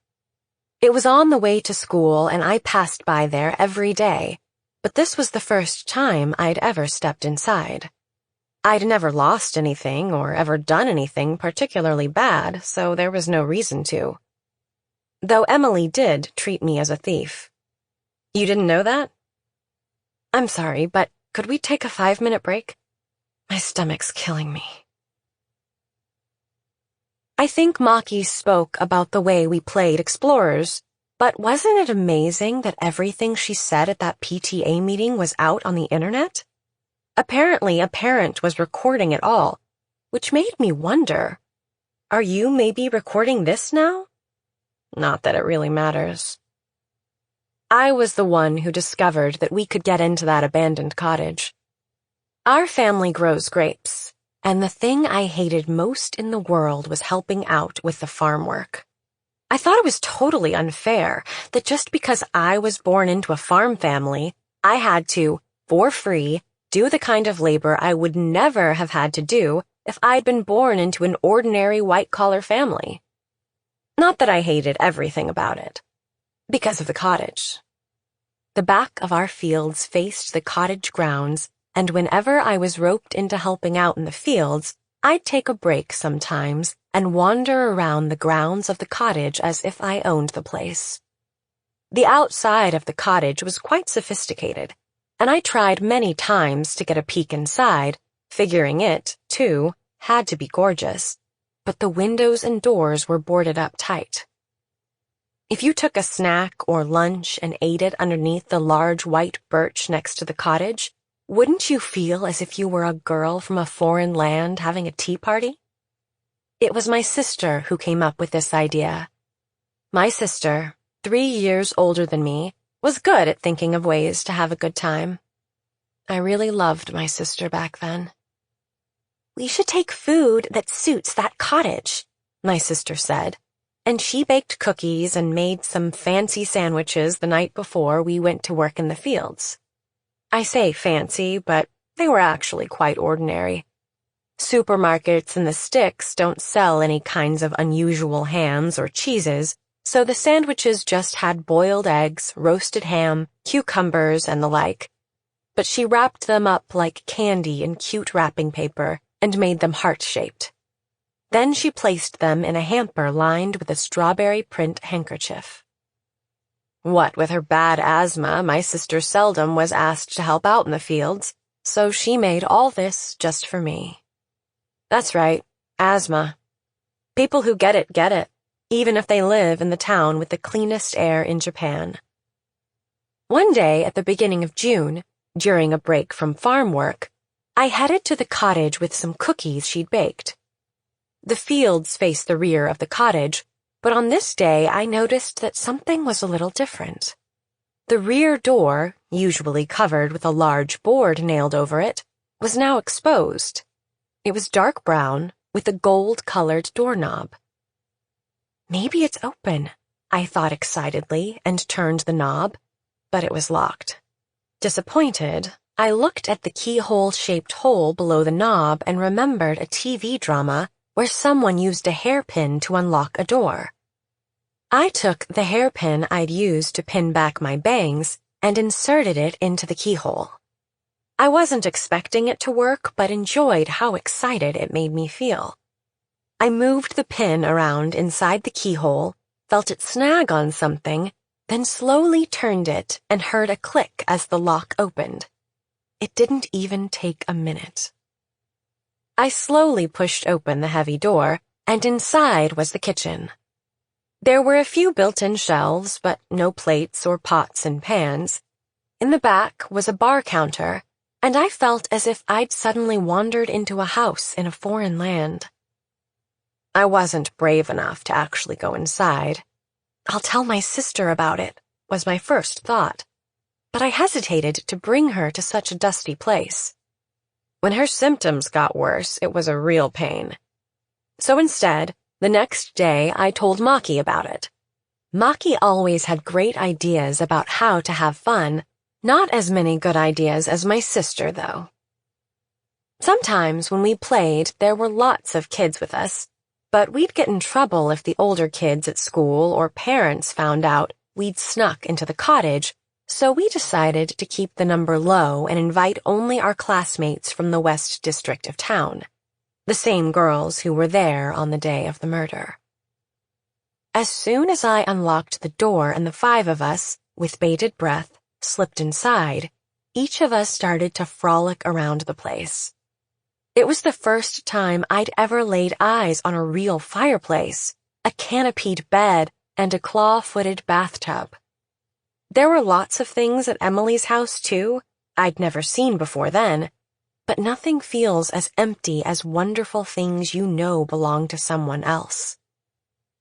It was on the way to school and I passed by there every day, but this was the first time I'd ever stepped inside. I'd never lost anything or ever done anything particularly bad, so there was no reason to. Though Emily did treat me as a thief. You didn't know that? I'm sorry, but could we take a 5-minute break? My stomach's killing me. I think Maki spoke about the way we played Explorers, but wasn't it amazing that everything she said at that PTA meeting was out on the internet? Apparently, a parent was recording it all, which made me wonder, are you maybe recording this now? Not that it really matters. I was the one who discovered that we could get into that abandoned cottage. Our family grows grapes, and the thing I hated most in the world was helping out with the farm work. I thought it was totally unfair that just because I was born into a farm family, I had to, for free, do the kind of labor I would never have had to do if I'd been born into an ordinary white-collar family. Not that I hated everything about it. Because of the cottage. The back of our fields faced the cottage grounds, and whenever I was roped into helping out in the fields, I'd take a break sometimes and wander around the grounds of the cottage as if I owned the place. The outside of the cottage was quite sophisticated, and I tried many times to get a peek inside, figuring it, too, had to be gorgeous, but the windows and doors were boarded up tight. If you took a snack or lunch and ate it underneath the large white birch next to the cottage, Wouldn't you feel as if you were a girl from a foreign land having a tea party? It was my sister who came up with this idea. My sister, 3 years older than me, was good at thinking of ways to have a good time. I really loved my sister back then. "We should take food that suits that cottage," my sister said, and she baked cookies and made some fancy sandwiches the night before we went to work in the fields. I say fancy, but they were actually quite ordinary. Supermarkets in the sticks don't sell any kinds of unusual hams or cheeses, so the sandwiches just had boiled eggs, roasted ham, cucumbers, and the like. But she wrapped them up like candy in cute wrapping paper and made them heart-shaped. Then she placed them in a hamper lined with a strawberry print handkerchief. What with her bad asthma, my sister seldom was asked to help out in the fields, so she made all this just for me. That's right, asthma. People who get it, even if they live in the town with the cleanest air in Japan. One day at the beginning of June, during a break from farm work, I headed to the cottage with some cookies she'd baked. The fields faced the rear of the cottage, but on this day I noticed that something was a little different. The rear door, usually covered with a large board nailed over it, was now exposed. It was dark brown, with a gold-colored doorknob. Maybe it's open, I thought excitedly, and turned the knob, but it was locked. Disappointed, I looked at the keyhole-shaped hole below the knob and remembered a TV drama where someone used a hairpin to unlock a door. I took the hairpin I'd used to pin back my bangs and inserted it into the keyhole. I wasn't expecting it to work, but enjoyed how excited it made me feel. I moved the pin around inside the keyhole, felt it snag on something, then slowly turned it and heard a click as the lock opened. It didn't even take a minute. I slowly pushed open the heavy door, and inside was the kitchen. There were a few built-in shelves, but no plates or pots and pans. In the back was a bar counter, and I felt as if I'd suddenly wandered into a house in a foreign land. I wasn't brave enough to actually go inside. "I'll tell my sister about it," was my first thought, but I hesitated to bring her to such a dusty place. When her symptoms got worse, it was a real pain. So instead, the next day I told Maki about it. Maki always had great ideas about how to have fun, not as many good ideas as my sister, though. Sometimes when we played, there were lots of kids with us, but we'd get in trouble if the older kids at school or parents found out we'd snuck into the cottage, so we decided to keep the number low and invite only our classmates from the West District of town, the same girls who were there on the day of the murder. As soon as I unlocked the door and the 5 of us, with bated breath, slipped inside, each of us started to frolic around the place. It was the first time I'd ever laid eyes on a real fireplace, a canopied bed, and a claw-footed bathtub. There were lots of things at Emily's house, too, I'd never seen before then, but nothing feels as empty as wonderful things you know belong to someone else.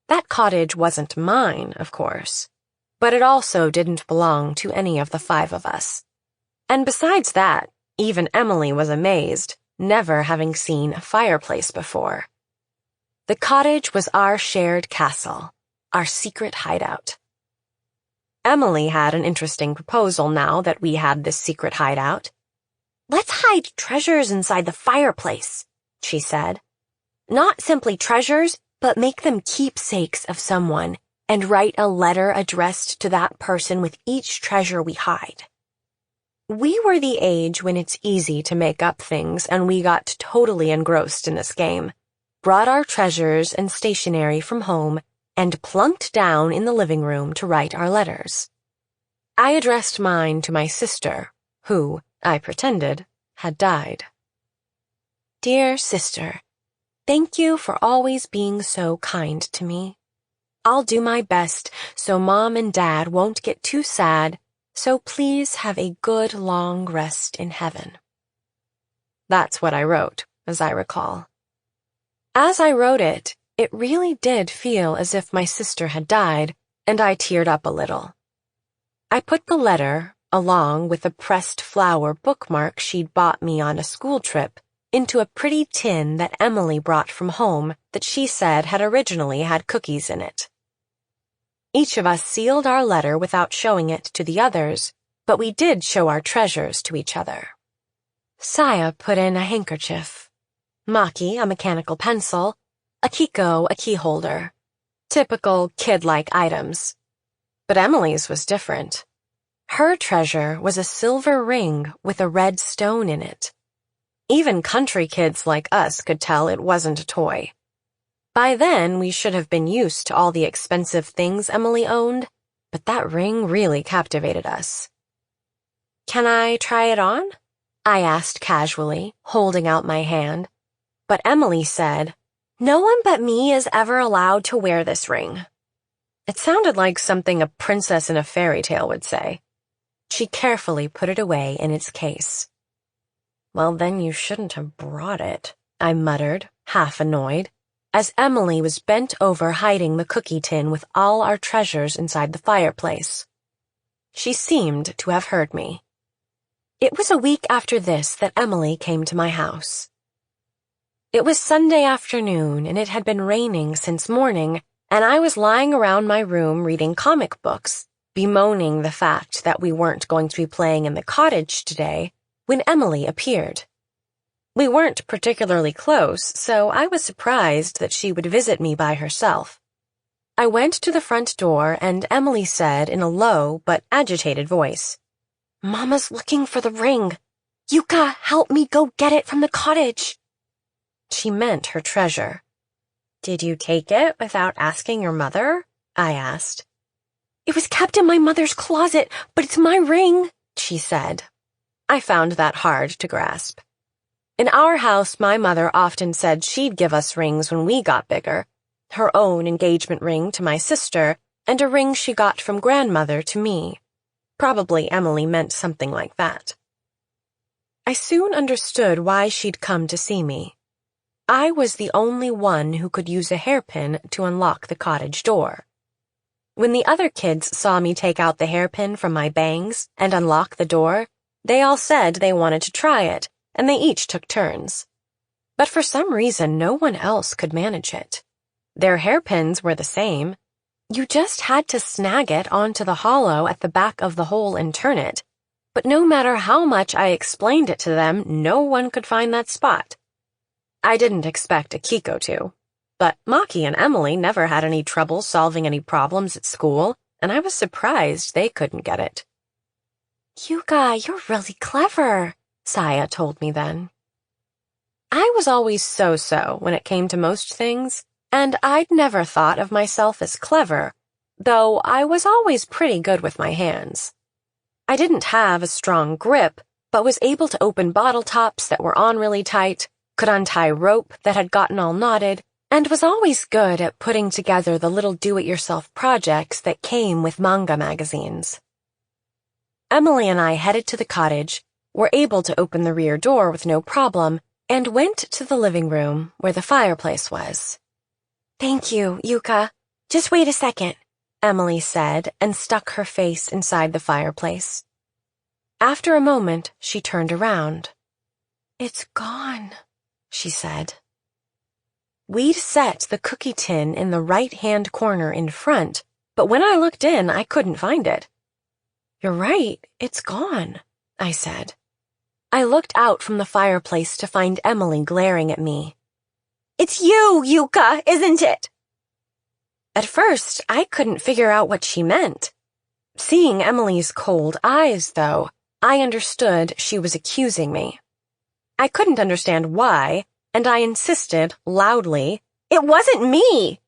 That cottage wasn't mine, of course, but it also didn't belong to any of the 5 of us. And besides that, even Emily was amazed, never having seen a fireplace before. The cottage was our shared castle, our secret hideout. Emily had an interesting proposal now that we had this secret hideout. "Let's hide treasures inside the fireplace," she said. "Not simply treasures, but make them keepsakes of someone, and write a letter addressed to that person with each treasure we hide." We were the age when it's easy to make up things, and we got totally engrossed in this game, brought our treasures and stationery from home, and plunked down in the living room to write our letters. I addressed mine to my sister, who, I pretended, had died. "Dear sister, thank you for always being so kind to me. I'll do my best so Mom and Dad won't get too sad, so please have a good long rest in heaven." That's what I wrote, as I recall. As I wrote it, it really did feel as if my sister had died, and I teared up a little. I put the letter, along with a pressed flower bookmark she'd bought me on a school trip, into a pretty tin that Emily brought from home that she said had originally had cookies in it. Each of us sealed our letter without showing it to the others, but we did show our treasures to each other. Saya put in a handkerchief, Maki a mechanical pencil, Akiko a key holder. Typical kid-like items. But Emily's was different. Her treasure was a silver ring with a red stone in it. Even country kids like us could tell it wasn't a toy. By then, we should have been used to all the expensive things Emily owned, but that ring really captivated us. "Can I try it on?" I asked casually, holding out my hand. But Emily said, "No one but me is ever allowed to wear this ring." It sounded like something a princess in a fairy tale would say. She carefully put it away in its case. "Well, then you shouldn't have brought it," I muttered, half annoyed, as Emily was bent over hiding the cookie tin with all our treasures inside the fireplace. She seemed to have heard me. It was a week after this that Emily came to my house. It was Sunday afternoon, and it had been raining since morning, and I was lying around my room reading comic books, bemoaning the fact that we weren't going to be playing in the cottage today, when Emily appeared. We weren't particularly close, so I was surprised that she would visit me by herself. I went to the front door, and Emily said in a low but agitated voice, "Mama's looking for the ring. Yuka, help me go get it from the cottage." She meant her treasure. "Did you take it without asking your mother?" I asked. "It was kept in my mother's closet, but it's my ring," she said. I found that hard to grasp. In our house, my mother often said she'd give us rings when we got bigger, her own engagement ring to my sister, and a ring she got from grandmother to me. Probably Emily meant something like that. I soon understood why she'd come to see me. I was the only one who could use a hairpin to unlock the cottage door. When the other kids saw me take out the hairpin from my bangs and unlock the door, they all said they wanted to try it, and they each took turns. But for some reason, no one else could manage it. Their hairpins were the same. You just had to snag it onto the hollow at the back of the hole and turn it. But no matter how much I explained it to them, no one could find that spot. I didn't expect Akiko to, but Maki and Emily never had any trouble solving any problems at school, and I was surprised they couldn't get it. "Yuka, you're really clever," Saya told me then. I was always so-so when it came to most things, and I'd never thought of myself as clever, though I was always pretty good with my hands. I didn't have a strong grip, but was able to open bottle tops that were on really tight, could untie rope that had gotten all knotted, and was always good at putting together the little do-it-yourself projects that came with manga magazines. Emily and I headed to the cottage, were able to open the rear door with no problem, and went to the living room where the fireplace was. "Thank you, Yuka. Just wait a second," Emily said and stuck her face inside the fireplace. After a moment, she turned around. "It's gone," she said. We'd set the cookie tin in the right-hand corner in front, but when I looked in, I couldn't find it. "You're right, it's gone," I said. I looked out from the fireplace to find Emily glaring at me. "It's you, Yuka, isn't it?" At first, I couldn't figure out what she meant. Seeing Emily's cold eyes, though, I understood she was accusing me. I couldn't understand why, and I insisted, loudly, "It wasn't me!"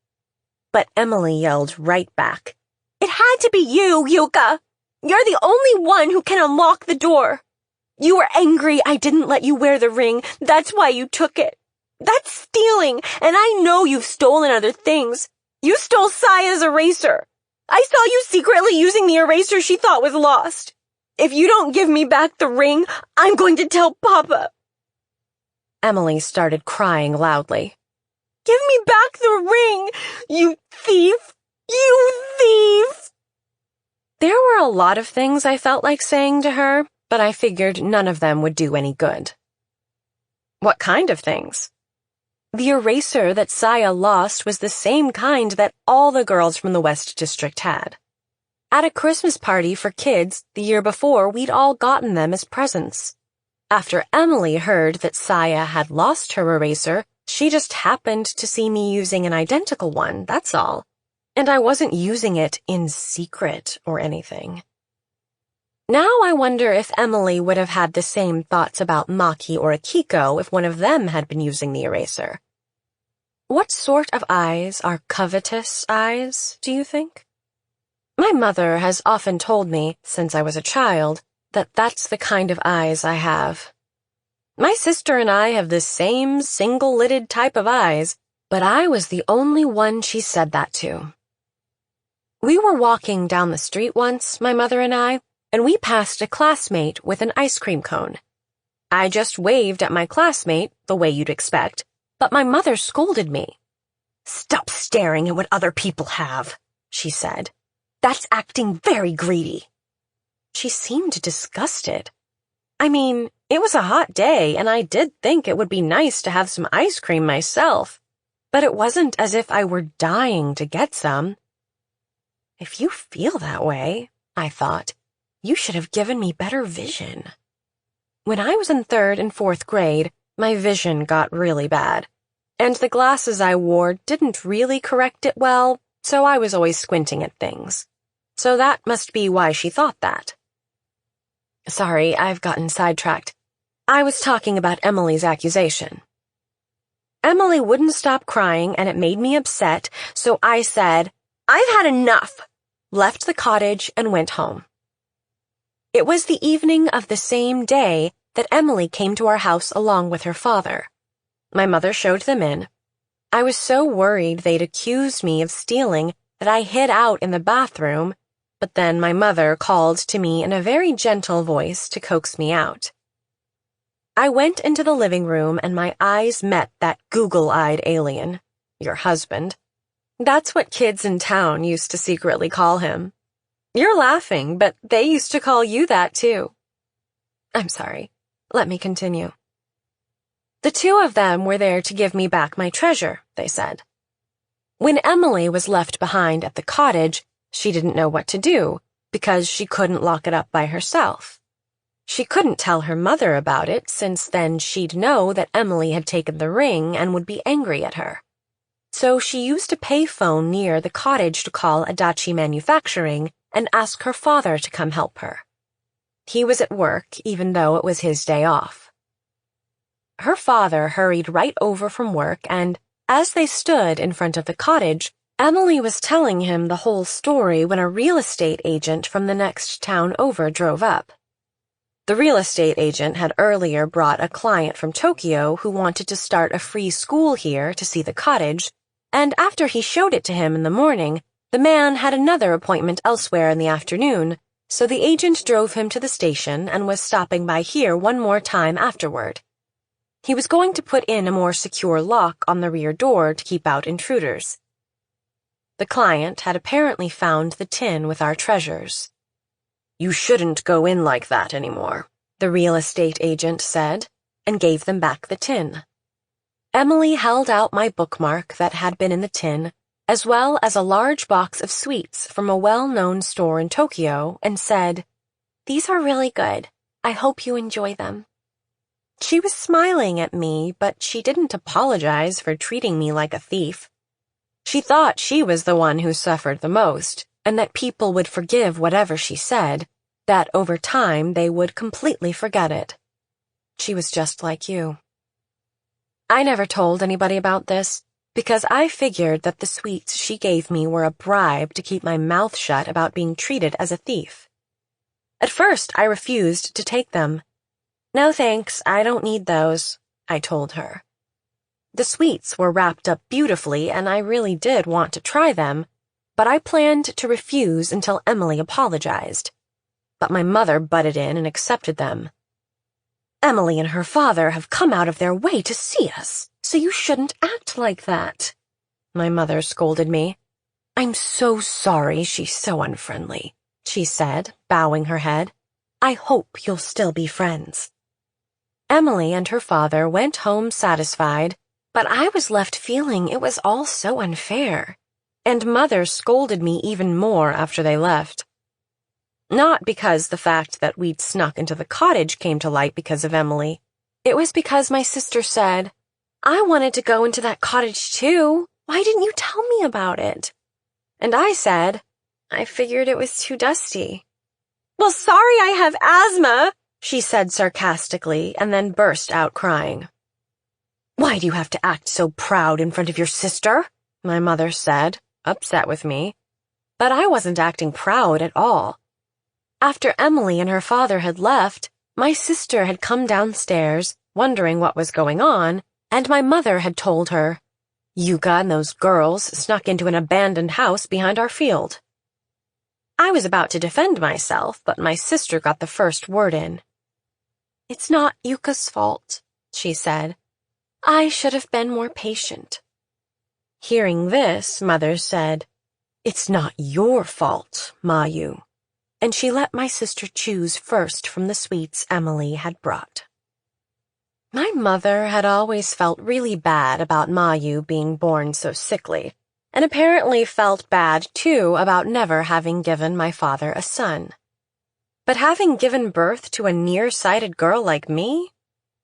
But Emily yelled right back, "It had to be you, Yuka! You're the only one who can unlock the door! You were angry I didn't let you wear the ring, that's why you took it. That's stealing, and I know you've stolen other things. You stole Saya's eraser. I saw you secretly using the eraser she thought was lost. If you don't give me back the ring, I'm going to tell Papa." Emily started crying loudly. "Give me back the ring, you thief! You thief!" There were a lot of things I felt like saying to her, but I figured none of them would do any good. What kind of things? The eraser that Saya lost was the same kind that all the girls from the West District had. At a Christmas party for kids the year before, we'd all gotten them as presents. After Emily heard that Saya had lost her eraser, she just happened to see me using an identical one, that's all. And I wasn't using it in secret or anything. Now I wonder if Emily would have had the same thoughts about Maki or Akiko if one of them had been using the eraser. What sort of eyes are covetous eyes, do you think? My mother has often told me, since I was a child, that that's the kind of eyes I have. My sister and I have the same single-lidded type of eyes, but I was the only one she said that to. We were walking down the street once, my mother and I, and we passed a classmate with an ice cream cone. I just waved at my classmate, the way you'd expect, but my mother scolded me. "Stop staring at what other people have," she said. "That's acting very greedy." She seemed disgusted. I mean, it was a hot day, and I did think it would be nice to have some ice cream myself, but it wasn't as if I were dying to get some. If you feel that way, I thought, you should have given me better vision. When I was in 3rd and 4th grade, my vision got really bad, and the glasses I wore didn't really correct it well, so I was always squinting at things. So that must be why she thought that. Sorry, I've gotten sidetracked. I was talking about Emily's accusation. Emily wouldn't stop crying, and it made me upset, so I said, "I've had enough," left the cottage, and went home. It was the evening of the same day that Emily came to our house along with her father. My mother showed them in. I was so worried they'd accuse me of stealing that I hid out in the bathroom, but then my mother called to me in a very gentle voice to coax me out. I went into the living room and my eyes met that Google-eyed alien, your husband. That's what kids in town used to secretly call him. You're laughing, but they used to call you that too. I'm sorry. Let me continue. The two of them were there to give me back my treasure, they said. When Emily was left behind at the cottage, she didn't know what to do, because she couldn't lock it up by herself. She couldn't tell her mother about it, since then she'd know that Emily had taken the ring and would be angry at her. So she used a payphone near the cottage to call Adachi Manufacturing and ask her father to come help her. He was at work, even though it was his day off. Her father hurried right over from work, and as they stood in front of the cottage, Emily was telling him the whole story when a real estate agent from the next town over drove up. The real estate agent had earlier brought a client from Tokyo who wanted to start a free school here to see the cottage, and after he showed it to him in the morning, the man had another appointment elsewhere in the afternoon, so the agent drove him to the station and was stopping by here one more time afterward. He was going to put in a more secure lock on the rear door to keep out intruders. The client had apparently found the tin with our treasures. "You shouldn't go in like that anymore," the real estate agent said, and gave them back the tin. Emily held out my bookmark that had been in the tin, as well as a large box of sweets from a well-known store in Tokyo, and said, "These are really good. I hope you enjoy them." She was smiling at me, but she didn't apologize for treating me like a thief. She thought she was the one who suffered the most, and that people would forgive whatever she said, that over time they would completely forget it. She was just like you. I never told anybody about this, because I figured that the sweets she gave me were a bribe to keep my mouth shut about being treated as a thief. At first, I refused to take them. "No thanks, I don't need those," I told her. The sweets were wrapped up beautifully, and I really did want to try them, but I planned to refuse until Emily apologized. But my mother butted in and accepted them. Emily and her father have come out of their way to see us, so you shouldn't act like that. My mother scolded me. I'm so sorry she's so unfriendly, she said, bowing her head. I hope you'll still be friends. Emily and her father went home satisfied, but I was left feeling it was all so unfair, and Mother scolded me even more after they left. Not because the fact that we'd snuck into the cottage came to light because of Emily. It was because my sister said, I wanted to go into that cottage too. Why didn't you tell me about it? And I said, I figured it was too dusty. Well, sorry I have asthma, she said sarcastically, and then burst out crying. Why do you have to act so proud in front of your sister? My mother said, upset with me. But I wasn't acting proud at all. After Emily and her father had left, my sister had come downstairs, wondering what was going on, and my mother had told her, Yuka and those girls snuck into an abandoned house behind our field. I was about to defend myself, but my sister got the first word in. It's not Yuka's fault, she said. I should have been more patient. Hearing this, Mother said, It's not your fault, Mayu. And she let my sister choose first from the sweets Emily had brought. My mother had always felt really bad about Mayu being born so sickly, and apparently felt bad, too, about never having given my father a son. But having given birth to a nearsighted girl like me,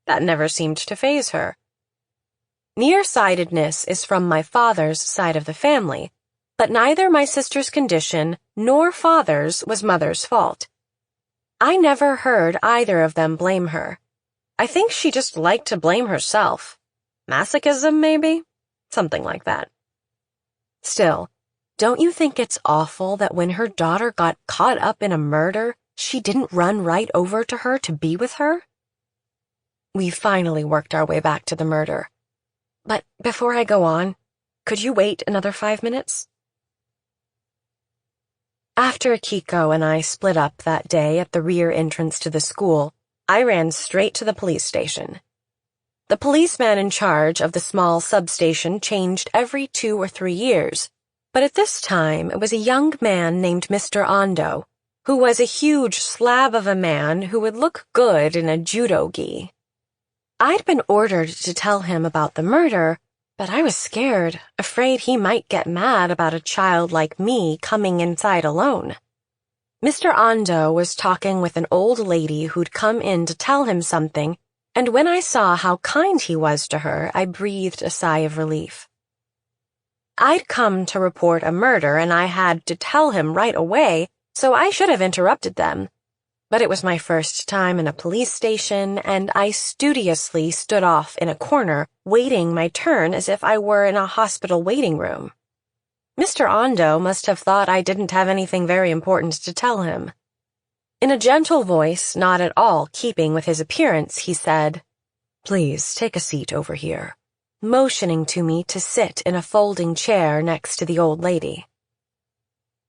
that never seemed to faze her. Nearsightedness is from my father's side of the family, but neither my sister's condition nor father's was Mother's fault. I never heard either of them blame her. I think she just liked to blame herself. Masochism, maybe? Something like that. Still, don't you think it's awful that when her daughter got caught up in a murder, she didn't run right over to her to be with her? We finally worked our way back to the murder. But before I go on, could you wait another 5 minutes? After Akiko and I split up that day at the rear entrance to the school, I ran straight to the police station. The policeman in charge of the small substation changed every 2 or 3 years, but at this time it was a young man named Mr. Ando, who was a huge slab of a man who would look good in a judo gi. I'd been ordered to tell him about the murder, but I was scared, afraid he might get mad about a child like me coming inside alone. Mr. Ando was talking with an old lady who'd come in to tell him something, and when I saw how kind he was to her, I breathed a sigh of relief. I'd come to report a murder, and I had to tell him right away, so I should have interrupted them. But it was my first time in a police station, and I studiously stood off in a corner, waiting my turn as if I were in a hospital waiting room. Mr. Ando must have thought I didn't have anything very important to tell him. In a gentle voice, not at all keeping with his appearance, he said, Please take a seat over here, motioning to me to sit in a folding chair next to the old lady.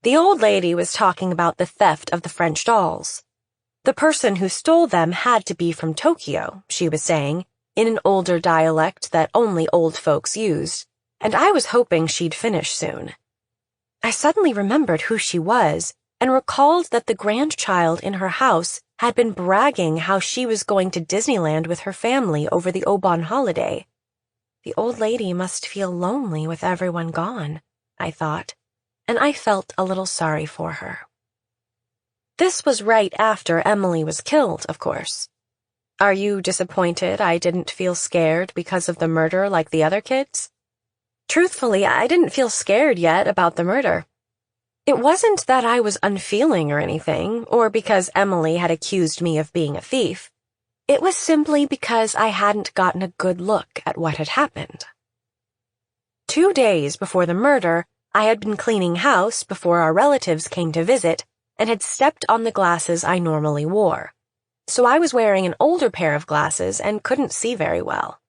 The old lady was talking about the theft of the French dolls. The person who stole them had to be from Tokyo, she was saying, in an older dialect that only old folks used, and I was hoping she'd finish soon. I suddenly remembered who she was and recalled that the grandchild in her house had been bragging how she was going to Disneyland with her family over the Obon holiday. The old lady must feel lonely with everyone gone, I thought, and I felt a little sorry for her. This was right after Emily was killed, of course. Are you disappointed I didn't feel scared because of the murder like the other kids? Truthfully, I didn't feel scared yet about the murder. It wasn't that I was unfeeling or anything, or because Emily had accused me of being a thief. It was simply because I hadn't gotten a good look at what had happened. 2 days before the murder, I had been cleaning house before our relatives came to visit and had stepped on the glasses I normally wore. So I was wearing an older pair of glasses and couldn't see very well.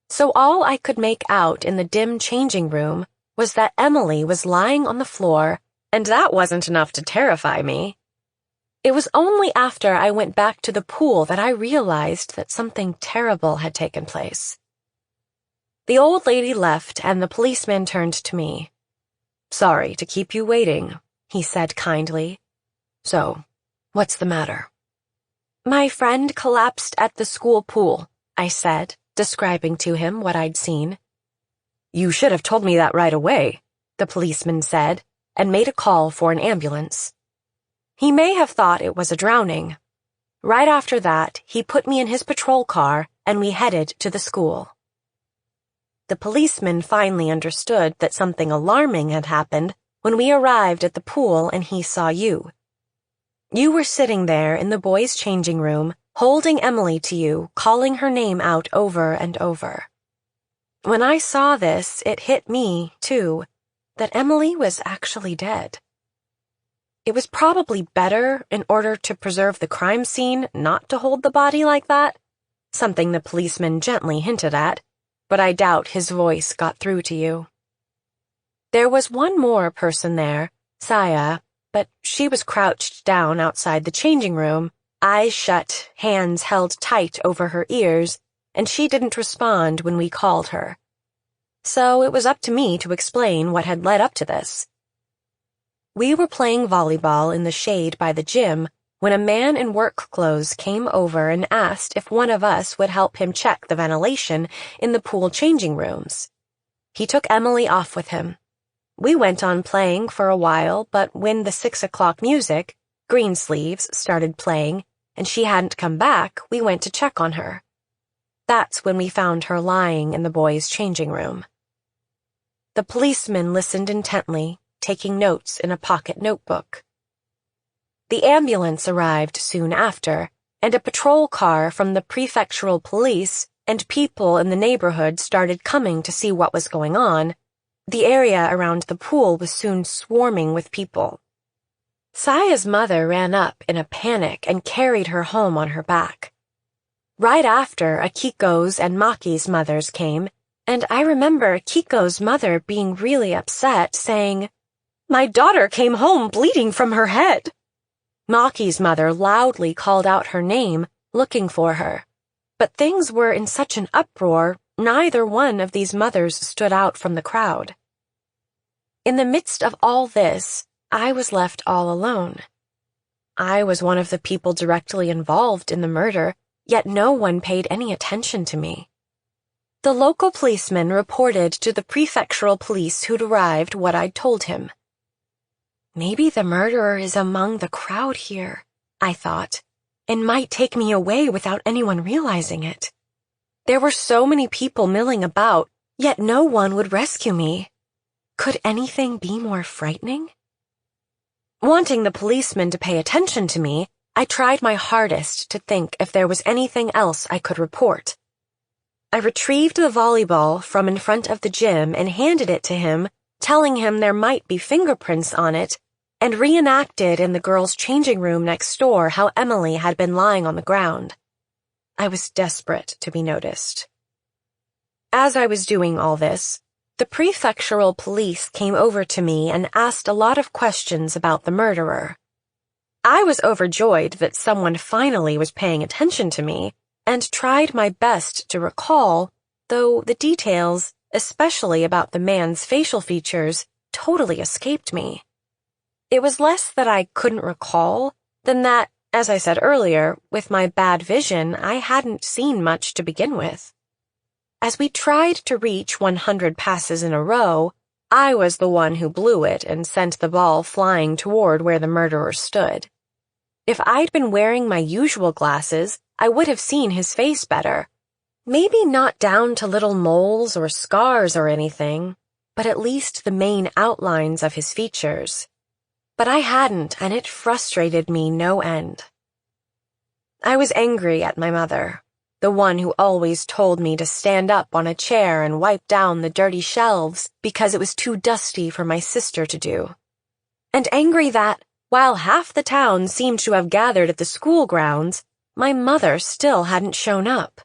So all I could make out in the dim changing room was that Emily was lying on the floor, and that wasn't enough to terrify me. It was only after I went back to the pool that I realized that something terrible had taken place. The old lady left, and the policeman turned to me. "Sorry to keep you waiting," he said kindly. "So, what's the matter?" "My friend collapsed at the school pool," I said, describing to him what I'd seen. "You should have told me that right away," the policeman said, and made a call for an ambulance. He may have thought it was a drowning. Right after that, he put me in his patrol car, and we headed to the school. The policeman finally understood that something alarming had happened when we arrived at the pool and he saw you. You were sitting there in the boys' changing room, holding Emily to you, calling her name out over and over. When I saw this, it hit me, too, that Emily was actually dead. It was probably better, in order to preserve the crime scene, not to hold the body like that, something the policeman gently hinted at, but I doubt his voice got through to you. There was one more person there, Saya, but she was crouched down outside the changing room, eyes shut, hands held tight over her ears, and she didn't respond when we called her. So it was up to me to explain what had led up to this. We were playing volleyball in the shade by the gym when a man in work clothes came over and asked if one of us would help him check the ventilation in the pool changing rooms. He took Emily off with him. We went on playing for a while, but when the 6 o'clock music, Greensleeves, started playing, and she hadn't come back, we went to check on her. That's when we found her lying in the boys' changing room. The policeman listened intently, taking notes in a pocket notebook. The ambulance arrived soon after, and a patrol car from the prefectural police and people in the neighborhood started coming to see what was going on. The area around the pool was soon swarming with people. Saya's mother ran up in a panic and carried her home on her back. Right after, Akiko's and Maki's mothers came, and I remember Akiko's mother being really upset, saying, "My daughter came home bleeding from her head." Maki's mother loudly called out her name, looking for her. But things were in such an uproar, neither one of these mothers stood out from the crowd. In the midst of all this, I was left all alone. I was one of the people directly involved in the murder, yet no one paid any attention to me. The local policeman reported to the prefectural police who'd arrived what I'd told him. Maybe the murderer is among the crowd here, I thought, and might take me away without anyone realizing it. There were so many people milling about, yet no one would rescue me. Could anything be more frightening? Wanting the policeman to pay attention to me, I tried my hardest to think if there was anything else I could report. I retrieved the volleyball from in front of the gym and handed it to him, telling him there might be fingerprints on it, and reenacted in the girls' changing room next door how Emily had been lying on the ground. I was desperate to be noticed. As I was doing all this, the prefectural police came over to me and asked a lot of questions about the murderer. I was overjoyed that someone finally was paying attention to me, and tried my best to recall, though the details, especially about the man's facial features, totally escaped me. It was less that I couldn't recall than that, as I said earlier, with my bad vision, I hadn't seen much to begin with. As we tried to reach 100 passes in a row, I was the one who blew it and sent the ball flying toward where the murderer stood. If I'd been wearing my usual glasses, I would have seen his face better. Maybe not down to little moles or scars or anything, but at least the main outlines of his features. But I hadn't, and it frustrated me no end. I was angry at my mother, the one who always told me to stand up on a chair and wipe down the dirty shelves because it was too dusty for my sister to do. And angry that, while half the town seemed to have gathered at the school grounds, my mother still hadn't shown up.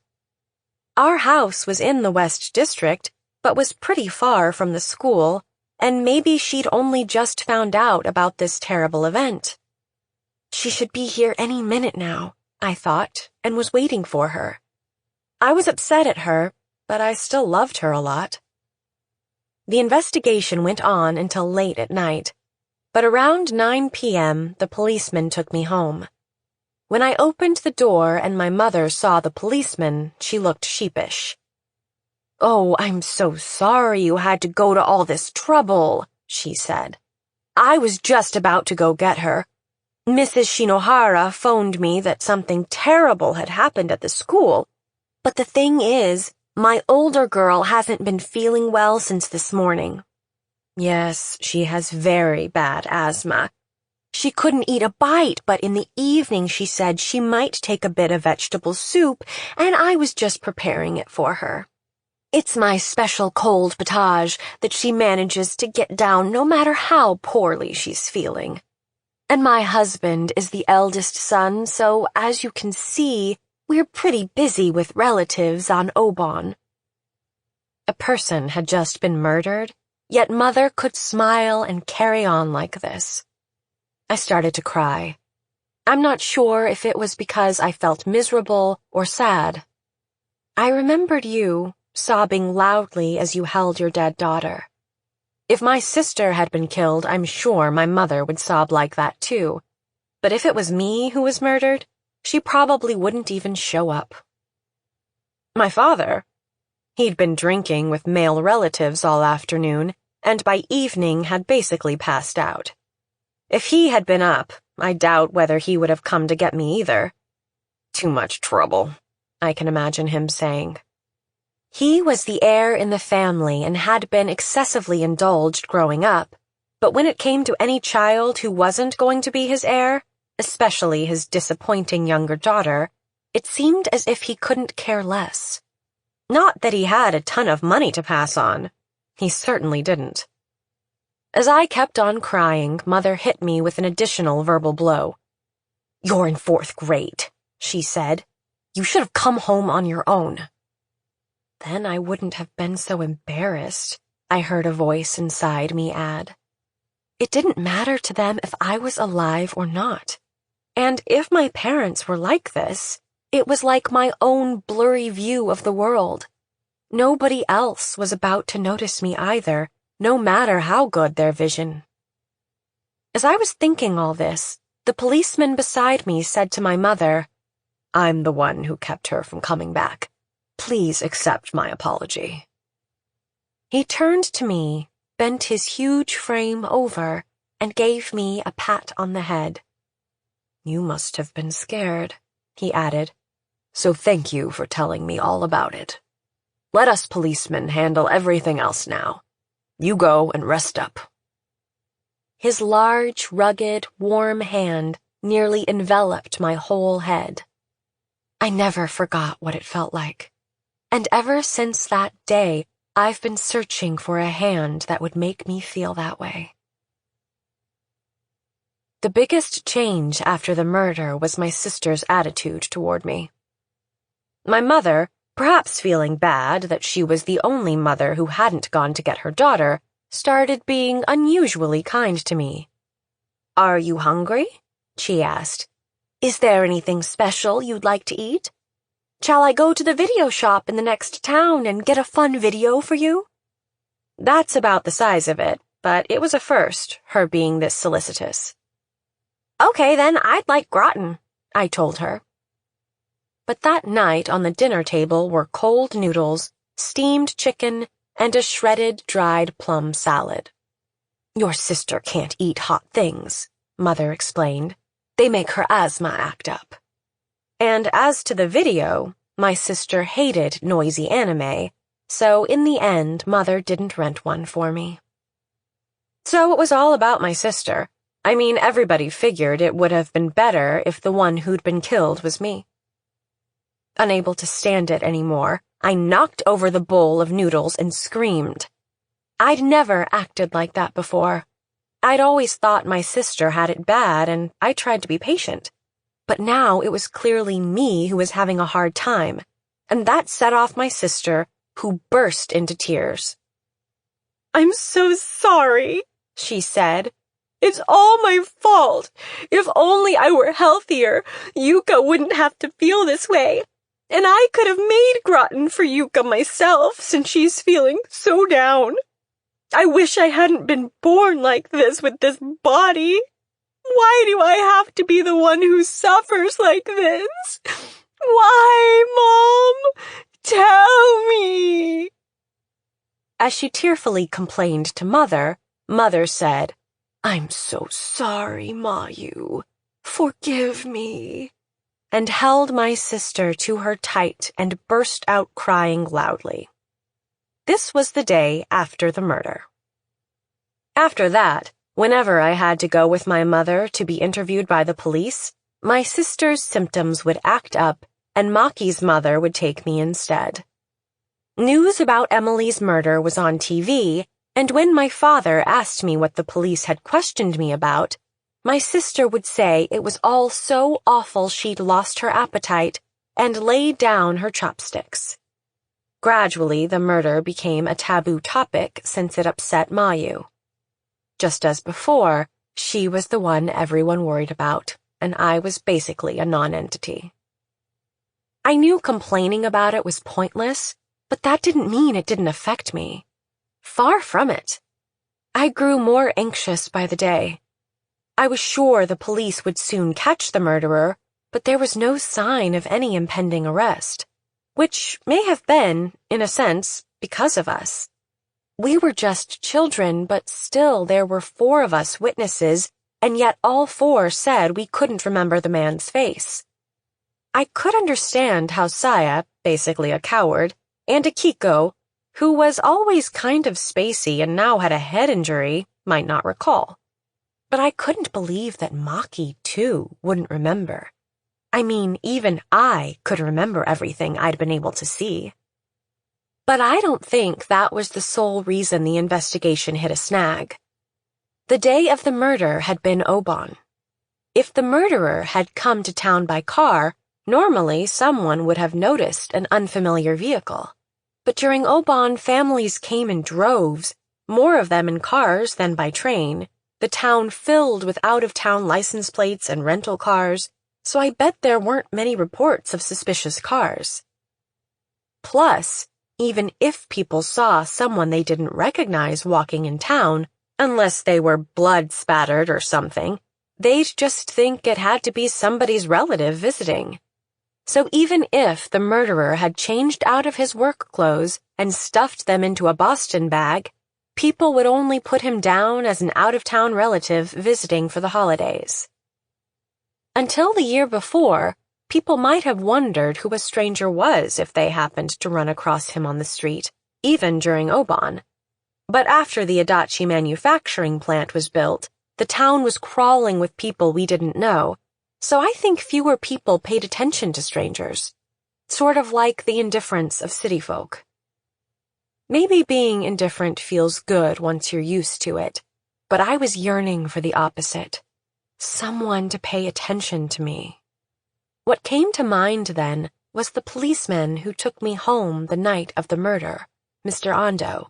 Our house was in the West District, but was pretty far from the school, and maybe she'd only just found out about this terrible event. She should be here any minute now, I thought, and was waiting for her. I was upset at her, but I still loved her a lot. The investigation went on until late at night, but around 9 p.m. the policeman took me home. When I opened the door and my mother saw the policeman, she looked sheepish. "Oh, I'm so sorry you had to go to all this trouble," she said. "I was just about to go get her. Mrs. Shinohara phoned me that something terrible had happened at the school, but the thing is, my older girl hasn't been feeling well since this morning. Yes, she has very bad asthma. She couldn't eat a bite, but in the evening she said she might take a bit of vegetable soup, and I was just preparing it for her. It's my special cold potage that she manages to get down no matter how poorly she's feeling. And my husband is the eldest son, so as you can see, we're pretty busy with relatives on Obon." A person had just been murdered, yet Mother could smile and carry on like this. I started to cry. I'm not sure if it was because I felt miserable or sad. I remembered you, sobbing loudly as you held your dead daughter. If my sister had been killed, I'm sure my mother would sob like that too. But if it was me who was murdered, she probably wouldn't even show up. My father? He'd been drinking with male relatives all afternoon, and by evening had basically passed out. If he had been up, I doubt whether he would have come to get me either. "Too much trouble," I can imagine him saying. He was the heir in the family and had been excessively indulged growing up, but when it came to any child who wasn't going to be his heir, especially his disappointing younger daughter, it seemed as if he couldn't care less. Not that he had a ton of money to pass on. He certainly didn't. As I kept on crying, Mother hit me with an additional verbal blow. "You're in 4th grade," she said. "You should have come home on your own." Then I wouldn't have been so embarrassed, I heard a voice inside me add. It didn't matter to them if I was alive or not. And if my parents were like this, it was like my own blurry view of the world. Nobody else was about to notice me either, no matter how good their vision. As I was thinking all this, the policeman beside me said to my mother, "I'm the one who kept her from coming back. Please accept my apology." He turned to me, bent his huge frame over, and gave me a pat on the head. "You must have been scared," he added, "so thank you for telling me all about it. Let us policemen handle everything else now. You go and rest up." His large, rugged, warm hand nearly enveloped my whole head. I never forgot what it felt like. And ever since that day, I've been searching for a hand that would make me feel that way. The biggest change after the murder was my sister's attitude toward me. My mother, perhaps feeling bad that she was the only mother who hadn't gone to get her daughter, started being unusually kind to me. "Are you hungry?" she asked. "Is there anything special you'd like to eat? Shall I go to the video shop in the next town and get a fun video for you?" That's about the size of it, but it was a first, her being this solicitous. "Okay, then I'd like gratin," I told her. But that night on the dinner table were cold noodles, steamed chicken, and a shredded dried plum salad. "Your sister can't eat hot things," Mother explained. "They make her asthma act up." And as to the video, my sister hated noisy anime, so in the end, Mother didn't rent one for me. So it was all about my sister. I mean, everybody figured it would have been better if the one who'd been killed was me. Unable to stand it anymore, I knocked over the bowl of noodles and screamed. I'd never acted like that before. I'd always thought my sister had it bad, and I tried to be patient. But now it was clearly me who was having a hard time, and that set off my sister, who burst into tears. "I'm so sorry," she said. It's all my fault. If only I were healthier, Yuka wouldn't have to feel this way. And I could have made gratin for Yuka myself, since she's feeling so down. I wish I hadn't been born like this with this body. Why do I have to be the one who suffers like this? Why, Mom? Tell me. As she tearfully complained to Mother, Mother said, I'm so sorry, Mayu. Forgive me. And held my sister to her tight and burst out crying loudly. This was the day after the murder. After that, whenever I had to go with my mother to be interviewed by the police, my sister's symptoms would act up, and Maki's mother would take me instead. News about Emily's murder was on TV, and when my father asked me what the police had questioned me about, my sister would say it was all so awful she'd lost her appetite and laid down her chopsticks. Gradually, the murder became a taboo topic since it upset Mayu. Just as before, she was the one everyone worried about, and I was basically a non-entity. I knew complaining about it was pointless, but that didn't mean it didn't affect me. Far from it. I grew more anxious by the day. I was sure the police would soon catch the murderer, but there was no sign of any impending arrest, which may have been, in a sense, because of us. We were just children, but still there were 4 of us witnesses, and yet all 4 said we couldn't remember the man's face. I could understand how Saya, basically a coward, and Akiko, who was always kind of spacey and now had a head injury, might not recall. But I couldn't believe that Maki, too, wouldn't remember. I mean, even I could remember everything I'd been able to see. But I don't think that was the sole reason the investigation hit a snag. The day of the murder had been Obon. If the murderer had come to town by car, normally someone would have noticed an unfamiliar vehicle. But during Obon, families came in droves, more of them in cars than by train, the town filled with out-of-town license plates and rental cars, so I bet there weren't many reports of suspicious cars. Plus, even if people saw someone they didn't recognize walking in town, unless they were blood-spattered or something, they'd just think it had to be somebody's relative visiting. So even if the murderer had changed out of his work clothes and stuffed them into a Boston bag, people would only put him down as an out-of-town relative visiting for the holidays. Until the year before, people might have wondered who a stranger was if they happened to run across him on the street, even during Obon. But after the Adachi manufacturing plant was built, the town was crawling with people we didn't know, so I think fewer people paid attention to strangers, sort of like the indifference of city folk. Maybe being indifferent feels good once you're used to it, but I was yearning for the opposite. Someone to pay attention to me. What came to mind then was the policeman who took me home the night of the murder, Mr. Ando.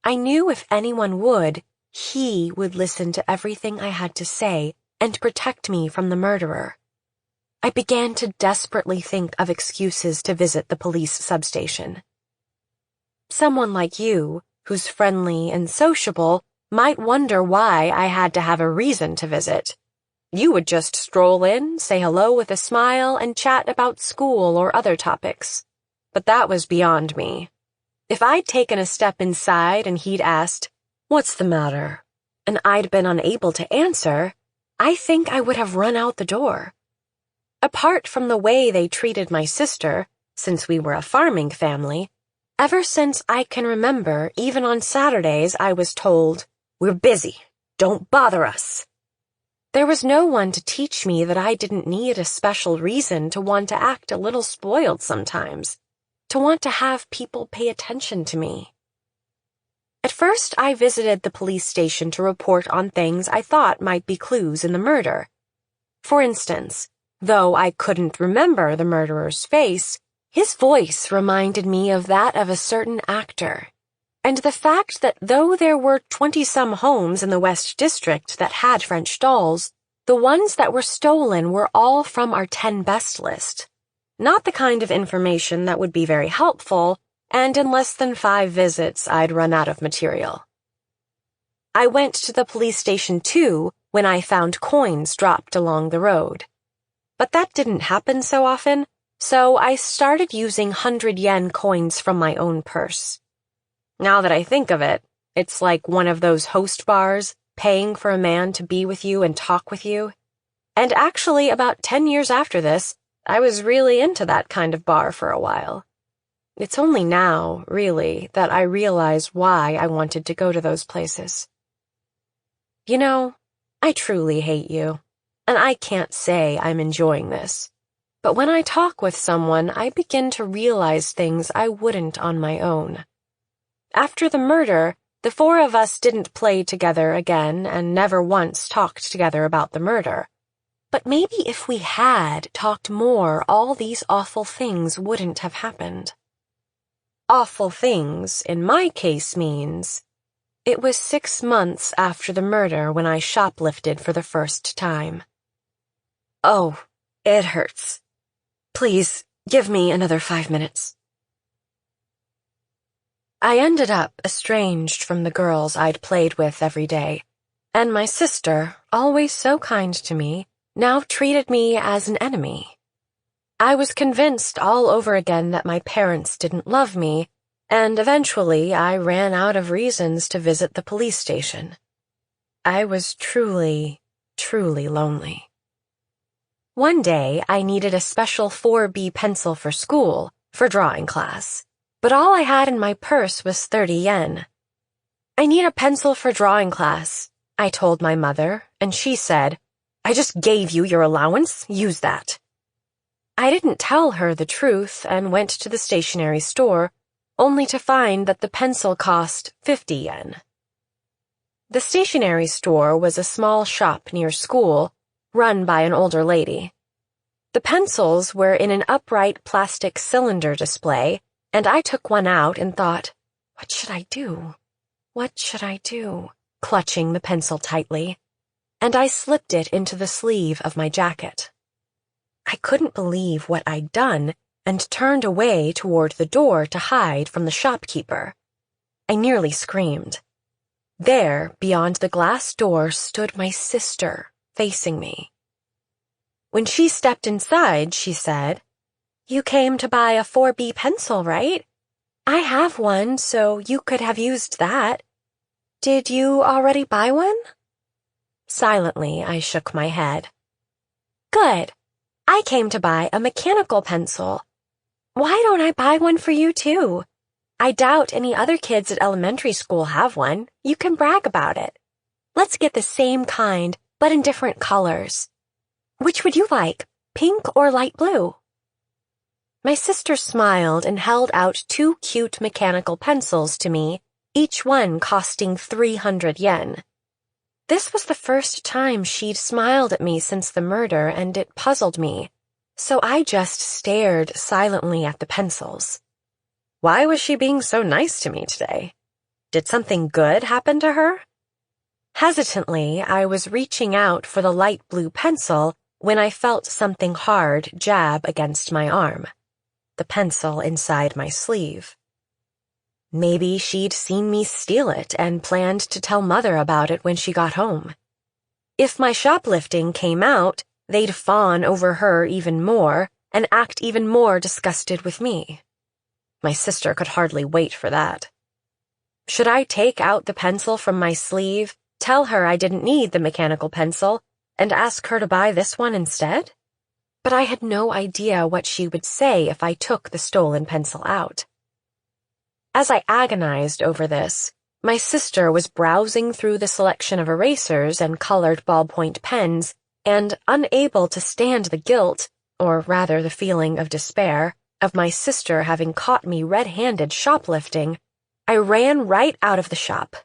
I knew if anyone would, he would listen to everything I had to say and protect me from the murderer. I began to desperately think of excuses to visit the police substation. Someone like you, who's friendly and sociable, might wonder why I had to have a reason to visit. You would just stroll in, say hello with a smile, and chat about school or other topics. But that was beyond me. If I'd taken a step inside and he'd asked, "What's the matter?" and I'd been unable to answer, I think I would have run out the door. Apart from the way they treated my sister, since we were a farming family, ever since I can remember, even on Saturdays, I was told, "We're busy. Don't bother us." There was no one to teach me that I didn't need a special reason to want to act a little spoiled sometimes, to want to have people pay attention to me. At first, I visited the police station to report on things I thought might be clues in the murder. For instance, though I couldn't remember the murderer's face, his voice reminded me of that of a certain actor. And the fact that though there were 20-some homes in the West District that had French dolls, the ones that were stolen were all from our 10 best list. Not the kind of information that would be very helpful, and in less than 5 visits, I'd run out of material. I went to the police station too when I found coins dropped along the road. But that didn't happen so often, so I started using 100-yen coins from my own purse. Now that I think of it, it's like one of those host bars, paying for a man to be with you and talk with you. And actually, about 10 years after this, I was really into that kind of bar for a while. It's only now, really, that I realize why I wanted to go to those places. You know, I truly hate you, and I can't say I'm enjoying this. But when I talk with someone, I begin to realize things I wouldn't on my own. After the murder, the 4 of us didn't play together again and never once talked together about the murder. But maybe if we had talked more, all these awful things wouldn't have happened. Awful things, in my case, means it was 6 months after the murder when I shoplifted for the first time. Oh, it hurts. Please, give me another 5 minutes. I ended up estranged from the girls I'd played with every day, and my sister, always so kind to me, now treated me as an enemy. I was convinced all over again that my parents didn't love me, and eventually I ran out of reasons to visit the police station. I was truly, truly lonely. One day, I needed a special 4B pencil for school, for drawing class. But all I had in my purse was 30 yen. I need a pencil for drawing class, I told my mother, and she said, I just gave you your allowance, use that. I didn't tell her the truth and went to the stationery store, only to find that the pencil cost 50 yen. The stationery store was a small shop near school, run by an older lady. The pencils were in an upright plastic cylinder display, and I took one out and thought, what should I do? What should I do? Clutching the pencil tightly, and I slipped it into the sleeve of my jacket. I couldn't believe what I'd done and turned away toward the door to hide from the shopkeeper. I nearly screamed. There, beyond the glass door, stood my sister, facing me. When she stepped inside, she said, You came to buy a 4B pencil, right? I have one, so you could have used that. Did you already buy one? Silently, I shook my head. Good. I came to buy a mechanical pencil. Why don't I buy one for you, too? I doubt any other kids at elementary school have one. You can brag about it. Let's get the same kind, but in different colors. Which would you like, pink or light blue? My sister smiled and held out 2 cute mechanical pencils to me, each one costing 300 yen. This was the first time she'd smiled at me since the murder, and it puzzled me, so I just stared silently at the pencils. Why was she being so nice to me today? Did something good happen to her? Hesitantly, I was reaching out for the light blue pencil when I felt something hard jab against my arm. The pencil inside my sleeve. Maybe she'd seen me steal it and planned to tell Mother about it when she got home. If my shoplifting came out, they'd fawn over her even more and act even more disgusted with me. My sister could hardly wait for that. Should I take out the pencil from my sleeve, tell her I didn't need the mechanical pencil, and ask her to buy this one instead? But I had no idea what she would say if I took the stolen pencil out. As I agonized over this, my sister was browsing through the selection of erasers and colored ballpoint pens, and unable to stand the guilt, or rather the feeling of despair, of my sister having caught me red-handed shoplifting, I ran right out of the shop.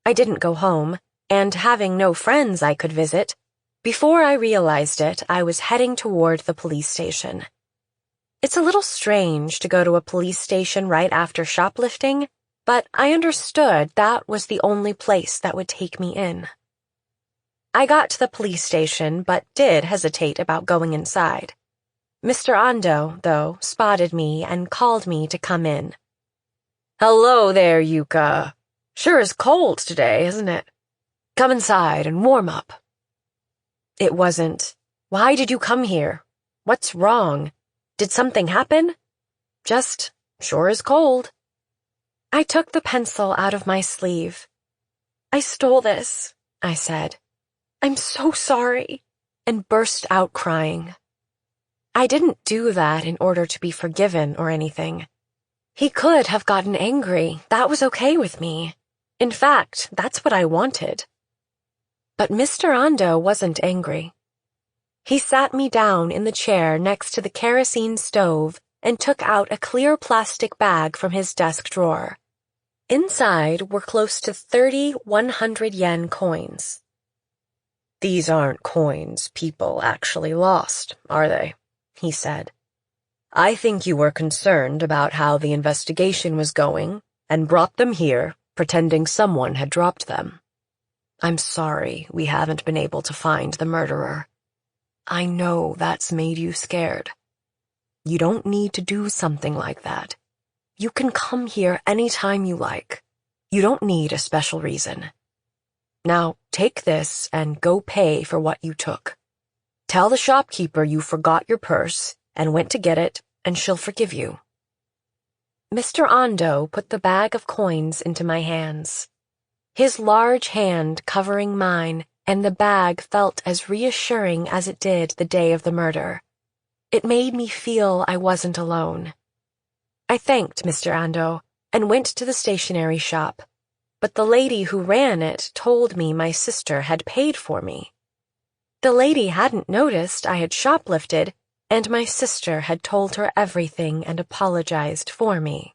I didn't go home, and having no friends I could visit, before I realized it, I was heading toward the police station. It's a little strange to go to a police station right after shoplifting, but I understood that was the only place that would take me in. I got to the police station, but did hesitate about going inside. Mr. Ando, though, spotted me and called me to come in. "Hello there, Yuka. Sure is cold today, isn't it? Come inside and warm up." It wasn't, "Why did you come here? What's wrong? Did something happen?" Just, "Sure is cold." I took the pencil out of my sleeve. "I stole this," I said. "I'm so sorry," and burst out crying. I didn't do that in order to be forgiven or anything. He could have gotten angry. That was okay with me. In fact, that's what I wanted. But Mr. Ando wasn't angry. He sat me down in the chair next to the kerosene stove and took out a clear plastic bag from his desk drawer. Inside were close to 30 100-yen coins. "These aren't coins people actually lost, are they?" he said. "I think you were concerned about how the investigation was going and brought them here, pretending someone had dropped them. I'm sorry we haven't been able to find the murderer. I know that's made you scared. You don't need to do something like that. You can come here anytime you like. You don't need a special reason. Now, take this and go pay for what you took. Tell the shopkeeper you forgot your purse and went to get it, and she'll forgive you." Mr. Ando put the bag of coins into my hands. His large hand covering mine, and the bag felt as reassuring as it did the day of the murder. It made me feel I wasn't alone. I thanked Mr. Ando and went to the stationery shop, but the lady who ran it told me my sister had paid for me. The lady hadn't noticed I had shoplifted, and my sister had told her everything and apologized for me.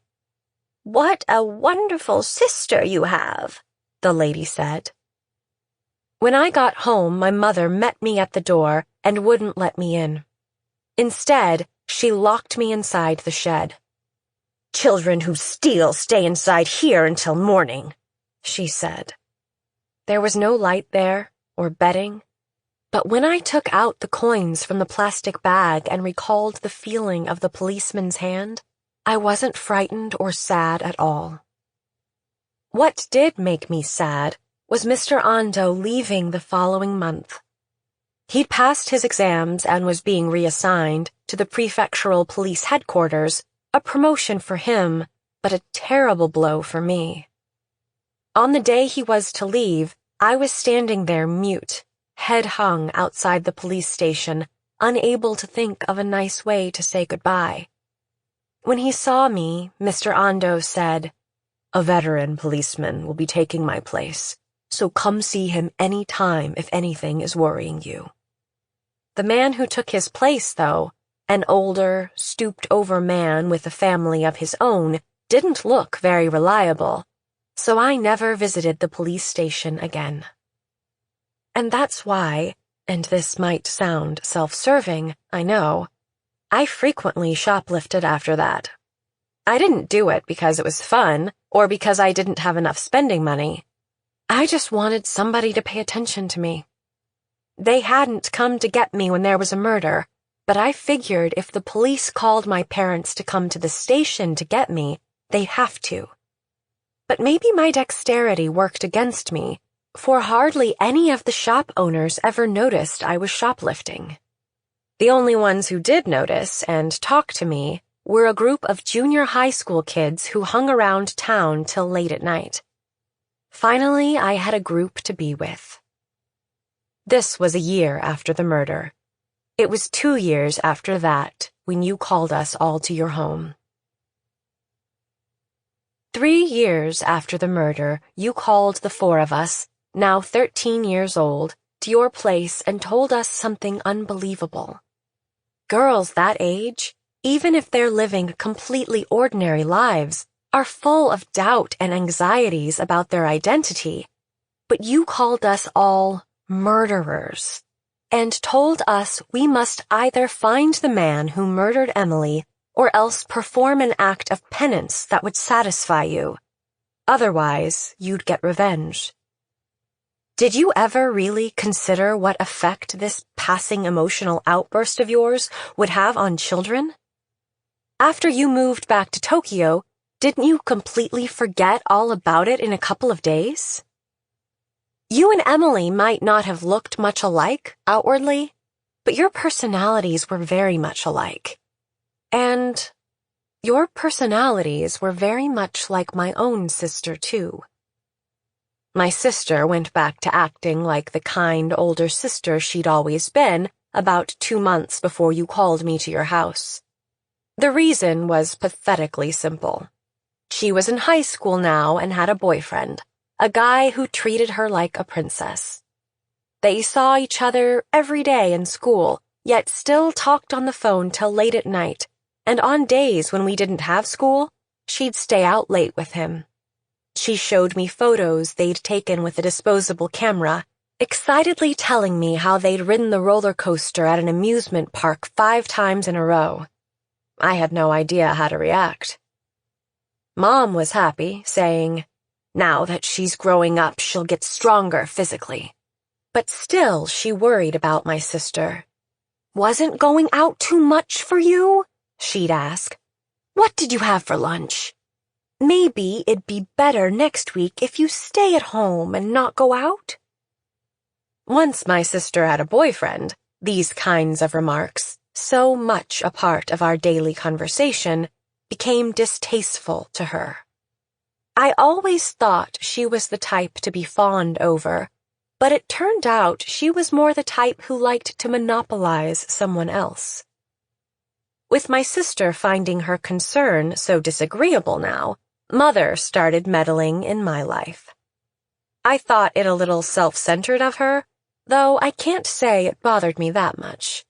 "What a wonderful sister you have," the lady said. When I got home, my mother met me at the door and wouldn't let me in. Instead, she locked me inside the shed. "Children who steal stay inside here until morning," she said. There was no light there, or bedding. But when I took out the coins from the plastic bag and recalled the feeling of the policeman's hand, I wasn't frightened or sad at all. What did make me sad was Mr. Ando leaving the following month. He'd passed his exams and was being reassigned to the prefectural police headquarters, a promotion for him, but a terrible blow for me. On the day he was to leave, I was standing there mute, head hung outside the police station, unable to think of a nice way to say goodbye. When he saw me, Mr. Ando said, "A veteran policeman will be taking my place, so come see him any time if anything is worrying you." The man who took his place, though, an older, stooped-over man with a family of his own, didn't look very reliable, so I never visited the police station again. And that's why, and this might sound self-serving, I know, I frequently shoplifted after that. I didn't do it because it was fun or because I didn't have enough spending money. I just wanted somebody to pay attention to me. They hadn't come to get me when there was a murder, but I figured if the police called my parents to come to the station to get me, they'd have to. But maybe my dexterity worked against me, for hardly any of the shop owners ever noticed I was shoplifting. The only ones who did notice and talk to me were a group of junior high school kids who hung around town till late at night. Finally, I had a group to be with. This was a year after the murder. It was 2 years after that when you called us all to your home. 3 years after the murder, you called the 4 of us, now 13 years old, to your place and told us something unbelievable. Girls that age, even if they're living completely ordinary lives, are full of doubt and anxieties about their identity. But you called us all murderers and told us we must either find the man who murdered Emily or else perform an act of penance that would satisfy you. Otherwise, you'd get revenge. Did you ever really consider what effect this passing emotional outburst of yours would have on children? After you moved back to Tokyo, didn't you completely forget all about it in a couple of days? You and Emily might not have looked much alike outwardly, but your personalities were very much alike. And your personalities were very much like my own sister, too. My sister went back to acting like the kind older sister she'd always been about 2 months before you called me to your house. The reason was pathetically simple. She was in high school now and had a boyfriend, a guy who treated her like a princess. They saw each other every day in school, yet still talked on the phone till late at night, and on days when we didn't have school, she'd stay out late with him. She showed me photos they'd taken with a disposable camera, excitedly telling me how they'd ridden the roller coaster at an amusement park 5 times in a row. I had no idea how to react. Mom was happy, saying, "Now that she's growing up, she'll get stronger physically." But still, she worried about my sister. "Wasn't going out too much for you?" she'd ask. "What did you have for lunch? Maybe it'd be better next week if you stay at home and not go out." Once my sister had a boyfriend, these kinds of remarks, so much a part of our daily conversation, became distasteful to her. I always thought she was the type to be fawned over, but it turned out she was more the type who liked to monopolize someone else. With my sister finding her concern so disagreeable now, Mother started meddling in my life. I thought it a little self-centered of her, though I can't say it bothered me that much.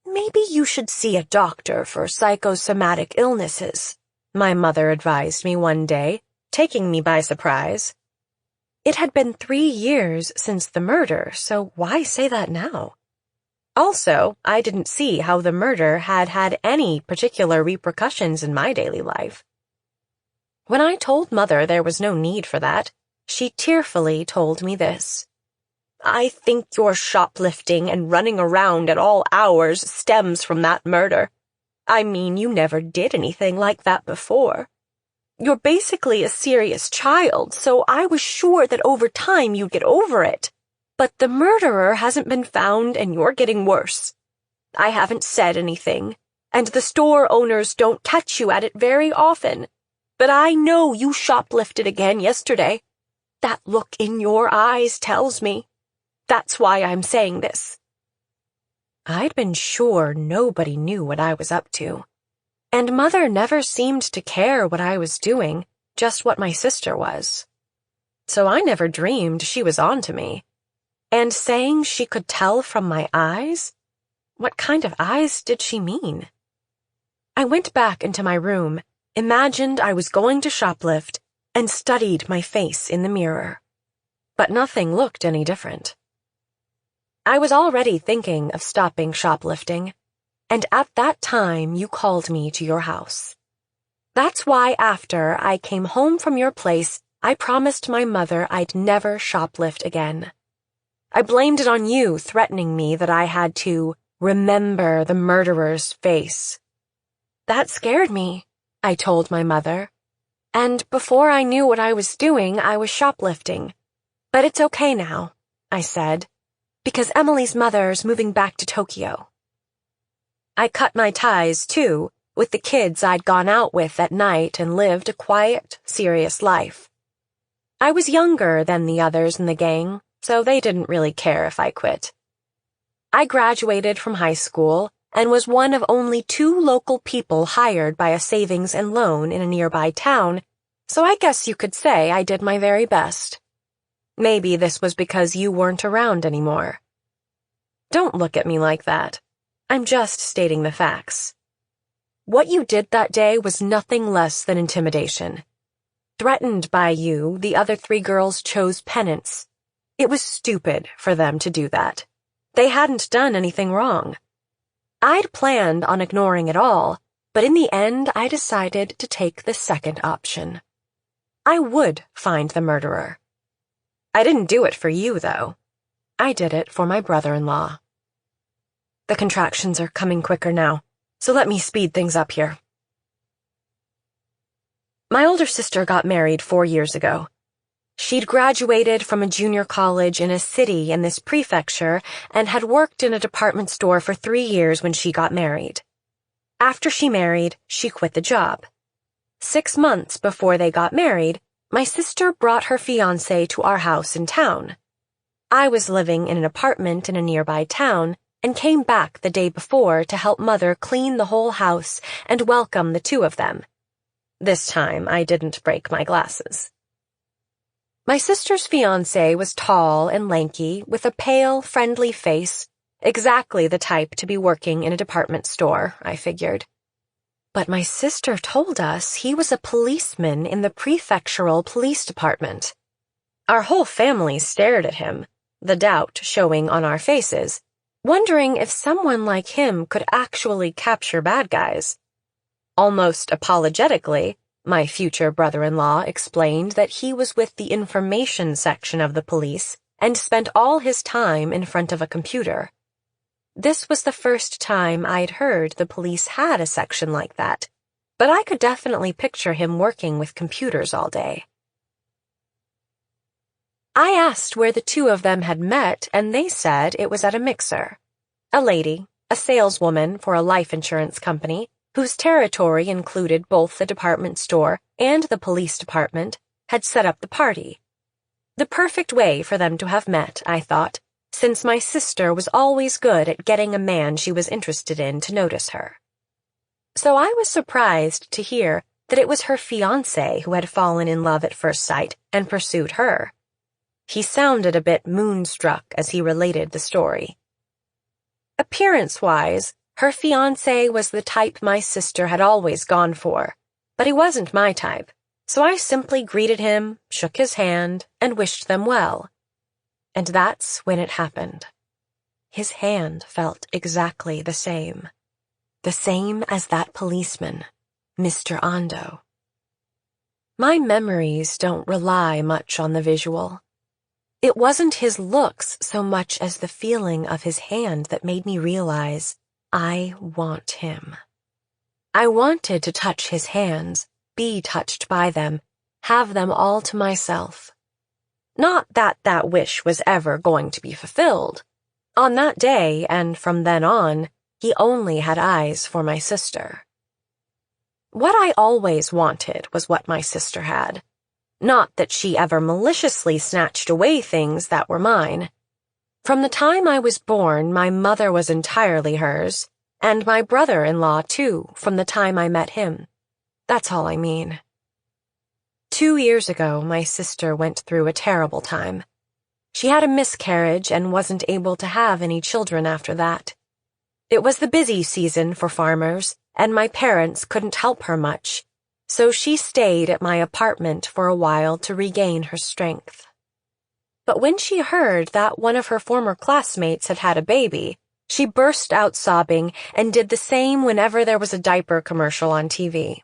"Maybe you should see a doctor for psychosomatic illnesses," my mother advised me one day, taking me by surprise. It had been 3 years since the murder, so why say that now? Also, I didn't see how the murder had any particular repercussions in my daily life. When I told Mother there was no need for that, she tearfully told me this. "I think your shoplifting and running around at all hours stems from that murder. I mean, you never did anything like that before. You're basically a serious child, so I was sure that over time you'd get over it. But the murderer hasn't been found and you're getting worse. I haven't said anything, and the store owners don't catch you at it very often. But I know you shoplifted again yesterday. That look in your eyes tells me. That's why I'm saying this." I'd been sure nobody knew what I was up to, and Mother never seemed to care what I was doing, just what my sister was. So I never dreamed she was on to me. And saying she could tell from my eyes? What kind of eyes did she mean? I went back into my room, imagined I was going to shoplift, and studied my face in the mirror. But nothing looked any different. I was already thinking of stopping shoplifting, and at that time you called me to your house. That's why after I came home from your place, I promised my mother I'd never shoplift again. I blamed it on you threatening me that I had to remember the murderer's face. That scared me, I told my mother. And before I knew what I was doing, I was shoplifting. But it's okay now, I said, because Emily's mother's moving back to Tokyo. I cut my ties, too, with the kids I'd gone out with at night and lived a quiet, serious life. I was younger than the others in the gang, so they didn't really care if I quit. I graduated from high school and was one of only 2 local people hired by a savings and loan in a nearby town, so I guess you could say I did my very best. Maybe this was because you weren't around anymore. Don't look at me like that. I'm just stating the facts. What you did that day was nothing less than intimidation. Threatened by you, the other 3 girls chose penance. It was stupid for them to do that. They hadn't done anything wrong. I'd planned on ignoring it all, but in the end I decided to take the second option. I would find the murderer. I didn't do it for you, though. I did it for my brother-in-law. The contractions are coming quicker now, so let me speed things up here. My older sister got married 4 years ago. She'd graduated from a junior college in a city in this prefecture and had worked in a department store for 3 years when she got married. After she married, she quit the job. 6 months before they got married, my sister brought her fiancé to our house in town. I was living in an apartment in a nearby town and came back the day before to help Mother clean the whole house and welcome the two of them. This time, I didn't break my glasses. My sister's fiancé was tall and lanky, with a pale, friendly face, exactly the type to be working in a department store, I figured. But my sister told us he was a policeman in the prefectural police department. Our whole family stared at him, the doubt showing on our faces, wondering if someone like him could actually capture bad guys. Almost apologetically, my future brother-in-law explained that he was with the information section of the police and spent all his time in front of a computer. This was the first time I'd heard the police had a section like that, but I could definitely picture him working with computers all day. I asked where the two of them had met, and they said it was at a mixer. A lady, a saleswoman for a life insurance company, whose territory included both the department store and the police department, had set up the party. The perfect way for them to have met, I thought, since my sister was always good at getting a man she was interested in to notice her. So I was surprised to hear that it was her fiancé who had fallen in love at first sight and pursued her. He sounded a bit moonstruck as he related the story. Appearance-wise, her fiancé was the type my sister had always gone for, but he wasn't my type, so I simply greeted him, shook his hand, and wished them well. And that's when it happened. His hand felt exactly the same as that policeman, Mr. Ando. My memories don't rely much on the visual. It wasn't his looks so much as the feeling of his hand that made me realize I want him. I wanted to touch his hands, be touched by them, have them all to myself. Not that that wish was ever going to be fulfilled. On that day, and from then on, he only had eyes for my sister. What I always wanted was what my sister had. Not that she ever maliciously snatched away things that were mine. From the time I was born, my mother was entirely hers, and my brother-in-law, too, from the time I met him. That's all I mean. 2 years ago, my sister went through a terrible time. She had a miscarriage and wasn't able to have any children after that. It was the busy season for farmers, and my parents couldn't help her much, so she stayed at my apartment for a while to regain her strength. But when she heard that one of her former classmates had had a baby, she burst out sobbing and did the same whenever there was a diaper commercial on TV.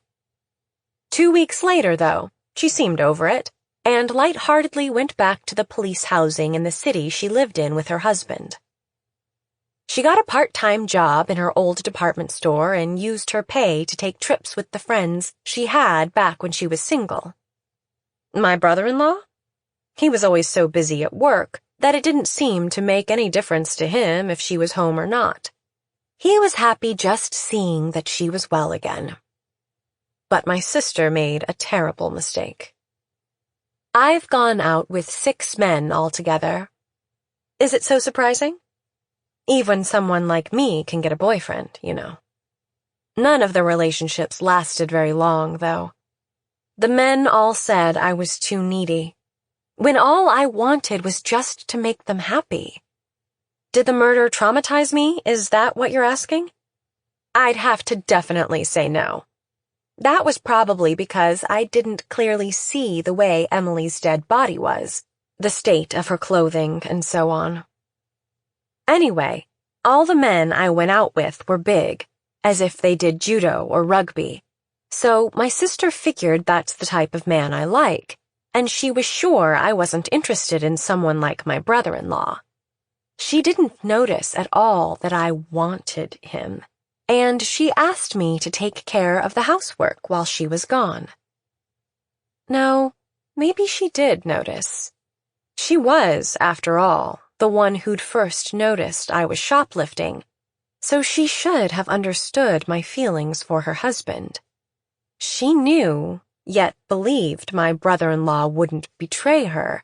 2 weeks later, though, she seemed over it, and lightheartedly went back to the police housing in the city she lived in with her husband. She got a part-time job in her old department store and used her pay to take trips with the friends she had back when she was single. My brother-in-law? He was always so busy at work that it didn't seem to make any difference to him if she was home or not. He was happy just seeing that she was well again. But my sister made a terrible mistake. I've gone out with 6 men altogether. Is it so surprising? Even someone like me can get a boyfriend, you know. None of the relationships lasted very long, though. The men all said I was too needy, when all I wanted was just to make them happy. Did the murder traumatize me? Is that what you're asking? I'd have to definitely say no. That was probably because I didn't clearly see the way Emily's dead body was, the state of her clothing, and so on. Anyway, all the men I went out with were big, as if they did judo or rugby. So my sister figured that's the type of man I like, and she was sure I wasn't interested in someone like my brother-in-law. She didn't notice at all that I wanted him, and she asked me to take care of the housework while she was gone. No, maybe she did notice. She was, after all, the one who'd first noticed I was shoplifting, so she should have understood my feelings for her husband. She knew, yet believed my brother-in-law wouldn't betray her,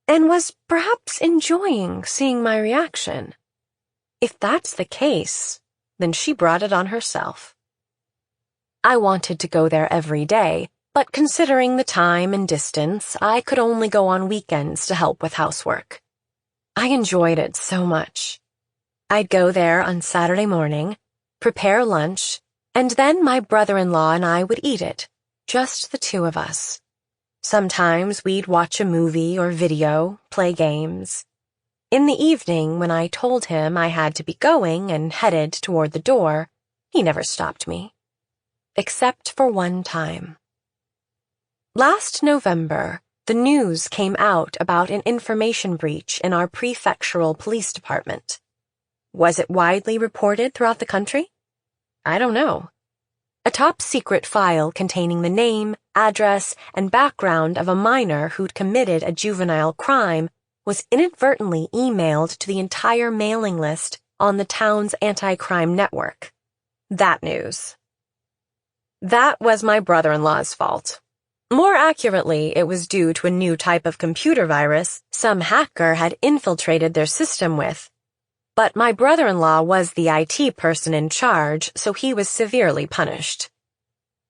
and was perhaps enjoying seeing my reaction. If that's the case, then she brought it on herself. I wanted to go there every day, but considering the time and distance, I could only go on weekends to help with housework. I enjoyed it so much. I'd go there on Saturday morning, prepare lunch, and then my brother-in-law and I would eat it, just the two of us. Sometimes we'd watch a movie or video, play games. In the evening, when I told him I had to be going and headed toward the door, he never stopped me. Except for one time. Last November, the news came out about an information breach in our prefectural police department. Was it widely reported throughout the country? I don't know. A top-secret file containing the name, address, and background of a minor who'd committed a juvenile crime was inadvertently emailed to the entire mailing list on the town's anti-crime network. That news. That was my brother-in-law's fault. More accurately, it was due to a new type of computer virus some hacker had infiltrated their system with. But my brother-in-law was the IT person in charge, so he was severely punished.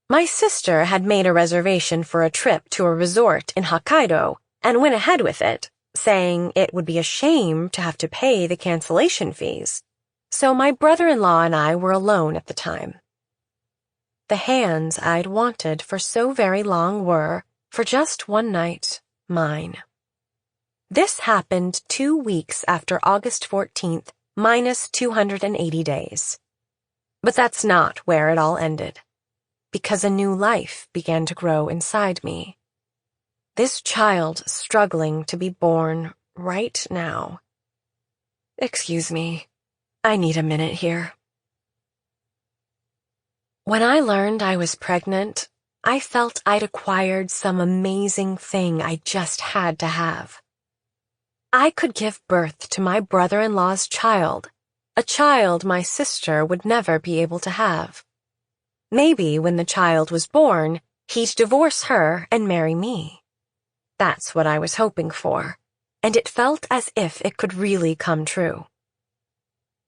My sister had made a reservation for a trip to a resort in Hokkaido and went ahead with it, saying it would be a shame to have to pay the cancellation fees. So my brother-in-law and I were alone at the time. The hands I'd wanted for so very long were, for just one night, mine. This happened 2 weeks after August 14th, minus 280 days. But that's not where it all ended, because a new life began to grow inside me. This child struggling to be born right now. Excuse me, I need a minute here. When I learned I was pregnant, I felt I'd acquired some amazing thing I just had to have. I could give birth to my brother-in-law's child, a child my sister would never be able to have. Maybe when the child was born, he'd divorce her and marry me. That's what I was hoping for, and it felt as if it could really come true.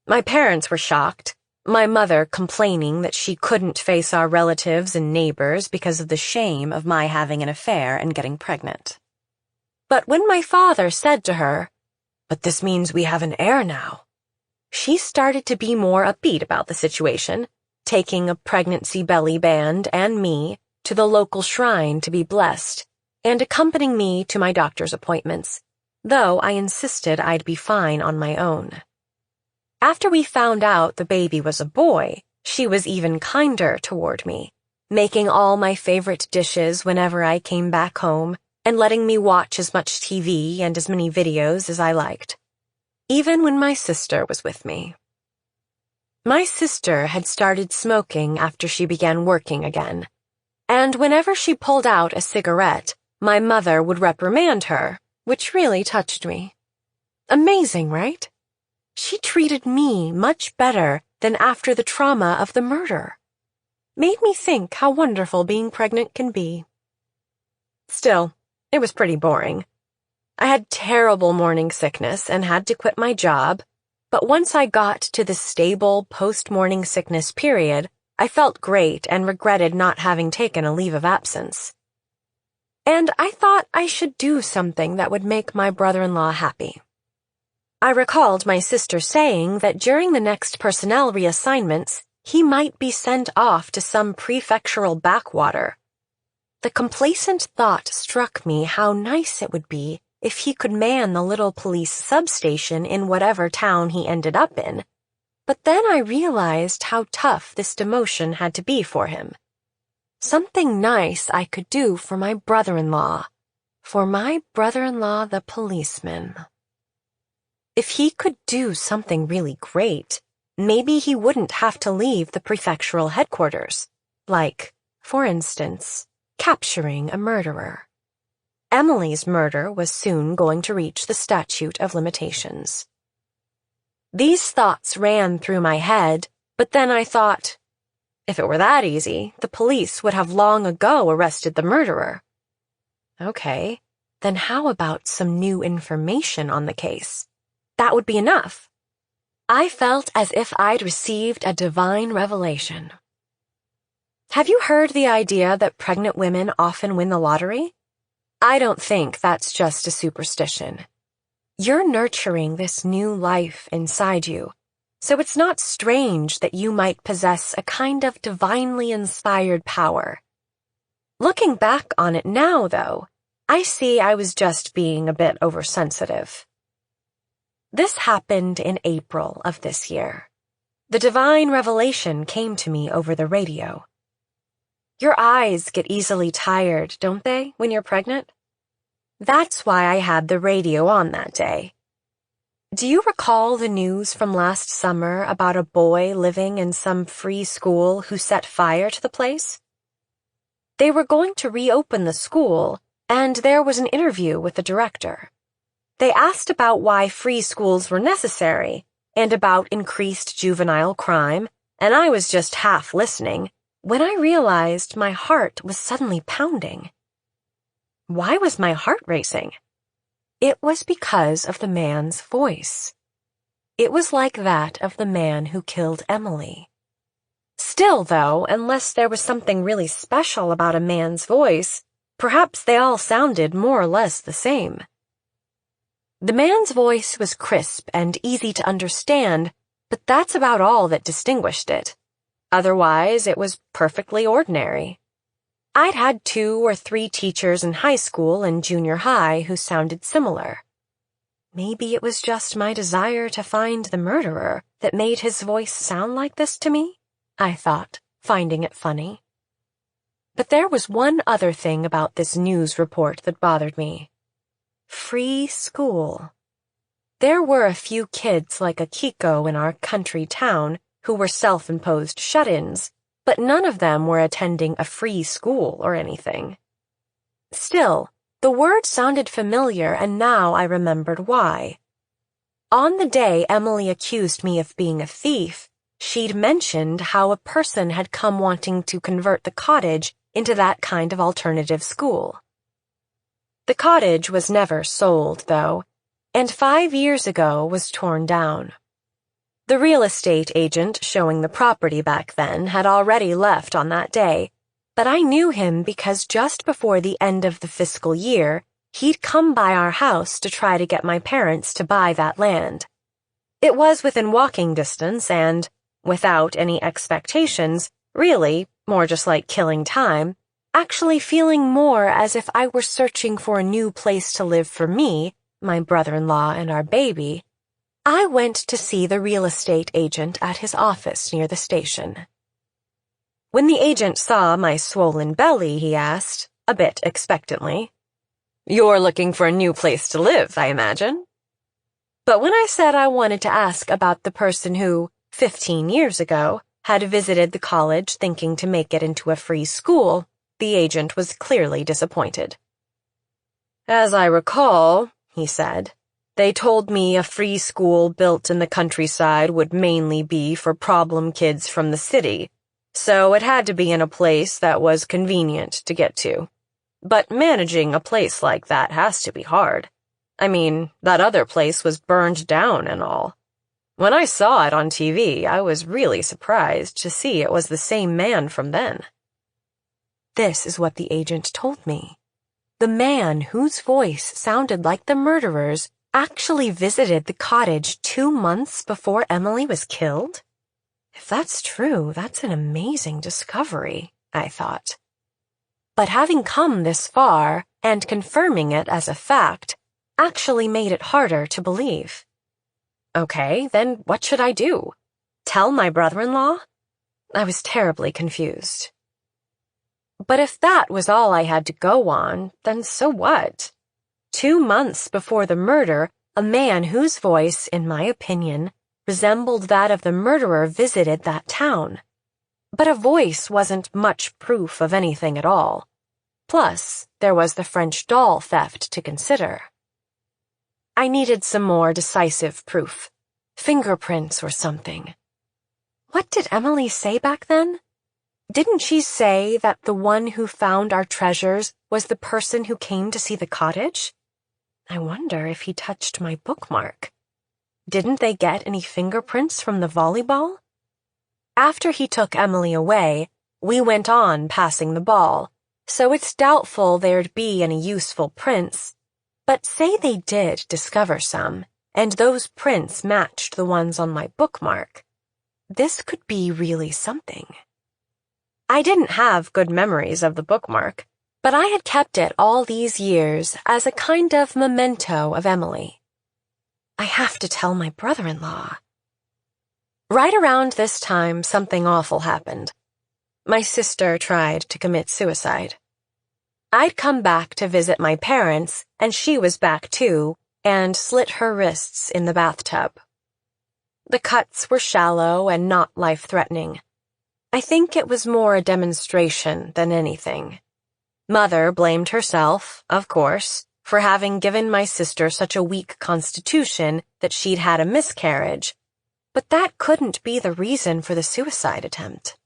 My parents were shocked, my mother complaining that she couldn't face our relatives and neighbors because of the shame of my having an affair and getting pregnant. But when my father said to her, "But this means we have an heir now," she started to be more upbeat about the situation, taking a pregnancy belly band and me to the local shrine to be blessed, and accompanying me to my doctor's appointments, though I insisted I'd be fine on my own. After we found out the baby was a boy, she was even kinder toward me, making all my favorite dishes whenever I came back home, and letting me watch as much TV and as many videos as I liked, even when my sister was with me. My sister had started smoking after she began working again, and whenever she pulled out a cigarette, my mother would reprimand her, which really touched me. Amazing, right? She treated me much better than after the trauma of the murder. Made me think how wonderful being pregnant can be. Still, it was pretty boring. I had terrible morning sickness and had to quit my job, but once I got to the stable post-morning sickness period, I felt great and regretted not having taken a leave of absence. And I thought I should do something that would make my brother-in-law happy. I recalled my sister saying that during the next personnel reassignments, he might be sent off to some prefectural backwater. The complacent thought struck me how nice it would be if he could man the little police substation in whatever town he ended up in, but then I realized how tough this demotion had to be for him. Something nice I could do for my brother-in-law. For my brother-in-law, the policeman. If he could do something really great, maybe he wouldn't have to leave the prefectural headquarters. Like, for instance, capturing a murderer. Emily's murder was soon going to reach the statute of limitations. These thoughts ran through my head, but then I thought, if it were that easy, the police would have long ago arrested the murderer. Okay, then how about some new information on the case? That would be enough. I felt as if I'd received a divine revelation. Have you heard the idea that pregnant women often win the lottery? I don't think that's just a superstition. You're nurturing this new life inside you, so it's not strange that you might possess a kind of divinely inspired power. Looking back on it now, though, I see I was just being a bit oversensitive. This happened in April of this year. The divine revelation came to me over the radio. Your eyes get easily tired, don't they, when you're pregnant? That's why I had the radio on that day. Do you recall the news from last summer about a boy living in some free school who set fire to the place? They were going to reopen the school, and there was an interview with the director. They asked about why free schools were necessary, and about increased juvenile crime, and I was just half listening when I realized my heart was suddenly pounding. Why was my heart racing? It was because of the man's voice. It was like that of the man who killed Emily. Still, though, unless there was something really special about a man's voice, perhaps they all sounded more or less the same. The man's voice was crisp and easy to understand, but that's about all that distinguished it. Otherwise, it was perfectly ordinary. I'd had 2 or 3 teachers in high school and junior high who sounded similar. Maybe it was just my desire to find the murderer that made his voice sound like this to me, I thought, finding it funny. But there was one other thing about this news report that bothered me. Free school. There were a few kids like Akiko in our country town who were self-imposed shut-ins, but none of them were attending a free school or anything. Still, the word sounded familiar, and now I remembered why. On the day Emily accused me of being a thief, she'd mentioned how a person had come wanting to convert the cottage into that kind of alternative school. The cottage was never sold, though, and 5 years ago was torn down. The real estate agent showing the property back then had already left on that day, but I knew him because just before the end of the fiscal year, he'd come by our house to try to get my parents to buy that land. It was within walking distance and, without any expectations, really, more just like killing time, actually feeling more as if I were searching for a new place to live for me, my brother-in-law, and our baby, I went to see the real estate agent at his office near the station. When the agent saw my swollen belly, he asked, a bit expectantly, "You're looking for a new place to live, I imagine?" But when I said I wanted to ask about the person who, 15 years ago, had visited the college thinking to make it into a free school, the agent was clearly disappointed. "As I recall," he said, "they told me a free school built in the countryside would mainly be for problem kids from the city, so it had to be in a place that was convenient to get to. But managing a place like that has to be hard. I mean, that other place was burned down and all. When I saw it on TV, I was really surprised to see it was the same man from then." This is what the agent told me. The man whose voice sounded like the murderer's actually visited the cottage 2 months before Emily was killed? If that's true, that's an amazing discovery, I thought. But having come this far, and confirming it as a fact, actually made it harder to believe. Okay, then what should I do? Tell my brother-in-law? I was terribly confused. But if that was all I had to go on, then so what? 2 months before the murder, a man whose voice, in my opinion, resembled that of the murderer visited that town. But a voice wasn't much proof of anything at all. Plus, there was the French doll theft to consider. I needed some more decisive proof. Fingerprints or something. What did Emily say back then? Didn't she say that the one who found our treasures was the person who came to see the cottage? I wonder if he touched my bookmark. Didn't they get any fingerprints from the volleyball? After he took Emily away, we went on passing the ball, so it's doubtful there'd be any useful prints. But say they did discover some, and those prints matched the ones on my bookmark. This could be really something. I didn't have good memories of the bookmark, but I had kept it all these years as a kind of memento of Emily. I have to tell my brother-in-law. Right around this time, something awful happened. My sister tried to commit suicide. I'd come back to visit my parents, and she was back too, and slit her wrists in the bathtub. The cuts were shallow and not life-threatening. I think it was more a demonstration than anything. Mother blamed herself, of course, for having given my sister such a weak constitution that she'd had a miscarriage, but that couldn't be the reason for the suicide attempt.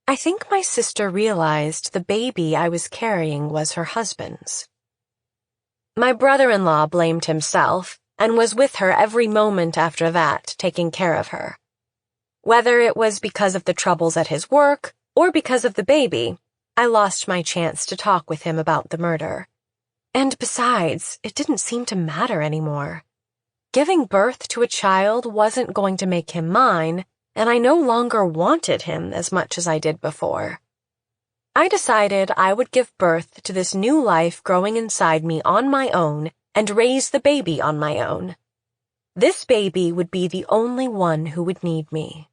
I think my sister realized the baby I was carrying was her husband's. My brother-in-law blamed himself and was with her every moment after that, taking care of her. Whether it was because of the troubles at his work or because of the baby, I lost my chance to talk with him about the murder. And besides, it didn't seem to matter anymore. Giving birth to a child wasn't going to make him mine, and I no longer wanted him as much as I did before. I decided I would give birth to this new life growing inside me on my own and raise the baby on my own. This baby would be the only one who would need me.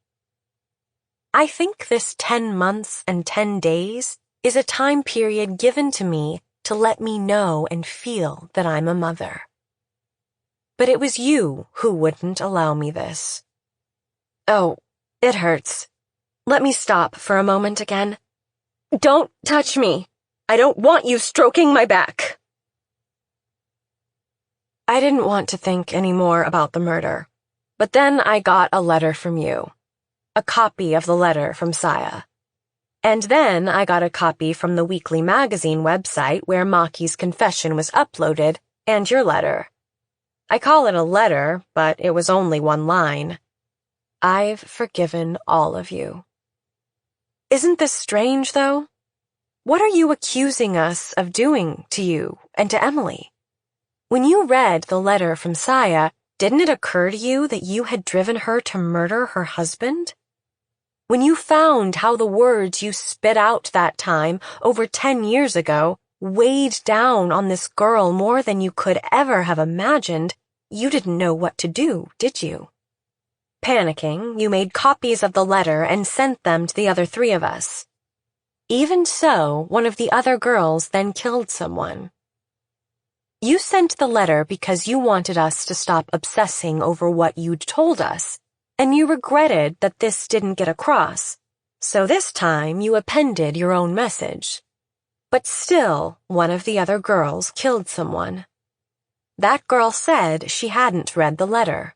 I think this 10 months and 10 days is a time period given to me to let me know and feel that I'm a mother. But it was you who wouldn't allow me this. Oh, it hurts. Let me stop for a moment again. Don't touch me. I don't want you stroking my back. I didn't want to think any more about the murder, but then I got a letter from you. A copy of the letter from Saya. And then I got a copy from the weekly magazine website where Maki's confession was uploaded, and your letter. I call it a letter, but it was only one line. I've forgiven all of you. Isn't this strange, though? What are you accusing us of doing to you and to Emily? When you read the letter from Saya, didn't it occur to you that you had driven her to murder her husband? When you found how the words you spit out that time, over 10 years ago, weighed down on this girl more than you could ever have imagined, you didn't know what to do, did you? Panicking, you made copies of the letter and sent them to the other 3 of us. Even so, one of the other girls then killed someone. You sent the letter because you wanted us to stop obsessing over what you'd told us, and you regretted that this didn't get across, so this time you appended your own message. But still, one of the other girls killed someone. That girl said she hadn't read the letter.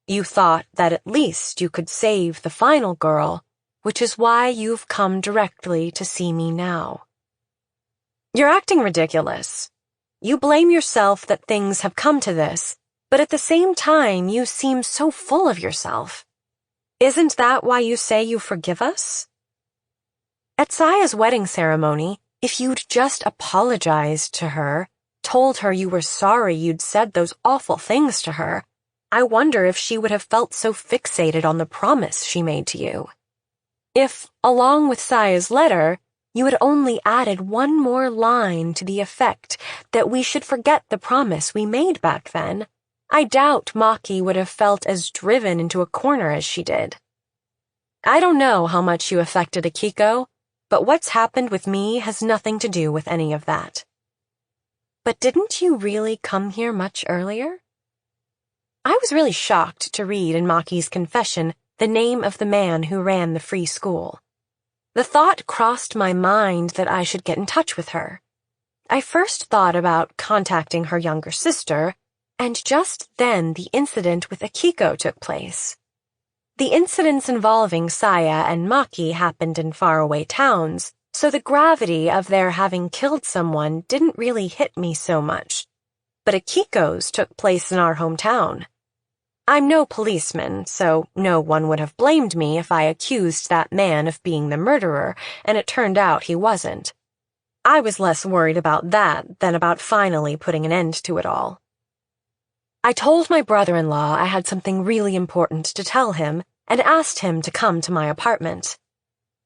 You thought that at least you could save the final girl, which is why you've come directly to see me now. You're acting ridiculous. You blame yourself that things have come to this, but at the same time you seem so full of yourself. Isn't that why you say you forgive us? At Saya's wedding ceremony, if you'd just apologized to her, told her you were sorry you'd said those awful things to her, I wonder if she would have felt so fixated on the promise she made to you. If, along with Saya's letter, you had only added one more line to the effect that we should forget the promise we made back then, I doubt Maki would have felt as driven into a corner as she did. I don't know how much you affected Akiko, but what's happened with me has nothing to do with any of that. But didn't you really come here much earlier? I was really shocked to read in Maki's confession the name of the man who ran the free school. The thought crossed my mind that I should get in touch with her. I first thought about contacting her younger sister, and just then the incident with Akiko took place. The incidents involving Saya and Maki happened in faraway towns, so the gravity of their having killed someone didn't really hit me so much. But Akiko's took place in our hometown. I'm no policeman, so no one would have blamed me if I accused that man of being the murderer, and it turned out he wasn't. I was less worried about that than about finally putting an end to it all. I told my brother-in-law I had something really important to tell him and asked him to come to my apartment.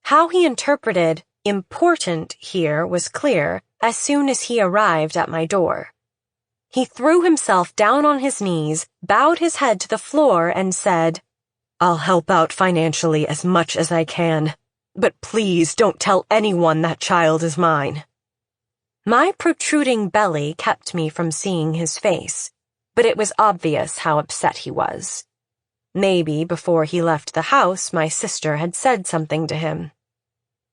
How he interpreted important here was clear as soon as he arrived at my door. He threw himself down on his knees, bowed his head to the floor, and said, "I'll help out financially as much as I can, but please don't tell anyone that child is mine." My protruding belly kept me from seeing his face, but it was obvious how upset he was. Maybe before he left the house, my sister had said something to him.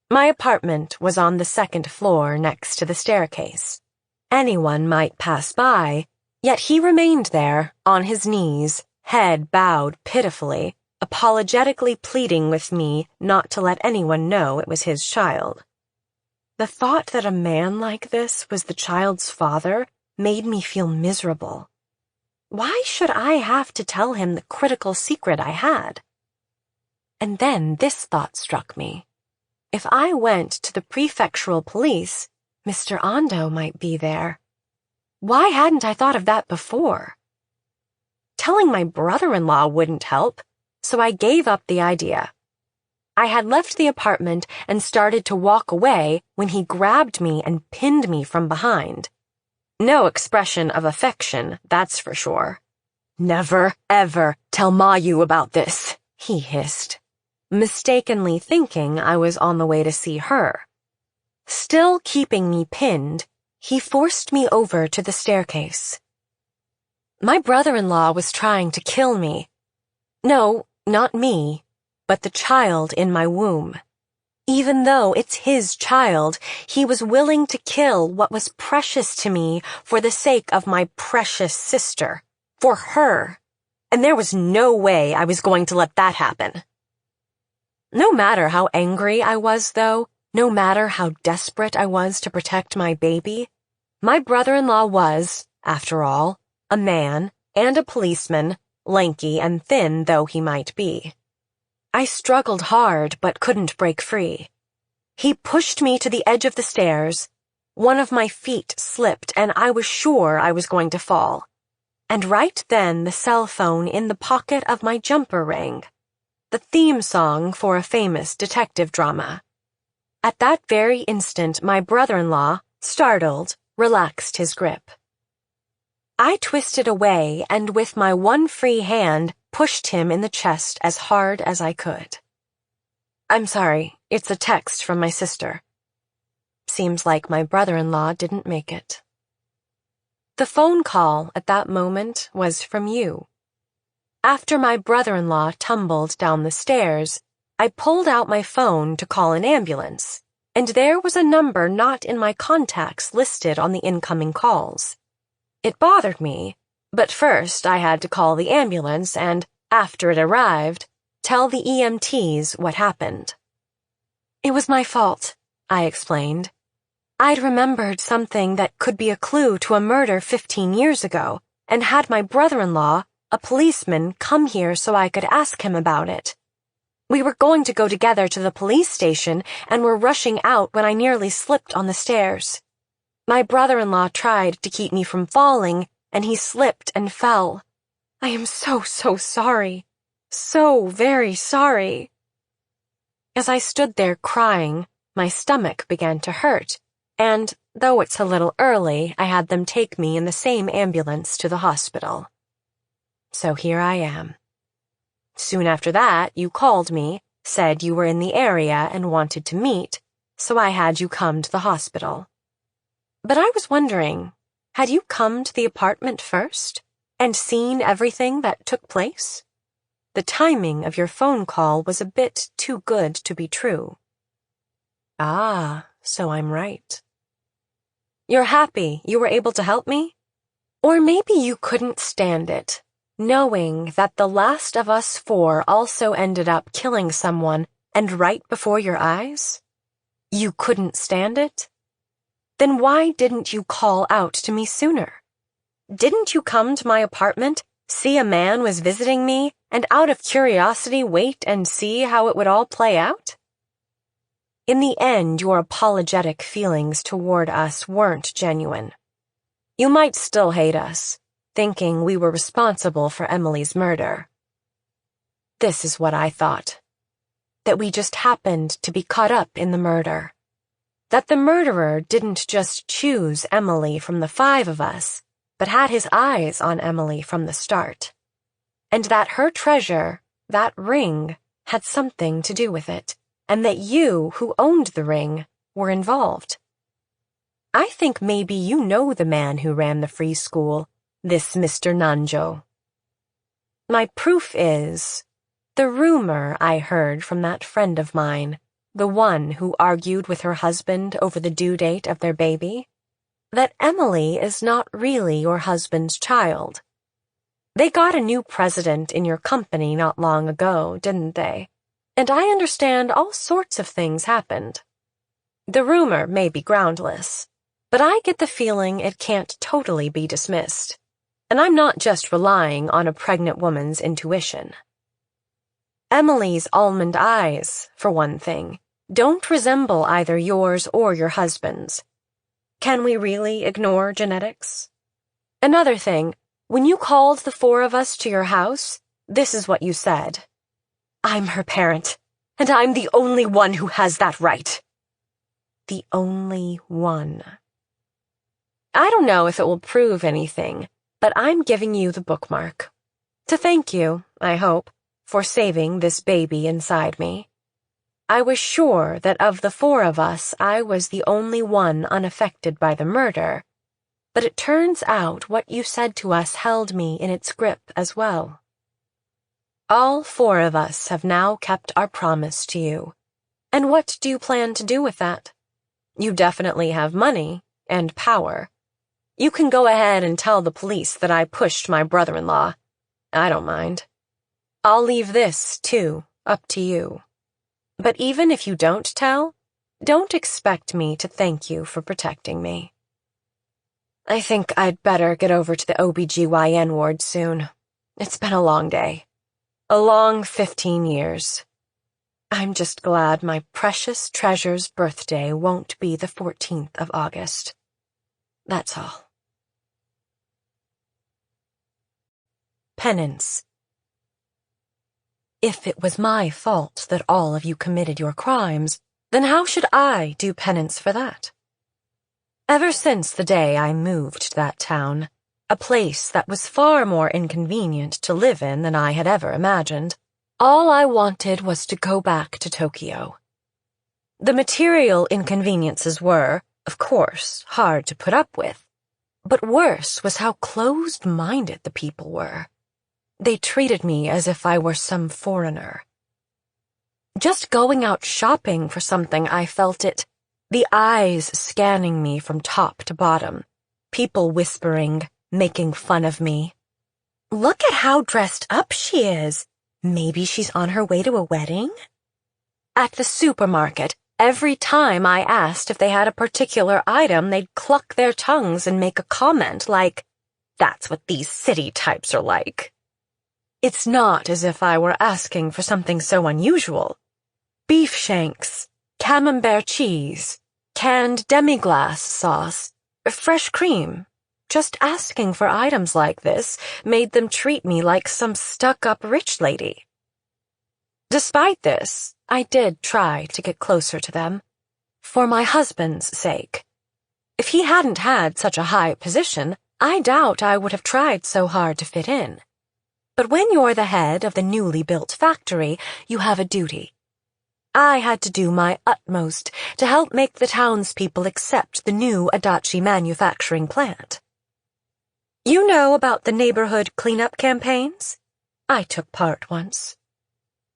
My apartment was on the second floor next to the staircase. Anyone might pass by, yet he remained there, on his knees, head bowed pitifully, apologetically pleading with me not to let anyone know it was his child. The thought that a man like this was the child's father made me feel miserable. Why should I have to tell him the critical secret I had? And then this thought struck me. If I went to the prefectural police, Mr. Ando might be there. Why hadn't I thought of that before? Telling my brother-in-law wouldn't help, so I gave up the idea. I had left the apartment and started to walk away when he grabbed me and pinned me from behind. No expression of affection, that's for sure. "Never, ever tell Mayu about this," he hissed, mistakenly thinking I was on the way to see her. Still keeping me pinned, he forced me over to the staircase. My brother-in-law was trying to kill me. No, not me, but the child in my womb. Even though it's his child, he was willing to kill what was precious to me for the sake of my precious sister, for her, and there was no way I was going to let that happen. No matter how angry I was, though, no matter how desperate I was to protect my baby, my brother-in-law was, after all, a man and a policeman, lanky and thin though he might be. I struggled hard but couldn't break free. He pushed me to the edge of the stairs. One of my feet slipped and I was sure I was going to fall. And right then the cell phone in the pocket of my jumper rang. The theme song for a famous detective drama. At that very instant, my brother-in-law, startled, relaxed his grip. I twisted away and with my one free hand pushed him in the chest as hard as I could. "I'm sorry, it's a text from my sister." Seems like my brother-in-law didn't make it. The phone call at that moment was from you. After my brother-in-law tumbled down the stairs, I pulled out my phone to call an ambulance, and there was a number not in my contacts listed on the incoming calls. It bothered me, but first I had to call the ambulance and, after it arrived, tell the EMTs what happened. "It was my fault," I explained. I'd remembered something that could be a clue to a murder 15 years ago, and had my brother-in-law, a policeman, come here so I could ask him about it. We were going to go together to the police station and were rushing out when I nearly slipped on the stairs. My brother-in-law tried to keep me from falling, and he slipped and fell. I am so sorry. So very sorry. As I stood there crying, my stomach began to hurt, and, though it's a little early, I had them take me in the same ambulance to the hospital. So here I am. Soon after that, you called me, said you were in the area and wanted to meet, so I had you come to the hospital. But I was wondering, had you come to the apartment first and seen everything that took place? The timing of your phone call was a bit too good to be true. Ah, so I'm right. You're happy you were able to help me? Or maybe you couldn't stand it, knowing that the last of us four also ended up killing someone and right before your eyes? You couldn't stand it? Then why didn't you call out to me sooner? Didn't you come to my apartment, see a man was visiting me, and out of curiosity wait and see how it would all play out? In the end, your apologetic feelings toward us weren't genuine. You might still hate us, thinking we were responsible for Emily's murder. This is what I thought. That we just happened to be caught up in the murder. That the murderer didn't just choose Emily from the five of us, but had his eyes on Emily from the start. And that her treasure, that ring, had something to do with it, and that you, who owned the ring, were involved. I think maybe you know the man who ran the free school, this Mr. Nanjo. My proof is the rumor I heard from that friend of mine, the one who argued with her husband over the due date of their baby, that Emily is not really your husband's child. They got a new president in your company not long ago, didn't they? And I understand all sorts of things happened. The rumor may be groundless, but I get the feeling it can't totally be dismissed. And I'm not just relying on a pregnant woman's intuition. Emily's almond eyes, for one thing, don't resemble either yours or your husband's. Can we really ignore genetics? Another thing, when you called the four of us to your house, this is what you said. I'm her parent, and I'm the only one who has that right. The only one. I don't know if it will prove anything, but I'm giving you the bookmark. To thank you, I hope, for saving this baby inside me. I was sure that of the four of us, I was the only one unaffected by the murder, but it turns out what you said to us held me in its grip as well. All four of us have now kept our promise to you. And what do you plan to do with that? You definitely have money and power. You can go ahead and tell the police that I pushed my brother-in-law. I don't mind. I'll leave this, too, up to you. But even if you don't tell, don't expect me to thank you for protecting me. I think I'd better get over to the OBGYN ward soon. It's been a long day. A long 15 years. I'm just glad my precious treasure's birthday won't be the 14th of August. That's all. Penance. If it was my fault that all of you committed your crimes, then how should I do penance for that? Ever since the day I moved to that town, a place that was far more inconvenient to live in than I had ever imagined, all I wanted was to go back to Tokyo. The material inconveniences were, of course, hard to put up with, but worse was how closed-minded the people were. They treated me as if I were some foreigner. Just going out shopping for something, I felt it, the eyes scanning me from top to bottom, people whispering, making fun of me. Look at how dressed up she is. Maybe she's on her way to a wedding? At the supermarket, every time I asked if they had a particular item, they'd cluck their tongues and make a comment like, "That's what these city types are like." It's not as if I were asking for something so unusual. Beef shanks, camembert cheese, canned demi-glace sauce, fresh cream. Just asking for items like this made them treat me like some stuck-up rich lady. Despite this, I did try to get closer to them, for my husband's sake. If he hadn't had such a high position, I doubt I would have tried so hard to fit in. But when you're the head of the newly built factory, you have a duty. I had to do my utmost to help make the townspeople accept the new Adachi manufacturing plant. You know about the neighborhood cleanup campaigns? I took part once.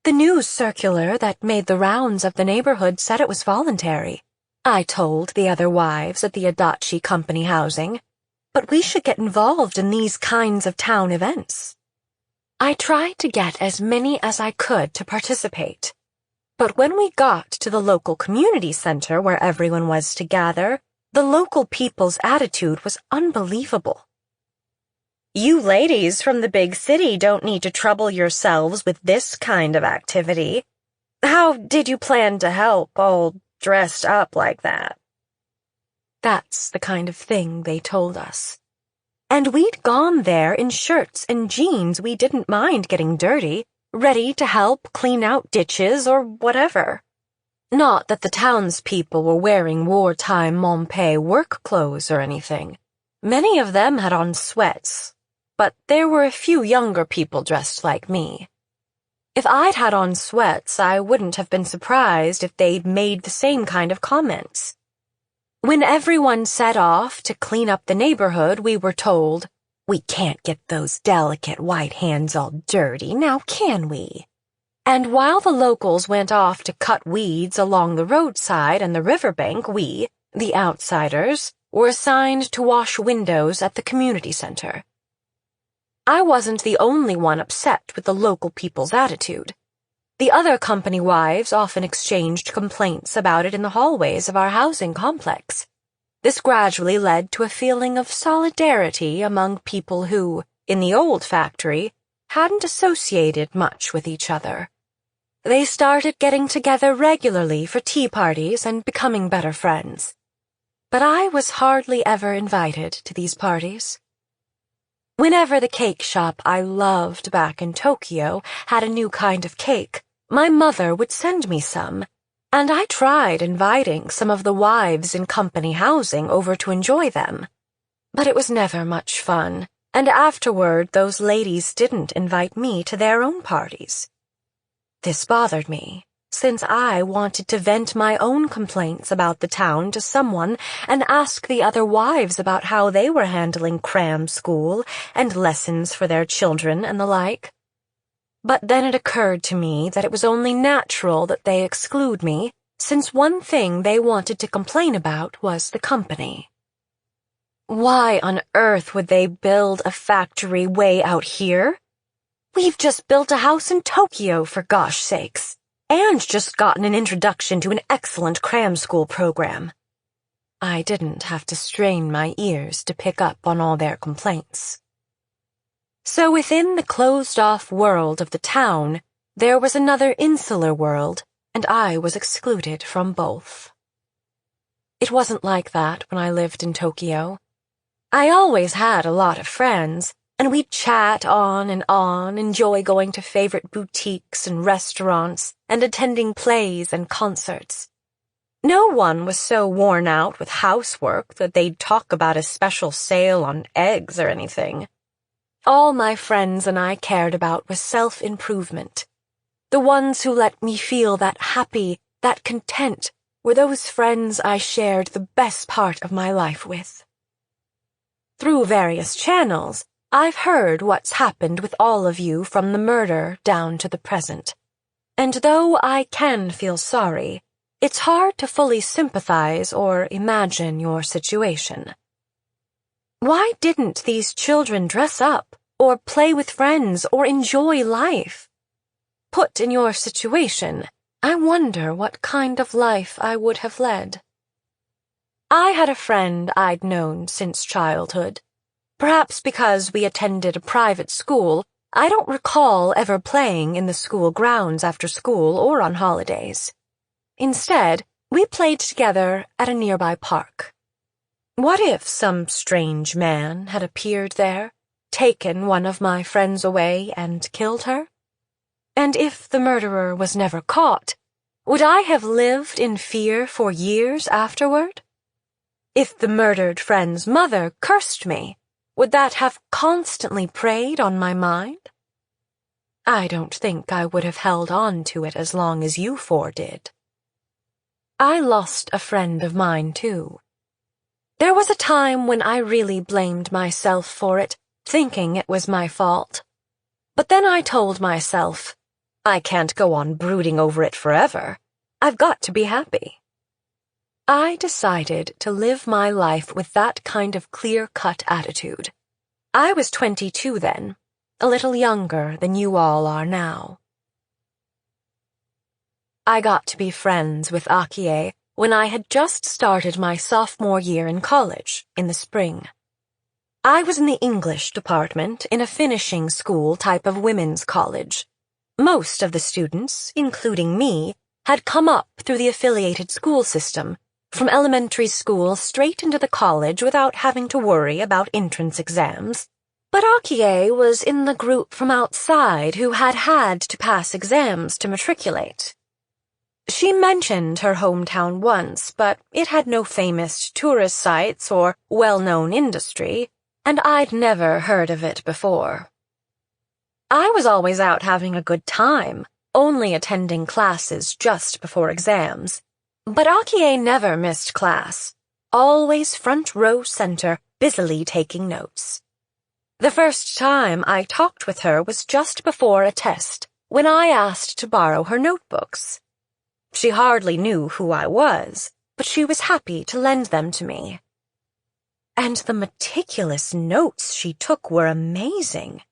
The news circular that made the rounds of the neighborhood said it was voluntary. I told the other wives at the Adachi Company housing, but we should get involved in these kinds of town events. I tried to get as many as I could to participate, but when we got to the local community center where everyone was to gather, the local people's attitude was unbelievable. You ladies from the big city don't need to trouble yourselves with this kind of activity. How did you plan to help, all dressed up like that? That's the kind of thing they told us. And we'd gone there in shirts and jeans we didn't mind getting dirty, ready to help clean out ditches or whatever. Not that the townspeople were wearing wartime Montpei work clothes or anything. Many of them had on sweats, but there were a few younger people dressed like me. If I'd had on sweats, I wouldn't have been surprised if they'd made the same kind of comments. When everyone set off to clean up the neighborhood, we were told, "We can't get those delicate white hands all dirty, now can we?" And while the locals went off to cut weeds along the roadside and the riverbank, we, the outsiders, were assigned to wash windows at the community center. I wasn't the only one upset with the local people's attitude. The other company wives often exchanged complaints about it in the hallways of our housing complex. This gradually led to a feeling of solidarity among people who, in the old factory, hadn't associated much with each other. They started getting together regularly for tea parties and becoming better friends. But I was hardly ever invited to these parties. Whenever the cake shop I loved back in Tokyo had a new kind of cake, my mother would send me some, and I tried inviting some of the wives in company housing over to enjoy them. But it was never much fun, and afterward those ladies didn't invite me to their own parties. This bothered me, since I wanted to vent my own complaints about the town to someone and ask the other wives about how they were handling cram school and lessons for their children and the like. But then it occurred to me that it was only natural that they exclude me, since one thing they wanted to complain about was the company. Why on earth would they build a factory way out here? We've just built a house in Tokyo, for gosh sakes. And just gotten an introduction to an excellent cram school program. I didn't have to strain my ears to pick up on all their complaints. So within the closed-off world of the town, there was another insular world, and I was excluded from both. It wasn't like that when I lived in Tokyo. I always had a lot of friends, and we'd chat on, enjoy going to favorite boutiques and restaurants, and attending plays and concerts. No one was so worn out with housework that they'd talk about a special sale on eggs or anything. All my friends and I cared about was self-improvement. The ones who let me feel that happy, that content, were those friends I shared the best part of my life with. Through various channels, I've heard what's happened with all of you from the murder down to the present. And though I can feel sorry, it's hard to fully sympathize or imagine your situation. Why didn't these children dress up, or play with friends, or enjoy life? Put in your situation, I wonder what kind of life I would have led. I had a friend I'd known since childhood. Perhaps because we attended a private school, I don't recall ever playing in the school grounds after school or on holidays. Instead, we played together at a nearby park. What if some strange man had appeared there, taken one of my friends away, and killed her? And if the murderer was never caught, would I have lived in fear for years afterward? If the murdered friend's mother cursed me, would that have constantly preyed on my mind? I don't think I would have held on to it as long as you four did. I lost a friend of mine, too. There was a time when I really blamed myself for it, thinking it was my fault. But then I told myself, I can't go on brooding over it forever. I've got to be happy. I decided to live my life with that kind of clear-cut attitude. I was 22 then, a little younger than you all are now. I got to be friends with Akie when I had just started my sophomore year in college in the spring. I was in the English department in a finishing school type of women's college. Most of the students, including me, had come up through the affiliated school system, from elementary school straight into the college without having to worry about entrance exams. But Akie was in the group from outside who had to pass exams to matriculate. She mentioned her hometown once, but it had no famous tourist sites or well-known industry, and I'd never heard of it before. I was always out having a good time, only attending classes just before exams. But Akie never missed class, always front row center, busily taking notes. The first time I talked with her was just before a test, when I asked to borrow her notebooks. She hardly knew who I was, but she was happy to lend them to me. And the meticulous notes she took were amazing.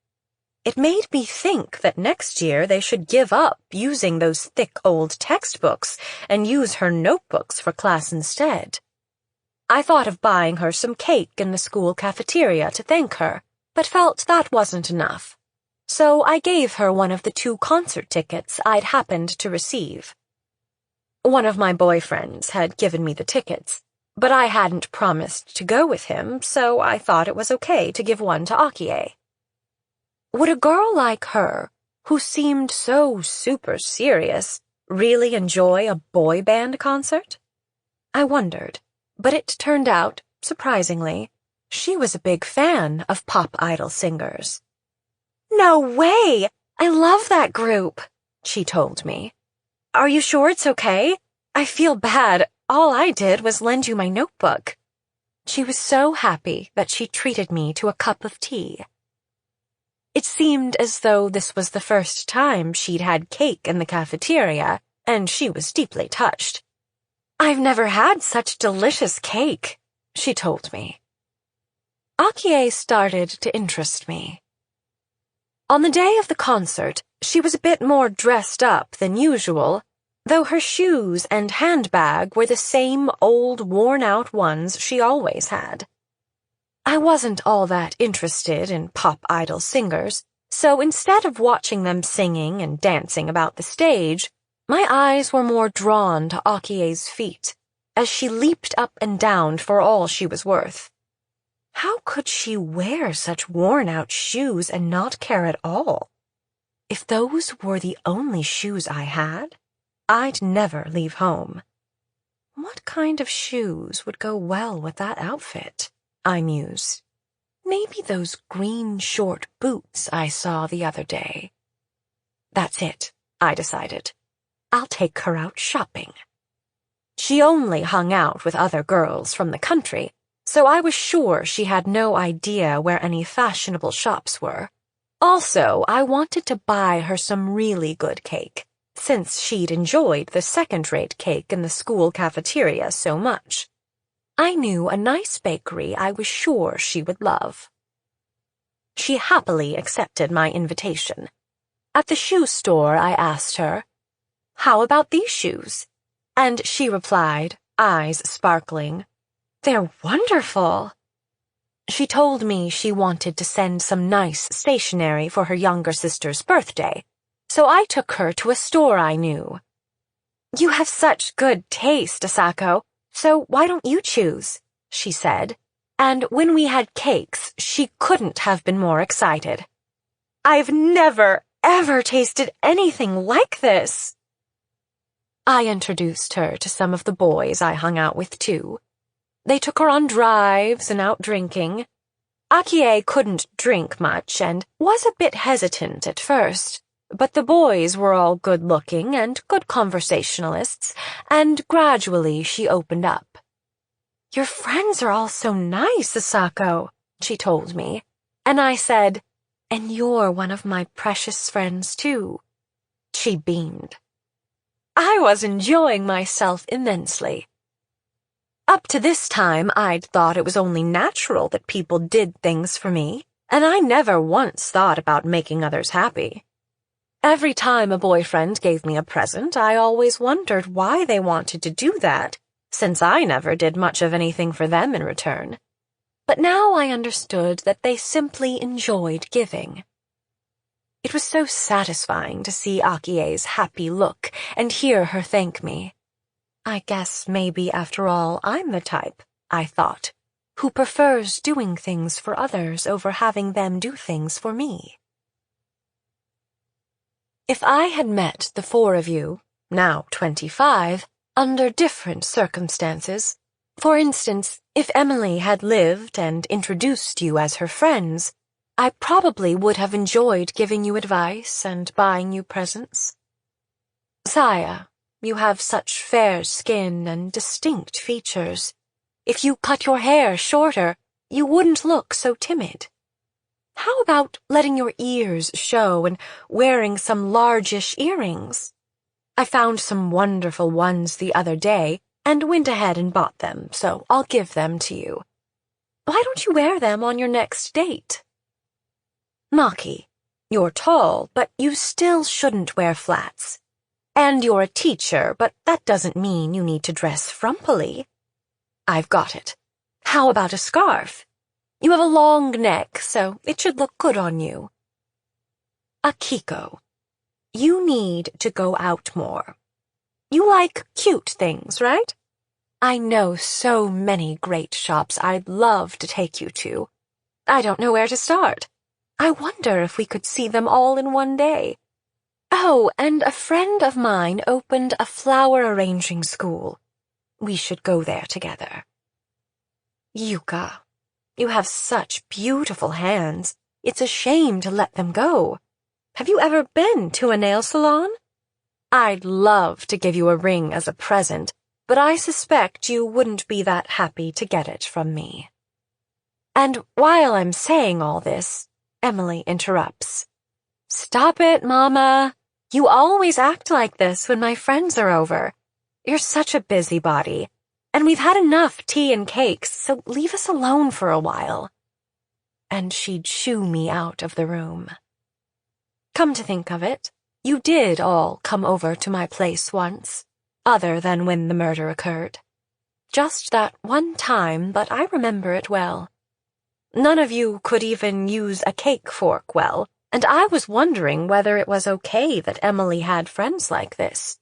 It made me think that next year they should give up using those thick old textbooks and use her notebooks for class instead. I thought of buying her some cake in the school cafeteria to thank her, but felt that wasn't enough. So I gave her one of the 2 concert tickets I'd happened to receive. One of my boyfriends had given me the tickets, but I hadn't promised to go with him, so I thought it was okay to give one to Akie. Would a girl like her, who seemed so super serious, really enjoy a boy band concert? I wondered, but it turned out, surprisingly, she was a big fan of pop idol singers. "No way! I love that group," she told me. "Are you sure it's okay? I feel bad. All I did was lend you my notebook." She was so happy that she treated me to a cup of tea. It seemed as though this was the first time she'd had cake in the cafeteria, and she was deeply touched. "I've never had such delicious cake," she told me. Akie started to interest me. On the day of the concert, she was a bit more dressed up than usual, though her shoes and handbag were the same old, worn-out ones she always had. I wasn't all that interested in pop idol singers, so instead of watching them singing and dancing about the stage, my eyes were more drawn to Akie's feet, as she leaped up and down for all she was worth. How could she wear such worn-out shoes and not care at all? If those were the only shoes I had, I'd never leave home. What kind of shoes would go well with that outfit? I mused. Maybe those green short boots I saw the other day. That's it, I decided. I'll take her out shopping. She only hung out with other girls from the country, so I was sure she had no idea where any fashionable shops were. Also, I wanted to buy her some really good cake, since she'd enjoyed the second-rate cake in the school cafeteria so much. I knew a nice bakery I was sure she would love. She happily accepted my invitation. At the shoe store, I asked her, "How about these shoes?" And she replied, eyes sparkling, "They're wonderful." She told me she wanted to send some nice stationery for her younger sister's birthday, so I took her to a store I knew. "You have such good taste, Asako, so why don't you choose?" she said, and when we had cakes, she couldn't have been more excited. "I've never, ever tasted anything like this." I introduced her to some of the boys I hung out with, too. They took her on drives and out drinking. Akie couldn't drink much and was a bit hesitant at first, but the boys were all good-looking and good conversationalists, and gradually she opened up. "Your friends are all so nice, Asako," she told me, and I said, "And you're one of my precious friends, too." She beamed. I was enjoying myself immensely. Up to this time, I'd thought it was only natural that people did things for me, and I never once thought about making others happy. Every time a boyfriend gave me a present, I always wondered why they wanted to do that, since I never did much of anything for them in return. But now I understood that they simply enjoyed giving. It was so satisfying to see Akie's happy look and hear her thank me. I guess maybe, after all, I'm the type, I thought, who prefers doing things for others over having them do things for me. If I had met the four of you, now 25, under different circumstances, for instance, if Emily had lived and introduced you as her friends, I probably would have enjoyed giving you advice and buying you presents. Saya, you have such fair skin and distinct features. If you cut your hair shorter, you wouldn't look so timid. How about letting your ears show and wearing some largish earrings? I found some wonderful ones the other day and went ahead and bought them, so I'll give them to you. Why don't you wear them on your next date? Maki, you're tall, but you still shouldn't wear flats. And you're a teacher, but that doesn't mean you need to dress frumpily. I've got it. How about a scarf? You have a long neck, so it should look good on you. Akiko, you need to go out more. You like cute things, right? I know so many great shops I'd love to take you to. I don't know where to start. I wonder if we could see them all in one day. Oh, and a friend of mine opened a flower arranging school. We should go there together. Yuka, you have such beautiful hands. It's a shame to let them go. Have you ever been to a nail salon? I'd love to give you a ring as a present, but I suspect you wouldn't be that happy to get it from me. And while I'm saying all this, Emily interrupts. Stop it, Mama. You always act like this when my friends are over. You're such a busybody, and we've had enough tea and cakes, so leave us alone for a while. And she'd shoo me out of the room. Come to think of it, you did all come over to my place once, other than when the murder occurred. Just that one time, but I remember it well. None of you could even use a cake fork well, and I was wondering whether it was okay that Emily had friends like this.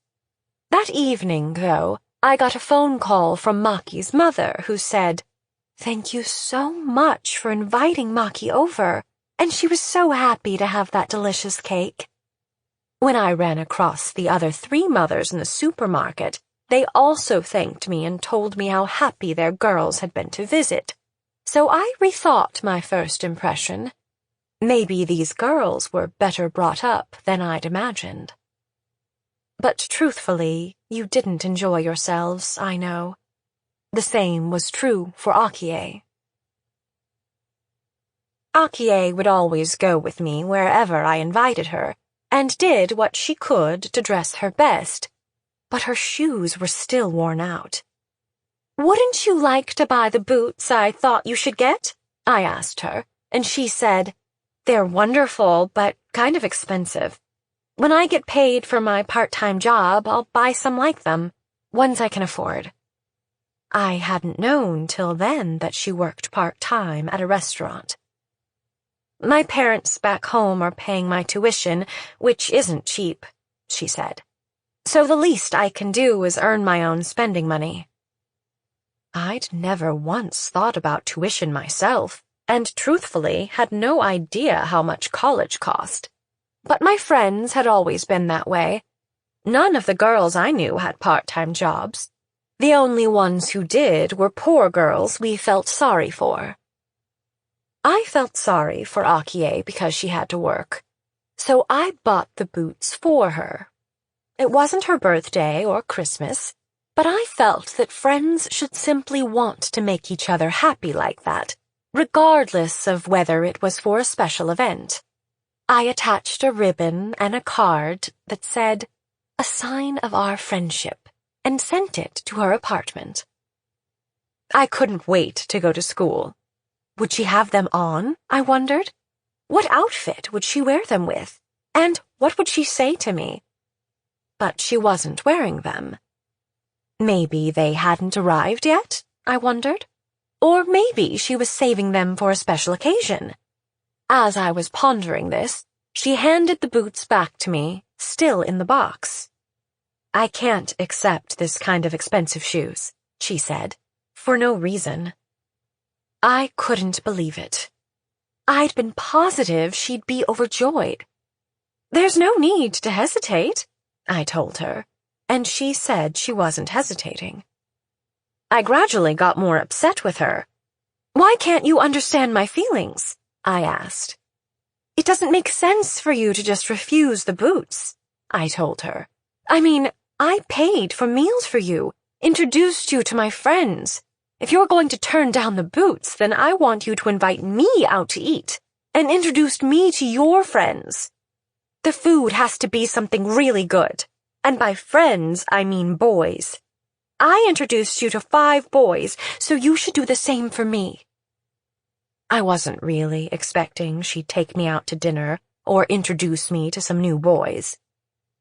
That evening, though, I got a phone call from Maki's mother, who said, "Thank you so much for inviting Maki over," and she was so happy to have that delicious cake. When I ran across the other 3 mothers in the supermarket, they also thanked me and told me how happy their girls had been to visit. So I rethought my first impression. Maybe these girls were better brought up than I'd imagined. But truthfully, you didn't enjoy yourselves, I know. The same was true for Akie. Akie would always go with me wherever I invited her, and did what she could to dress her best, but her shoes were still worn out. "Wouldn't you like to buy the boots I thought you should get?" I asked her, and she said, "They're wonderful, but kind of expensive. When I get paid for my part-time job, I'll buy some like them, ones I can afford." I hadn't known till then that she worked part-time at a restaurant. "My parents back home are paying my tuition, which isn't cheap," she said. "So the least I can do is earn my own spending money." I'd never once thought about tuition myself, and truthfully had no idea how much college cost. But my friends had always been that way. None of the girls I knew had part-time jobs. The only ones who did were poor girls we felt sorry for. I felt sorry for Akie because she had to work. So I bought the boots for her. It wasn't her birthday or Christmas, but I felt that friends should simply want to make each other happy like that, regardless of whether it was for a special event. I attached a ribbon and a card that said, "A sign of our friendship," and sent it to her apartment. I couldn't wait to go to school. Would she have them on, I wondered? What outfit would she wear them with? And what would she say to me? But she wasn't wearing them. Maybe they hadn't arrived yet, I wondered. Or maybe she was saving them for a special occasion. As I was pondering this, she handed the boots back to me, still in the box. "I can't accept this kind of expensive shoes," she said, for no reason. I couldn't believe it. I'd been positive she'd be overjoyed. "There's no need to hesitate," I told her, and she said she wasn't hesitating. I gradually got more upset with her. "Why can't you understand my feelings?" I asked. "It doesn't make sense for you to just refuse the boots," I told her. "I mean, I paid for meals for you, introduced you to my friends. If you're going to turn down the boots, then I want you to invite me out to eat and introduce me to your friends. The food has to be something really good, and by friends, I mean boys. I introduced you to 5 boys, so you should do the same for me." I wasn't really expecting she'd take me out to dinner or introduce me to some new boys.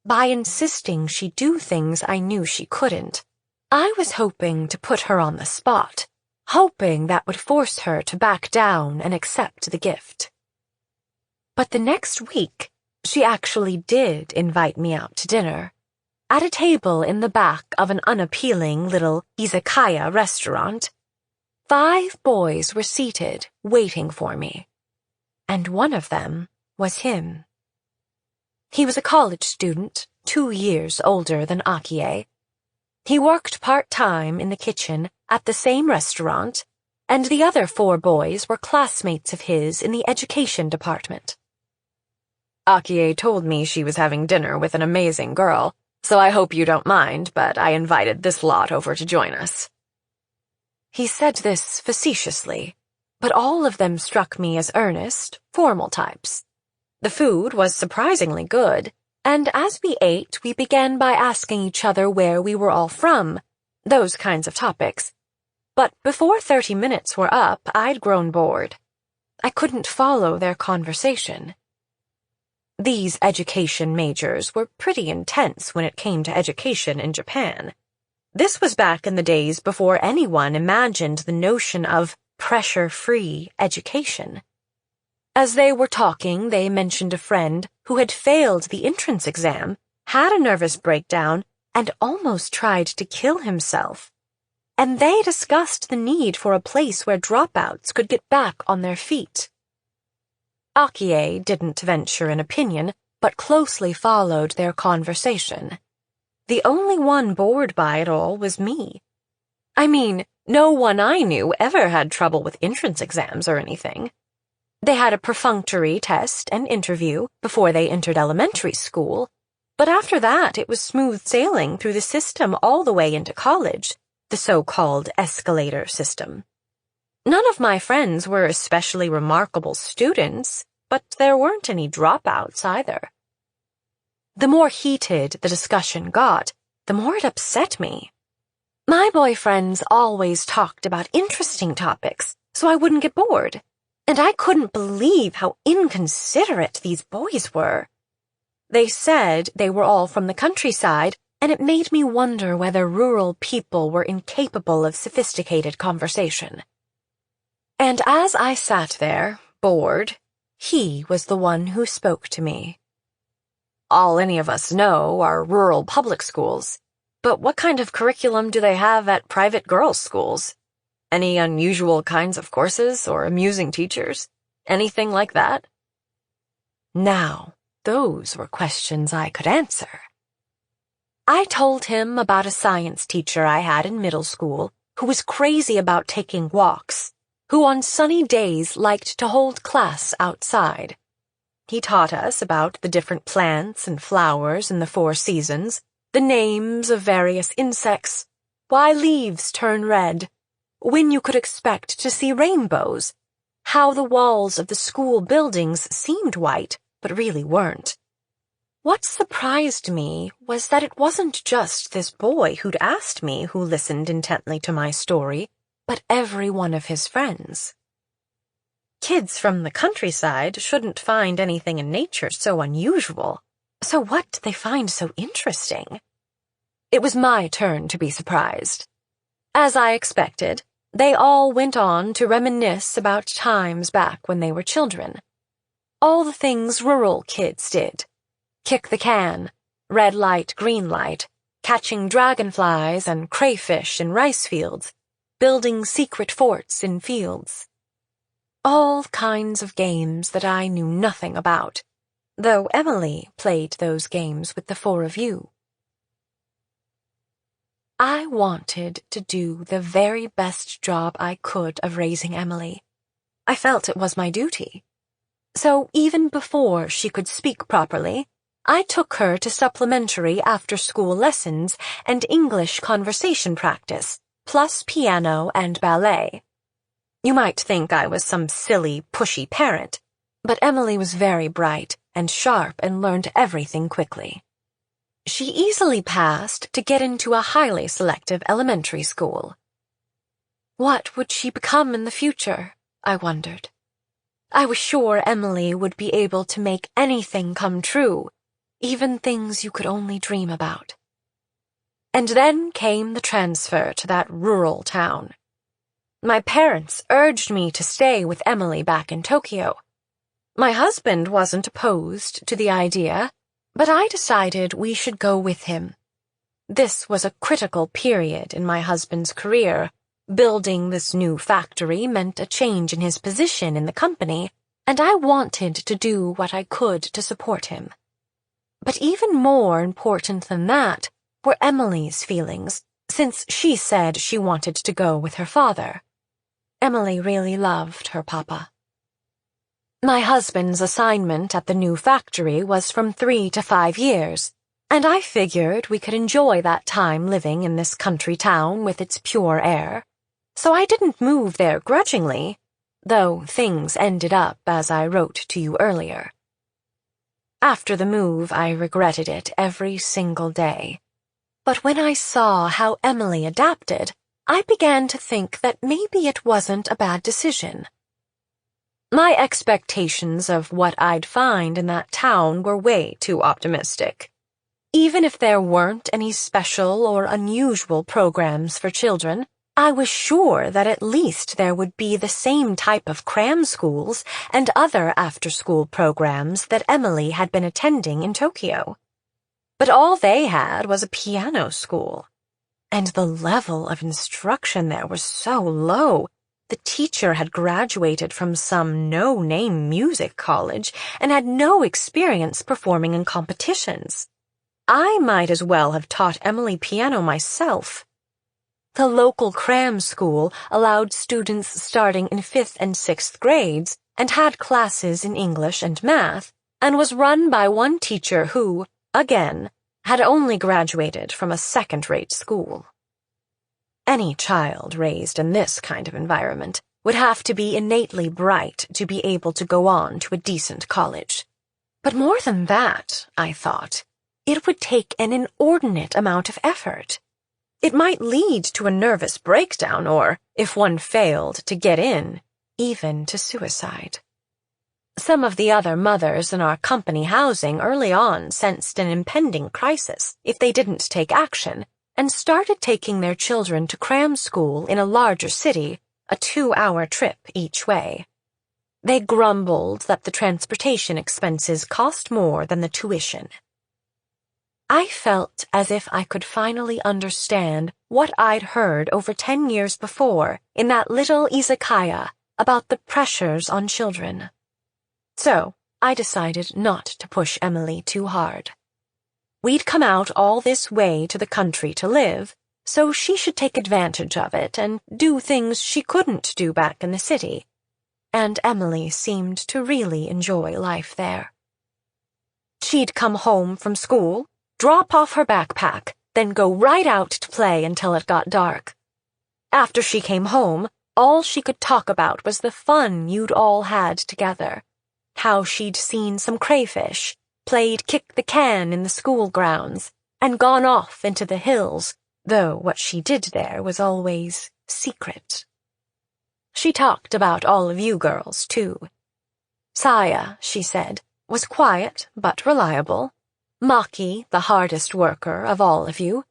By insisting she do things I knew she couldn't, I was hoping to put her on the spot, hoping that would force her to back down and accept the gift. But the next week, she actually did invite me out to dinner, at a table in the back of an unappealing little izakaya restaurant. 5 boys were seated, waiting for me, and one of them was him. He was a college student, 2 years older than Akie. He worked part-time in the kitchen at the same restaurant, and the other 4 boys were classmates of his in the education department. "Akie told me she was having dinner with an amazing girl, so I hope you don't mind, but I invited this lot over to join us." He said this facetiously, but all of them struck me as earnest, formal types. The food was surprisingly good, and as we ate, we began by asking each other where we were all from, those kinds of topics. But before 30 minutes were up, I'd grown bored. I couldn't follow their conversation. These education majors were pretty intense when it came to education in Japan. This was back in the days before anyone imagined the notion of pressure-free education. As they were talking, they mentioned a friend who had failed the entrance exam, had a nervous breakdown, and almost tried to kill himself. And they discussed the need for a place where dropouts could get back on their feet. Akie didn't venture an opinion, but closely followed their conversation. The only one bored by it all was me. I mean, no one I knew ever had trouble with entrance exams or anything. They had a perfunctory test and interview before they entered elementary school, but after that it was smooth sailing through the system all the way into college, the so-called escalator system. None of my friends were especially remarkable students, but there weren't any dropouts either. The more heated the discussion got, the more it upset me. My boyfriends always talked about interesting topics, so I wouldn't get bored. And I couldn't believe how inconsiderate these boys were. They said they were all from the countryside, and it made me wonder whether rural people were incapable of sophisticated conversation. And as I sat there, bored, he was the one who spoke to me. "All any of us know are rural public schools, but what kind of curriculum do they have at private girls' schools? Any unusual kinds of courses or amusing teachers? Anything like that?" Now, those were questions I could answer. I told him about a science teacher I had in middle school who was crazy about taking walks, who on sunny days liked to hold class outside. He taught us about the different plants and flowers in the 4 seasons, the names of various insects, why leaves turn red, when you could expect to see rainbows, how the walls of the school buildings seemed white but really weren't. What surprised me was that it wasn't just this boy who'd asked me who listened intently to my story, but every one of his friends. Kids from the countryside shouldn't find anything in nature so unusual, so what did they find so interesting? It was my turn to be surprised. As I expected, they all went on to reminisce about times back when they were children. All the things rural kids did. Kick the can, red light, green light, catching dragonflies and crayfish in rice fields, building secret forts in fields. All kinds of games that I knew nothing about, though Emily played those games with the 4 of you. I wanted to do the very best job I could of raising Emily. I felt it was my duty. So even before she could speak properly, I took her to supplementary after-school lessons and English conversation practice, plus piano and ballet. You might think I was some silly, pushy parent, but Emily was very bright and sharp and learned everything quickly. She easily passed to get into a highly selective elementary school. What would she become in the future? I wondered. I was sure Emily would be able to make anything come true, even things you could only dream about. And then came the transfer to that rural town. My parents urged me to stay with Emily back in Tokyo. My husband wasn't opposed to the idea, but I decided we should go with him. This was a critical period in my husband's career. Building this new factory meant a change in his position in the company, and I wanted to do what I could to support him. But even more important than that were Emily's feelings, since she said she wanted to go with her father. Emily really loved her papa. My husband's assignment at the new factory was from 3 to 5 years, and I figured we could enjoy that time living in this country town with its pure air. So I didn't move there grudgingly, though things ended up as I wrote to you earlier. After the move, I regretted it every single day. But when I saw how Emily adapted, I began to think that maybe it wasn't a bad decision. My expectations of what I'd find in that town were way too optimistic. Even if there weren't any special or unusual programs for children, I was sure that at least there would be the same type of cram schools and other after-school programs that Emily had been attending in Tokyo. But all they had was a piano school. And the level of instruction there was so low. The teacher had graduated from some no-name music college and had no experience performing in competitions. I might as well have taught Emily piano myself. The local cram school allowed students starting in 5th and 6th grades and had classes in English and math, and was run by one teacher who, again, had only graduated from a second-rate school. Any child raised in this kind of environment would have to be innately bright to be able to go on to a decent college. But more than that, I thought, it would take an inordinate amount of effort. It might lead to a nervous breakdown or, if one failed to get in, even to suicide. Some of the other mothers in our company housing early on sensed an impending crisis if they didn't take action, and started taking their children to cram school in a larger city, a 2-hour trip each way. They grumbled that the transportation expenses cost more than the tuition. I felt as if I could finally understand what I'd heard over 10 years before in that little izakaya about the pressures on children. So I decided not to push Emily too hard. We'd come out all this way to the country to live, so she should take advantage of it and do things she couldn't do back in the city. And Emily seemed to really enjoy life there. She'd come home from school, drop off her backpack, then go right out to play until it got dark. After she came home, all she could talk about was the fun you'd all had together. How she'd seen some crayfish, played kick the can in the school grounds, and gone off into the hills, though what she did there was always secret. She talked about all of you girls, too. Saya, she said, was quiet but reliable. Maki, the hardest worker of all of you.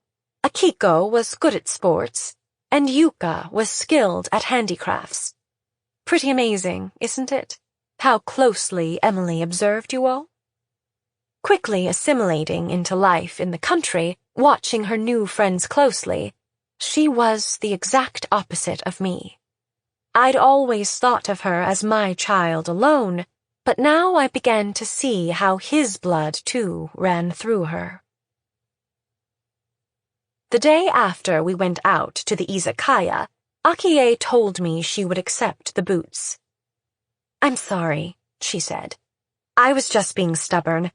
Akiko was good at sports, and Yuka was skilled at handicrafts. Pretty amazing, isn't it? How closely Emily observed you all? Quickly assimilating into life in the country, watching her new friends closely, she was the exact opposite of me. I'd always thought of her as my child alone, but now I began to see how his blood, too, ran through her. The day after we went out to the izakaya, Akie told me she would accept the boots. "I'm sorry," she said. "I was just being stubborn.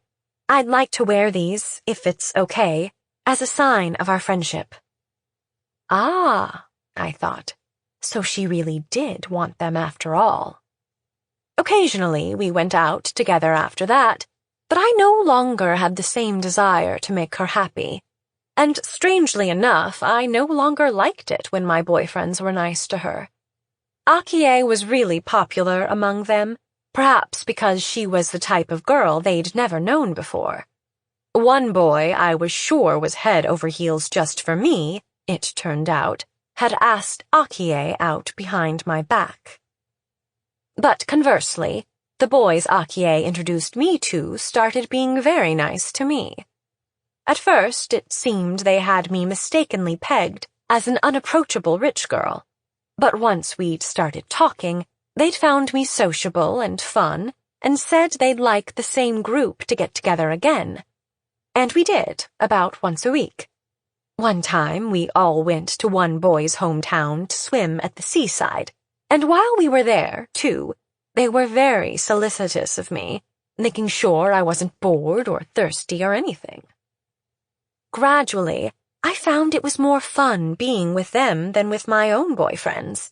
I'd like to wear these, if it's okay, as a sign of our friendship." Ah, I thought, so she really did want them after all. Occasionally we went out together after that, but I no longer had the same desire to make her happy. And strangely enough, I no longer liked it when my boyfriends were nice to her. Akie was really popular among them, perhaps because she was the type of girl they'd never known before. One boy I was sure was head over heels just for me, it turned out, had asked Akie out behind my back. But conversely, the boys Akie introduced me to started being very nice to me. At first, it seemed they had me mistakenly pegged as an unapproachable rich girl, but once we'd started talking, they'd found me sociable and fun and said they'd like the same group to get together again. And we did, about once a week. One time, we all went to one boy's hometown to swim at the seaside, and while we were there, too, they were very solicitous of me, making sure I wasn't bored or thirsty or anything. Gradually, I found it was more fun being with them than with my own boyfriends.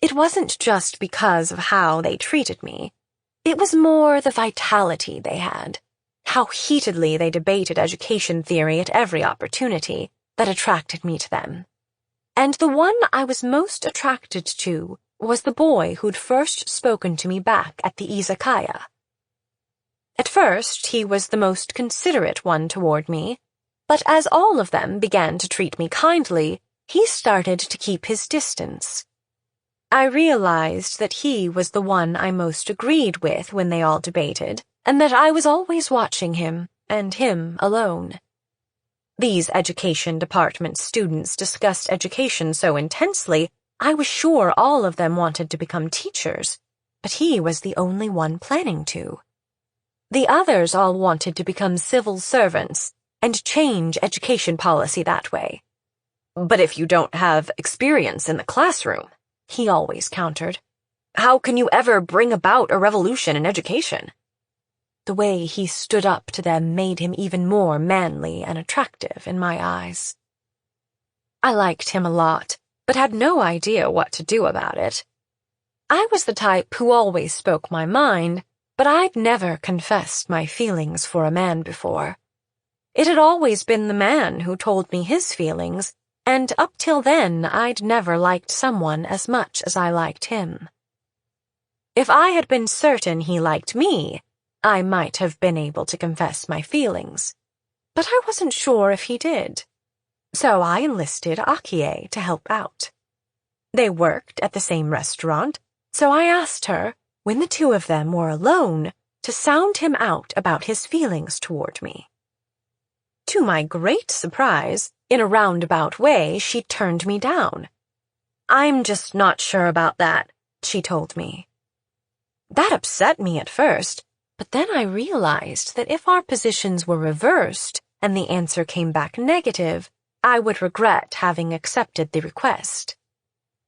It wasn't just because of how they treated me. It was more the vitality they had, how heatedly they debated education theory at every opportunity, that attracted me to them. And the one I was most attracted to was the boy who'd first spoken to me back at the izakaya. At first, he was the most considerate one toward me, but as all of them began to treat me kindly, he started to keep his distance. I realized that he was the one I most agreed with when they all debated, and that I was always watching him, and him alone. These education department students discussed education so intensely, I was sure all of them wanted to become teachers, but he was the only one planning to. The others all wanted to become civil servants and change education policy that way. "But if you don't have experience in the classroom," he always countered, "how can you ever bring about a revolution in education?" The way he stood up to them made him even more manly and attractive in my eyes. I liked him a lot, but had no idea what to do about it. I was the type who always spoke my mind, but I'd never confessed my feelings for a man before. It had always been the man who told me his feelings, and up till then I'd never liked someone as much as I liked him. If I had been certain he liked me, I might have been able to confess my feelings, but I wasn't sure if he did. So I enlisted Akie to help out. They worked at the same restaurant, so I asked her, when the two of them were alone, to sound him out about his feelings toward me. To my great surprise, in a roundabout way, she turned me down. "I'm just not sure about that," she told me. That upset me at first, but then I realized that if our positions were reversed and the answer came back negative, I would regret having accepted the request.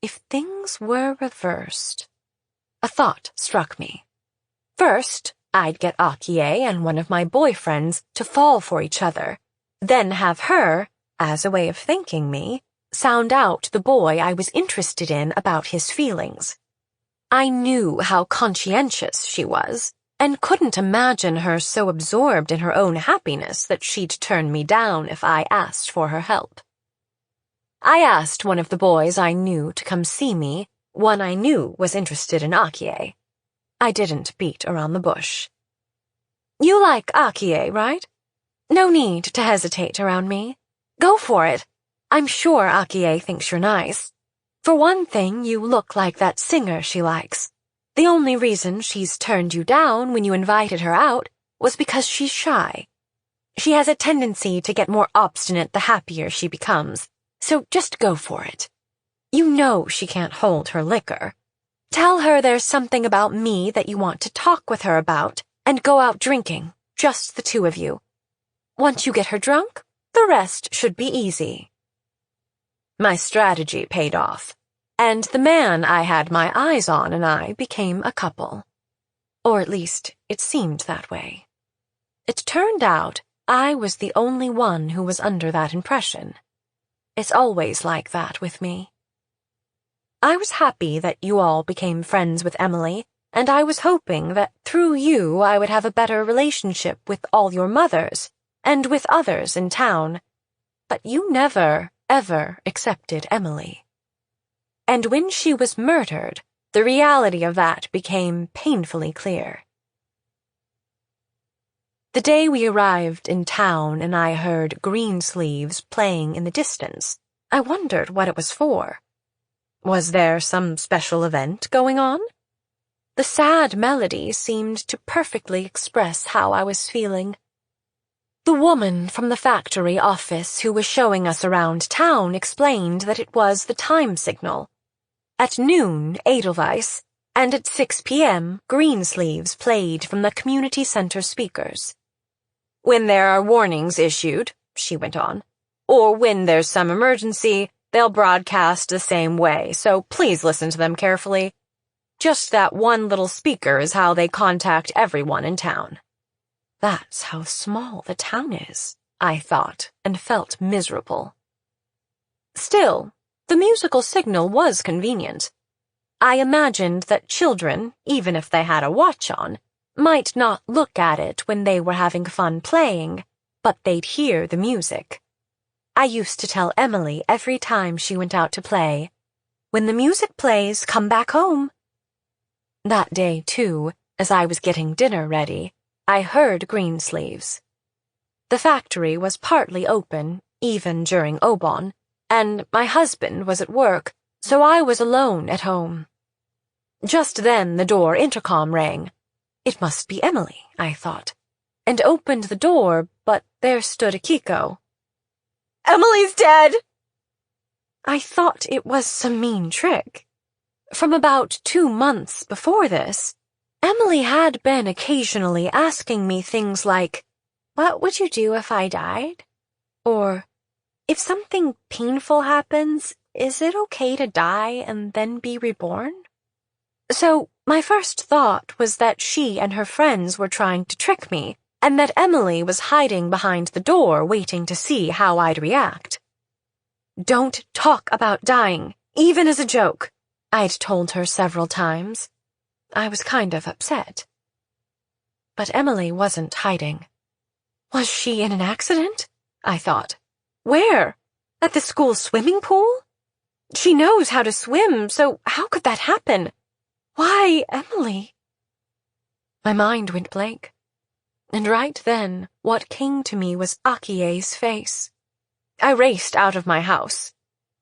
If things were reversed, a thought struck me. First, I'd get Akie and one of my boyfriends to fall for each other, then have her, as a way of thanking me, sound out the boy I was interested in about his feelings. I knew how conscientious she was, and couldn't imagine her so absorbed in her own happiness that she'd turn me down if I asked for her help. I asked one of the boys I knew to come see me, one I knew was interested in Akie. I didn't beat around the bush. You like Akie, right? No need to hesitate around me. Go for it. I'm sure Akie thinks you're nice. For one thing, you look like that singer she likes. The only reason she's turned you down when you invited her out was because she's shy. She has a tendency to get more obstinate the happier she becomes, so just go for it. You know she can't hold her liquor. Tell her there's something about me that you want to talk with her about, and go out drinking, just the two of you. Once you get her drunk, the rest should be easy. My strategy paid off, and the man I had my eyes on and I became a couple. Or at least, it seemed that way. It turned out I was the only one who was under that impression. It's always like that with me. I was happy that you all became friends with Emily, and I was hoping that through you I would have a better relationship with all your mothers, and with others in town. But you never, ever accepted Emily. And when she was murdered, the reality of that became painfully clear. The day we arrived in town and I heard Greensleeves playing in the distance, I wondered what it was for. Was there some special event going on? The sad melody seemed to perfectly express how I was feeling. The woman from the factory office who was showing us around town explained that it was the time signal. At noon, Edelweiss, and at 6 p.m., Greensleeves played from the community center speakers. When there are warnings issued, she went on, or when there's some emergency, they'll broadcast the same way, so please listen to them carefully. Just that one little speaker is how they contact everyone in town. That's how small the town is, I thought, and felt miserable. Still, the musical signal was convenient. I imagined that children, even if they had a watch on, might not look at it when they were having fun playing, but they'd hear the music. I used to tell Emily every time she went out to play, "When the music plays, come back home." That day, too, as I was getting dinner ready, I heard Greensleeves. The factory was partly open, even during Obon, and my husband was at work, so I was alone at home. Just then the door intercom rang. It must be Emily, I thought, and opened the door, but there stood Akiko. "Emily's dead!" I thought it was some mean trick. From about 2 months before this, Emily had been occasionally asking me things like, "What would you do if I died?" Or, "If something painful happens, is it okay to die and then be reborn?" So my first thought was that she and her friends were trying to trick me, and that Emily was hiding behind the door waiting to see how I'd react. "Don't talk about dying, even as a joke," I'd told her several times. I was kind of upset. But Emily wasn't hiding. Was she in an accident? I thought. Where? At the school swimming pool? She knows how to swim, so how could that happen? Why, Emily? My mind went blank. And right then, what came to me was Akie's face. I raced out of my house.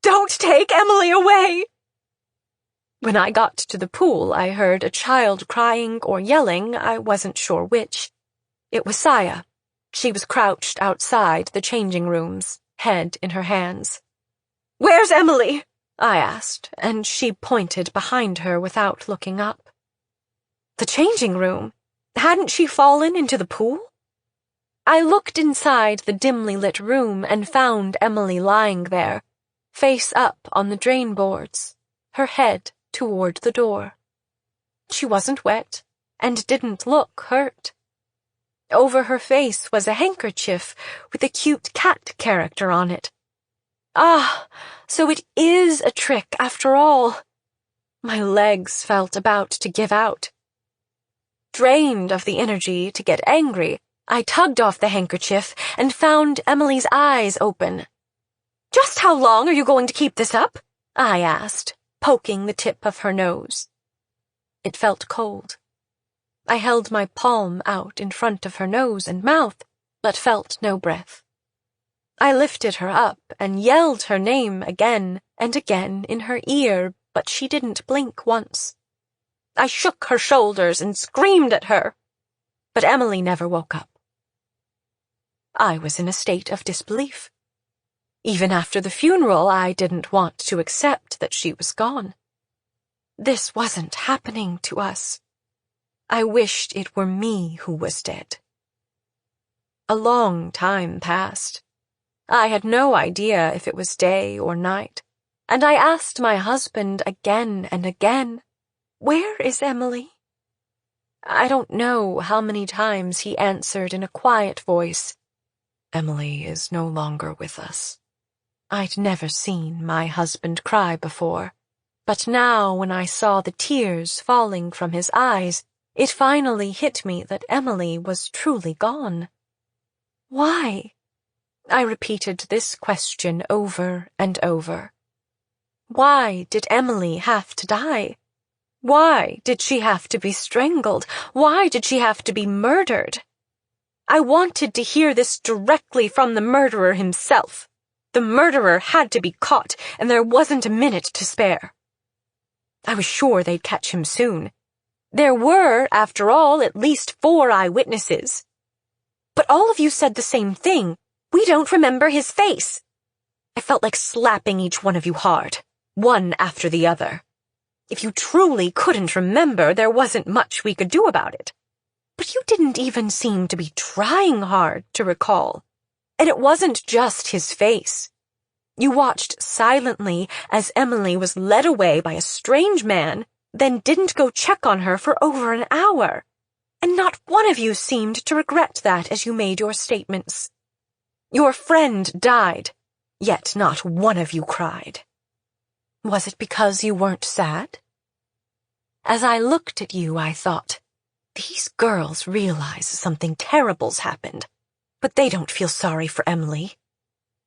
"Don't take Emily away!" When I got to the pool, I heard a child crying or yelling, I wasn't sure which. It was Saya. She was crouched outside the changing rooms, head in her hands. "Where's Emily?" I asked, and she pointed behind her without looking up. The changing room? Hadn't she fallen into the pool? I looked inside the dimly lit room and found Emily lying there, face up on the drain boards, her head toward the door. She wasn't wet, and didn't look hurt. Over her face was a handkerchief with a cute cat character on it. Ah, so it is a trick after all. My legs felt about to give out. Drained of the energy to get angry, I tugged off the handkerchief and found Emily's eyes open. "Just how long are you going to keep this up?" I asked, poking the tip of her nose. It felt cold. I held my palm out in front of her nose and mouth, but felt no breath. I lifted her up and yelled her name again and again in her ear, but she didn't blink once. I shook her shoulders and screamed at her, but Emily never woke up. I was in a state of disbelief. Even after the funeral, I didn't want to accept that she was gone. This wasn't happening to us. I wished it were me who was dead. A long time passed. I had no idea if it was day or night, and I asked my husband again and again, "Where is Emily?" I don't know how many times he answered in a quiet voice, "Emily is no longer with us." I'd never seen my husband cry before, but now when I saw the tears falling from his eyes, it finally hit me that Emily was truly gone. Why? I repeated this question over and over. Why did Emily have to die? Why did she have to be strangled? Why did she have to be murdered? I wanted to hear this directly from the murderer himself. The murderer had to be caught, and there wasn't a minute to spare. I was sure they'd catch him soon. There were, after all, at least 4 eyewitnesses. But all of you said the same thing. "We don't remember his face." I felt like slapping each one of you hard, one after the other. If you truly couldn't remember, there wasn't much we could do about it. But you didn't even seem to be trying hard to recall. And it wasn't just his face. You watched silently as Emily was led away by a strange man, then didn't go check on her for over an hour. And not one of you seemed to regret that as you made your statements. Your friend died, yet not one of you cried. Was it because you weren't sad? As I looked at you, I thought, these girls realize something terrible's happened, but they don't feel sorry for Emily.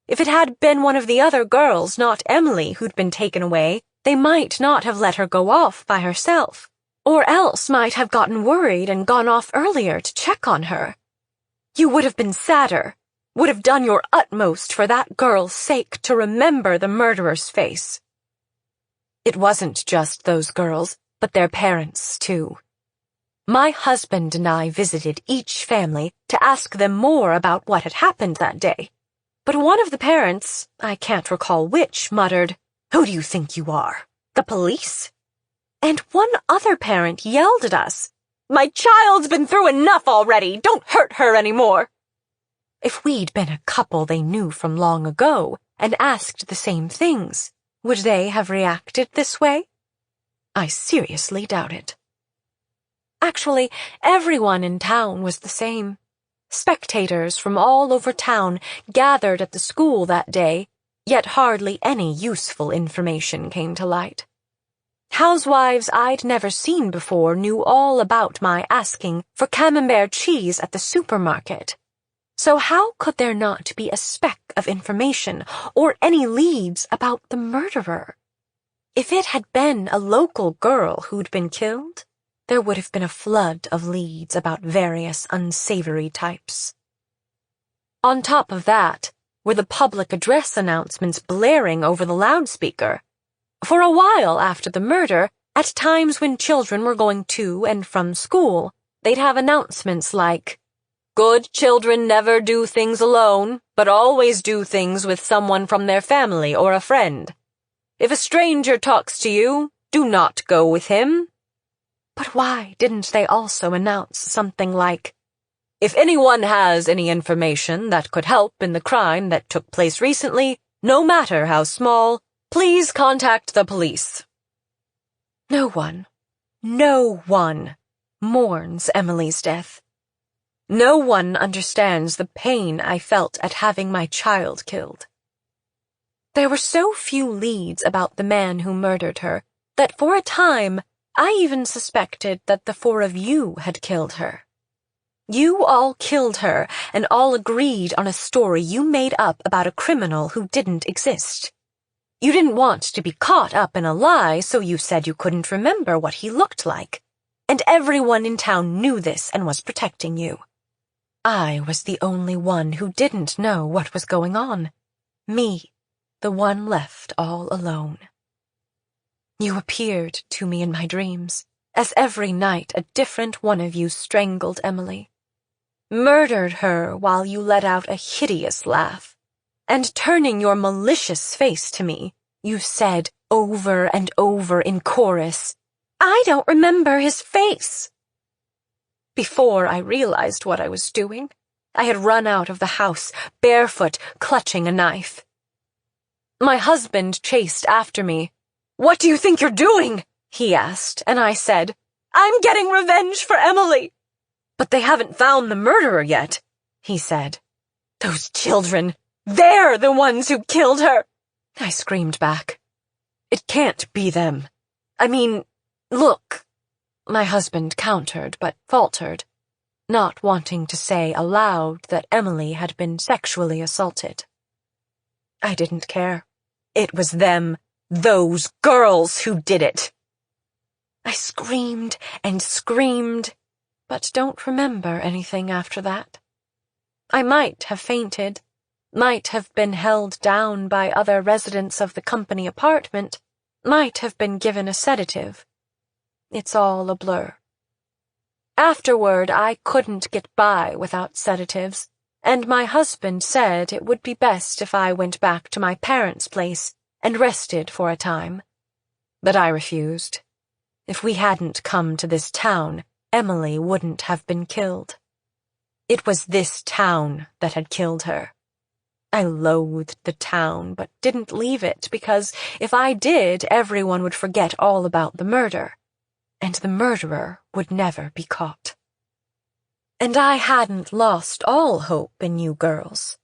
If it had been one of the other girls, not Emily, who'd been taken away, they might not have let her go off by herself, or else might have gotten worried and gone off earlier to check on her. You would have been sadder, would have done your utmost for that girl's sake to remember the murderer's face. It wasn't just those girls, but their parents, too. My husband and I visited each family to ask them more about what had happened that day. But one of the parents, I can't recall which, muttered, "Who do you think you are? The police?" And one other parent yelled at us, "My child's been through enough already! Don't hurt her anymore!" If we'd been a couple they knew from long ago and asked the same things, would they have reacted this way? I seriously doubt it. Actually, everyone in town was the same. Spectators from all over town gathered at the school that day, yet hardly any useful information came to light. Housewives I'd never seen before knew all about my asking for camembert cheese at the supermarket. So how could there not be a speck of information or any leads about the murderer? If it had been a local girl who'd been killed, there would have been a flood of leads about various unsavory types. On top of that were the public address announcements blaring over the loudspeaker. For a while after the murder, at times when children were going to and from school, they'd have announcements like, "Good children never do things alone, but always do things with someone from their family or a friend. If a stranger talks to you, do not go with him." But why didn't they also announce something like, "If anyone has any information that could help in the crime that took place recently, no matter how small, please contact the police"? No one mourns Emily's death. No one understands the pain I felt at having my child killed. There were so few leads about the man who murdered her that for a time I even suspected that the four of you had killed her. You all killed her and all agreed on a story you made up about a criminal who didn't exist. You didn't want to be caught up in a lie, so you said you couldn't remember what he looked like. And everyone in town knew this and was protecting you. I was the only one who didn't know what was going on. Me, the one left all alone. You appeared to me in my dreams, as every night a different one of you strangled Emily, murdered her while you let out a hideous laugh, and turning your malicious face to me, you said over and over in chorus, "I don't remember his face." Before I realized what I was doing, I had run out of the house, barefoot, clutching a knife. My husband chased after me. "What do you think you're doing?" he asked, and I said, "I'm getting revenge for Emily." "But they haven't found the murderer yet," he said. "Those children, they're the ones who killed her," I screamed back. "It can't be them. I mean, look," my husband countered but faltered, not wanting to say aloud that Emily had been sexually assaulted. I didn't care. It was them, those girls, who did it. I screamed and screamed, but don't remember anything after that. I might have fainted, might have been held down by other residents of the company apartment, might have been given a sedative. It's all a blur. Afterward, I couldn't get by without sedatives, and my husband said it would be best if I went back to my parents' place and rested for a time. But I refused. If we hadn't come to this town, Emily wouldn't have been killed. It was this town that had killed her. I loathed the town, but didn't leave it because if I did, everyone would forget all about the murder, and the murderer would never be caught. And I hadn't lost all hope in you girls.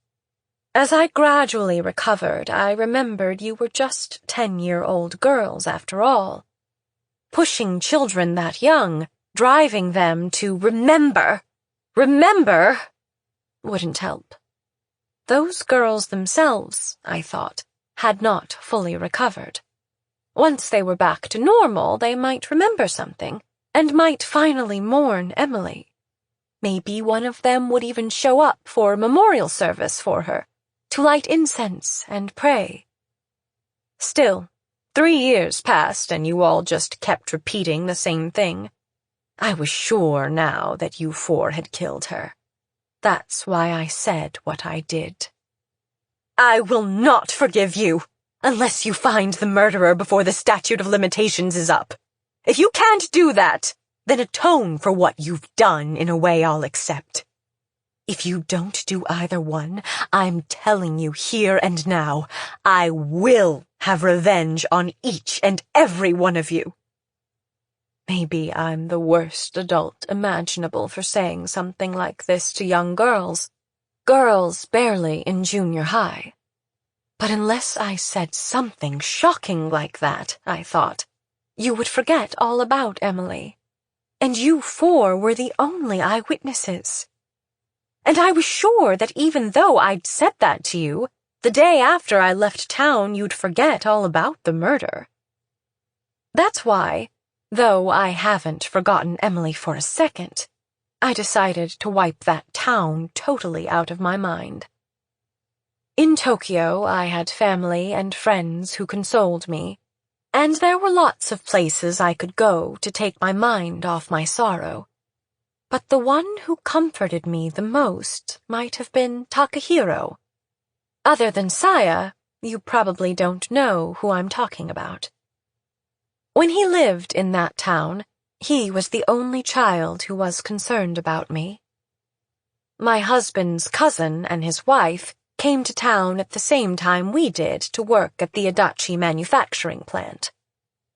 As I gradually recovered, I remembered you were just 10-year-old girls after all. Pushing children that young, driving them to remember, wouldn't help. Those girls themselves, I thought, had not fully recovered. Once they were back to normal, they might remember something, and might finally mourn Emily. Maybe one of them would even show up for a memorial service for her, to light incense and pray. Still, 3 years passed and you all just kept repeating the same thing. I was sure now that you four had killed her. That's why I said what I did. I will not forgive you, unless you find the murderer before the statute of limitations is up. If you can't do that, then atone for what you've done in a way I'll accept. If you don't do either one, I'm telling you here and now, I will have revenge on each and every one of you. Maybe I'm the worst adult imaginable for saying something like this to young girls barely in junior high. But unless I said something shocking like that, I thought, you would forget all about Emily. And you four were the only eyewitnesses. And I was sure that even though I'd said that to you, the day after I left town you'd forget all about the murder. That's why, though I haven't forgotten Emily for a second, I decided to wipe that town totally out of my mind. In Tokyo, I had family and friends who consoled me, and there were lots of places I could go to take my mind off my sorrow. But the one who comforted me the most might have been Takahiro. Other than Saya, you probably don't know who I'm talking about. When he lived in that town, he was the only child who was concerned about me. My husband's cousin and his wife came to town at the same time we did to work at the Adachi manufacturing plant.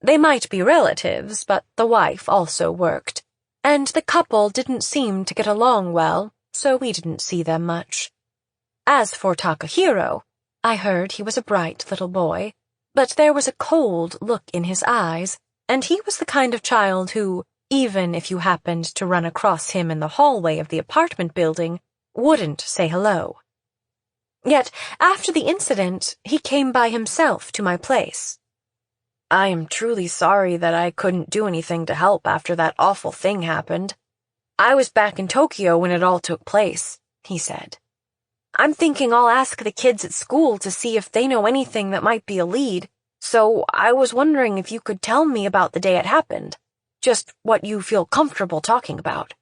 They might be relatives, but the wife also worked, and the couple didn't seem to get along well, so we didn't see them much. As for Takahiro, I heard he was a bright little boy, but there was a cold look in his eyes, and he was the kind of child who, even if you happened to run across him in the hallway of the apartment building, wouldn't say hello. Yet, after the incident, he came by himself to my place. "I am truly sorry that I couldn't do anything to help after that awful thing happened. I was back in Tokyo when it all took place," he said. "I'm thinking I'll ask the kids at school to see if they know anything that might be a lead, so I was wondering if you could tell me about the day it happened, just what you feel comfortable talking about."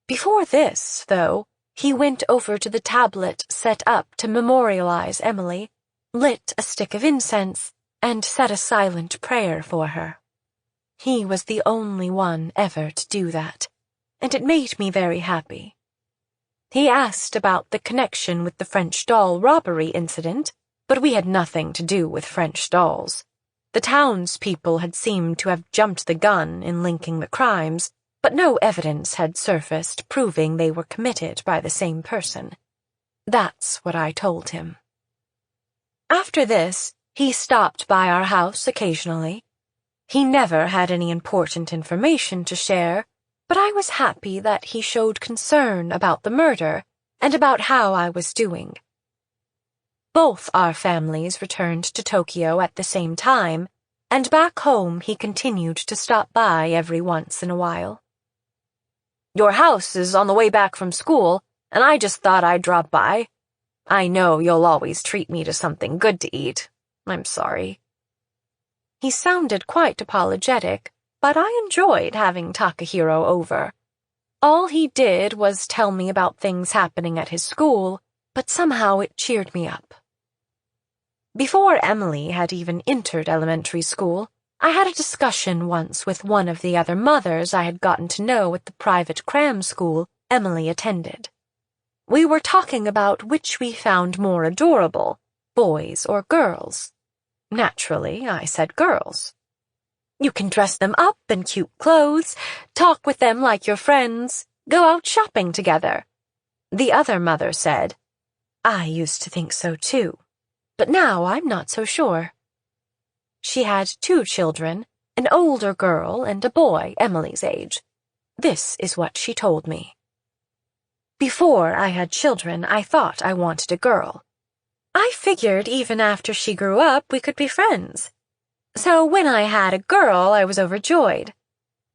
Before this, though, he went over to the tablet set up to memorialize Emily, lit a stick of incense, and said a silent prayer for her. He was the only one ever to do that, and it made me very happy. He asked about the connection with the French doll robbery incident, but we had nothing to do with French dolls. The townspeople had seemed to have jumped the gun in linking the crimes, but no evidence had surfaced proving they were committed by the same person. That's what I told him. After this, he stopped by our house occasionally. He never had any important information to share, but I was happy that he showed concern about the murder and about how I was doing. Both our families returned to Tokyo at the same time, and back home he continued to stop by every once in a while. "Your house is on the way back from school, and I just thought I'd drop by. I know you'll always treat me to something good to eat. I'm sorry." He sounded quite apologetic, but I enjoyed having Takahiro over. All he did was tell me about things happening at his school, but somehow it cheered me up. Before Emily had even entered elementary school, I had a discussion once with one of the other mothers I had gotten to know at the private cram school Emily attended. We were talking about which we found more adorable, boys or girls. Naturally, I said girls. You can dress them up in cute clothes, talk with them like your friends, go out shopping together. The other mother said, "I used to think so too, but now I'm not so sure." She had 2 children, an older girl and a boy Emily's age. This is what she told me. "Before I had children, I thought I wanted a girl. I figured even after she grew up, we could be friends. So when I had a girl, I was overjoyed.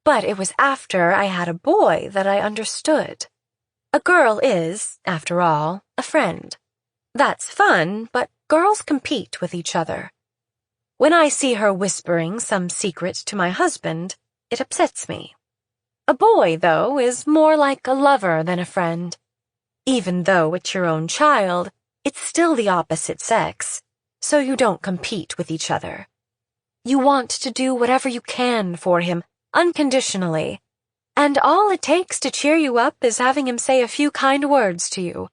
But it was after I had a boy that I understood. A girl is, after all, a friend. That's fun, but girls compete with each other. When I see her whispering some secret to my husband, it upsets me. A boy, though, is more like a lover than a friend. Even though it's your own child, it's still the opposite sex, so you don't compete with each other. You want to do whatever you can for him, unconditionally, and all it takes to cheer you up is having him say a few kind words to you.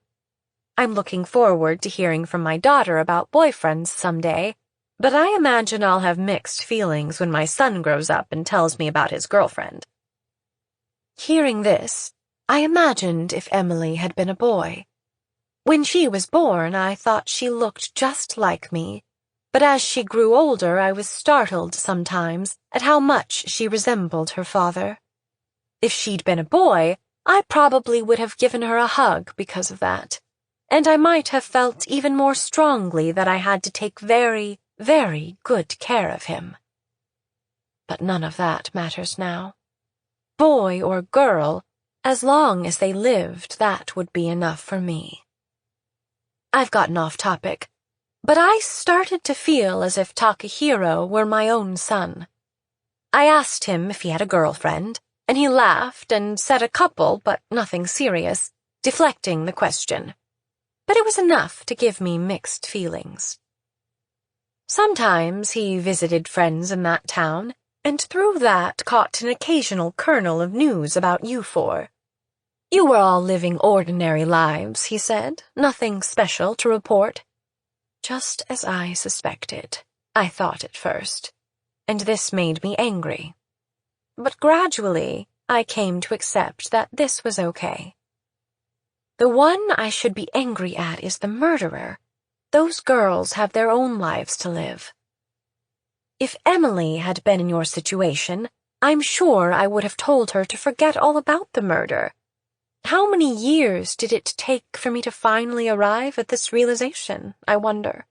I'm looking forward to hearing from my daughter about boyfriends someday, but I imagine I'll have mixed feelings when my son grows up and tells me about his girlfriend." Hearing this, I imagined if Emily had been a boy. When she was born, I thought she looked just like me, but as she grew older, I was startled sometimes at how much she resembled her father. If she'd been a boy, I probably would have given her a hug because of that, and I might have felt even more strongly that I had to take very, very good care of him. But none of that matters now. Boy or girl, as long as they lived, that would be enough for me. I've gotten off topic, but I started to feel as if Takahiro were my own son. I asked him if he had a girlfriend, and he laughed and said a couple, but nothing serious, deflecting the question. But it was enough to give me mixed feelings. Sometimes he visited friends in that town, and through that caught an occasional kernel of news about you four. You were all living ordinary lives, he said, nothing special to report. Just as I suspected, I thought at first, and this made me angry. But gradually, I came to accept that this was okay. The one I should be angry at is the murderer. Those girls have their own lives to live. If Emily had been in your situation, I'm sure I would have told her to forget all about the murder. How many years did it take for me to finally arrive at this realization, I wonder?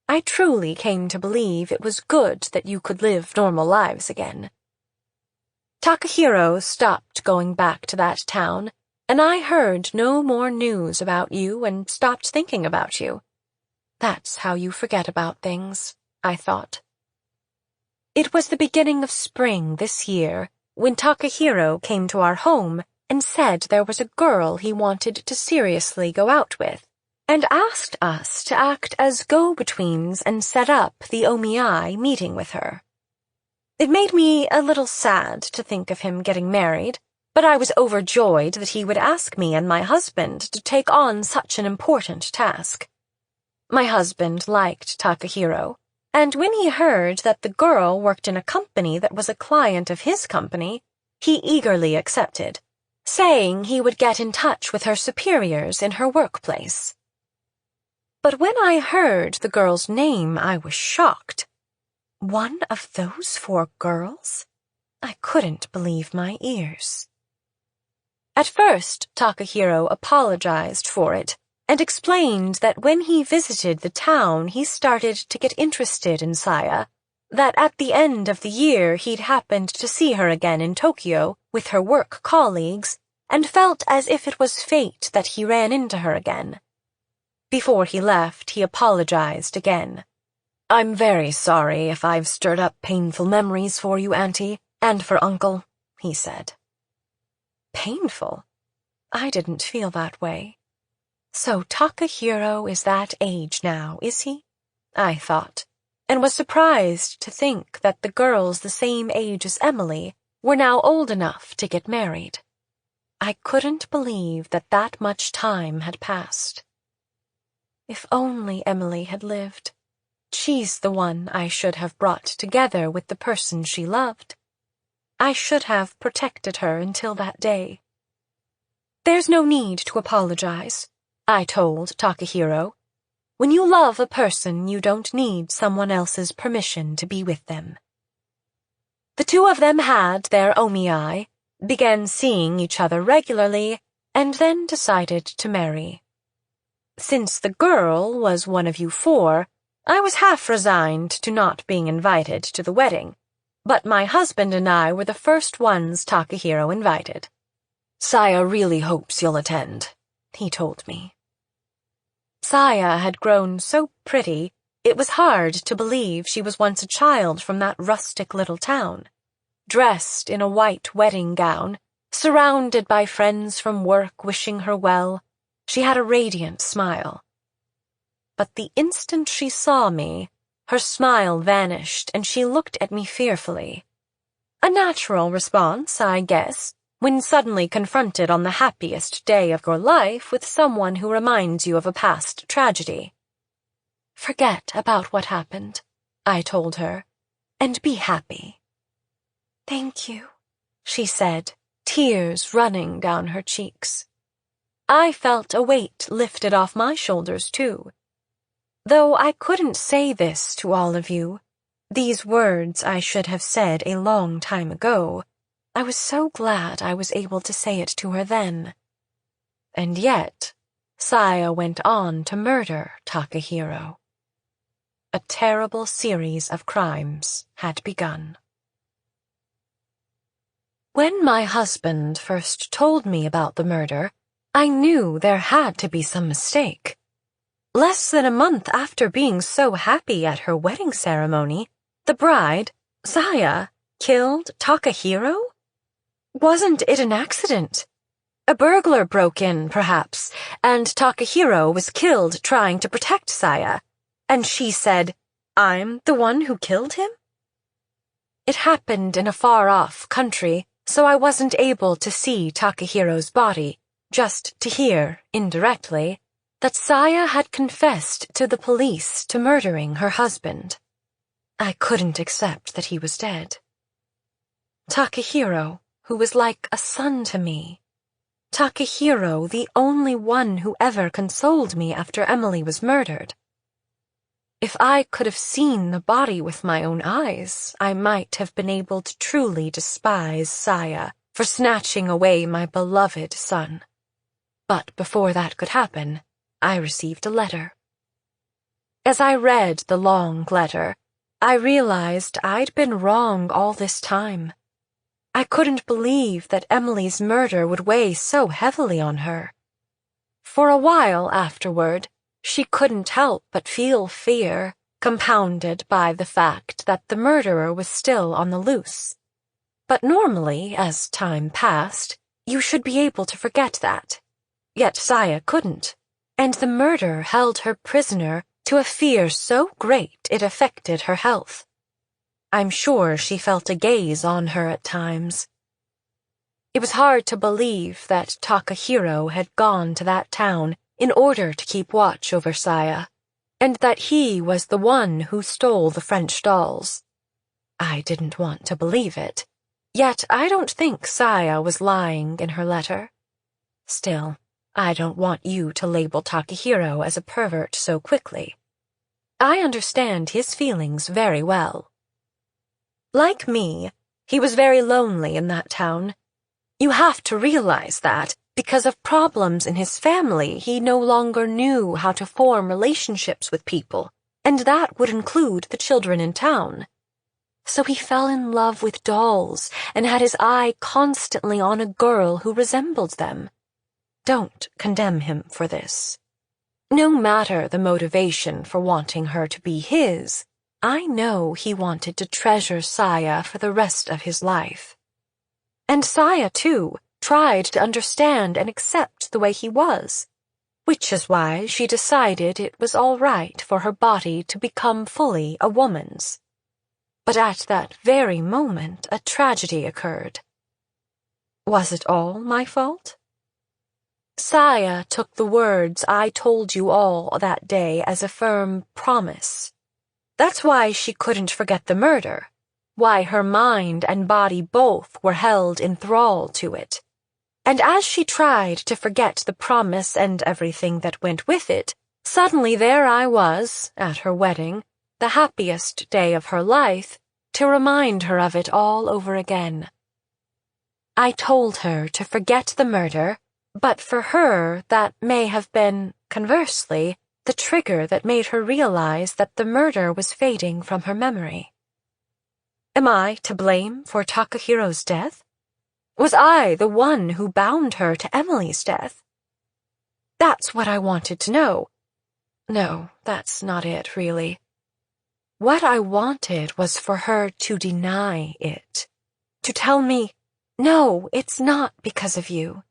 I truly came to believe it was good that you could live normal lives again. Takahiro stopped going back to that town, and I heard no more news about you and stopped thinking about you. That's how you forget about things, I thought. It was the beginning of spring this year when Takahiro came to our home and said there was a girl he wanted to seriously go out with, and asked us to act as go-betweens and set up the Omiai meeting with her. It made me a little sad to think of him getting married, but I was overjoyed that he would ask me and my husband to take on such an important task. My husband liked Takahiro, and when he heard that the girl worked in a company that was a client of his company, he eagerly accepted, saying he would get in touch with her superiors in her workplace. But when I heard the girl's name, I was shocked. One of those 4 girls? I couldn't believe my ears. At first, Takahiro apologized for it and explained that when he visited the town, he started to get interested in Saya, that at the end of the year he'd happened to see her again in Tokyo with her work colleagues and felt as if it was fate that he ran into her again. Before he left, he apologized again. "I'm very sorry if I've stirred up painful memories for you, Auntie, and for Uncle," he said. Painful? I didn't feel that way. So Takahiro is that age now, is he? I thought, and was surprised to think that the girls the same age as Emily were now old enough to get married. I couldn't believe that that much time had passed. If only Emily had lived. She's the one I should have brought together with the person she loved. I should have protected her until that day. "There's no need to apologize," I told Takahiro. "When you love a person, you don't need someone else's permission to be with them." The 2 of them had their Omiai, began seeing each other regularly, and then decided to marry. Since the girl was one of you 4, I was half resigned to not being invited to the wedding, but my husband and I were the first ones Takahiro invited. "Saya really hopes you'll attend," he told me. Saya had grown so pretty, it was hard to believe she was once a child from that rustic little town. Dressed in a white wedding gown, surrounded by friends from work wishing her well, she had a radiant smile. But the instant she saw me, her smile vanished and she looked at me fearfully. A natural response, I guess, when suddenly confronted on the happiest day of your life with someone who reminds you of a past tragedy. "Forget about what happened," I told her, "and be happy." "Thank you," she said, tears running down her cheeks. I felt a weight lifted off my shoulders, too. Though I couldn't say this to all of you, these words I should have said a long time ago, I was so glad I was able to say it to her then. And yet, Saya went on to murder Takahiro. A terrible series of crimes had begun. When my husband first told me about the murder, I knew there had to be some mistake. Less than a month after being so happy at her wedding ceremony, the bride, Saya, killed Takahiro? Wasn't it an accident? A burglar broke in, perhaps, and Takahiro was killed trying to protect Saya, and she said, "I'm the one who killed him?" It happened in a far-off country, so I wasn't able to see Takahiro's body, just to hear, indirectly, that Saya had confessed to the police to murdering her husband. I couldn't accept that he was dead. Takahiro, who was like a son to me. Takahiro, the only one who ever consoled me after Emily was murdered. If I could have seen the body with my own eyes, I might have been able to truly despise Saya for snatching away my beloved son. But before that could happen, I received a letter. As I read the long letter, I realized I'd been wrong all this time. I couldn't believe that Emily's murder would weigh so heavily on her. For a while afterward, she couldn't help but feel fear, compounded by the fact that the murderer was still on the loose. But normally, as time passed, you should be able to forget that. Yet Saya couldn't, and the murder held her prisoner to a fear so great it affected her health. I'm sure she felt a gaze on her at times. It was hard to believe that Takahiro had gone to that town in order to keep watch over Saya, and that he was the one who stole the French dolls. I didn't want to believe it, yet I don't think Saya was lying in her letter. Still, I don't want you to label Takahiro as a pervert so quickly. I understand his feelings very well. Like me, he was very lonely in that town. You have to realize that, because of problems in his family, he no longer knew how to form relationships with people, and that would include the children in town. So he fell in love with dolls and had his eye constantly on a girl who resembled them. Don't condemn him for this. No matter the motivation for wanting her to be his, I know he wanted to treasure Saya for the rest of his life. And Saya, too, tried to understand and accept the way he was, which is why she decided it was all right for her body to become fully a woman's. But at that very moment, a tragedy occurred. Was it all my fault? Saya took the words I told you all that day as a firm promise. That's why she couldn't forget the murder, why her mind and body both were held in thrall to it. And as she tried to forget the promise and everything that went with it, suddenly there I was, at her wedding, the happiest day of her life, to remind her of it all over again. I told her to forget the murder, but for her that may have been, conversely, the trigger that made her realize that the murder was fading from her memory. Am I to blame for Takahiro's death? Was I the one who bound her to Emily's death? That's what I wanted to know. No, that's not it, really. What I wanted was for her to deny it, to tell me, no, it's not because of you.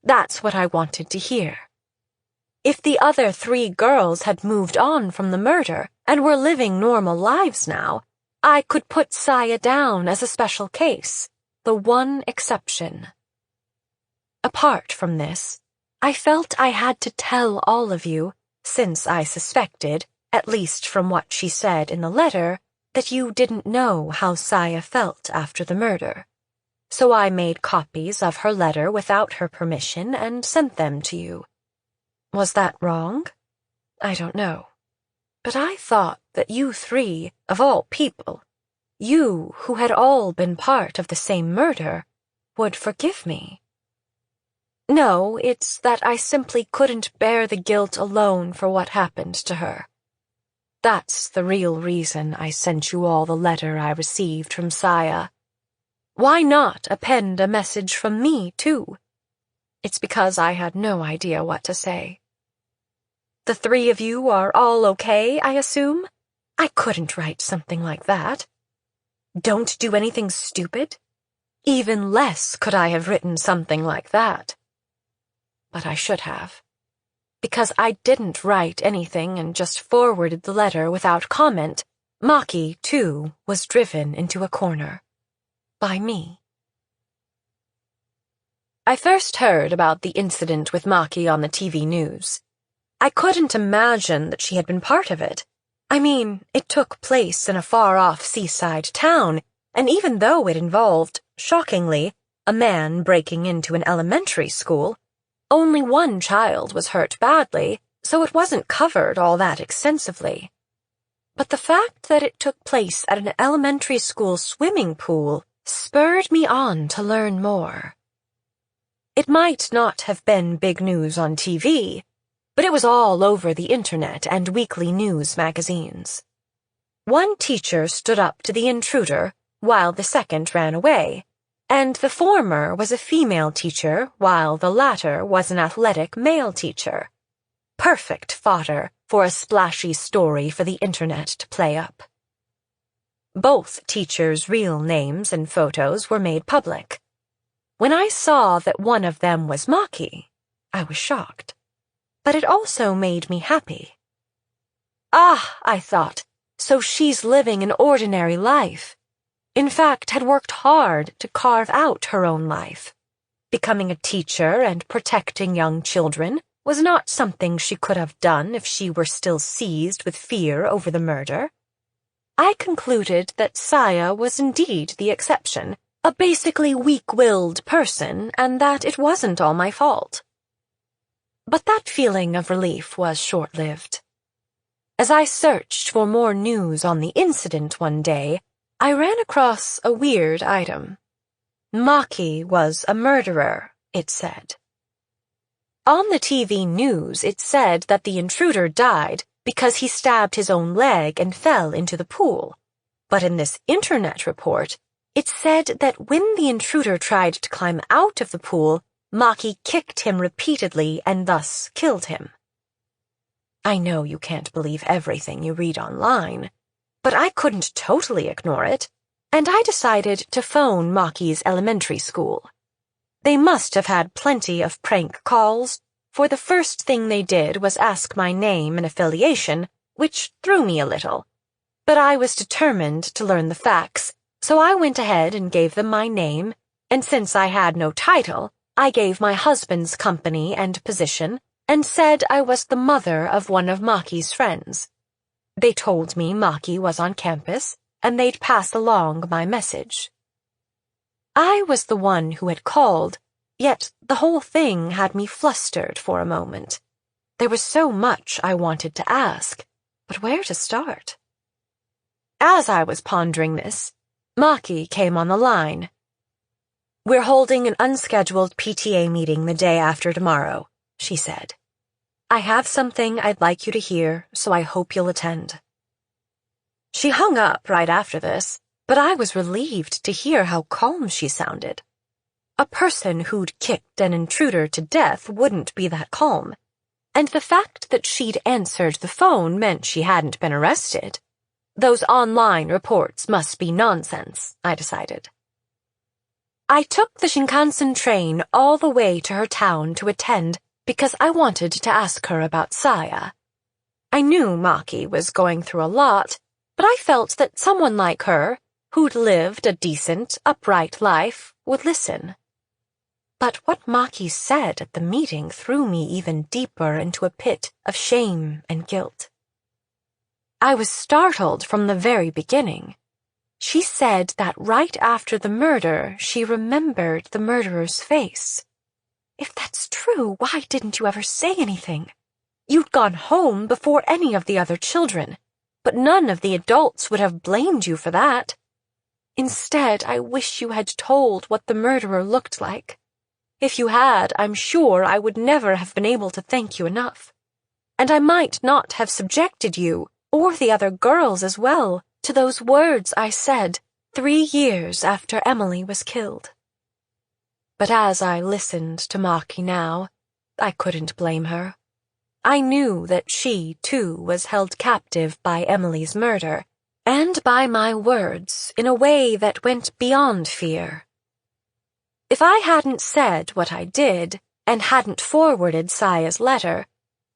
That's what I wanted to hear. If the other 3 girls had moved on from the murder and were living normal lives now, I could put Saya down as a special case, the one exception. Apart from this, I felt I had to tell all of you, since I suspected, at least from what she said in the letter, that you didn't know how Saya felt after the murder. So I made copies of her letter without her permission and sent them to you. Was that wrong? I don't know. But I thought that you 3, of all people, you who had all been part of the same murder, would forgive me. No, it's that I simply couldn't bear the guilt alone for what happened to her. That's the real reason I sent you all the letter I received from Saya. Why not append a message from me, too? It's because I had no idea what to say. The 3 of you are all okay, I assume? I couldn't write something like that. Don't do anything stupid? Even less could I have written something like that. But I should have. Because I didn't write anything and just forwarded the letter without comment, Maki, too, was driven into a corner. By me. I first heard about the incident with Maki on the TV news. I couldn't imagine that she had been part of it. I mean, it took place in a far-off seaside town, and even though it involved, shockingly, a man breaking into an elementary school. Only one child was hurt badly, so it wasn't covered all that extensively. But the fact that it took place at an elementary school swimming pool spurred me on to learn more. It might not have been big news on TV, but it was all over the internet and weekly news magazines. One teacher stood up to the intruder while the second ran away, and the former was a female teacher while the latter was an athletic male teacher. Perfect fodder for a splashy story for the internet to play up. Both teachers' real names and photos were made public. When I saw that one of them was Maki, I was shocked. But it also made me happy. Ah, I thought, so she's living an ordinary life. In fact, had worked hard to carve out her own life. Becoming a teacher and protecting young children was not something she could have done if she were still seized with fear over the murder. I concluded that Saya was indeed the exception, a basically weak-willed person, and that it wasn't all my fault. But that feeling of relief was short-lived. As I searched for more news on the incident one day, I ran across a weird item. Maki was a murderer, it said. On the TV news, it said that the intruder died because he stabbed his own leg and fell into the pool. But in this internet report, it said that when the intruder tried to climb out of the pool, Maki kicked him repeatedly and thus killed him. I know you can't believe everything you read online, but I couldn't totally ignore it, and I decided to phone Maki's elementary school. They must have had plenty of prank calls, for the first thing they did was ask my name and affiliation, which threw me a little. But I was determined to learn the facts, so I went ahead and gave them my name, and since I had no title, I gave my husband's company and position, and said I was the mother of one of Maki's friends. They told me Maki was on campus, and they'd pass along my message. I was the one who had called, yet the whole thing had me flustered for a moment. There was so much I wanted to ask, but where to start? As I was pondering this, Maki came on the line. "We're holding an unscheduled PTA meeting the day after tomorrow," she said. "I have something I'd like you to hear, so I hope you'll attend." She hung up right after this, but I was relieved to hear how calm she sounded. A person who'd kicked an intruder to death wouldn't be that calm, and the fact that she'd answered the phone meant she hadn't been arrested. Those online reports must be nonsense, I decided. I took the Shinkansen train all the way to her town to attend because I wanted to ask her about Saya. I knew Maki was going through a lot, but I felt that someone like her, who'd lived a decent, upright life, would listen. But what Maki said at the meeting threw me even deeper into a pit of shame and guilt. I was startled from the very beginning. She said that right after the murder, she remembered the murderer's face. If that's true, why didn't you ever say anything? You'd gone home before any of the other children, but none of the adults would have blamed you for that. Instead, I wish you had told what the murderer looked like. If you had, I'm sure I would never have been able to thank you enough. And I might not have subjected you, or the other girls as well, to those words I said 3 years after Emily was killed. But as I listened to Maki now, I couldn't blame her. I knew that she, too, was held captive by Emily's murder, and by my words in a way that went beyond fear. If I hadn't said what I did, and hadn't forwarded Saya's letter,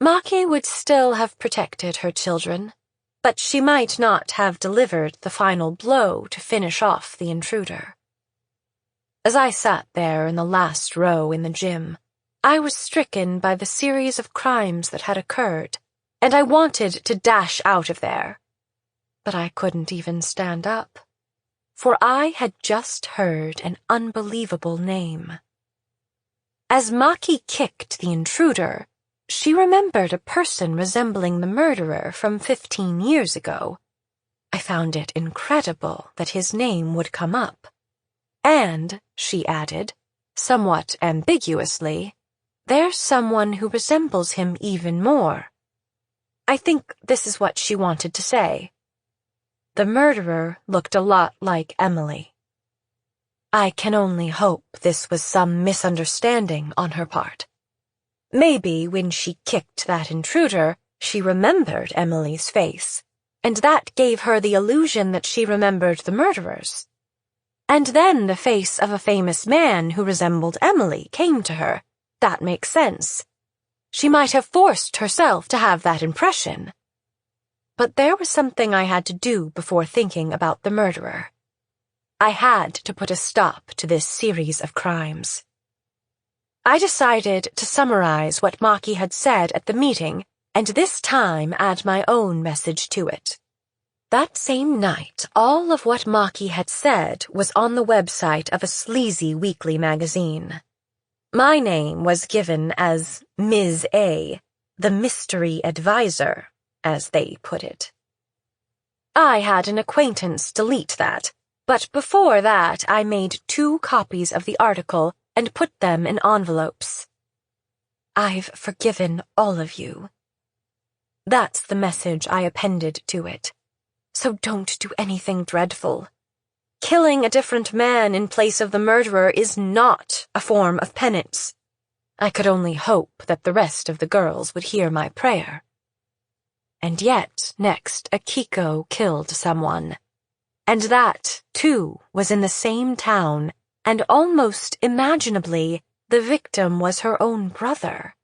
Maki would still have protected her children, but she might not have delivered the final blow to finish off the intruder. As I sat there in the last row in the gym, I was stricken by the series of crimes that had occurred, and I wanted to dash out of there. But I couldn't even stand up. for I had just heard an unbelievable name. As Maki kicked the intruder, she remembered a person resembling the murderer from 15 years ago. I found it incredible that his name would come up. And, she added, somewhat ambiguously, there's someone who resembles him even more. I think this is what she wanted to say. The murderer looked a lot like Emily. I can only hope this was some misunderstanding on her part. Maybe when she kicked that intruder, she remembered Emily's face, and that gave her the illusion that she remembered the murderers. And then the face of a famous man who resembled Emily came to her. That makes sense. She might have forced herself to have that impression. But there was something I had to do before thinking about the murderer. I had to put a stop to this series of crimes. I decided to summarize what Maki had said at the meeting, and this time add my own message to it. That same night, all of what Maki had said was on the website of a sleazy weekly magazine. My name was given as Ms. A, the mystery advisor, as they put it. I had an acquaintance delete that, but before that I made 2 copies of the article and put them in envelopes. I've forgiven all of you. That's the message I appended to it. So don't do anything dreadful. Killing a different man in place of the murderer is not a form of penance. I could only hope that the rest of the girls would hear my prayer. And yet, next, Akiko killed someone. And that, too, was in the same town, and almost imaginably, the victim was her own brother.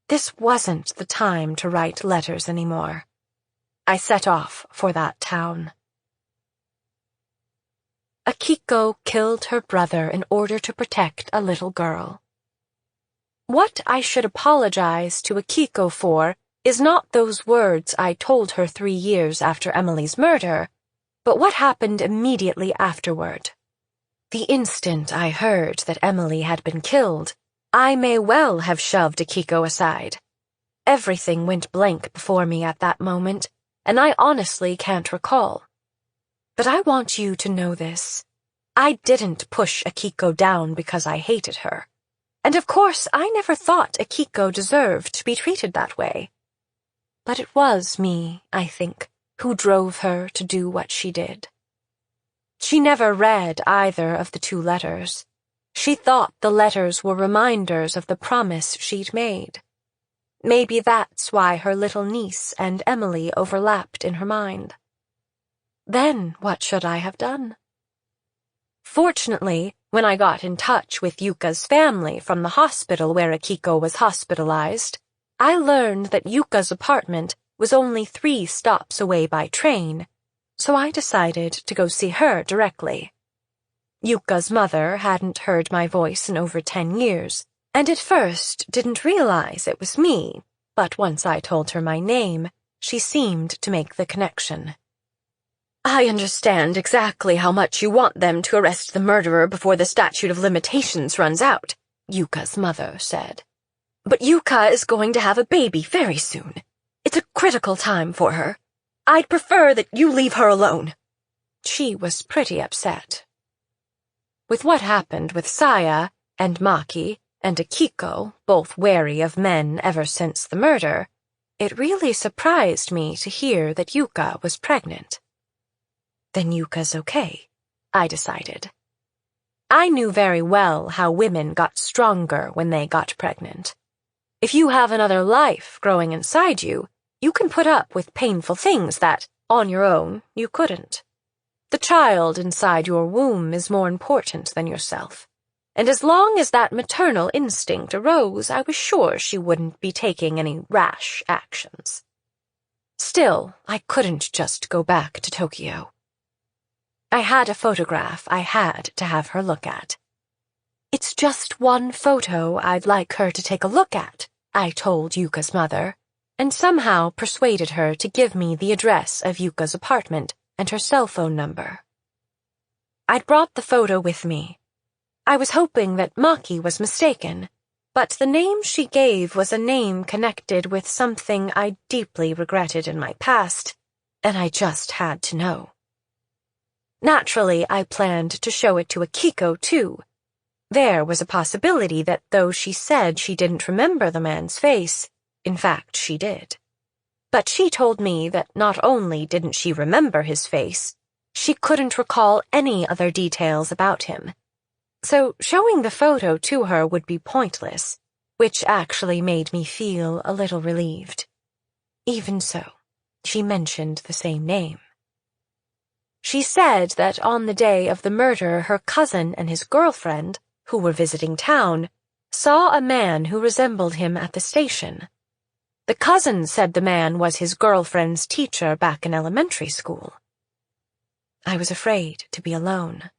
This wasn't the time to write letters anymore. I set off for that town. Akiko killed her brother in order to protect a little girl. What I should apologize to Akiko for is not those words I told her 3 years after Emily's murder, but what happened immediately afterward. The instant I heard that Emily had been killed, I may well have shoved Akiko aside. Everything went blank before me at that moment, and I honestly can't recall. But I want you to know this. I didn't push Akiko down because I hated her. And of course, I never thought Akiko deserved to be treated that way. But it was me, I think, who drove her to do what she did. She never read either of the 2 letters. She thought the letters were reminders of the promise she'd made. Maybe that's why her little niece and Emily overlapped in her mind. Then what should I have done? Fortunately, when I got in touch with Yuka's family from the hospital where Akiko was hospitalized, I learned that Yuka's apartment was only 3 stops away by train, so I decided to go see her directly. Yuka's mother hadn't heard my voice in over 10 years, and at first didn't realize it was me, but once I told her my name, she seemed to make the connection. I understand exactly how much you want them to arrest the murderer before the statute of limitations runs out, Yuka's mother said. But Yuka is going to have a baby very soon. It's a critical time for her. I'd prefer that you leave her alone. She was pretty upset. With what happened with Saya and Maki and Akiko, both wary of men ever since the murder, it really surprised me to hear that Yuka was pregnant. Then Yuka's okay, I decided. I knew very well how women got stronger when they got pregnant. If you have another life growing inside you, you can put up with painful things that, on your own, you couldn't. The child inside your womb is more important than yourself, and as long as that maternal instinct arose, I was sure she wouldn't be taking any rash actions. Still, I couldn't just go back to Tokyo. I had a photograph I had to have her look at. It's just one photo I'd like her to take a look at, I told Yuka's mother, and somehow persuaded her to give me the address of Yuka's apartment and her cell phone number. I'd brought the photo with me. I was hoping that Maki was mistaken, but the name she gave was a name connected with something I deeply regretted in my past, and I just had to know. Naturally, I planned to show it to Akiko, too. There was a possibility that though she said she didn't remember the man's face, in fact, she did. But she told me that not only didn't she remember his face, she couldn't recall any other details about him. So showing the photo to her would be pointless, which actually made me feel a little relieved. Even so, she mentioned the same name. She said that on the day of the murder, her cousin and his girlfriend, who were visiting town, saw a man who resembled him at the station. The cousin said the man was his girlfriend's teacher back in elementary school. I was afraid to be alone.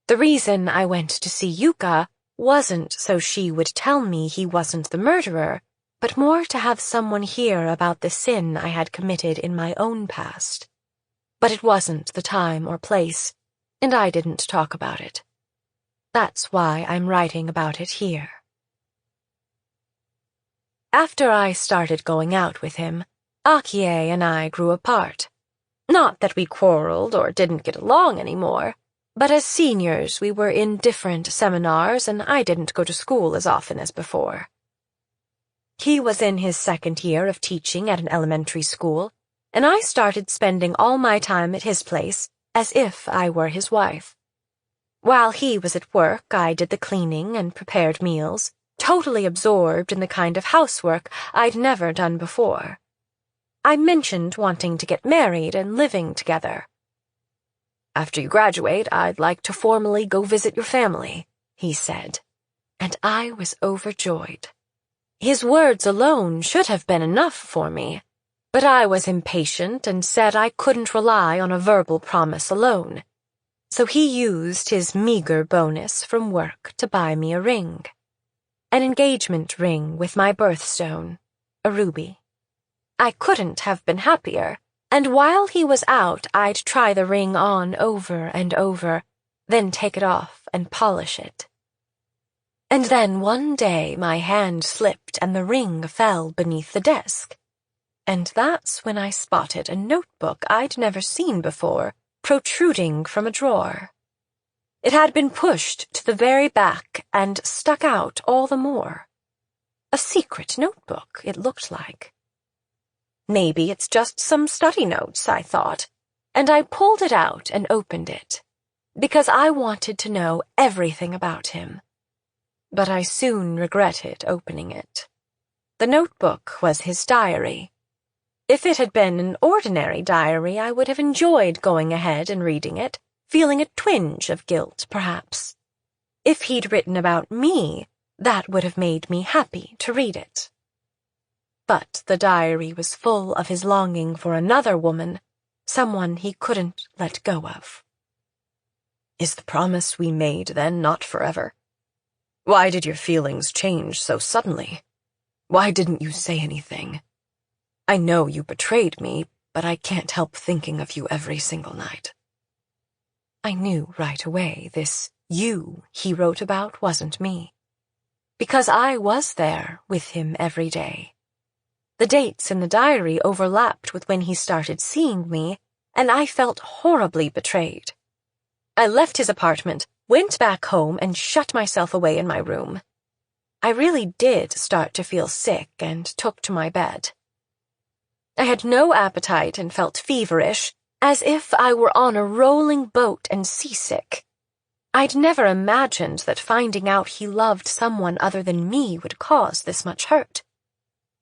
The reason I went to see Yuka wasn't so she would tell me he wasn't the murderer, but more to have someone hear about the sin I had committed in my own past. But it wasn't the time or place, and I didn't talk about it. That's why I'm writing about it here. After I started going out with him, Akie and I grew apart. Not that we quarreled or didn't get along anymore, but as seniors we were in different seminars and I didn't go to school as often as before. He was in his second year of teaching at an elementary school, and I started spending all my time at his place as if I were his wife. While he was at work, I did the cleaning and prepared meals, totally absorbed in the kind of housework I'd never done before. I mentioned wanting to get married and living together. "After you graduate, I'd like to formally go visit your family," he said, and I was overjoyed. His words alone should have been enough for me, but I was impatient and said I couldn't rely on a verbal promise alone. So he used his meager bonus from work to buy me a ring. An engagement ring with my birthstone, a ruby. I couldn't have been happier, and while he was out, I'd try the ring on over and over, then take it off and polish it. And then one day my hand slipped and the ring fell beneath the desk. And that's when I spotted a notebook I'd never seen before, protruding from a drawer. It had been pushed to the very back and stuck out all the more. A secret notebook, it looked like. Maybe it's just some study notes, I thought, and I pulled it out and opened it, because I wanted to know everything about him. But I soon regretted opening it. The notebook was his diary. If it had been an ordinary diary, I would have enjoyed going ahead and reading it, feeling a twinge of guilt, perhaps. If he'd written about me, that would have made me happy to read it. But the diary was full of his longing for another woman, someone he couldn't let go of. "Is the promise we made then not forever? Why did your feelings change so suddenly? Why didn't you say anything? I know you betrayed me, but I can't help thinking of you every single night." I knew right away this "you" he wrote about wasn't me, because I was there with him every day. The dates in the diary overlapped with when he started seeing me, and I felt horribly betrayed. I left his apartment, went back home, and shut myself away in my room. I really did start to feel sick and took to my bed. I had no appetite and felt feverish, as if I were on a rolling boat and seasick. I'd never imagined that finding out he loved someone other than me would cause this much hurt.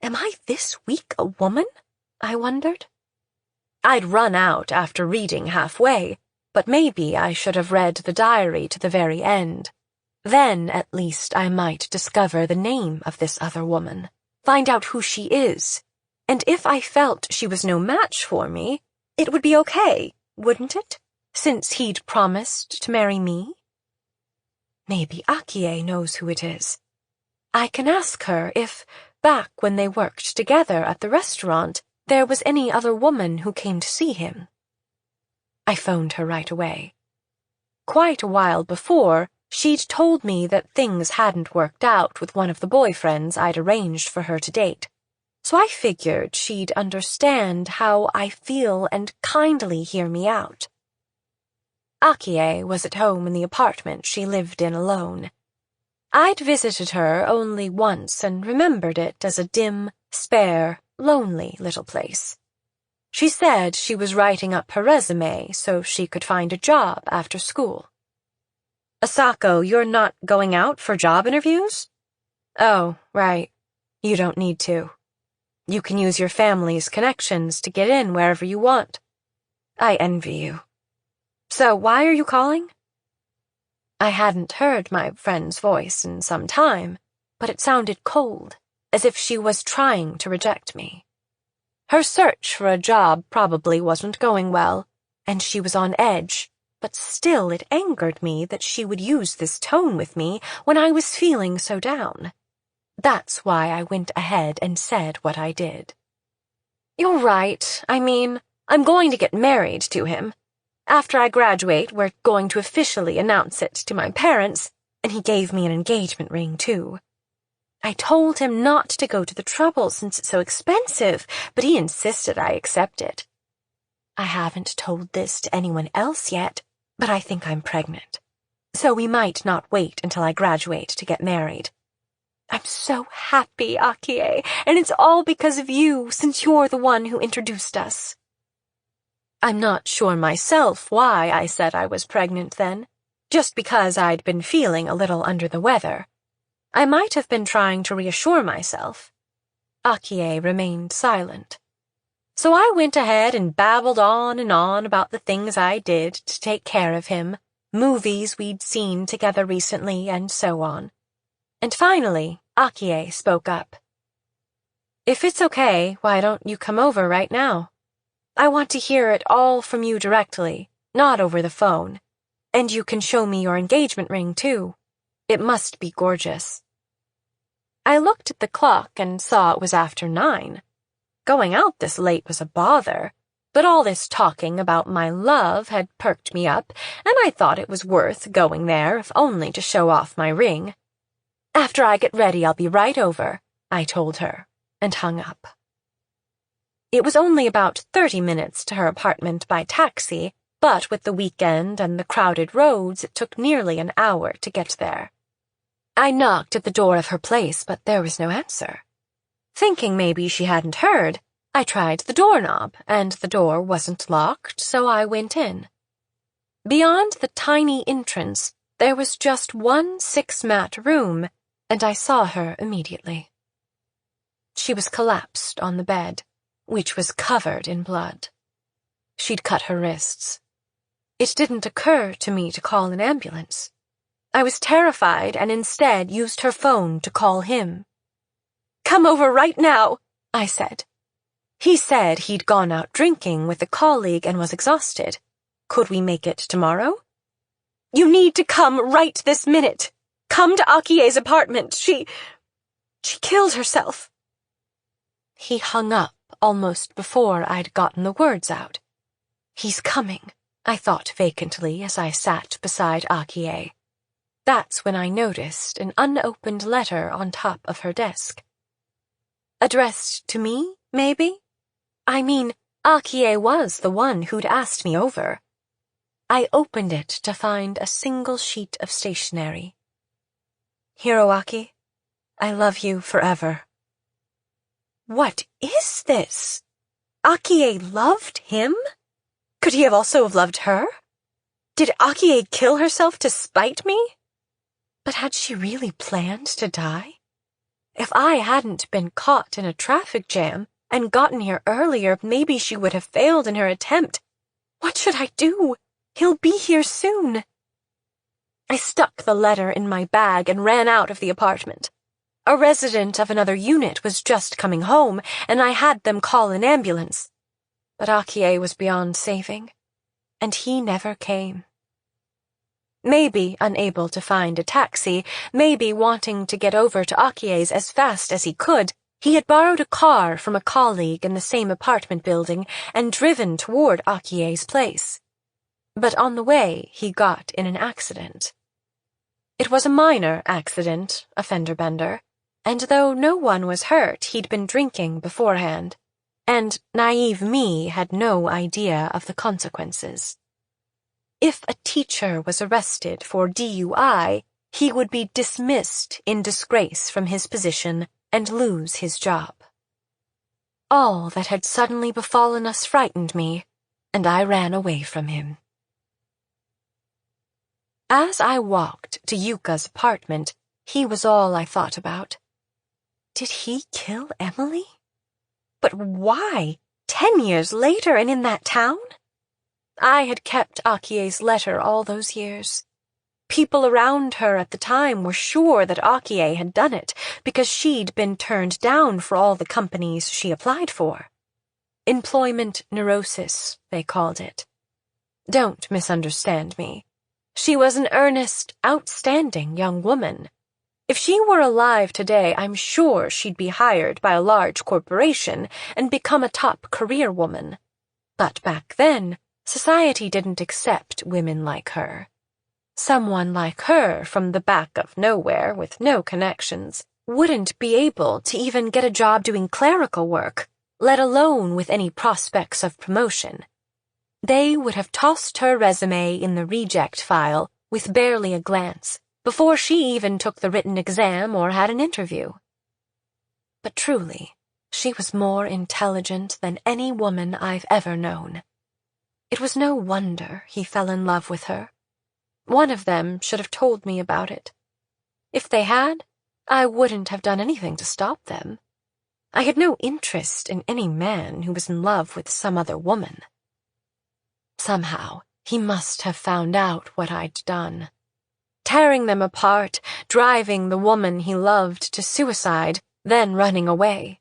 Am I this weak a woman? I wondered. I'd run out after reading halfway, but maybe I should have read the diary to the very end. Then, at least, I might discover the name of this other woman, find out who she is, and if I felt she was no match for me, it would be okay, wouldn't it, since he'd promised to marry me? Maybe Akie knows who it is. I can ask her if, back when they worked together at the restaurant, there was any other woman who came to see him. I phoned her right away. quite a while before, she'd told me that things hadn't worked out with one of the boyfriends I'd arranged for her to date, so I figured she'd understand how I feel and kindly hear me out. Akie was at home in the apartment she lived in alone. I'd visited her only once and remembered it as a dim, spare, lonely little place. She said she was writing up her resume so she could find a job after school. "Asako, you're not going out for job interviews?" "Oh, right. You don't need to. You can use your family's connections to get in wherever you want. I envy you. So why are you calling?" I hadn't heard my friend's voice in some time, but it sounded cold, as if she was trying to reject me. Her search for a job probably wasn't going well, and she was on edge, but still it angered me that she would use this tone with me when I was feeling so down. That's why I went ahead and said what I did. "You're right. I'm going to get married to him. After I graduate, we're going to officially announce it to my parents, and he gave me an engagement ring, too. I told him not to go to the trouble since it's so expensive, but he insisted I accept it. I haven't told this to anyone else yet, but I think I'm pregnant. So we might not wait until I graduate to get married. I'm so happy, Akie, and it's all because of you, since you're the one who introduced us." I'm not sure myself why I said I was pregnant then, just because I'd been feeling a little under the weather. I might have been trying to reassure myself. Akie remained silent. So I went ahead and babbled on and on about the things I did to take care of him, movies we'd seen together recently, and so on. And finally, Akie spoke up. "If it's okay, why don't you come over right now? I want to hear it all from you directly, not over the phone. And you can show me your engagement ring, too. It must be gorgeous." I looked at the clock and saw it was after 9. Going out this late was a bother, but all this talking about my love had perked me up, and I thought it was worth going there if only to show off my ring. "After I get ready, I'll be right over," I told her, and hung up. It was only about 30 minutes to her apartment by taxi, but with the weekend and the crowded roads, it took nearly an hour to get there. I knocked at the door of her place, but there was no answer. Thinking maybe she hadn't heard, I tried the doorknob, and the door wasn't locked, so I went in. Beyond the tiny entrance, there was just one 6-mat room, and I saw her immediately. She was collapsed on the bed, which was covered in blood. She'd cut her wrists. It didn't occur to me to call an ambulance. I was terrified and instead used her phone to call him. "Come over right now," I said. He said he'd gone out drinking with a colleague and was exhausted. Could we make it tomorrow? "You need to come right this minute. Come to Akie's apartment. She killed herself." He hung up almost before I'd gotten the words out. He's coming, I thought vacantly as I sat beside Akie. That's when I noticed an unopened letter on top of her desk. Addressed to me, maybe? Akie was the one who'd asked me over. I opened it to find a single sheet of stationery. "Hiroaki, I love you forever." What is this? Akie loved him? Could he have also loved her? Did Akie kill herself to spite me? But had she really planned to die? If I hadn't been caught in a traffic jam and gotten here earlier, maybe she would have failed in her attempt. What should I do? He'll be here soon. I stuck the letter in my bag and ran out of the apartment. A resident of another unit was just coming home, and I had them call an ambulance. But Akie was beyond saving, and he never came. Maybe unable to find a taxi, maybe wanting to get over to Akie's as fast as he could, he had borrowed a car from a colleague in the same apartment building and driven toward Akie's place. but on the way he got in an accident. It was a minor accident, a fender bender, and though no one was hurt, he'd been drinking beforehand, and naive me had no idea of the consequences. If a teacher was arrested for DUI, he would be dismissed in disgrace from his position and lose his job. All that had suddenly befallen us frightened me, and I ran away from him. As I walked to Yuka's apartment, he was all I thought about. Did he kill Emily? But why? 10 years later and in that town? I had kept Akie's letter all those years. People around her at the time were sure that Akie had done it because she'd been turned down for all the companies she applied for. Employment neurosis, they called it. Don't misunderstand me. She was an earnest, outstanding young woman. If she were alive today, I'm sure she'd be hired by a large corporation and become a top career woman. But back then, society didn't accept women like her. Someone like her from the back of nowhere with no connections wouldn't be able to even get a job doing clerical work, let alone with any prospects of promotion. They would have tossed her resume in the reject file with barely a glance before she even took the written exam or had an interview. But truly, she was more intelligent than any woman I've ever known. It was no wonder he fell in love with her. One of them should have told me about it. If they had, I wouldn't have done anything to stop them. I had no interest in any man who was in love with some other woman. Somehow, he must have found out what I'd done. Tearing them apart, driving the woman he loved to suicide, then running away.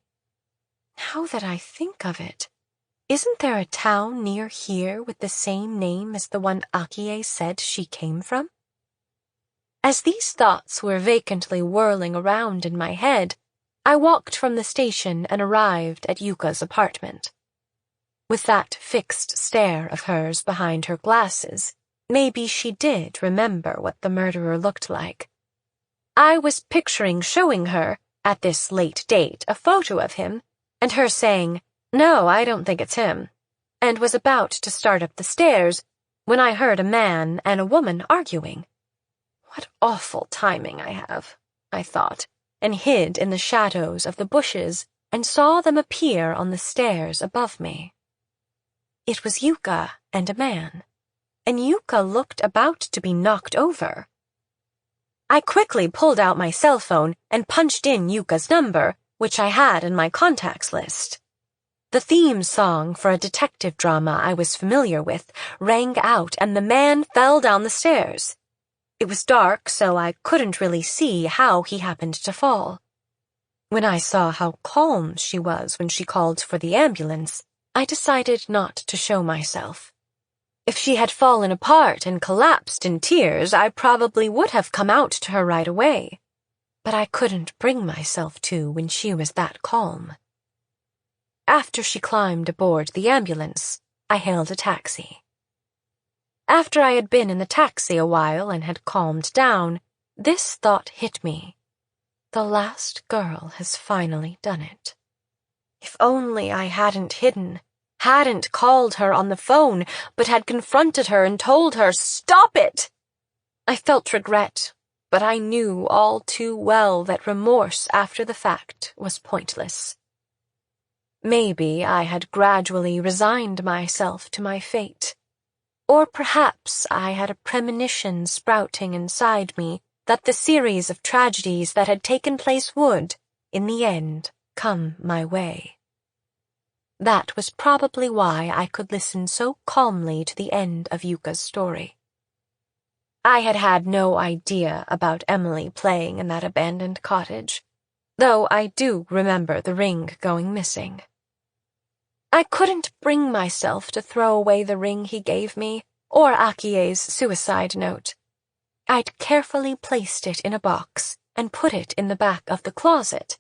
Now that I think of it, isn't there a town near here with the same name as the one Akie said she came from? As these thoughts were vacantly whirling around in my head, I walked from the station and arrived at Yuka's apartment. With that fixed stare of hers behind her glasses, maybe she did remember what the murderer looked like. I was picturing showing her, at this late date, a photo of him, and her saying, "No, I don't think it's him," and was about to start up the stairs when I heard a man and a woman arguing. What awful timing I have, I thought, and hid in the shadows of the bushes and saw them appear on the stairs above me. It was Yuka and a man, and Yuka looked about to be knocked over. I quickly pulled out my cell phone and punched in Yuka's number, which I had in my contacts list. The theme song for a detective drama I was familiar with rang out, and the man fell down the stairs. It was dark, so I couldn't really see how he happened to fall. When I saw how calm she was when she called for the ambulance, I decided not to show myself. If she had fallen apart and collapsed in tears, I probably would have come out to her right away. But I couldn't bring myself to when she was that calm. After she climbed aboard the ambulance, I hailed a taxi. After I had been in the taxi a while and had calmed down, this thought hit me. The last girl has finally done it. If only I hadn't hidden, hadn't called her on the phone, but had confronted her and told her, "Stop it!" I felt regret, but I knew all too well that remorse after the fact was pointless. Maybe I had gradually resigned myself to my fate. Or perhaps I had a premonition sprouting inside me that the series of tragedies that had taken place would, in the end, come my way. That was probably why I could listen so calmly to the end of Yuka's story. I had had no idea about Emily playing in that abandoned cottage, though I do remember the ring going missing. I couldn't bring myself to throw away the ring he gave me, or Akie's suicide note. I'd carefully placed it in a box and put it in the back of the closet.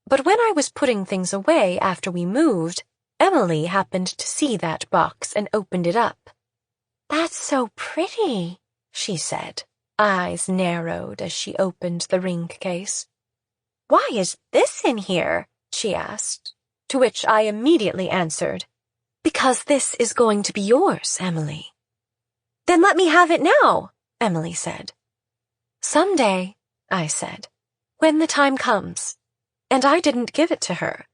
But when I was putting things away after we moved, Emily happened to see that box and opened it up. "That's so pretty," she said, eyes narrowed as she opened the ring case. "Why is this in here?" she asked, to which I immediately answered, "Because this is going to be yours, Emily." "Then let me have it now," Emily said. "Someday," I said, "when the time comes." And I didn't give it to her.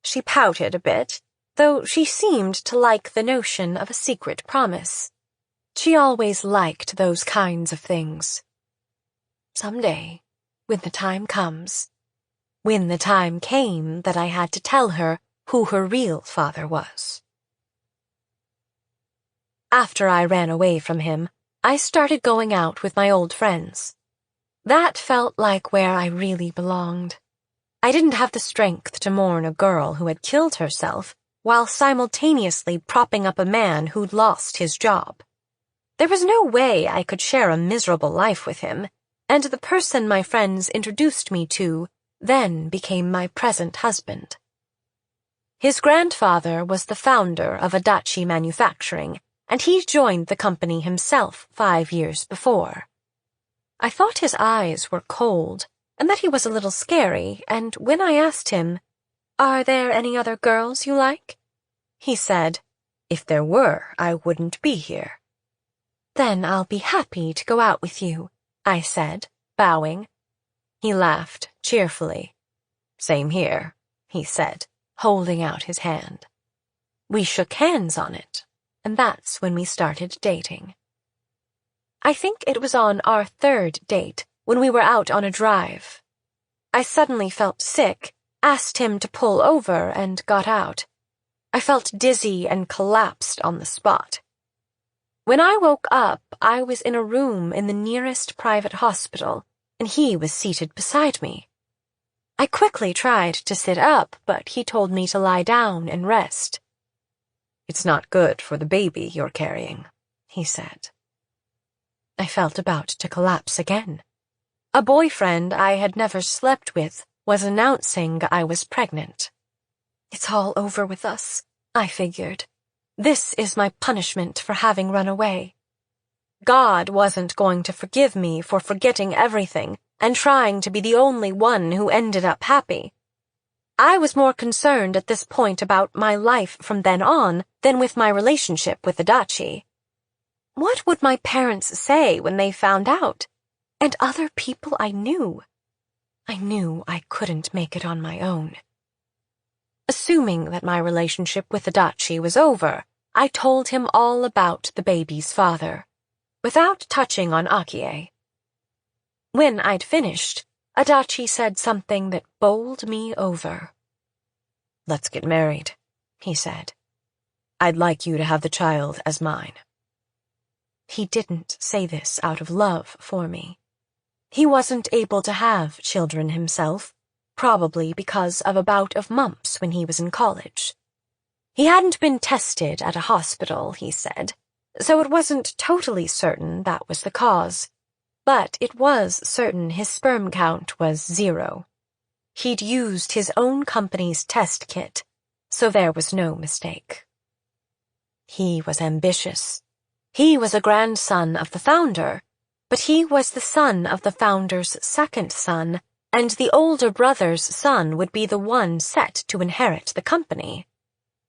She pouted a bit, though she seemed to like the notion of a secret promise. She always liked those kinds of things. Someday, when the time comes. When the time came that I had to tell her who her real father was. After I ran away from him, I started going out with my old friends. That felt like where I really belonged. I didn't have the strength to mourn a girl who had killed herself while simultaneously propping up a man who'd lost his job. There was no way I could share a miserable life with him, and the person my friends introduced me to then became my present husband. His grandfather was the founder of Adachi Manufacturing, and he joined the company himself 5 years before. I thought his eyes were cold, and that he was a little scary, and when I asked him, "Are there any other girls you like?" he said, "If there were, I wouldn't be here." "Then I'll be happy to go out with you," I said, bowing. He laughed cheerfully. "Same here," he said, holding out his hand. We shook hands on it, and that's when we started dating. I think it was on our 3rd date, when we were out on a drive. I suddenly felt sick, asked him to pull over, and got out. I felt dizzy and collapsed on the spot. When I woke up, I was in a room in the nearest private hospital, and he was seated beside me. I quickly tried to sit up, but he told me to lie down and rest. "It's not good for the baby you're carrying," he said. I felt about to collapse again. A boyfriend I had never slept with was announcing I was pregnant. It's all over with us, I figured. This is my punishment for having run away. God wasn't going to forgive me for forgetting everything and trying to be the only one who ended up happy. I was more concerned at this point about my life from then on than with my relationship with Adachi. What would my parents say when they found out? And other people I knew. I knew I couldn't make it on my own. Assuming that my relationship with Adachi was over, I told him all about the baby's father, without touching on Akie. When I'd finished, Adachi said something that bowled me over. "Let's get married," he said. "I'd like you to have the child as mine." He didn't say this out of love for me. He wasn't able to have children himself, probably because of a bout of mumps when he was in college. He hadn't been tested at a hospital, he said, so it wasn't totally certain that was the cause. But it was certain his sperm count was 0. He'd used his own company's test kit, so there was no mistake. He was ambitious. He was a grandson of the founder, but he was the son of the founder's second son, and the older brother's son would be the one set to inherit the company.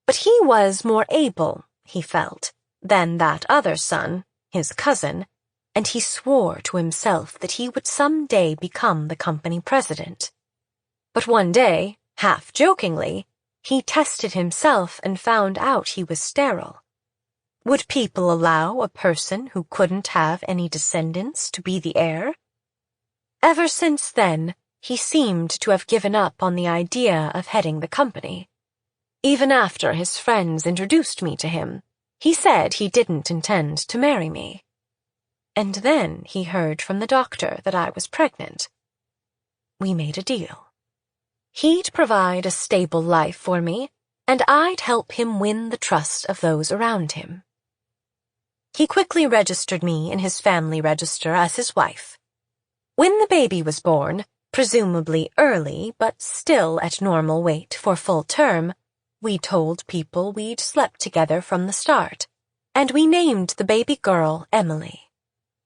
But he was more able, he felt, than that other son, his cousin, and he swore to himself that he would someday become the company president. But one day, half-jokingly, he tested himself and found out he was sterile. Would people allow a person who couldn't have any descendants to be the heir? Ever since then, he seemed to have given up on the idea of heading the company. Even after his friends introduced me to him, he said he didn't intend to marry me. And then he heard from the doctor that I was pregnant. We made a deal. He'd provide a stable life for me, and I'd help him win the trust of those around him. He quickly registered me in his family register as his wife. When the baby was born, presumably early but still at normal weight for full term, we told people we'd slept together from the start. and we named the baby girl Emily.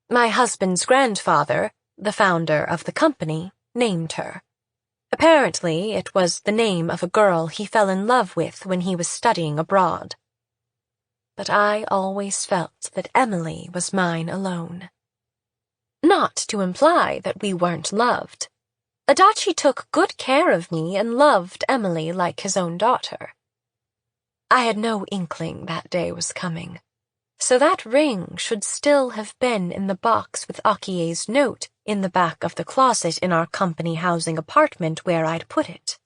My husband's grandfather, the founder of the company, named her. Apparently, it was the name of a girl he fell in love with when he was studying abroad. But I always felt that Emily was mine alone. Not to imply that we weren't loved. Adachi took good care of me and loved Emily like his own daughter. I had no inkling that day was coming, so that ring should still have been in the box with Akie's note in the back of the closet in our company housing apartment where I'd put it.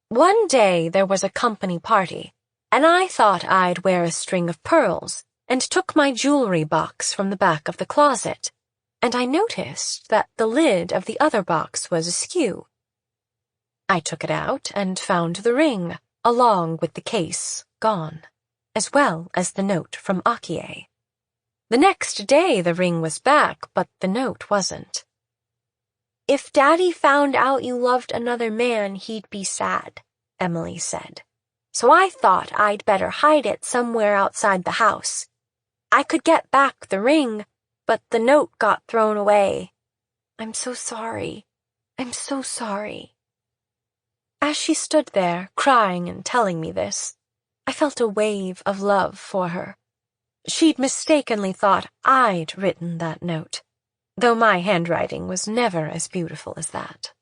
One day there was a company party, and I thought I'd wear a string of pearls and took my jewelry box from the back of the closet, and I noticed that the lid of the other box was askew. I took it out and found the ring, along with the case, gone, as well as the note from Akie. The next day the ring was back, but the note wasn't. "If Daddy found out you loved another man, he'd be sad," Emily said. "So I thought I'd better hide it somewhere outside the house. I could get back the ring, but the note got thrown away. I'm so sorry. I'm so sorry." As she stood there, crying and telling me this, I felt a wave of love for her. She'd mistakenly thought I'd written that note, though my handwriting was never as beautiful as that.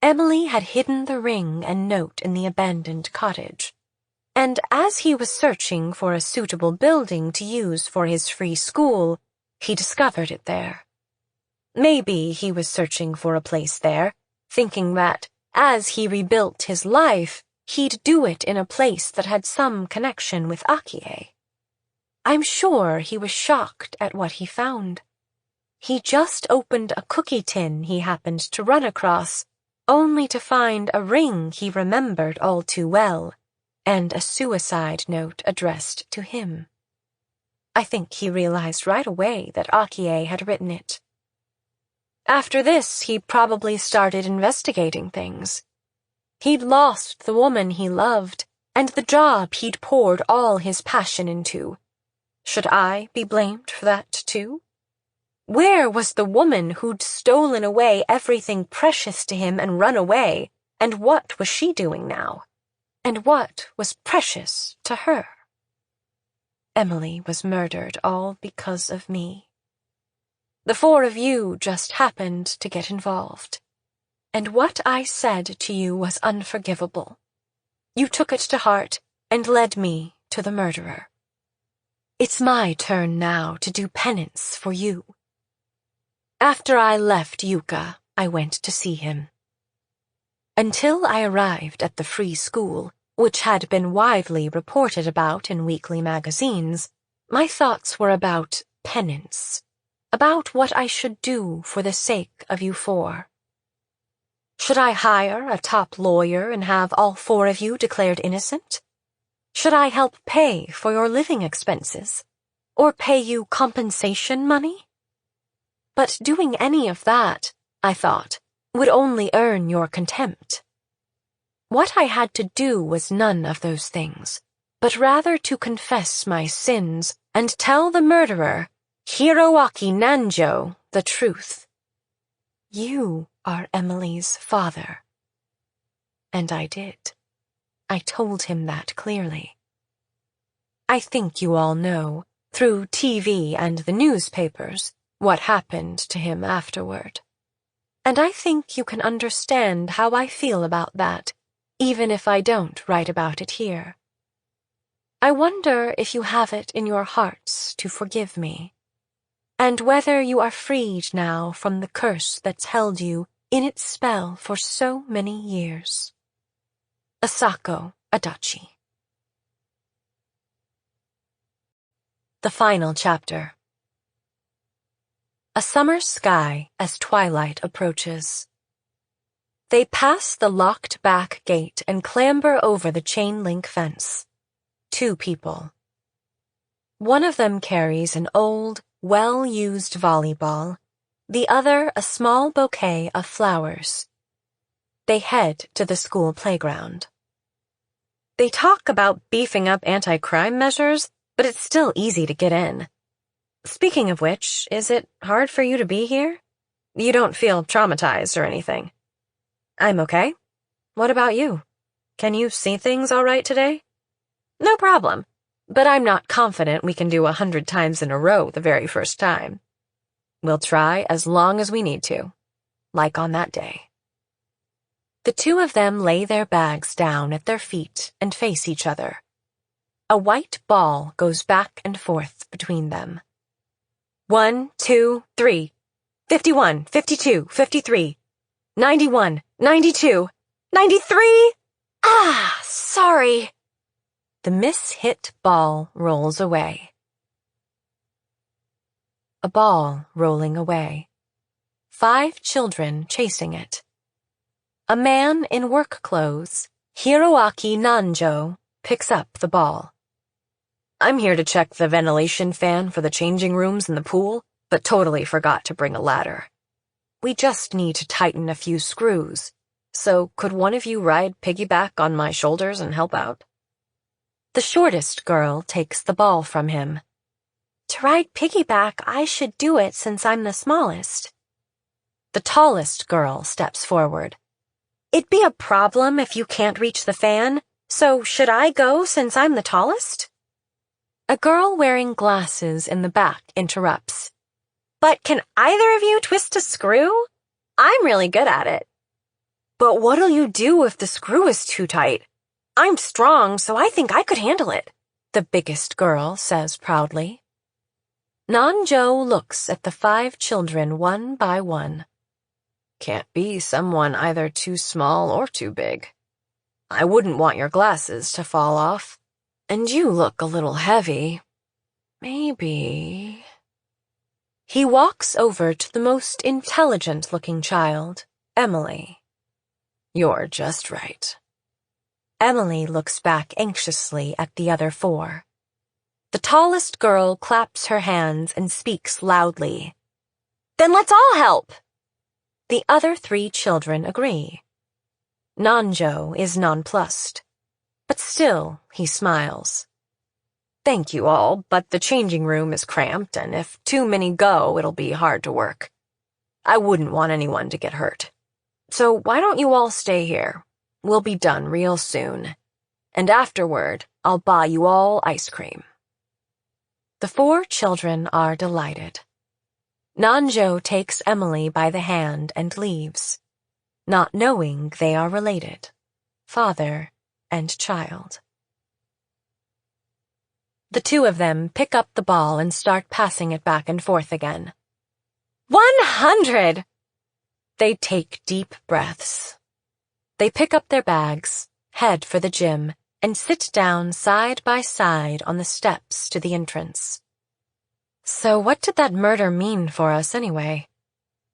Emily had hidden the ring and note in the abandoned cottage, and as he was searching for a suitable building to use for his free school, he discovered it there. Maybe he was searching for a place there, thinking that, as he rebuilt his life, he'd do it in a place that had some connection with Akie. I'm sure he was shocked at what he found. He just opened a cookie tin he happened to run across, only to find a ring he remembered all too well, and a suicide note addressed to him. I think he realized right away that Akie had written it. After this, he probably started investigating things. He'd lost the woman he loved, and the job he'd poured all his passion into. Should I be blamed for that, too? Where was the woman who'd stolen away everything precious to him and run away, and what was she doing now? And what was precious to her? Emily was murdered all because of me. The four of you just happened to get involved. And what I said to you was unforgivable. You took it to heart and led me to the murderer. It's my turn now to do penance for you. After I left Yuka, I went to see him. Until I arrived at the free school, which had been widely reported about in weekly magazines, my thoughts were about penance, about what I should do for the sake of you four. Should I hire a top lawyer and have all four of you declared innocent? Should I help pay for your living expenses? Or pay you compensation money? But doing any of that, I thought, would only earn your contempt. What I had to do was none of those things, but rather to confess my sins and tell the murderer, Hiroaki Nanjo, the truth. You are Emily's father. And I did. I told him that clearly. I think you all know, through TV and the newspapers, what happened to him afterward. And I think you can understand how I feel about that, even if I don't write about it here. I wonder if you have it in your hearts to forgive me, and whether you are freed now from the curse that's held you in its spell for so many years. Asako Adachi. The final chapter. A summer sky as twilight approaches. They pass the locked back gate and clamber over the chain-link fence. 2 people. One of them carries an old, well-used volleyball, the other a small bouquet of flowers. They head to the school playground. They talk about beefing up anti-crime measures, but it's still easy to get in. Speaking of which, is it hard for you to be here? You don't feel traumatized or anything. I'm okay. What about you? Can you see things all right today? No problem, but I'm not confident we can do 100 times in a row the very first time. We'll try as long as we need to, like on that day. The two of them lay their bags down at their feet and face each other. A white ball goes back and forth between them. 1, 2, 3. 51, 52, 53. 91, 92, 93! Ah, sorry. The mishit ball rolls away. A ball rolling away. 5 children chasing it. A man in work clothes, Hiroaki Nanjo, picks up the ball. I'm here to check the ventilation fan for the changing rooms and the pool, but totally forgot to bring a ladder. We just need to tighten a few screws, so could one of you ride piggyback on my shoulders and help out? The shortest girl takes the ball from him. To ride piggyback, I should do it since I'm the smallest. The tallest girl steps forward. It'd be a problem if you can't reach the fan, so should I go since I'm the tallest? A girl wearing glasses in the back interrupts. But can either of you twist a screw? I'm really good at it. But what'll you do if the screw is too tight? I'm strong, so I think I could handle it, the biggest girl says proudly. Nanjo looks at the 5 children one by one. Can't be someone either too small or too big. I wouldn't want your glasses to fall off. And you look a little heavy. Maybe... He walks over to the most intelligent-looking child, Emily. You're just right. Emily looks back anxiously at the other 4. The tallest girl claps her hands and speaks loudly. Then let's all help! The other 3 children agree. Nanjo is nonplussed, but still he smiles. Thank you all, but the changing room is cramped, and if too many go, it'll be hard to work. I wouldn't want anyone to get hurt. So why don't you all stay here? We'll be done real soon. And afterward, I'll buy you all ice cream. The 4 children are delighted. Nanjo takes Emily by the hand and leaves, not knowing they are related, father and child. The 2 of them pick up the ball and start passing it back and forth again. 100! They take deep breaths. They pick up their bags, head for the gym, and sit down side by side on the steps to the entrance. So what did that murder mean for us anyway?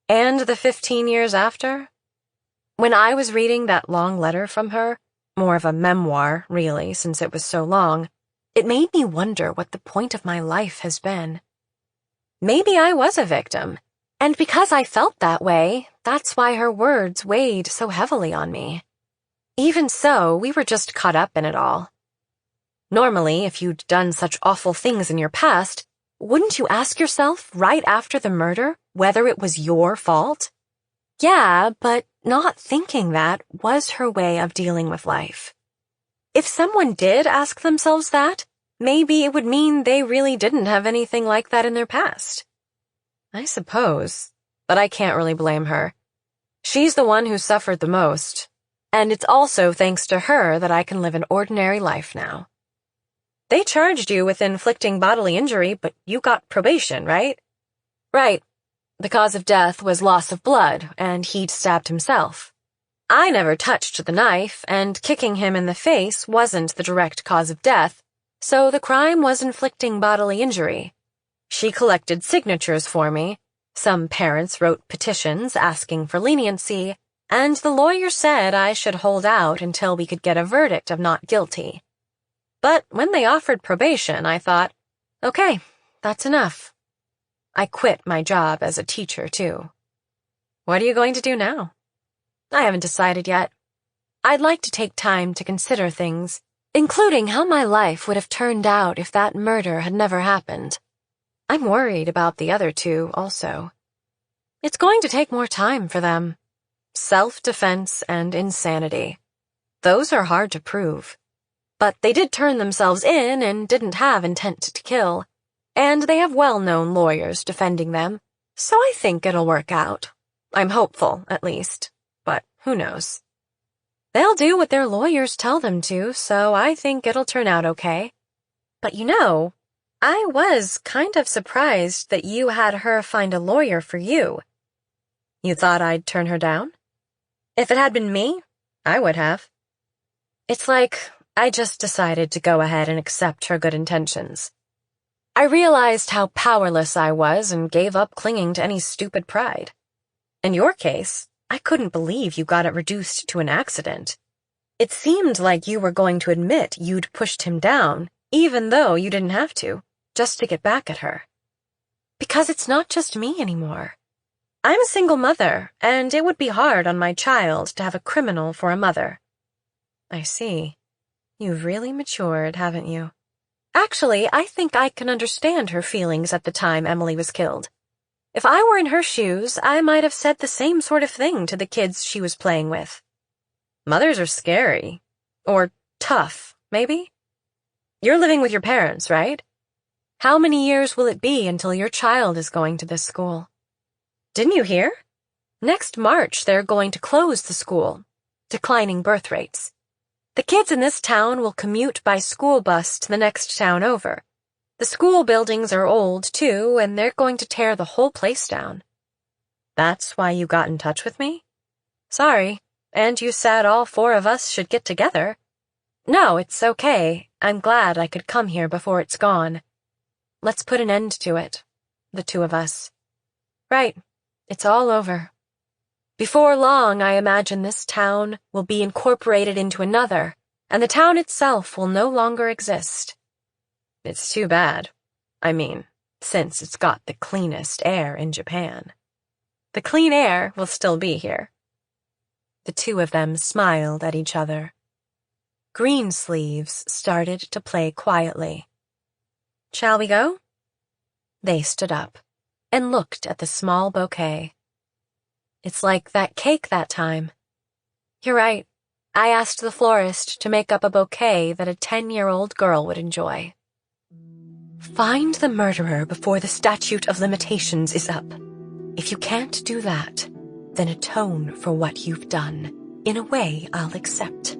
And the 15 years after? When I was reading that long letter from her, more of a memoir, really, since it was so long, it made me wonder what the point of my life has been. Maybe I was a victim, and because I felt that way, that's why her words weighed so heavily on me. Even so, we were just caught up in it all. Normally, if you'd done such awful things in your past, wouldn't you ask yourself right after the murder whether it was your fault? Yeah, but not thinking that was her way of dealing with life. If someone did ask themselves that, maybe it would mean they really didn't have anything like that in their past. I suppose, but I can't really blame her. She's the one who suffered the most, and it's also thanks to her that I can live an ordinary life now. They charged you with inflicting bodily injury, but you got probation, right? Right. The cause of death was loss of blood, and he'd stabbed himself. I never touched the knife, and kicking him in the face wasn't the direct cause of death, so the crime was inflicting bodily injury. She collected signatures for me. Some parents wrote petitions asking for leniency, and the lawyer said I should hold out until we could get a verdict of not guilty. But when they offered probation, I thought, okay, that's enough. I quit my job as a teacher, too. What are you going to do now? I haven't decided yet. I'd like to take time to consider things, including how my life would have turned out if that murder had never happened. I'm worried about the other two, also. It's going to take more time for them. Self-defense and insanity. Those are hard to prove. But they did turn themselves in and didn't have intent to kill, and they have well-known lawyers defending them, so I think it'll work out. I'm hopeful, at least, but who knows? They'll do what their lawyers tell them to, so I think it'll turn out okay. But you know, I was kind of surprised that you had her find a lawyer for you. You thought I'd turn her down? If it had been me, I would have. It's like I just decided to go ahead and accept her good intentions. I realized how powerless I was and gave up clinging to any stupid pride. In your case, I couldn't believe you got it reduced to an accident. It seemed like you were going to admit you'd pushed him down, even though you didn't have to, just to get back at her. Because it's not just me anymore. I'm a single mother, and it would be hard on my child to have a criminal for a mother. I see. You've really matured, haven't you? Actually, I think I can understand her feelings at the time Emily was killed. If I were in her shoes, I might have said the same sort of thing to the kids she was playing with. Mothers are scary. Or tough, maybe? You're living with your parents, right? How many years will it be until your child is going to this school? Didn't you hear? Next March, they're going to close the school. Declining birth rates. The kids in this town will commute by school bus to the next town over. The school buildings are old, too, and they're going to tear the whole place down. That's why you got in touch with me? Sorry, and you said all four of us should get together. No, it's okay. I'm glad I could come here before it's gone. Let's put an end to it, the two of us. Right, it's all over. Before long, I imagine this town will be incorporated into another, and the town itself will no longer exist. It's too bad. I mean, since it's got the cleanest air in Japan. The clean air will still be here. The two of them smiled at each other. Greensleeves started to play quietly. Shall we go? They stood up and looked at the small bouquet. It's like that cake that time. You're right. I asked the florist to make up a bouquet that a 10-year-old girl would enjoy. Find the murderer before the statute of limitations is up. If you can't do that, then atone for what you've done. In a way I'll accept.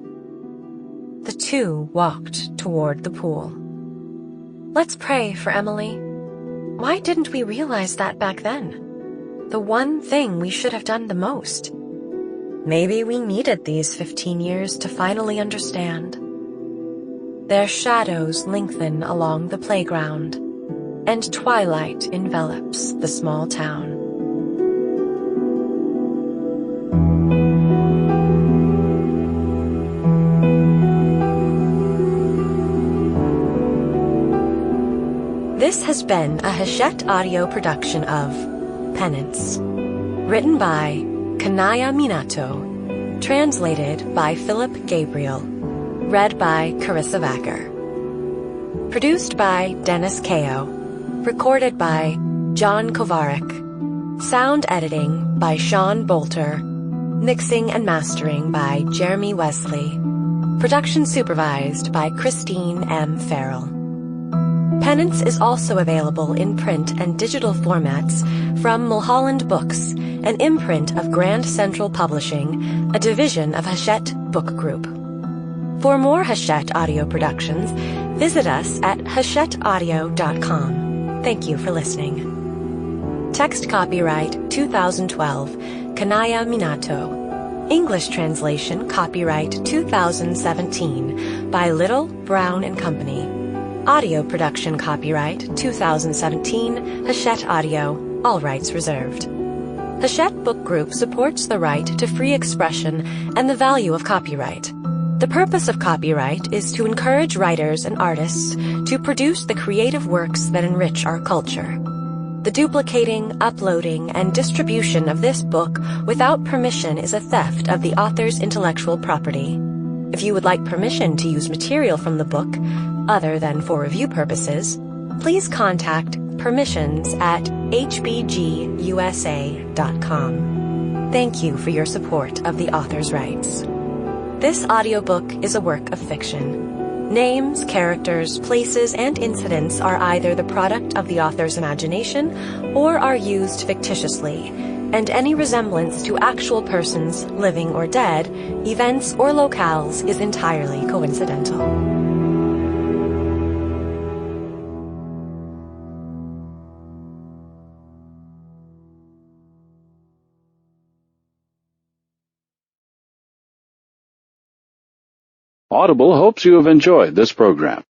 The two walked toward the pool. Let's pray for Emily. Why didn't we realize that back then? The one thing we should have done the most. Maybe we needed these 15 years to finally understand. Their shadows lengthen along the playground, and twilight envelops the small town. This has been a Hachette audio production of Penance, written by Kanaya Minato, translated by Philip Gabriel, read by Carissa Vacker. Produced by Dennis Kao, recorded by John Kovarik, sound editing by Sean Bolter, mixing and mastering by Jeremy Wesley, production supervised by Christine M. Farrell. Penance is also available in print and digital formats from Mulholland Books, an imprint of Grand Central Publishing, a division of Hachette Book Group. For more Hachette audio productions, visit us at hachetteaudio.com. Thank you for listening. Text copyright 2012, Kanaya Minato. English translation copyright 2017 by Little, Brown and Company. Audio production copyright 2017, Hachette Audio, all rights reserved. Hachette Book Group supports the right to free expression and the value of copyright. The purpose of copyright is to encourage writers and artists to produce the creative works that enrich our culture. The duplicating, uploading, and distribution of this book without permission is a theft of the author's intellectual property. If you would like permission to use material from the book, other than for review purposes, please contact permissions@hbgusa.com. Thank you for your support of the author's rights. This audiobook is a work of fiction. Names, characters, places, and incidents are either the product of the author's imagination or are used fictitiously, and any resemblance to actual persons, living or dead, events or locales is entirely coincidental. Audible hopes you have enjoyed this program.